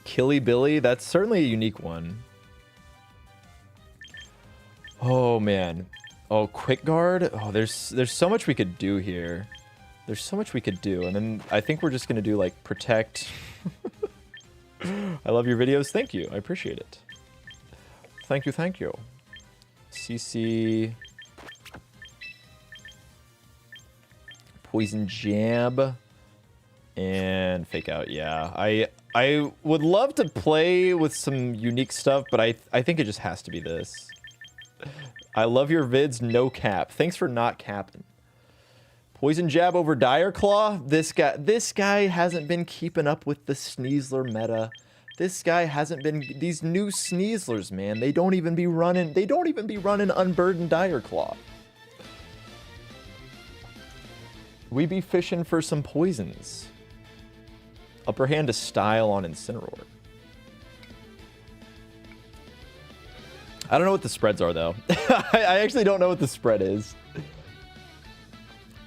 Killy Billy, that's certainly a unique one. Oh man. Oh, Quick Guard. Oh, there's so much we could do here. There's so much we could do, and then I think we're just gonna do like Protect. I love your videos. Thank you. I appreciate it. Thank you. Thank you. CC. Poison Jab. And Fake Out. Yeah. I would love to play with some unique stuff, but I think it just has to be this. I love your vids. No cap. Thanks for not capping. Poison Jab over Dire Claw. This guy hasn't been keeping up with the Sneasler meta. This guy hasn't been. These new Sneaslers, man, they don't even be running Unburdened Dire Claw. We be fishing for some poisons. Upper hand to Style on Incineroar. I don't know what the spreads are though. I actually don't know what the spread is.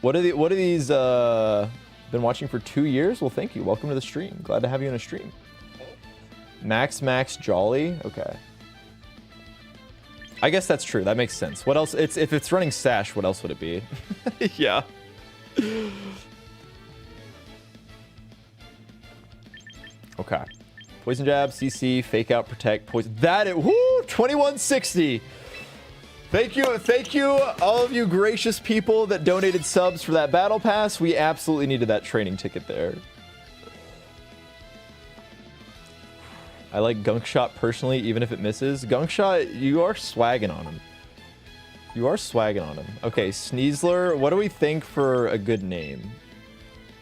What are these? Been watching for 2 years? Well, thank you. Welcome to the stream. Glad to have you on a stream. Max Jolly. Okay. I guess that's true. That makes sense. What else? If it's running Sash, what else would it be? Yeah. Okay. Poison Jab, CC, Fake Out, Protect, Poison. That it. Woo! 2160. Thank you, all of you gracious people that donated subs for that battle pass. We absolutely needed that training ticket there. I like Gunk Shot personally, even if it misses. Gunk Shot, you are swagging on him. You are swagging on him. Okay, Sneasler, what do we think for a good name?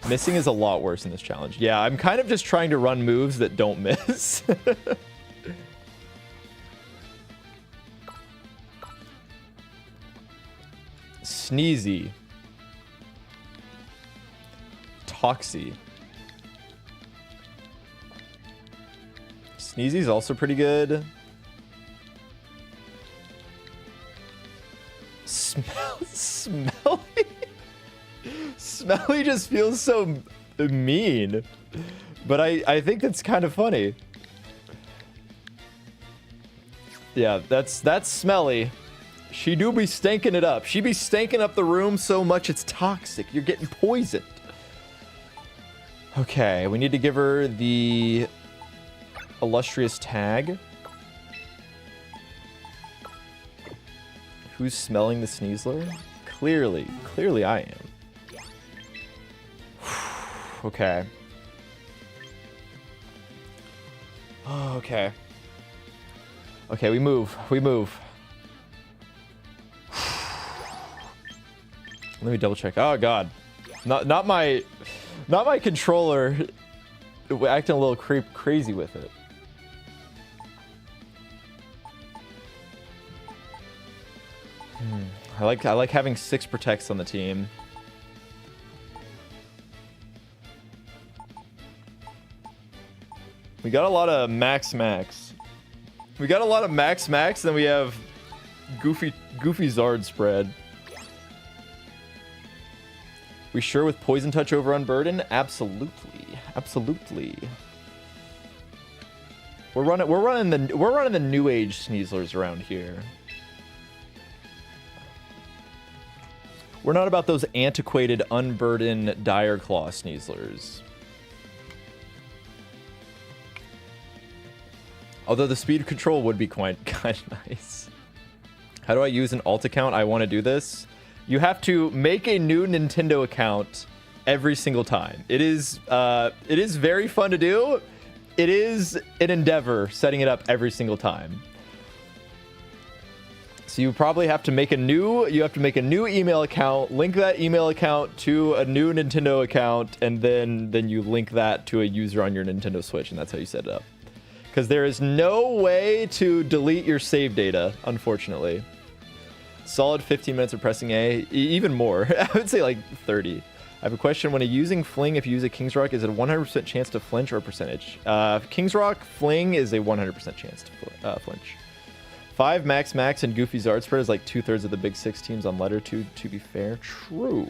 Missing is a lot worse in this challenge. Yeah, I'm kind of just trying to run moves that don't miss. Sneezy. Toxie. Sneezy's also pretty good. Smelly? Smelly just feels so mean. But I think that's kind of funny. Yeah, that's Smelly. She do be stanking it up. She be stanking up the room so much it's toxic. You're getting poisoned. Okay, we need to give her the illustrious tag. Who's smelling the Sneasler? Clearly I am. Okay. Oh, okay. Okay, we move. We move. Let me double check. Oh god. Not my controller acting a little crazy with it. I like having 6 protects on the team. We got a lot of max. We got a lot of max, then we have goofy Zard spread. We sure with Poison Touch over Unburden? Absolutely. Absolutely. We're running the new age Sneaslers around here. We're not about those antiquated Unburden Dire Claw Sneaslers. Although the speed control would be quite kind of nice. How do I use an alt account? I want to do this. You have to make a new Nintendo account every single time. It is very fun to do. It is an endeavor setting it up every single time. So you probably have to make a new email account, link that email account to a new Nintendo account, and then you link that to a user on your Nintendo Switch, and that's how you set it up. Because there is no way to delete your save data, unfortunately. Solid 15 minutes of pressing A, even more. I would say like 30. I have a question. When using Fling, if you use a King's Rock, is it a 100% chance to flinch or a percentage? King's Rock Fling is a 100% chance to flinch. 5 max and Goofy Zard spread is like 2/3 of the big 6 teams on letter 2, to be fair. True.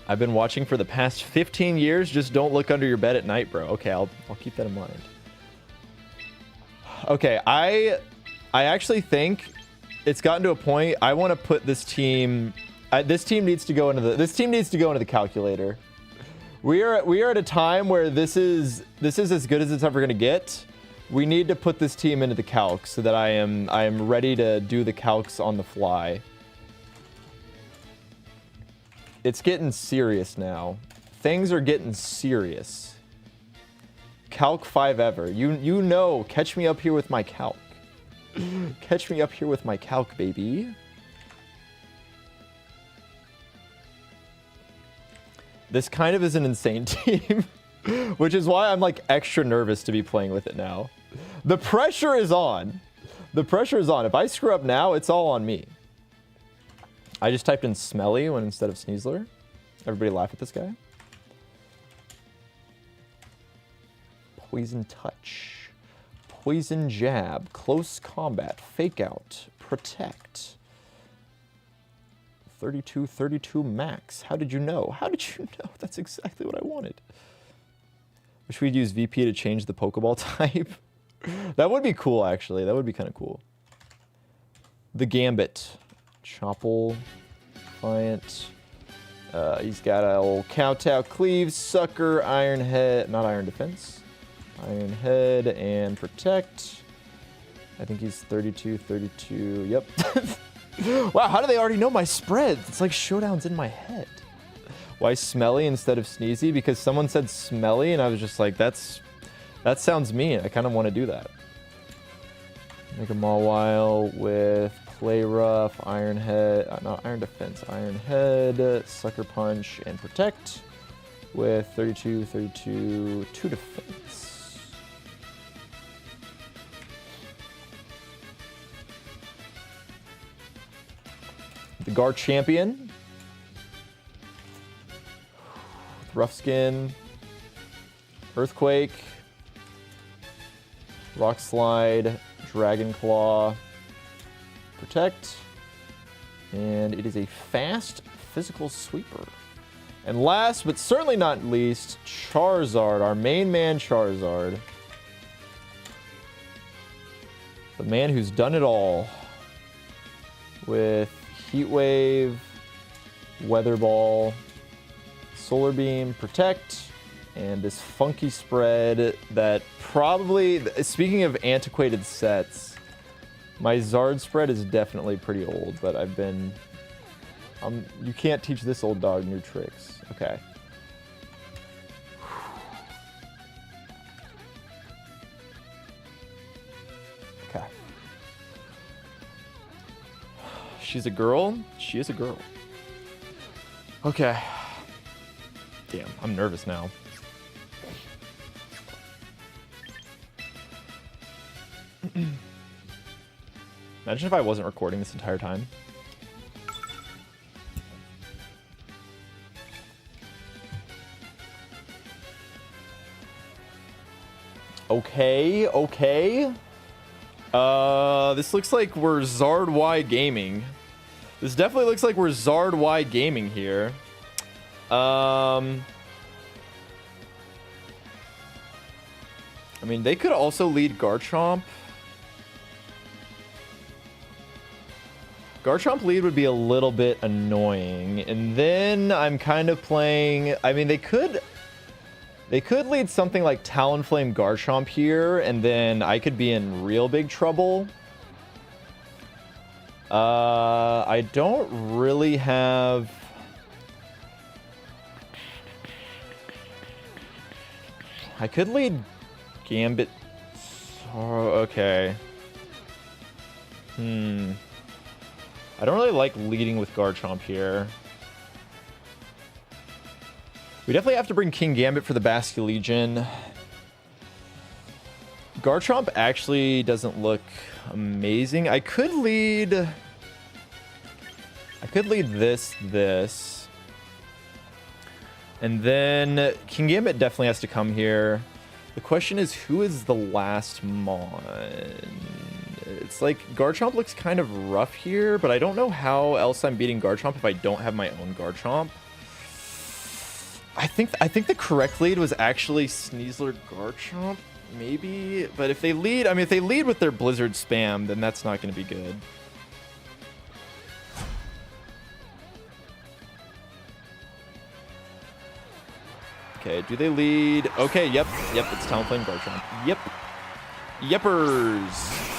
I've been watching for the past 15 years. Just don't look under your bed at night, bro. Okay, I'll keep that in mind. Okay, I actually think it's gotten to a point I want to put this team. This team needs to go into the calculator. We are at a time where this is as good as it's ever gonna get. We need to put this team into the calc so that I am ready to do the calcs on the fly. It's getting serious now. Things are getting serious. Calc 5 ever. You know, catch me up here with my calc. Catch me up here with my calc, baby. This kind of is an insane team, which is why I'm like extra nervous to be playing with it now. The pressure is on. The pressure is on. If I screw up now, it's all on me. I just typed in Smelly when instead of Sneasler. Everybody laugh at this guy. Poison Touch. Poison Jab. Close Combat. Fake Out. Protect. 32 max. How did you know? How did you know? That's exactly what I wanted. Wish we'd use VP to change the Pokéball type. That would be cool, actually. That would be kind of cool. The Gambit. Chopple. Defiant. He's got a old Kowtow, Cleave, Sucker, Iron Head. Not Iron Defense. Iron Head and Protect. I think he's 32. Yep. Wow, how do they already know my spread? It's like Showdown's in my head. Why Smelly instead of Sneezy? Because someone said Smelly, and I was just like, that sounds mean. I kind of want to do that. Make a Mawile with Play Rough, Iron Head, not Iron Defense, Iron Head, Sucker Punch, and Protect with 32, 2 defense. The Gar Champion. Rough Skin. Earthquake. Rock Slide. Dragon Claw. Protect. And it is a fast physical sweeper. And last but certainly not least, Charizard, our main man Charizard. The man who's done it all. With Heat Wave, Weather Ball, Solar Beam, Protect, and this funky spread that probably, speaking of antiquated sets, my Zard spread is definitely pretty old, but I've been, you can't teach this old dog new tricks. Okay. She's a girl. She is a girl. Okay. Damn, I'm nervous now. Imagine if I wasn't recording this entire time. Okay, okay. This looks like we're Zard Y Gaming. This definitely looks like we're Zard Y Gaming here. I mean, they could also lead Garchomp. Garchomp lead would be a little bit annoying. And then I'm kind of playing... I mean, they could lead something like Talonflame Garchomp here, and then I could be in real big trouble. I don't really have... I could lead Gambit... Oh, okay. I don't really like leading with Garchomp here. We definitely have to bring King Gambit for the Basculegion. Garchomp actually doesn't look amazing. I could lead this. And then King Gambit definitely has to come here. The question is, who is the last Mon? It's like Garchomp looks kind of rough here, but I don't know how else I'm beating Garchomp if I don't have my own Garchomp. I think the correct lead was actually Sneasler Garchomp, maybe. But if they lead, I mean, if they lead with their Blizzard spam, then that's not going to be good. Okay, do they lead? Okay, yep, it's Talonflame Garchomp. Yep. Yeppers.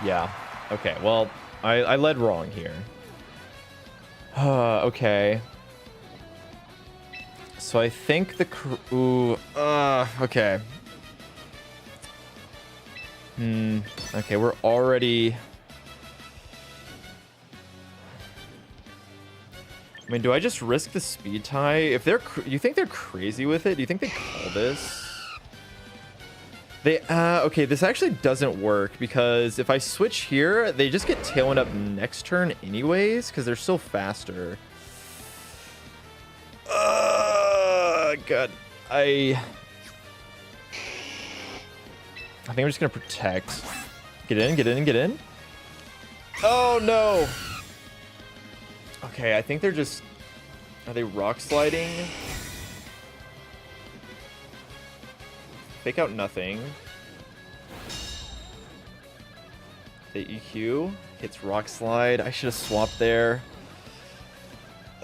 Yeah. Okay, well, I led wrong here. Okay. So I think the... okay. Okay, we're already... I mean, do I just risk the speed tie? If they're... you think they're crazy with it? Do you think they call this? They... okay, this actually doesn't work because if I switch here, they just get Tailwind up next turn anyways because they're still faster. God. I think I'm just gonna protect. Get in, get in, get in. Oh no. Okay, I think they're just... Are they rock sliding? Fake out nothing. They EQ. Hits rock slide. I should have swapped there.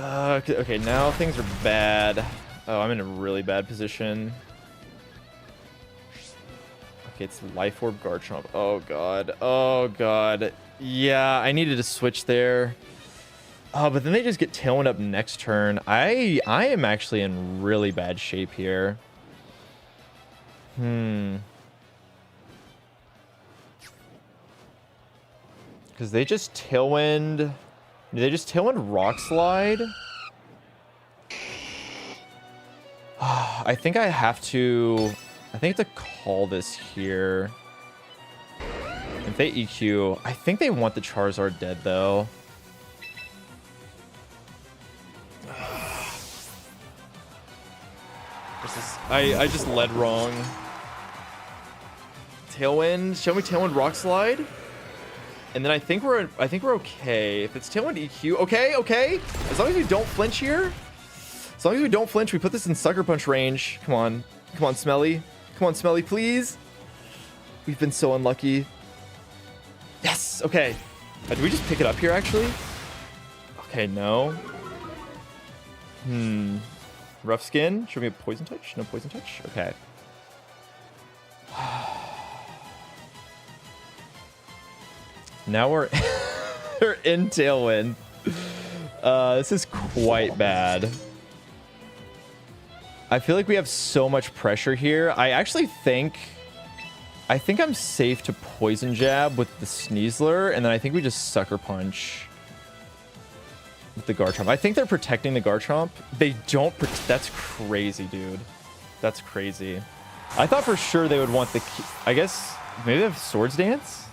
Okay, now things are bad. Oh, I'm in a really bad position. Okay, it's Life Orb Garchomp. Oh, God. Oh, God. Yeah, I needed to switch there. Oh, but then they just get Tailwind up next turn. I am actually in really bad shape here. Because they just Tailwind... Do they just Tailwind Rock Slide? I think I have to... I think I have to call this here. If they EQ... I think they want the Charizard dead, though. I just led wrong. Tailwind. Show me Tailwind Rock Slide. And then I think we're okay. If it's Tailwind EQ... Okay. As long as we don't flinch here... As long as we don't flinch, we put this in Sucker Punch range. Come on. Come on, Smelly. Come on, Smelly, please. We've been so unlucky. Yes! Okay. Did we just pick it up here, actually? Okay, no. Rough Skin. Show me a Poison Touch. No Poison Touch? Okay. Now we're in Tailwind. This is quite bad. I feel like we have so much pressure here. I think I'm safe to Poison Jab with the Sneasler, and then I think we just Sucker Punch. with the Garchomp. I think they're protecting the Garchomp. They don't. That's crazy, dude. That's crazy. I thought for sure they would want the... I guess maybe they have Swords Dance?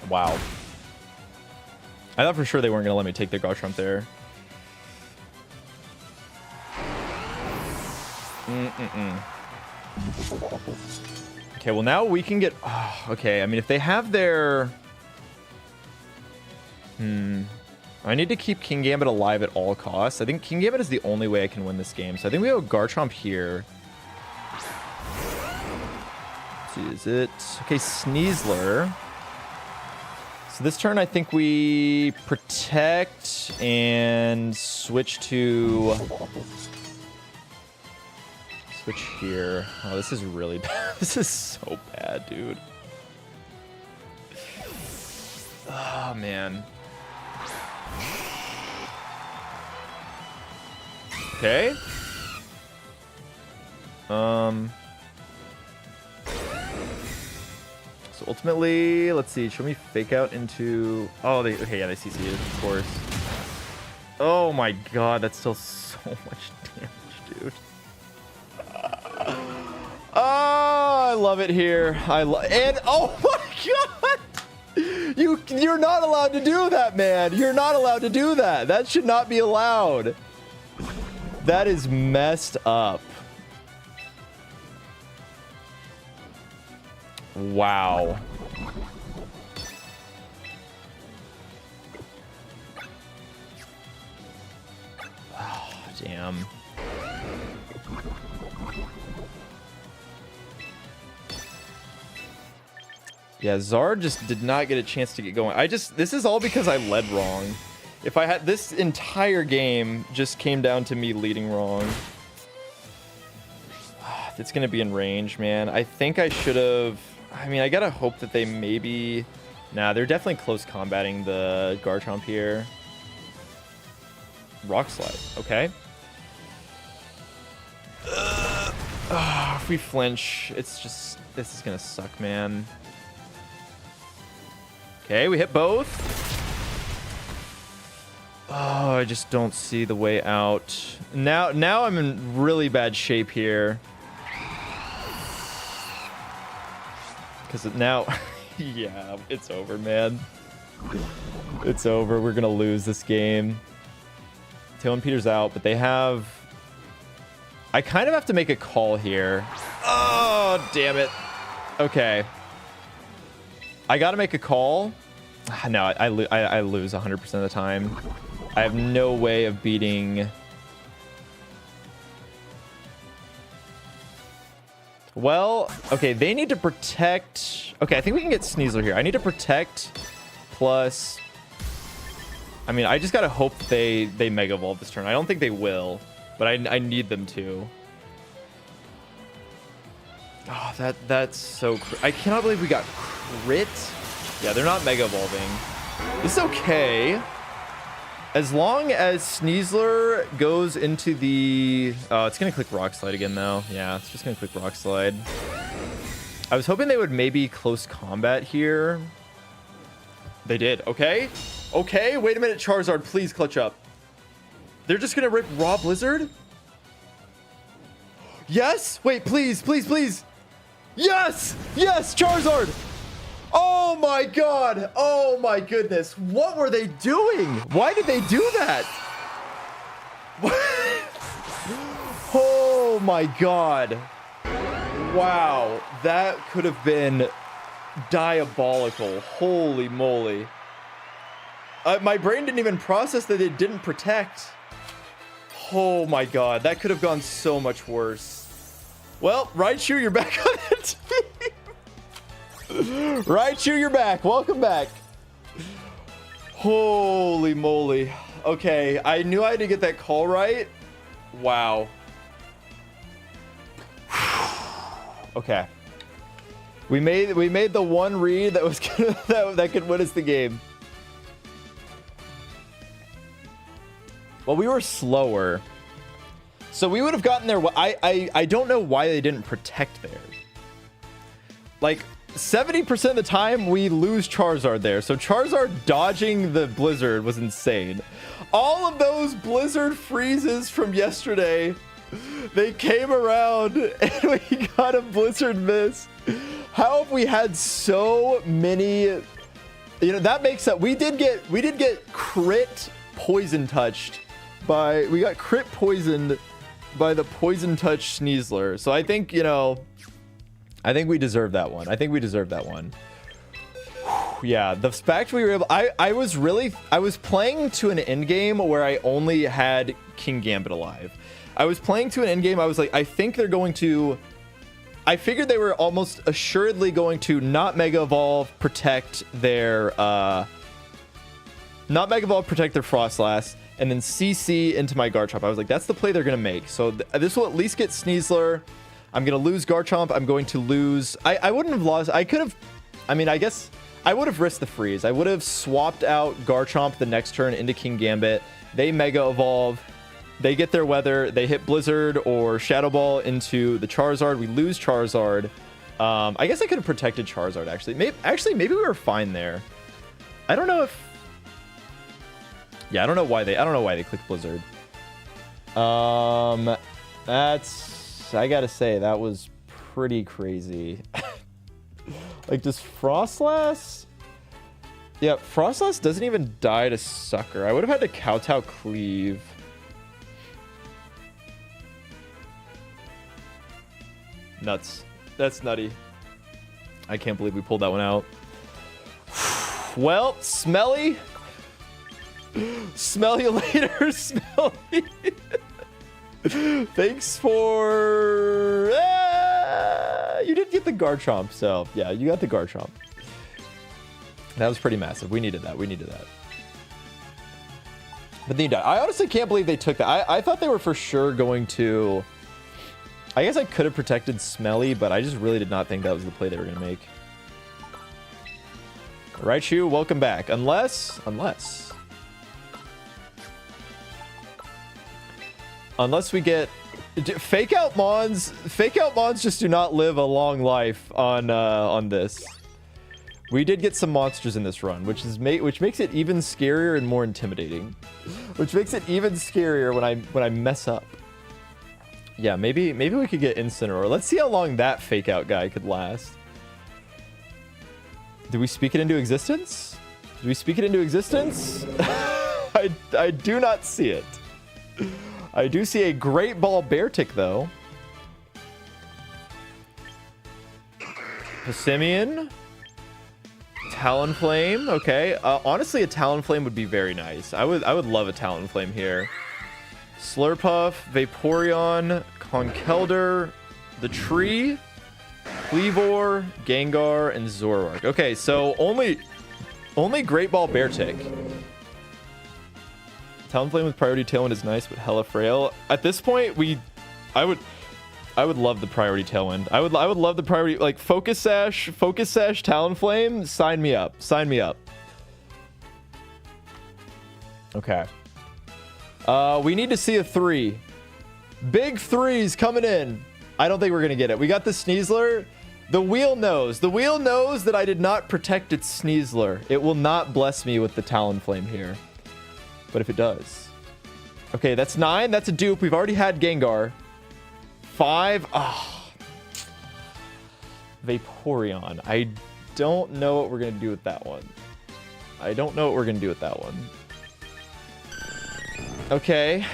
Wow. I thought for sure they weren't going to let me take the Garchomp there. Okay, well now we can get... Oh, okay, I mean, if they have their... I need to keep King Gambit alive at all costs. I think King Gambit is the only way I can win this game. So I think we have a Garchomp here. Let's see, is it... Okay, Sneasler. So this turn, I think we protect and switch to... Switch here. Oh, this is really bad. This is so bad, dude. Oh, man. Okay. So ultimately, let's see. Should we fake out into... Oh, they... Okay, yeah, they CC'd, of course. Oh my god, that's still so much damage, dude. Oh, I love it here. And oh my god! You're not allowed to do that, man. You're not allowed to do that. That should not be allowed. That is messed up. Wow. Oh, damn. Yeah, Zard just did not get a chance to get going. This is all because I led wrong. If I had this entire game just came down to me leading wrong. It's going to be in range, man. I think I should have... I mean, I got to hope that they maybe... Nah, they're definitely close combating the Garchomp here. Rock Slide. Okay. If we flinch, it's just... This is going to suck, man. Okay, we hit both. Oh, I just don't see the way out. Now I'm in really bad shape here. Because now... yeah, it's over, man. It's over. We're going to lose this game. Tailwind Peter's out, but they have... I kind of have to make a call here. Oh, damn it. Okay. I got to make a call. No, I lose 100% of the time. I have no way of beating... Well, okay, they need to protect... Okay, I think we can get Sneasler here. I need to protect plus... I mean, I just gotta hope they Mega Evolve this turn. I don't think they will, but I need them to. Oh, that's so... I cannot believe we got crit. Yeah, they're not Mega Evolving. This is okay. As long as Sneasler goes into the... Oh, it's going to click Rock Slide again, though. Yeah, it's just going to click Rock Slide. I was hoping they would maybe close combat here. They did. Okay. Okay, wait a minute, Charizard. Please clutch up. They're just going to rip Raw Blizzard? Yes? Wait, please, please, please. Yes! Yes, Charizard! Oh my god! Oh my goodness! What were they doing? Why did they do that? Oh my god! Wow, that could have been diabolical. Holy moly! My brain didn't even process that it didn't protect. Oh my god, that could have gone so much worse. Well, Raichu, you're back on the team. Raichu, you're back. Welcome back. Holy moly. Okay, I knew I had to get that call right. Wow. Okay. We made the one read that was gonna that could win us the game. Well, we were slower. So we would have gotten there. I don't know why they didn't protect there. Like, 70% of the time we lose Charizard there. So Charizard dodging the Blizzard was insane. All of those Blizzard freezes from yesterday, they came around and we got a Blizzard miss. How have we had so many? You know, that makes up. We did get crit poison touched by, we got crit poisoned by the poison touch Sneasler. So I think, you know, I think we deserve that one. I think we deserve that one. Yeah, the fact we were able, I was playing to an end game where I only had King Gambit alive. I was playing to an end game. I was like, I think they're going to, I figured they were almost assuredly going to not Mega Evolve, protect their, not Mega Evolve, protect their Frostlass, and then CC into my Garchomp. I was like, that's the play they're going to make. So this will at least get Sneasler. I'm going to lose Garchomp. I'm going to lose, I wouldn't have lost, I could have, I mean, I guess I would have risked the freeze. I would have swapped out Garchomp the next turn into King Gambit. They Mega Evolve. They get their weather. They hit Blizzard or Shadow Ball into the Charizard. We lose Charizard. I guess I could have protected Charizard, actually. Maybe we were fine there. I don't know if... Yeah, I don't know why they clicked Blizzard. That's... I gotta say, that was pretty crazy. Like, does Frostlass... Yeah, Frostlass doesn't even die to Sucker. I would have had to Kowtow Cleave. Nuts. That's nutty. I can't believe we pulled that one out. Well, Smelly. Smell you later, Smelly. Thanks for... you did get the Garchomp, so yeah, you got the Garchomp. That was pretty massive. We needed that. We needed that. But then you died. I honestly can't believe they took that. I thought they were for sure going to... I guess I could have protected Smelly, but I just really did not think that was the play they were going to make. Raichu, welcome back. Unless we get... Fake out Mons just do not live a long life on this. We did get some monsters in this run, which makes it even scarier and more intimidating. Which makes it even scarier when I mess up. Yeah, maybe we could get Incineroar. Let's see how long that fake out guy could last. Do we speak it into existence? Do we speak it into existence? I do not see it. I do see a Great Ball Beartic though. Passimian. Talonflame. Okay. Honestly, a Talonflame would be very nice. I would love a Talonflame here. Slurpuff, Vaporeon, Conkeldurr, the Tree, Kleavor, Gengar, and Zoroark. Okay, so only Great Ball Beartic. Talonflame with Priority Tailwind is nice, but hella frail. At this point, I would love the Priority Tailwind. I would love the Priority, like Focus Sash, Talonflame. Sign me up. Sign me up. Okay. We need to see a 3. Big 3s coming in. I don't think we're going to get it. We got the Sneasler. The wheel knows. The wheel knows that I did not protect its Sneasler. It will not bless me with the Talonflame here. But if it does. Okay, that's 9. That's a dupe. We've already had Gengar. 5. Oh. Vaporeon. I don't know what we're going to do with that one. Okay.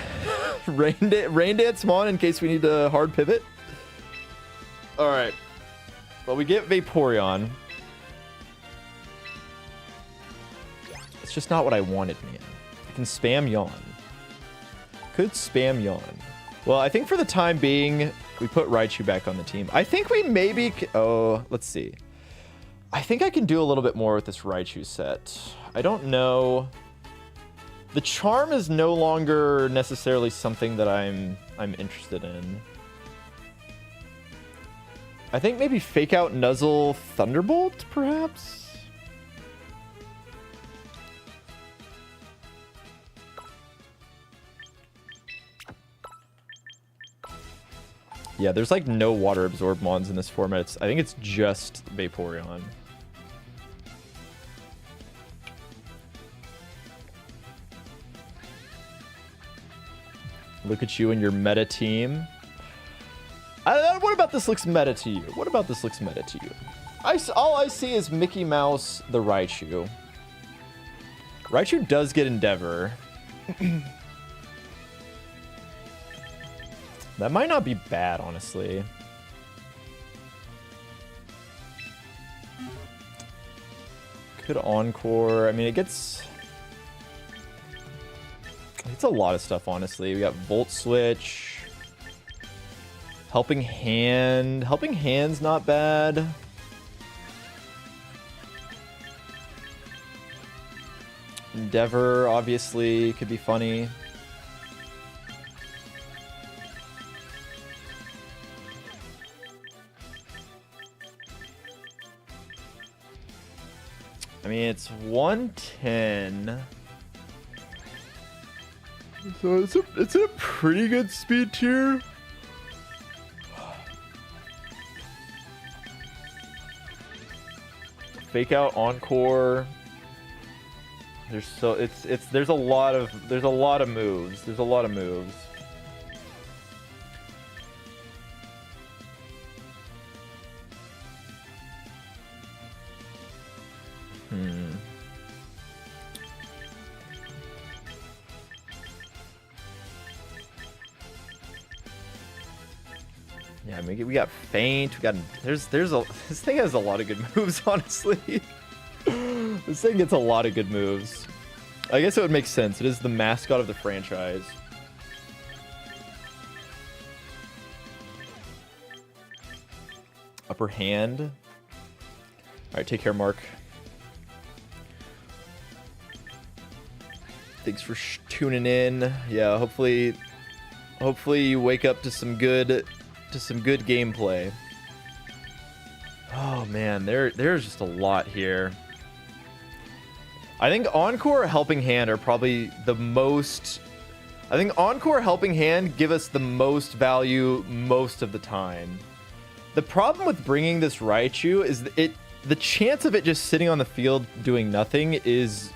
Rain Dance Mon in case we need a hard pivot. Alright. Well, we get Vaporeon. It's just not what I wanted, man. I can spam Yawn. Could spam Yawn. Well, I think for the time being, we put Raichu back on the team. I think we maybe... Oh, let's see. I think I can do a little bit more with this Raichu set. I don't know... The Charm is no longer necessarily something that I'm interested in. I think maybe fake out Nuzzle Thunderbolt, perhaps? Yeah, there's like no water absorb mons in this format. I think it's just Vaporeon. Look at you and your meta team. What about this looks meta to you? What about this looks meta to you? All I see is Mickey Mouse, the Raichu. Raichu does get Endeavor. That might not be bad, honestly. Could Encore. I mean, it's a lot of stuff, honestly. We got Volt Switch. Helping Hand. Helping Hand's not bad. Endeavor, obviously, could be funny. I mean, it's 110. So it's a pretty good speed tier. Fake Out, Encore. There's a lot of moves. There's a lot of moves. Yeah, I mean, we got Faint. We got this thing has a lot of good moves, honestly. This thing gets a lot of good moves. I guess it would make sense. It is the mascot of the franchise. Upper Hand. All right, take care, Mark. Thanks for tuning in. Yeah, hopefully you wake up to some good gameplay. Oh man, there's just a lot here. I think Encore, Helping Hand are probably the most. I think Encore, Helping Hand give us the most value most of the time. The problem with bringing this Raichu is the chance of it just sitting on the field doing nothing is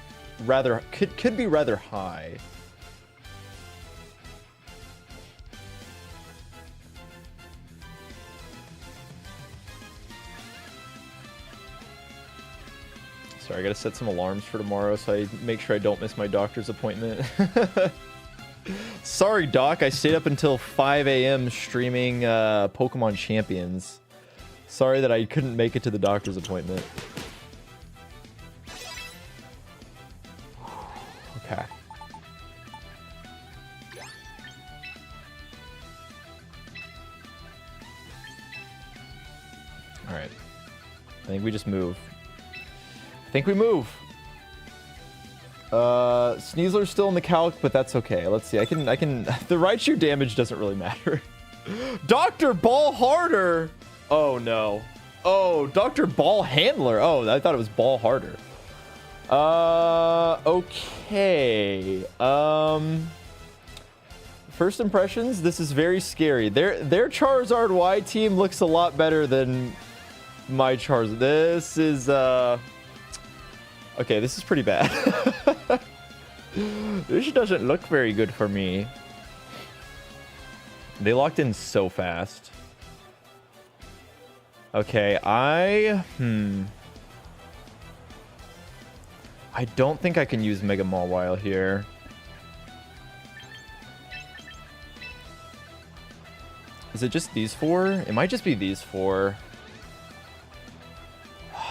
could be rather high. Sorry, I gotta set some alarms for tomorrow so I make sure I don't miss my doctor's appointment. Sorry, Doc. I stayed up until 5 a.m. streaming Pokemon Champions. Sorry that I couldn't make it to the doctor's appointment. Okay. Alright. I think we just move. I think we move. Sneasler's still in the calc, but that's okay. Let's see. I can. The Raichu damage doesn't really matter. Dr. Ball Harder. Oh no. Oh, Dr. Ball Handler. Oh, I thought it was Ball Harder. Okay. First impressions. This is very scary. Their Charizard Y team looks a lot better than my Charizard. This is okay, this is pretty bad. This doesn't look very good for me. They locked in so fast. Okay, I don't think I can use Mega Mawile here. Is it just these four? It might just be these four.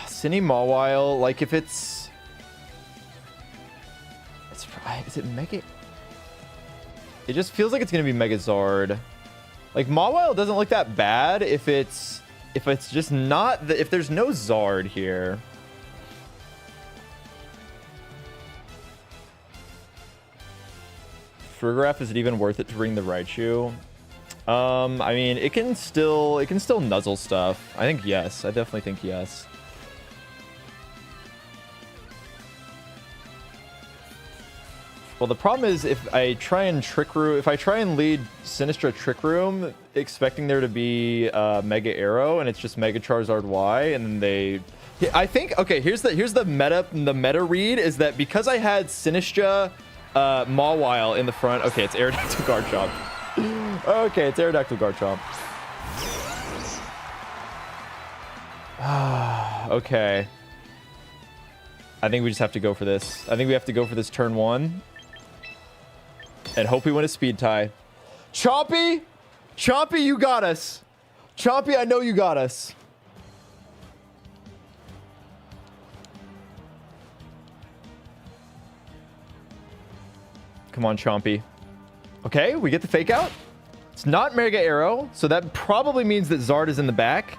Cine Mawile, like if it's is it Mega? It just feels like it's gonna be Megazard. Like Mawile doesn't look that bad if it's just not if there's no Zard here. Fergraph, is it even worth it to bring the Raichu? I mean, it can still nuzzle stuff. I think yes. I definitely think yes. Well, the problem is if I try and lead Sinistra Trick Room, expecting there to be Mega Arrow, and it's just Mega Charizard Y, and then I think, okay, here's the meta read is that because I had Sinistra Mawile in the front, okay, it's Aerodactyl Garchomp. Okay, it's Aerodactyl Garchomp. Okay. I think we just have to go for this. I think we have to go for this turn 1. And hope we win a speed tie. Chompy! Chompy, you got us. Chompy, I know you got us. Come on, Chompy. Okay, we get the fake out. It's not Mega Arrow, so that probably means that Zard is in the back.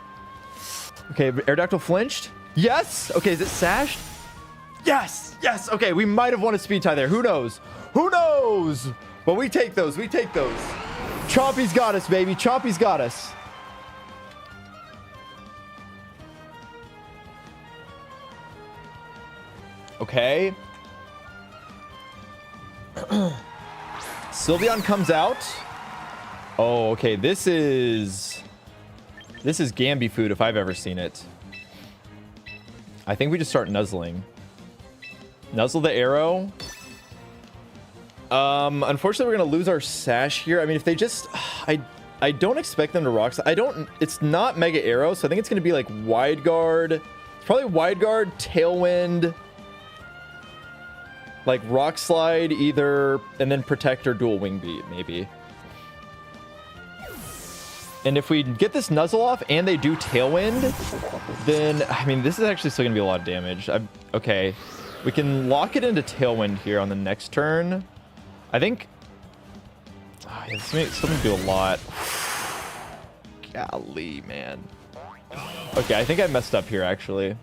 Okay, Aerodactyl flinched. Yes! Okay, is it sashed? Yes! Yes! Okay, we might have won a speed tie there. Who knows? Who knows? But we take those. We take those. Chompy's got us, baby. Chompy's got us. Okay. Sylveon comes out. Oh, okay. This is Gamby food if I've ever seen it. I think we just start nuzzling. Nuzzle the arrow. Unfortunately, we're gonna lose our sash here. I mean, if they just, I don't expect them to rock. It's not Mega Arrow, so I think it's gonna be like Wide Guard. It's probably Wide Guard, Tailwind, like Rock Slide either, and then Protect or Dual Wing Beat maybe. And if we get this Nuzzle off and they do Tailwind, then, I mean, this is actually still gonna be a lot of damage. Okay, we can lock it into Tailwind here on the next turn. I think... Oh, yeah, this makes something do a lot. Golly, man. Okay, I think I messed up here, actually.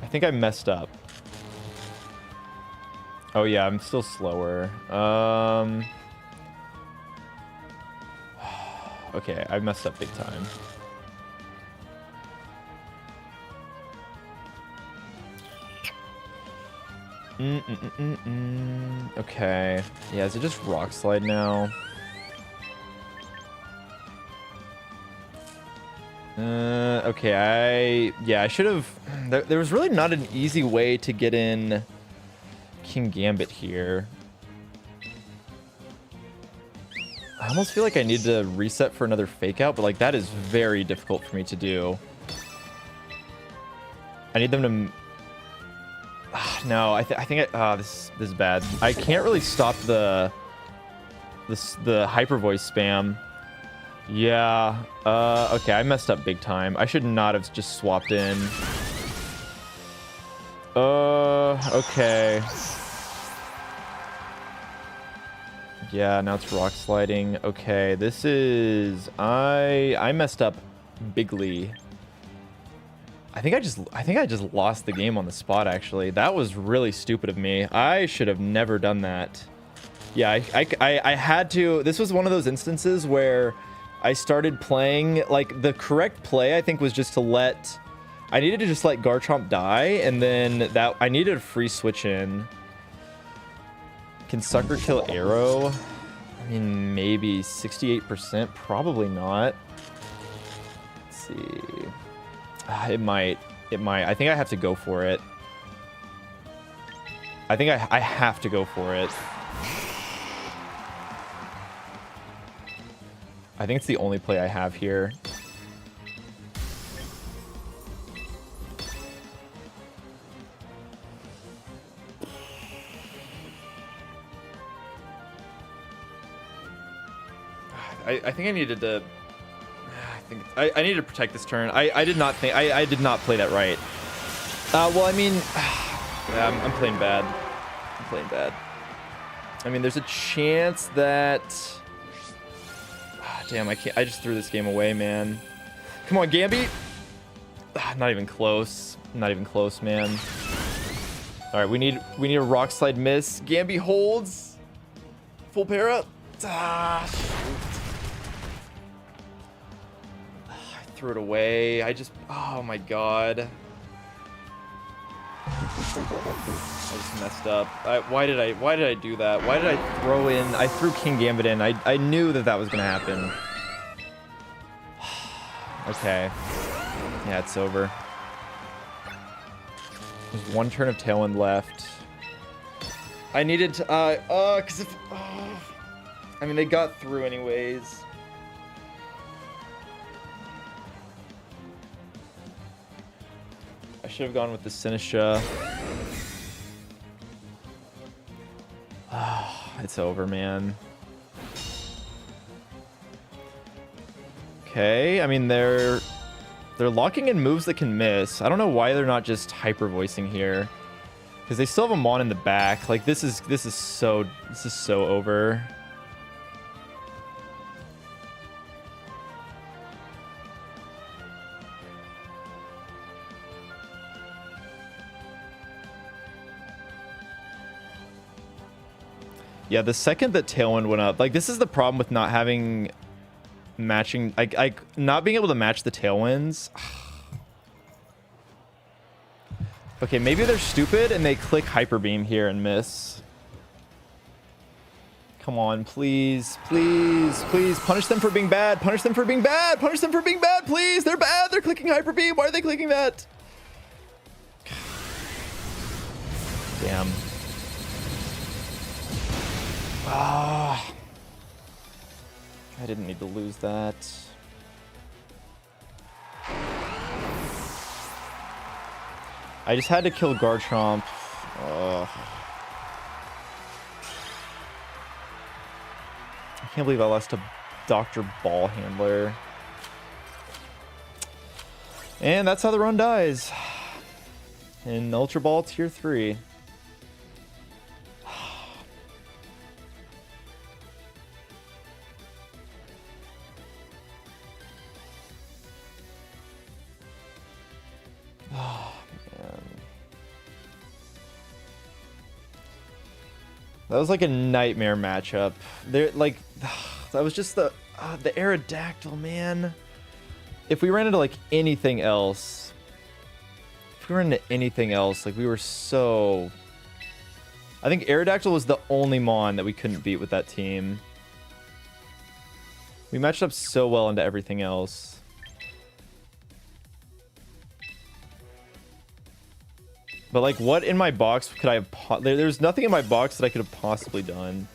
I think I messed up. Oh, yeah, I'm still slower. Okay, I messed up big time. Okay. Yeah, is it just Rock Slide now? Okay, I should have... There was really not an easy way to get in King Gambit here. I almost feel like I need to reset for another Fake Out, but like that is very difficult for me to do. I need them to... No, I think this is bad. I can't really stop the Hyper Voice spam. Yeah. Okay, I messed up big time. I should not have just swapped in. Okay. Yeah, now it's Rock Sliding. Okay, this is... I messed up bigly. I think I just lost the game on the spot, actually. That was really stupid of me. I should have never done that. Yeah, I had to... This was one of those instances where I started playing... Like, the correct play, I think, was just to let... I needed to just let Garchomp die, and then that... I needed a free switch in. Can Sucker kill Arrow? I mean, maybe 68%. Probably not. Let's see... It might. I think I have to go for it. I think I have to go for it. I think it's the only play I have here. I think I needed to... I need to protect this turn. I did not think... I did not play that right. Well, I mean... Yeah, I'm playing bad. I'm playing bad. I mean, there's a chance that... Damn, I can't... I just threw this game away, man. Come on, Gamby! Not even close. Not even close, man. Alright, we need a Rock Slide miss. Gamby holds. Full para. Shoot. Threw it away. Oh my god. I just messed up. Why did I do that? Why did I throw in? I threw King Gambit in. I knew that was gonna happen. Okay. Yeah, it's over. There's one turn of Tailwind left. I needed to, cause if, I mean, they got through anyways. I should have gone with the Sinistra. It's over, man. Okay, I mean, they're locking in moves that can miss. I don't know why they're not just hyper voicing here, because they still have a Mon in the back. Like this is so over. Yeah, the second that Tailwind went up, like this is the problem with not having matching, like not being able to match the Tailwinds. Okay, maybe they're stupid and they click Hyper Beam here and miss. Come on, please, please, please punish them for being bad. Punish them for being bad. Punish them for being bad, please. They're bad. They're clicking Hyper Beam. Why are they clicking that? Damn. Ah. I didn't need to lose that. I just had to kill Garchomp. I can't believe I lost to Dr. Ball Handler. And that's how the run dies. In Ultra Ball Tier 3. That was like a nightmare matchup. There, like, that was just the Aerodactyl, man. If we ran into like anything else, like we were so. I think Aerodactyl was the only Mon that we couldn't beat with that team. We matched up so well into everything else. But like, what in my box could I have? There's nothing in my box that I could have possibly done.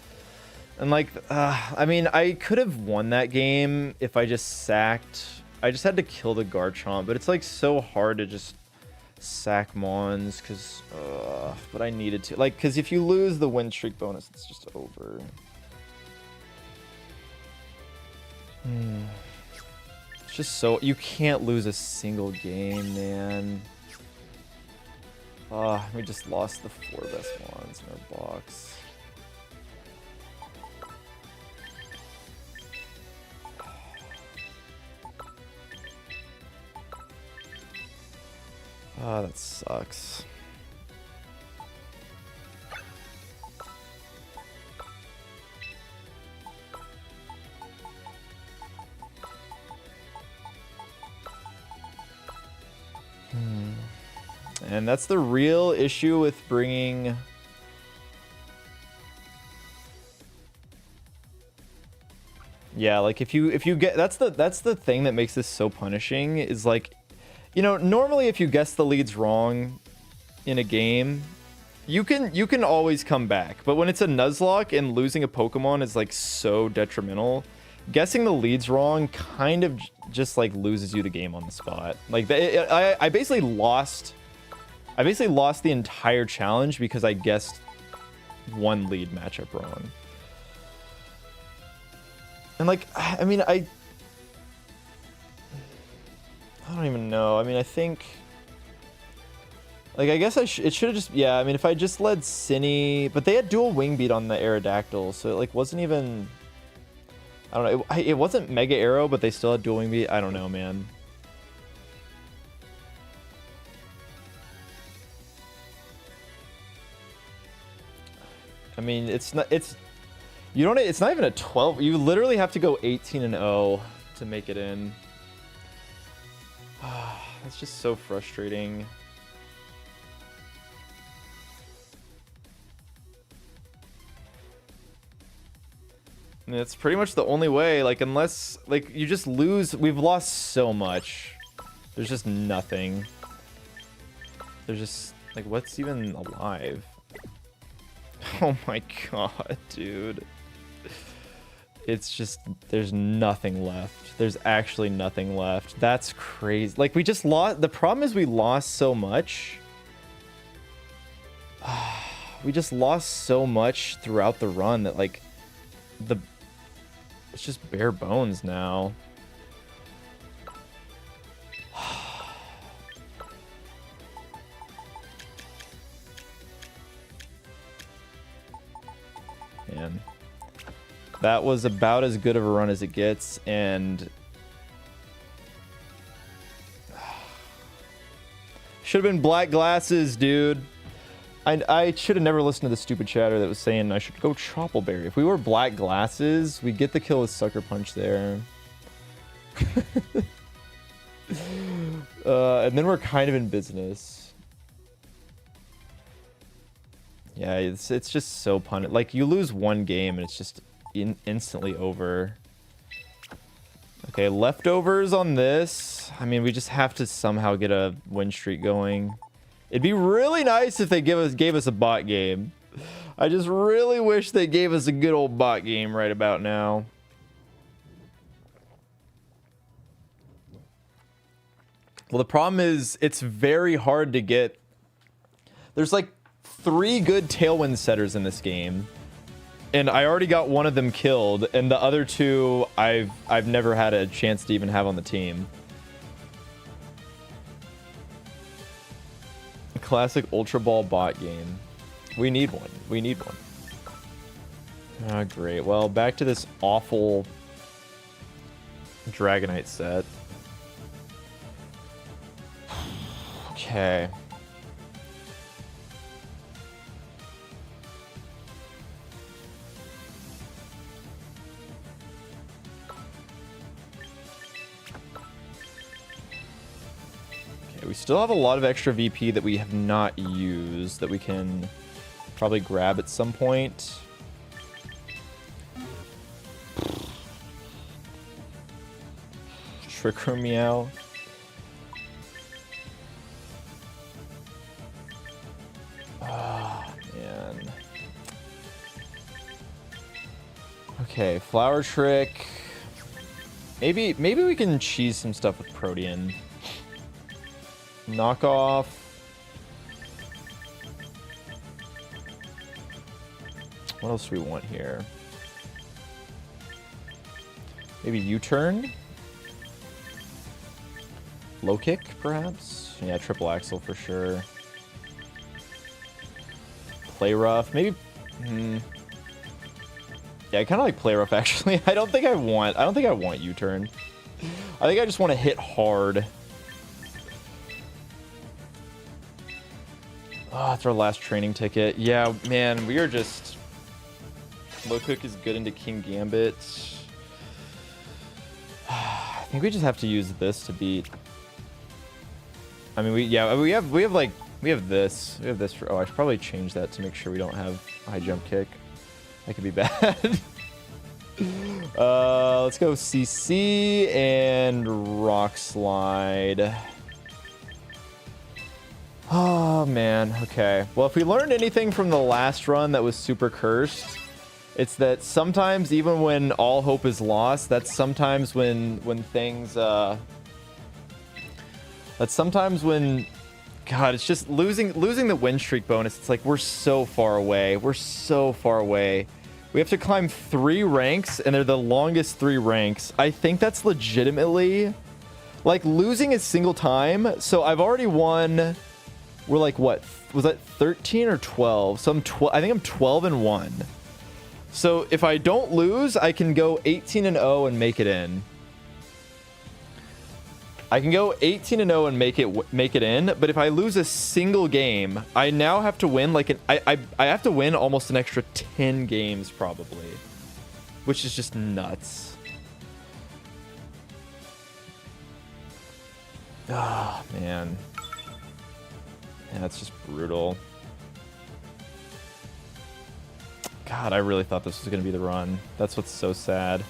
And like, I mean, I could have won that game if I just sacked. I just had to kill the Garchomp, but it's like so hard to just sack Mons, because, but I needed to. Like, because if you lose the win streak bonus, it's just over. It's just so, you can't lose a single game, man. We just lost the 4 best Mons in our box. That sucks. And that's the real issue with bringing... Yeah, like if you get, that's the thing that makes this so punishing, is like, you know, normally if you guess the leads wrong in a game, you can always come back. But when it's a Nuzlocke and losing a Pokemon is like so detrimental, guessing the leads wrong kind of just like loses you the game on the spot. Like I basically lost the entire challenge because I guessed one lead matchup wrong. And like, I mean, I don't even know. I mean, I think, like, I guess it should have just, yeah, I mean, if I just led Cinny, but they had dual wing beat on the Aerodactyl, so it like wasn't even, I don't know, it wasn't Mega Arrow, but they still had dual wing beat. I don't know, man. I mean, it's not even a 12. You literally have to go 18-0 to make it in. That's just so frustrating. And it's pretty much the only way, like, unless, like, you just lose. We've lost so much. There's just nothing. There's just, like, what's even alive? Oh my god, dude. It's just, there's nothing left. There's actually nothing left. That's crazy. Like, we just lost. The problem is we lost so much. We just lost so much throughout the run that, like, it's just bare bones now. Man, that was about as good of a run as it gets, and should have been black glasses, dude. I should have never listened to the stupid chatter that was saying I should go Troppleberry. If we were black glasses, we'd get the kill with Sucker Punch there. And then we're kind of in business. Yeah, it's just so punted. Like, you lose one game and it's just instantly over. Okay, leftovers on this. I mean, we just have to somehow get a win streak going. It'd be really nice if they gave us a bot game. I just really wish they gave us a good old bot game right about now. Well, the problem is it's very hard to get. There's like 3 good Tailwind setters in this game, and I already got one of them killed, and the other 2 I've never had a chance to even have on the team. Classic Ultra Ball bot game. We need one. We need one. Ah, great. Well, back to this awful Dragonite set. Okay. We still have a lot of extra VP that we have not used that we can probably grab at some point. Trick Room Meow. Oh, man. Okay, Flower Trick. Maybe we can cheese some stuff with Protean. Knockoff. What else do we want here? Maybe U-turn? Low kick, perhaps? Yeah, triple axle for sure. Play rough, maybe. Yeah, I kind of like play rough actually. I don't think I want U-turn. I think I just want to hit hard. Oh, it's our last training ticket. Yeah, man, we are just... Low Cook is good into King Gambit. I think we just have to use this to beat... I mean, we have this. We have this for... Oh, I should probably change that to make sure we don't have high jump kick. That could be bad. Let's go CC and Rock Slide. Oh, man. Okay. Well, if we learned anything from the last run that was super cursed, it's that sometimes, even when all hope is lost, that's sometimes when things, that's sometimes when, God, it's just losing the win streak bonus. It's like, we're so far away. We're so far away. We have to climb 3 ranks, and they're the longest 3 ranks. I think that's legitimately, like, losing a single time. So I've already won... We're like, what? Was that 13 or 12? So I think I'm 12-1. So if I don't lose, I can go 18-0 and make it in. I can go 18-0 and make it in, but if I lose a single game, I now have to win like I have to win almost an extra 10 games probably, which is just nuts. Ah, man. Yeah, it's just brutal. God, I really thought this was going to be the run. That's what's so sad.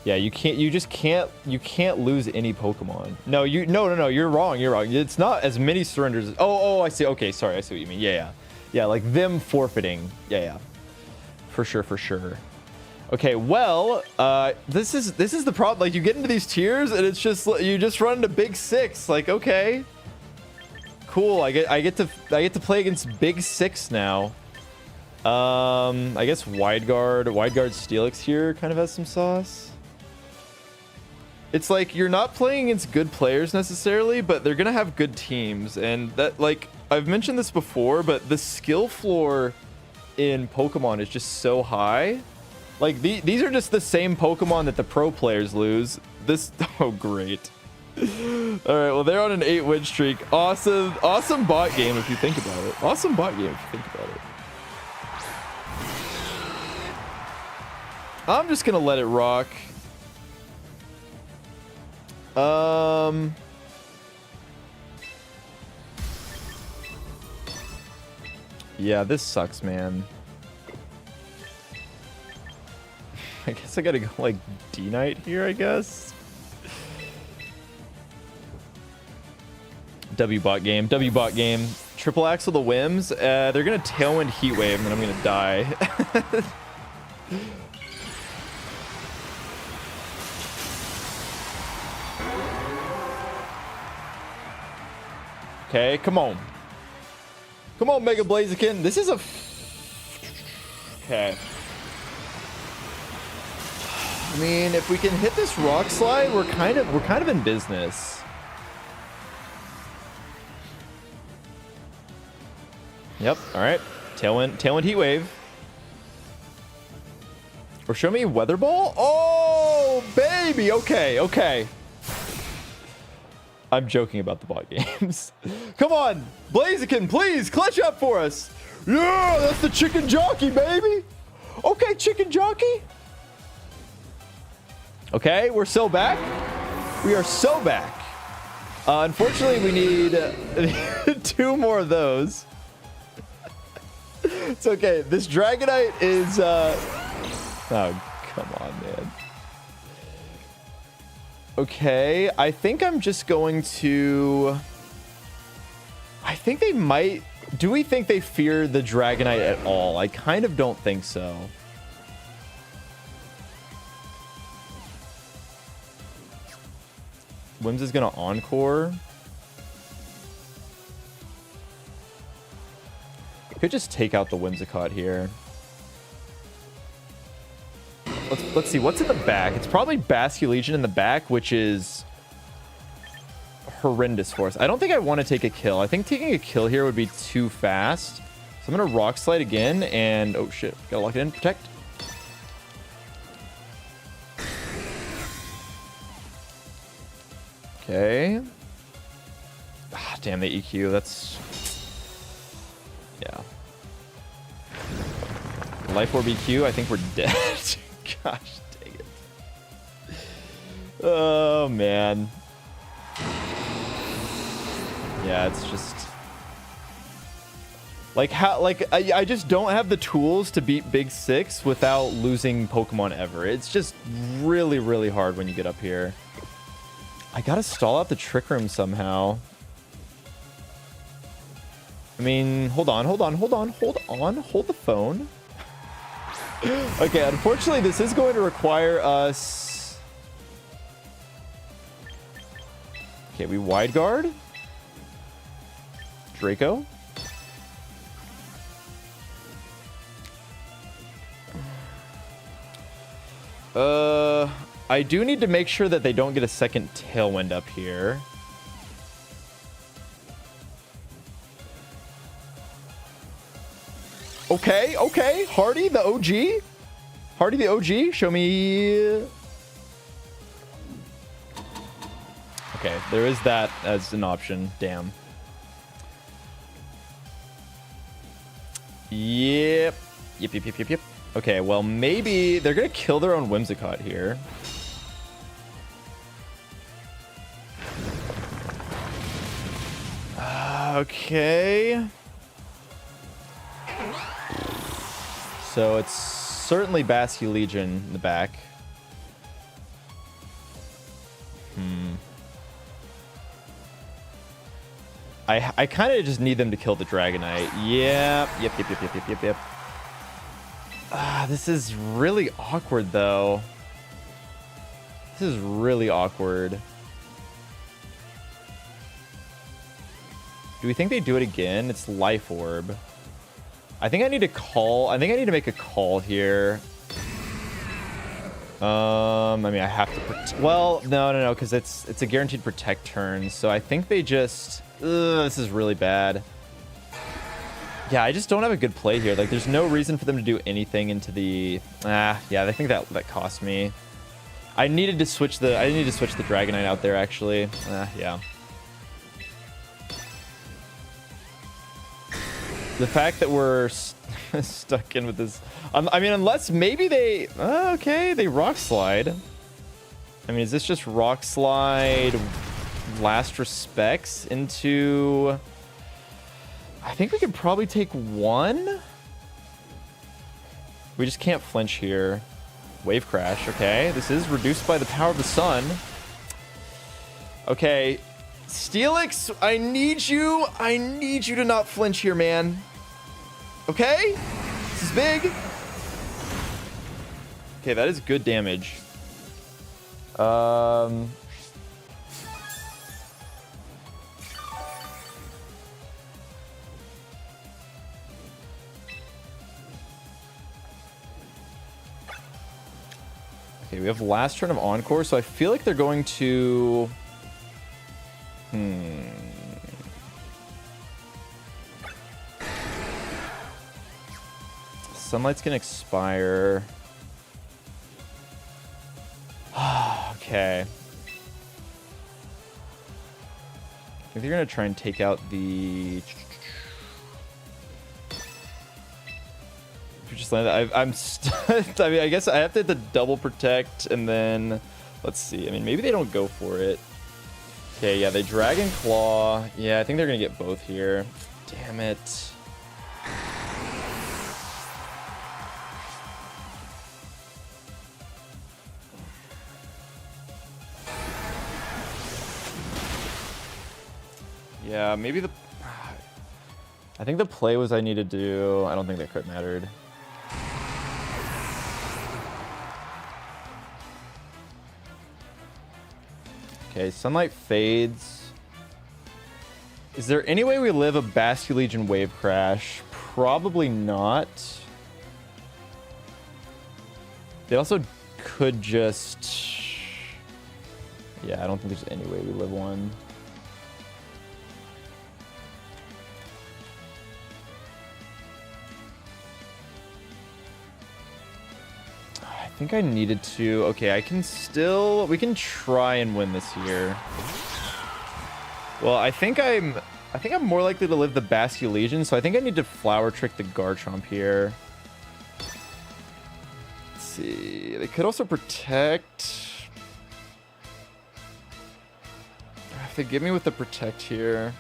Yeah, you can't lose any Pokemon. No, no, you're wrong. You're wrong. It's not as many surrenders. Oh, I see. Okay, sorry. I see what you mean. Yeah, like them forfeiting. Yeah. For sure. Okay, well, this is the problem. Like, you get into these tiers and it's just you just run into Big Six. Like, okay, cool. I get to play against Big Six now. I guess Wide Guard Steelix here kind of has some sauce. It's like you're not playing against good players necessarily, but they're gonna have good teams, and that, like, I've mentioned this before, but the skill floor in Pokemon is just so high. Like, these are just the same Pokemon that the pro players lose. Oh, great. All right, well, they're on an 8-win streak. Awesome bot game if you think about it. Awesome bot game if you think about it. I'm just gonna let it rock. Yeah, this sucks, man. I guess I gotta go like D-Knight here, I guess. W-bot game. Triple Axle the Whims. They're gonna Tailwind Heat Wave and then I'm gonna die. Okay, come on. Come on, Mega Blaziken. This is a... Okay. I mean, if we can hit this Rock Slide, we're kind of in business. Yep, alright. Tailwind Heat Wave. Or show me Weather Ball? Oh, baby! Okay. I'm joking about the bot games. Come on, Blaziken, please clutch up for us. Yeah, that's the chicken jockey, baby. Okay, chicken jockey. Okay, we're so back. We are so back. Unfortunately, we need 2 more of those. It's okay. This Dragonite is... Oh, come on, man. Okay, I think I'm just going to... I think they might... Do we think they fear the Dragonite at all? I kind of don't think so. Wims is going to Encore. Could just take out the Whimsicott here. Let's see, what's in the back? It's probably Basculegion in the back, which is horrendous for us. I don't think I want to take a kill. I think taking a kill here would be too fast. So I'm going to Rock Slide again, and... Oh, shit. Gotta lock it in. Protect. Okay. Ah, damn, the EQ. That's... Yeah. Life Orb EQ, I think we're dead. Gosh, dang it. Oh, man. Yeah, it's just... Like, how... Like, I just don't have the tools to beat Big Six without losing Pokemon ever. It's just really, really hard when you get up here. I gotta stall out the Trick Room somehow. I mean, hold on. Hold the phone. Okay, unfortunately, this is going to require us... Okay, we Wide Guard. Draco. I do need to make sure that they don't get a second Tailwind up here. Okay. Hardy, the OG. Hardy, the OG. Show me... Okay, there is that as an option. Damn. Yep. Okay, well, maybe they're going to kill their own Whimsicott here. Okay. So it's certainly Basculegion in the back. I kind of just need them to kill the Dragonite. Yep. This is really awkward, though. This is really awkward. Do we think they do it again? It's Life Orb. I think I need to call. I think I need to make a call here. I mean, I have to. Well, no, because it's a guaranteed protect turn. So I think they just. This is really bad. Yeah, I just don't have a good play here. Like, there's no reason for them to do anything into the. Yeah, I think that cost me. I needed to switch the. I needed to switch the Dragonite out there actually. Yeah. The fact that we're stuck in with this. I mean, unless maybe they. Okay, they Rock Slide. I mean, is this just Rock Slide? Last Respects into. I think we could probably take one. We just can't flinch here. Wave Crash. Okay, this is reduced by the power of the sun. Okay, Steelix, I need you. I need you to not flinch here, man. Okay, this is big. Okay, that is good damage. Okay, we have last turn of Encore, so I feel like they're going to... Sunlight's gonna expire. Okay. I think they're gonna try and take out the... Just landed. I'm I mean, I guess I have to hit the double protect and then let's see. I mean, maybe they don't go for it. Okay, yeah, they Dragon Claw. Yeah, I think they're gonna get both here. Damn it. Yeah, maybe the. I think the play was I need to do. I don't think that crit mattered. Okay, Sunlight fades. Is there any way we live a Basculegion Wave Crash? Probably not. They also could just... Yeah, I don't think there's any way we live one. I think I needed to. Okay, I can still. We can try and win this here. Well, I think I'm more likely to live the Basculegion, so I think I need to Flower Trick the Garchomp here. Let's see. They could also protect. If they give me with the protect here.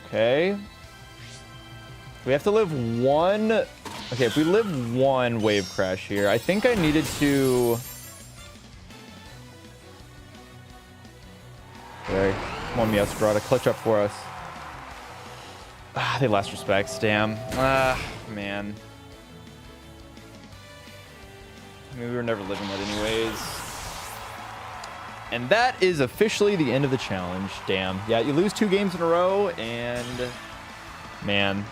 Okay. We have to live one. Okay, if we live one Wave Crash here, I think I needed to. Okay, come on, Meowscarada, clutch up for us. They Last Respects, damn. Man. I mean, we were never living that anyways. And that is officially the end of the challenge. Damn. Yeah, you lose 2 games in a row, and man.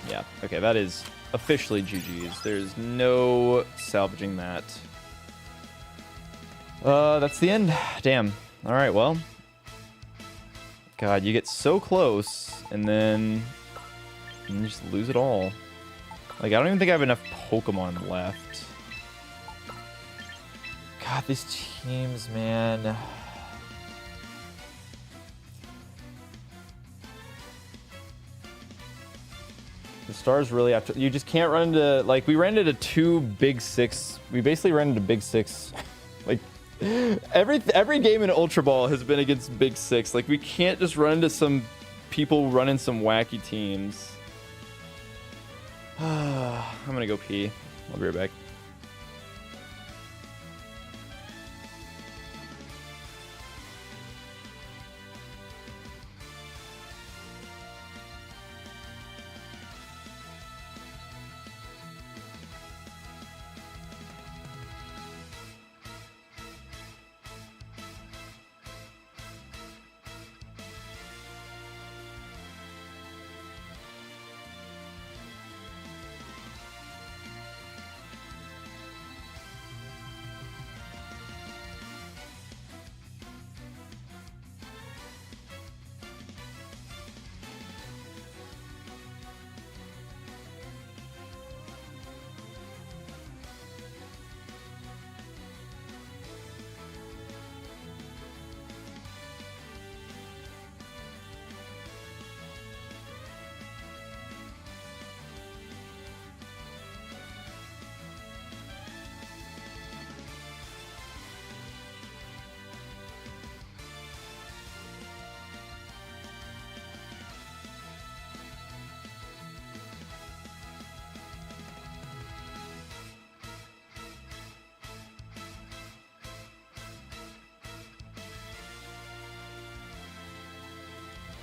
Yeah, okay, that is officially GG's. There's no salvaging that. That's the end. Damn. All right, well. God, you get so close, and then you just lose it all. Like, I don't even think I have enough Pokemon left. God, these teams, man. The stars really have to... You just can't run into... Like, we ran into 2 big 6... We basically ran into big 6. Like, every game in Ultra Ball has been against big 6. Like, we can't just run into some people running some wacky teams. I'm gonna go pee. I'll be right back.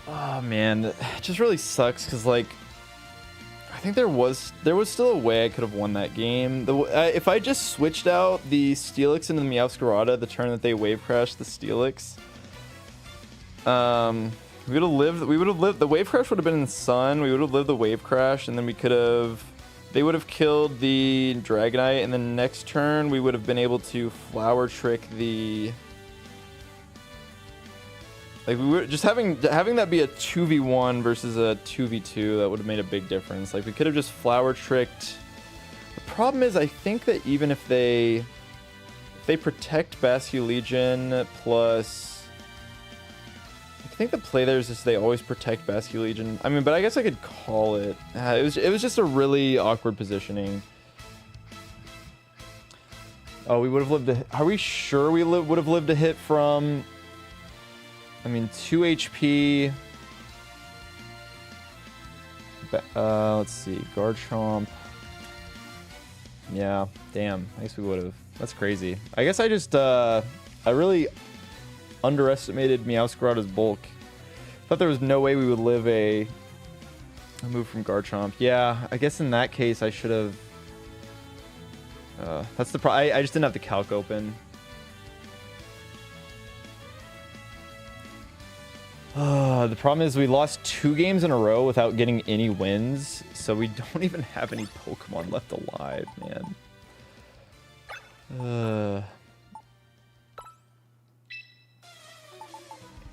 Oh man, it just really sucks because like I think there was still a way I could have won that game. If I just switched out the Steelix into the Meowscarada the turn that they wave crashed the Steelix, we would have lived. The wave crash would have been in the sun. We would have lived the wave crash, and then they would have killed the Dragonite, and then next turn we would have been able to Flower Trick the. Like we were just having that be a 2v1 versus a 2v2, that would have made a big difference. Like we could have just Flower Tricked. The problem is I think that even if they protect Basculegion plus, I think the play there is just they always protect Basculegion. I mean, but I guess I could call it. It was just a really awkward positioning. Oh, we would have lived are we sure we would have lived a hit from? I mean, 2 HP. Let's see. Garchomp. Yeah, damn. I guess we would have. That's crazy. I guess I just, I really underestimated Meowscarada's bulk. Thought there was no way we would live a move from Garchomp. Yeah, I guess in that case I should have. That's the problem. I just didn't have the calc open. The problem is we lost 2 games in a row without getting any wins, so we don't even have any Pokemon left alive, man.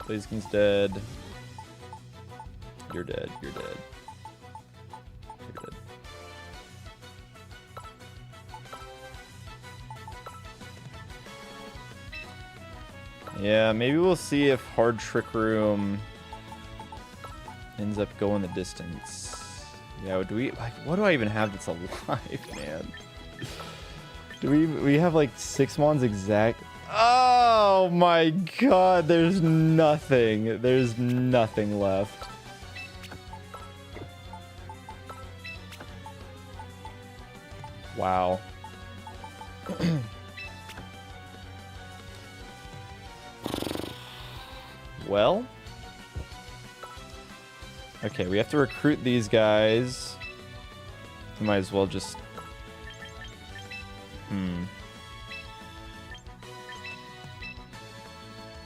Blaziken's dead. You're dead. You're dead. You're dead. Yeah, maybe we'll see if Hard Trick Room ends up going the distance. Yeah, do we like what do I even have that's alive, man? Do we have like 6 mons exact? Oh my god, there's nothing. There's nothing left. Wow. Well, okay, we have to recruit these guys. We might as well just...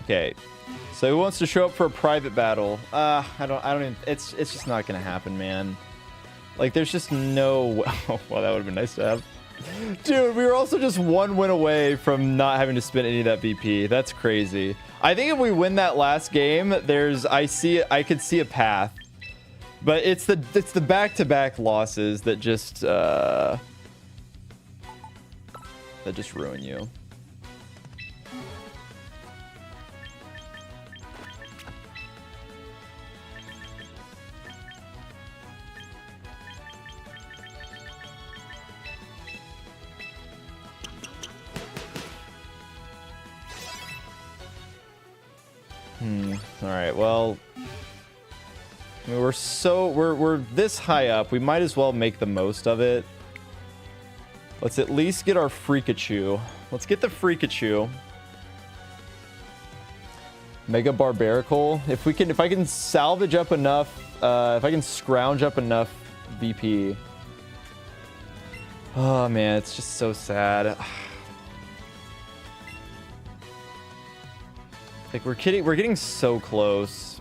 Okay, so who wants to show up for a private battle? I don't even... It's just not gonna happen, man. Like, there's just no... Oh, well, that would have been nice to have. Dude, we were also just 1 win away from not having to spend any of that BP. That's crazy. I think if we win that last game, I could see a path. But it's the back-to-back losses that just ruin you. All right, well, I mean, we're this high up. We might as well make the most of it. Let's at least get our Freakachu. Let's get the Freakachu. Mega Barbarical. If I can salvage up enough, if I can scrounge up enough VP. Oh man, it's just so sad. Like we're getting so close.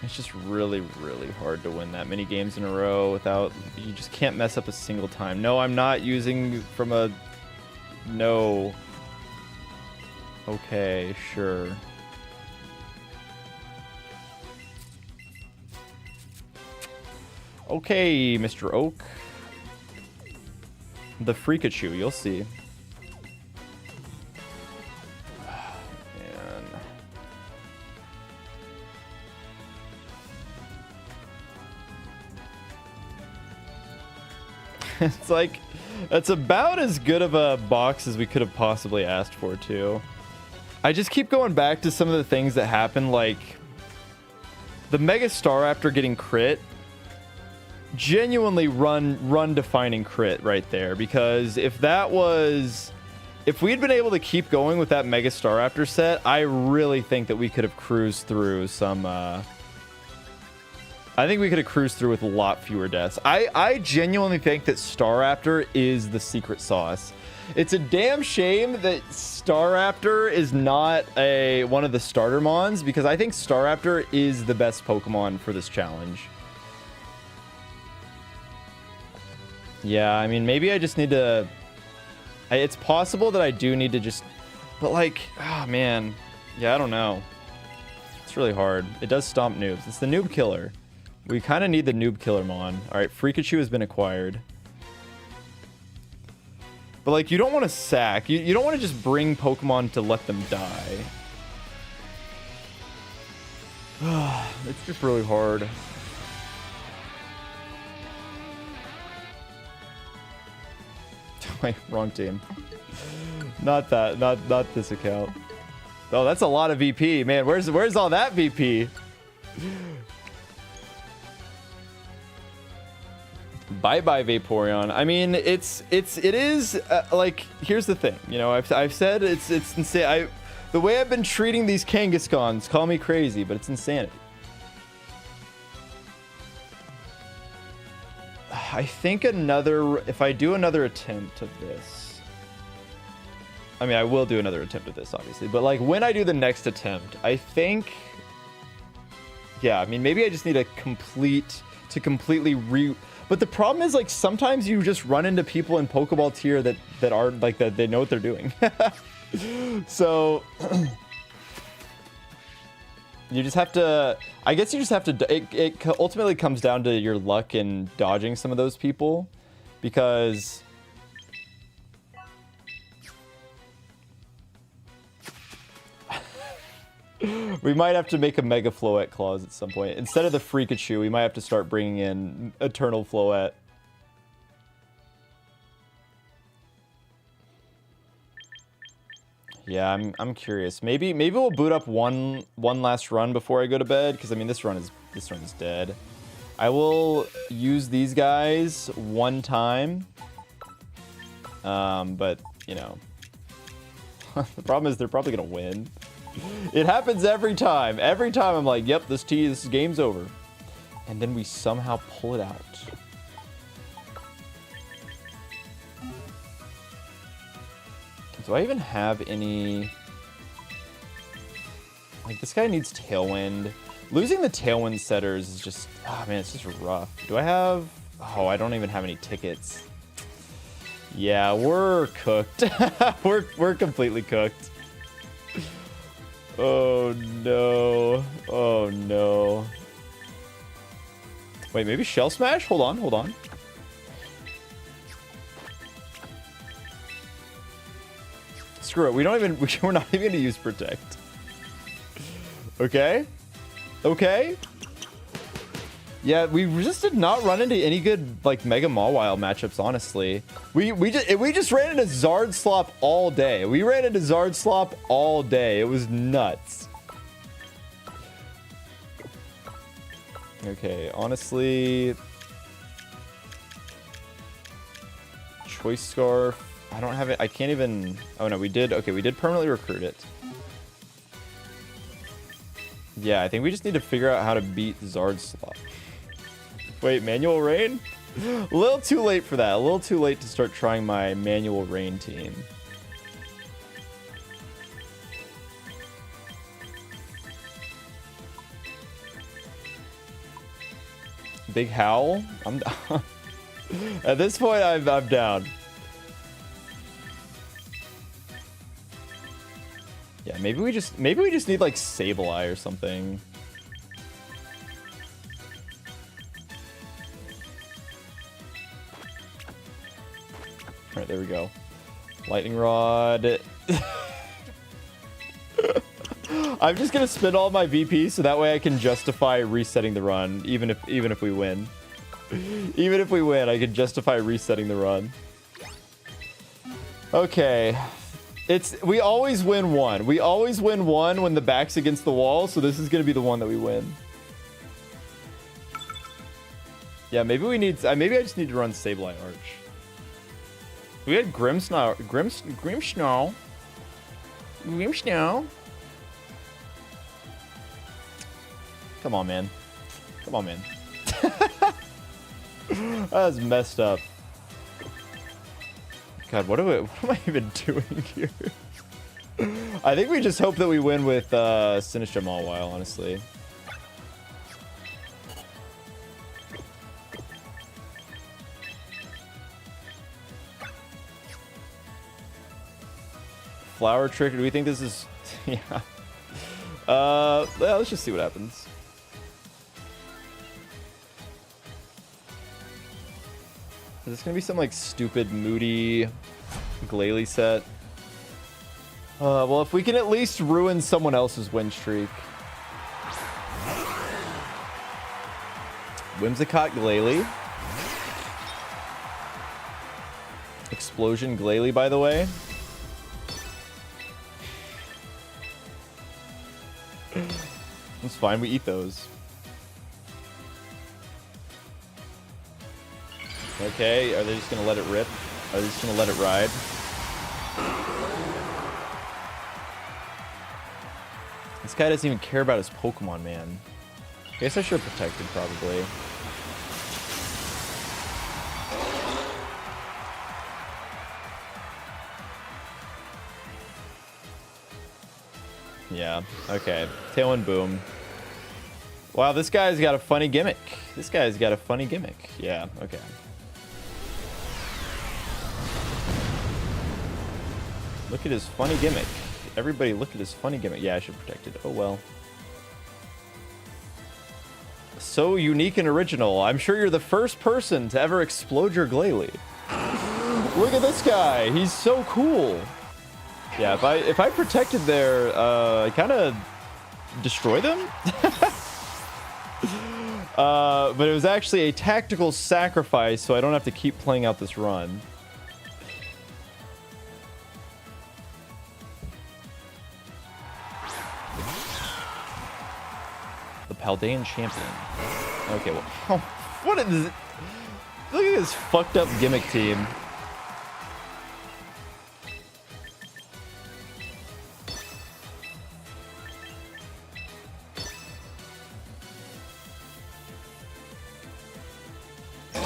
It's just really, really hard to win that many games in a row without, you just can't mess up a single time. No, I'm not using from a, no. Okay, sure. Okay, Mr. Oak. The Freakachu, you'll see. Man. It's like, that's about as good of a box as we could have possibly asked for, too. I just keep going back to some of the things that happen, like the Mega Staraptor getting crit. Genuinely run defining crit right there, because if we'd been able to keep going with that Mega Staraptor set, I really think that we could have cruised through some I think we could have cruised through with a lot fewer deaths. I genuinely think that Staraptor is the secret sauce. It's a damn shame that Staraptor is not one of the starter mons, because I think Staraptor is the best Pokemon for this challenge. Yeah, I mean, maybe I just need to... It's possible that I do need to just... But like, oh man. Yeah, I don't know. It's really hard. It does stomp noobs. It's the noob killer. We kind of need the noob killer mon. Alright, Freakachu has been acquired. But like, you don't want to sack. You don't want to just bring Pokemon to let them die. It's just really hard. Wait, wrong team. Not that. Not this account. Oh, that's a lot of VP, man. Where's all that VP? Bye bye Vaporeon. I mean, it is like, here's the thing. You know, I've said it's insane. The way I've been treating these Kangaskhan's, call me crazy, but it's insanity. I think if I do another attempt of this, I mean, I will do another attempt of this, obviously, but like when I do the next attempt, I think, yeah, I mean, maybe I just need to completely but the problem is, like, sometimes you just run into people in Pokeball tier that are like, that they know what they're doing. So you just have to, I guess you just have to, it ultimately comes down to your luck in dodging some of those people, because we might have to make a Mega Floette Clause at some point. Instead of the Freakachu, we might have to start bringing in Eternal Floette. Yeah, I'm curious. Maybe we'll boot up one last run before I go to bed, because I mean this run is dead. I will use these guys one time. But you know, the problem is they're probably gonna win. It happens every time. Every time I'm like, yep, this game's over. And then we somehow pull it out. Do I even have any... Like, this guy needs Tailwind. Losing the Tailwind setters is just... Oh, man, it's just rough. Do I have... Oh, I don't even have any tickets. Yeah, we're cooked. we're completely cooked. Oh, no. Oh, no. Wait, maybe Shell Smash? Hold on. Screw it. We're not even going to use Protect. Okay. Yeah, we just did not run into any good like Mega Mawile matchups, honestly. We just ran into Zard Slop all day. We ran into Zard Slop all day. It was nuts. Okay, honestly, Choice Scarf. I don't have it. I can't even. Oh no, we did. Okay, we did permanently recruit it. Yeah, I think we just need to figure out how to beat Zard Slop. Wait, Manual Rain? A little too late for that. A little too late to start trying my Manual Rain team. Big Howl? I'm at this point, I'm down. Yeah, maybe we just need like Sableye or something. All right, there we go. Lightning Rod. I'm just gonna spend all my VP so that way I can justify resetting the run, even if we win. Even if we win, I can justify resetting the run. Okay. We always win one. We always win one when the back's against the wall, so this is gonna be the one that we win. Yeah, maybe I just need to run Sableye Arch. We had Grimmsnarl. Come on, man. Come on, man. That was messed up. God, what am I even doing here? I think we just hope that we win with Sinistcha Mawile, honestly. Flower Trick, do we think this is... yeah. Yeah, let's just see what happens. Is this gonna be some like stupid moody Glalie set? Well, if we can at least ruin someone else's win streak. Whimsicott Glalie. Explosion Glalie, by the way. It's fine, we eat those. Okay, are they just gonna let it rip? Are they just gonna let it ride? This guy doesn't even care about his Pokemon, man. I guess I should have protected, probably. Yeah, okay. Tailwind Boom. Wow, this guy's got a funny gimmick. This guy's got a funny gimmick. Yeah, okay. Look at his funny gimmick. Everybody look at his funny gimmick. Yeah, I should protect it. Oh, well. So unique and original. I'm sure you're the first person to ever explode your Glalie. Look at this guy. He's so cool. Yeah, if I protected there, kind of destroy them. But it was actually a tactical sacrifice, so I don't have to keep playing out this run. The Paldean Champion. Okay, well, what is it? Look at this fucked up gimmick team.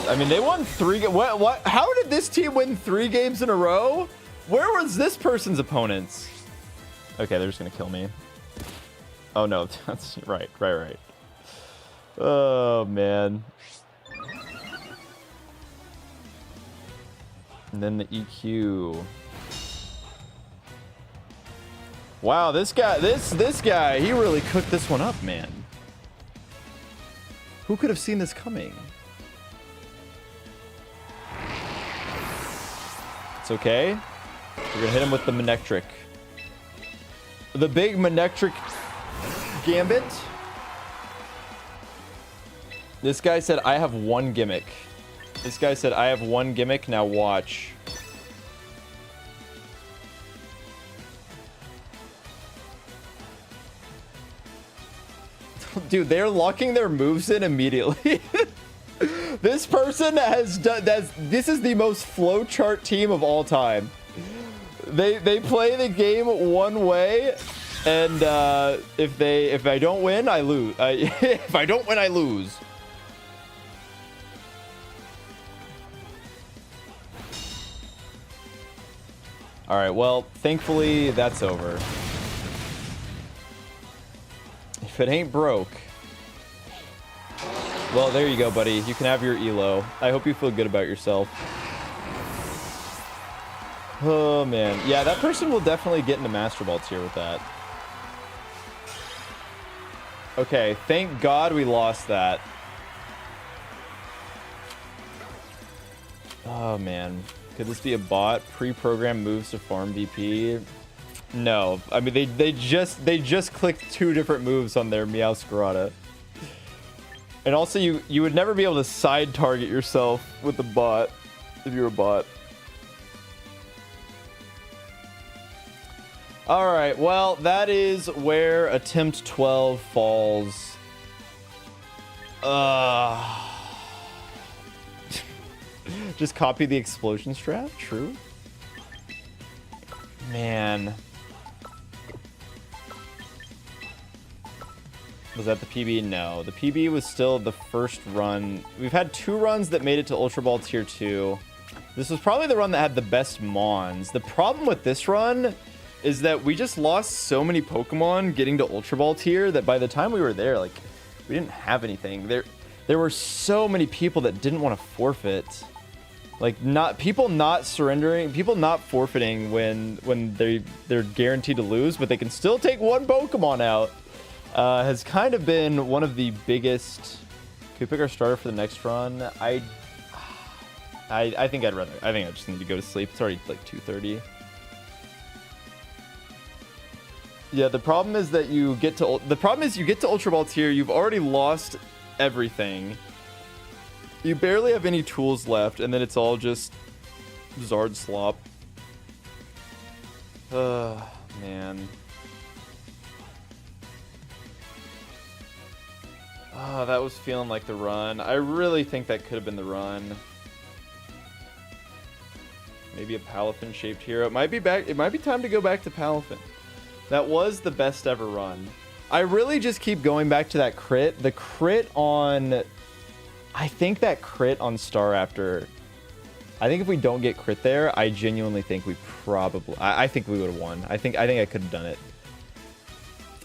I mean, they won 3 games. What? How did this team win 3 games in a row? Where was this person's opponents? Okay, they're just gonna kill me. Oh no, that's right. Oh man. And then the EQ. Wow, this guy, he really cooked this one up, man. Who could have seen this coming? It's okay. We're gonna hit him with the Manectric. The big Manectric Gambit. This guy said, I have one gimmick. This guy said, I have one gimmick, now watch. Dude, they're locking their moves in immediately. This person has done this is the most flowchart team of all time. They play the game one way, and if I don't win, I lose. If I don't win, I lose. All right, well, thankfully that's over. If it ain't broke. Well, there you go, buddy. You can have your elo. I hope you feel good about yourself. Oh, man. Yeah, that person will definitely get into Master Ball tier with that. Okay, thank God we lost that. Oh, man. Could this be a bot? Pre-programmed moves to farm VP? No. I mean, they just clicked 2 different moves on their Meowscarada. And also, you would never be able to side target yourself with a bot if you're a bot. All right, well, that is where attempt 12 falls. Just copy the explosion strat? True. Man. Was that the PB? No. The PB was still the first run. We've had 2 runs that made it to Ultra Ball Tier 2. This was probably the run that had the best mons. The problem with this run is that we just lost so many Pokemon getting to Ultra Ball Tier that by the time we were there, like, we didn't have anything. There were so many people that didn't want to forfeit. Like, people not surrendering, people not forfeiting when they're guaranteed to lose, but they can still take 1 Pokemon out. Has kind of been one of the biggest. Can we pick our starter for the next run? I think I'd rather. I think I just need to go to sleep. It's already like 2:30. Yeah, the problem is that you get to Ultra Ball Tier. You've already lost everything. You barely have any tools left, and then it's all just Zard slop. Man. Oh, that was feeling like the run. I really think that could have been the run. Maybe a Palafin-shaped hero. It might be back. It might be time to go back to Palafin. That was the best ever run. I really just keep going back to that crit. The crit on... I think that crit on Staraptor... I think if we don't get crit there, I genuinely think we probably... I think we would have won. I think I could have done it.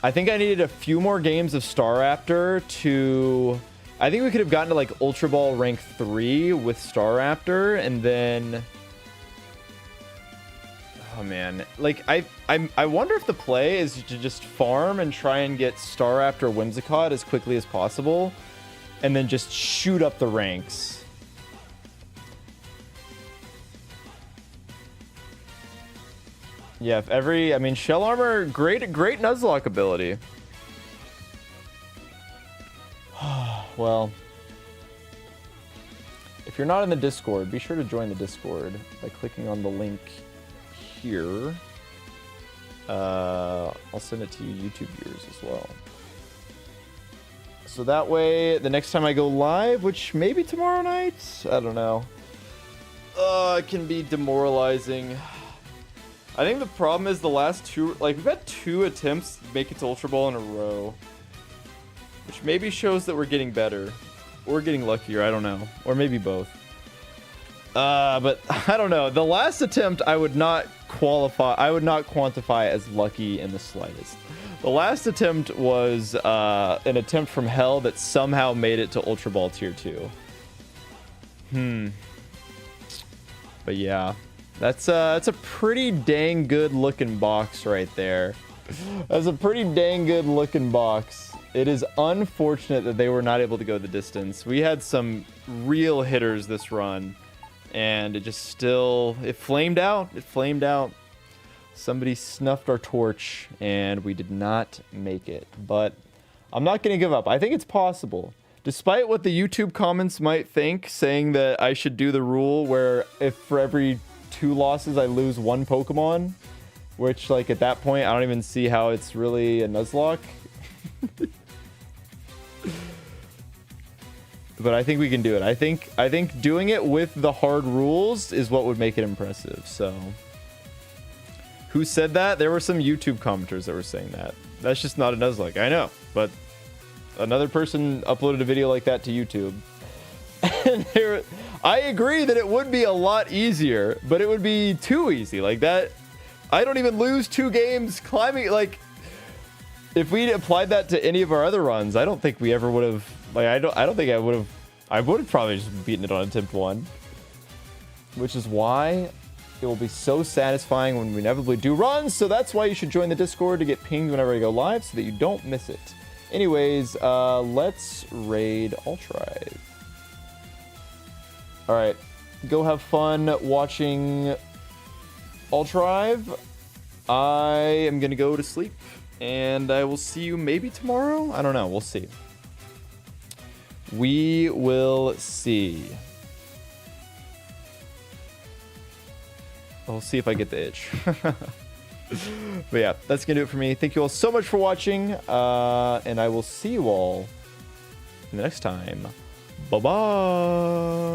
I think I needed a few more games of Staraptor to... I think we could have gotten to like Ultra Ball rank 3 with Staraptor, and then... Oh man, like I wonder if the play is to just farm and try and get Staraptor Whimsicott as quickly as possible, and then just shoot up the ranks. Yeah, if every, I mean, Shell Armor, great Nuzlocke ability. Well, if you're not in the Discord, be sure to join the Discord by clicking on the link here. I'll send it to you YouTube viewers as well. So that way, the next time I go live, which maybe tomorrow night, I don't know. It can be demoralizing. I think the problem is the last 2, like we've had 2 attempts to make it to Ultra Ball in a row, which maybe shows that we're getting better, or getting luckier. I don't know, or maybe both. But I don't know. The last attempt I would not quantify as lucky in the slightest. The last attempt was an attempt from hell that somehow made it to Ultra Ball Tier 2. But yeah, that's a pretty dang good looking box right there. That's a pretty dang good looking box. It is unfortunate that they were not able to go the distance. We had some real hitters this run, and it just still, it flamed out. It flamed out. Somebody snuffed our torch, and we did not make it. But I'm not going to give up. I think it's possible. Despite what the YouTube comments might think, saying that I should do the rule where if for every 2 losses I lose 1 Pokemon, which like at that point I don't even see how it's really a Nuzlocke. But I think we can do it. I think doing it with the hard rules is what would make it impressive. So who said that? There were some YouTube commenters that were saying that. That's just not a Nuzlocke. I know, but another person uploaded a video like that to YouTube. And I agree that it would be a lot easier, but it would be too easy. Like that, I don't even lose 2 games climbing. Like, if we applied that to any of our other runs, I don't think we ever would have. Like, I don't think I would have. I would have probably just beaten it on attempt 1, which is why it will be so satisfying when we inevitably do runs. So that's why you should join the Discord to get pinged whenever I go live, so that you don't miss it. Anyways, let's raid Ultrive. All right, go have fun watching Ultrive. I am gonna go to sleep, and I will see you maybe tomorrow. I don't know. We'll see. We will see. I'll see if I get the itch. But yeah, that's gonna do it for me. Thank you all so much for watching, and I will see you all next time. Bye bye.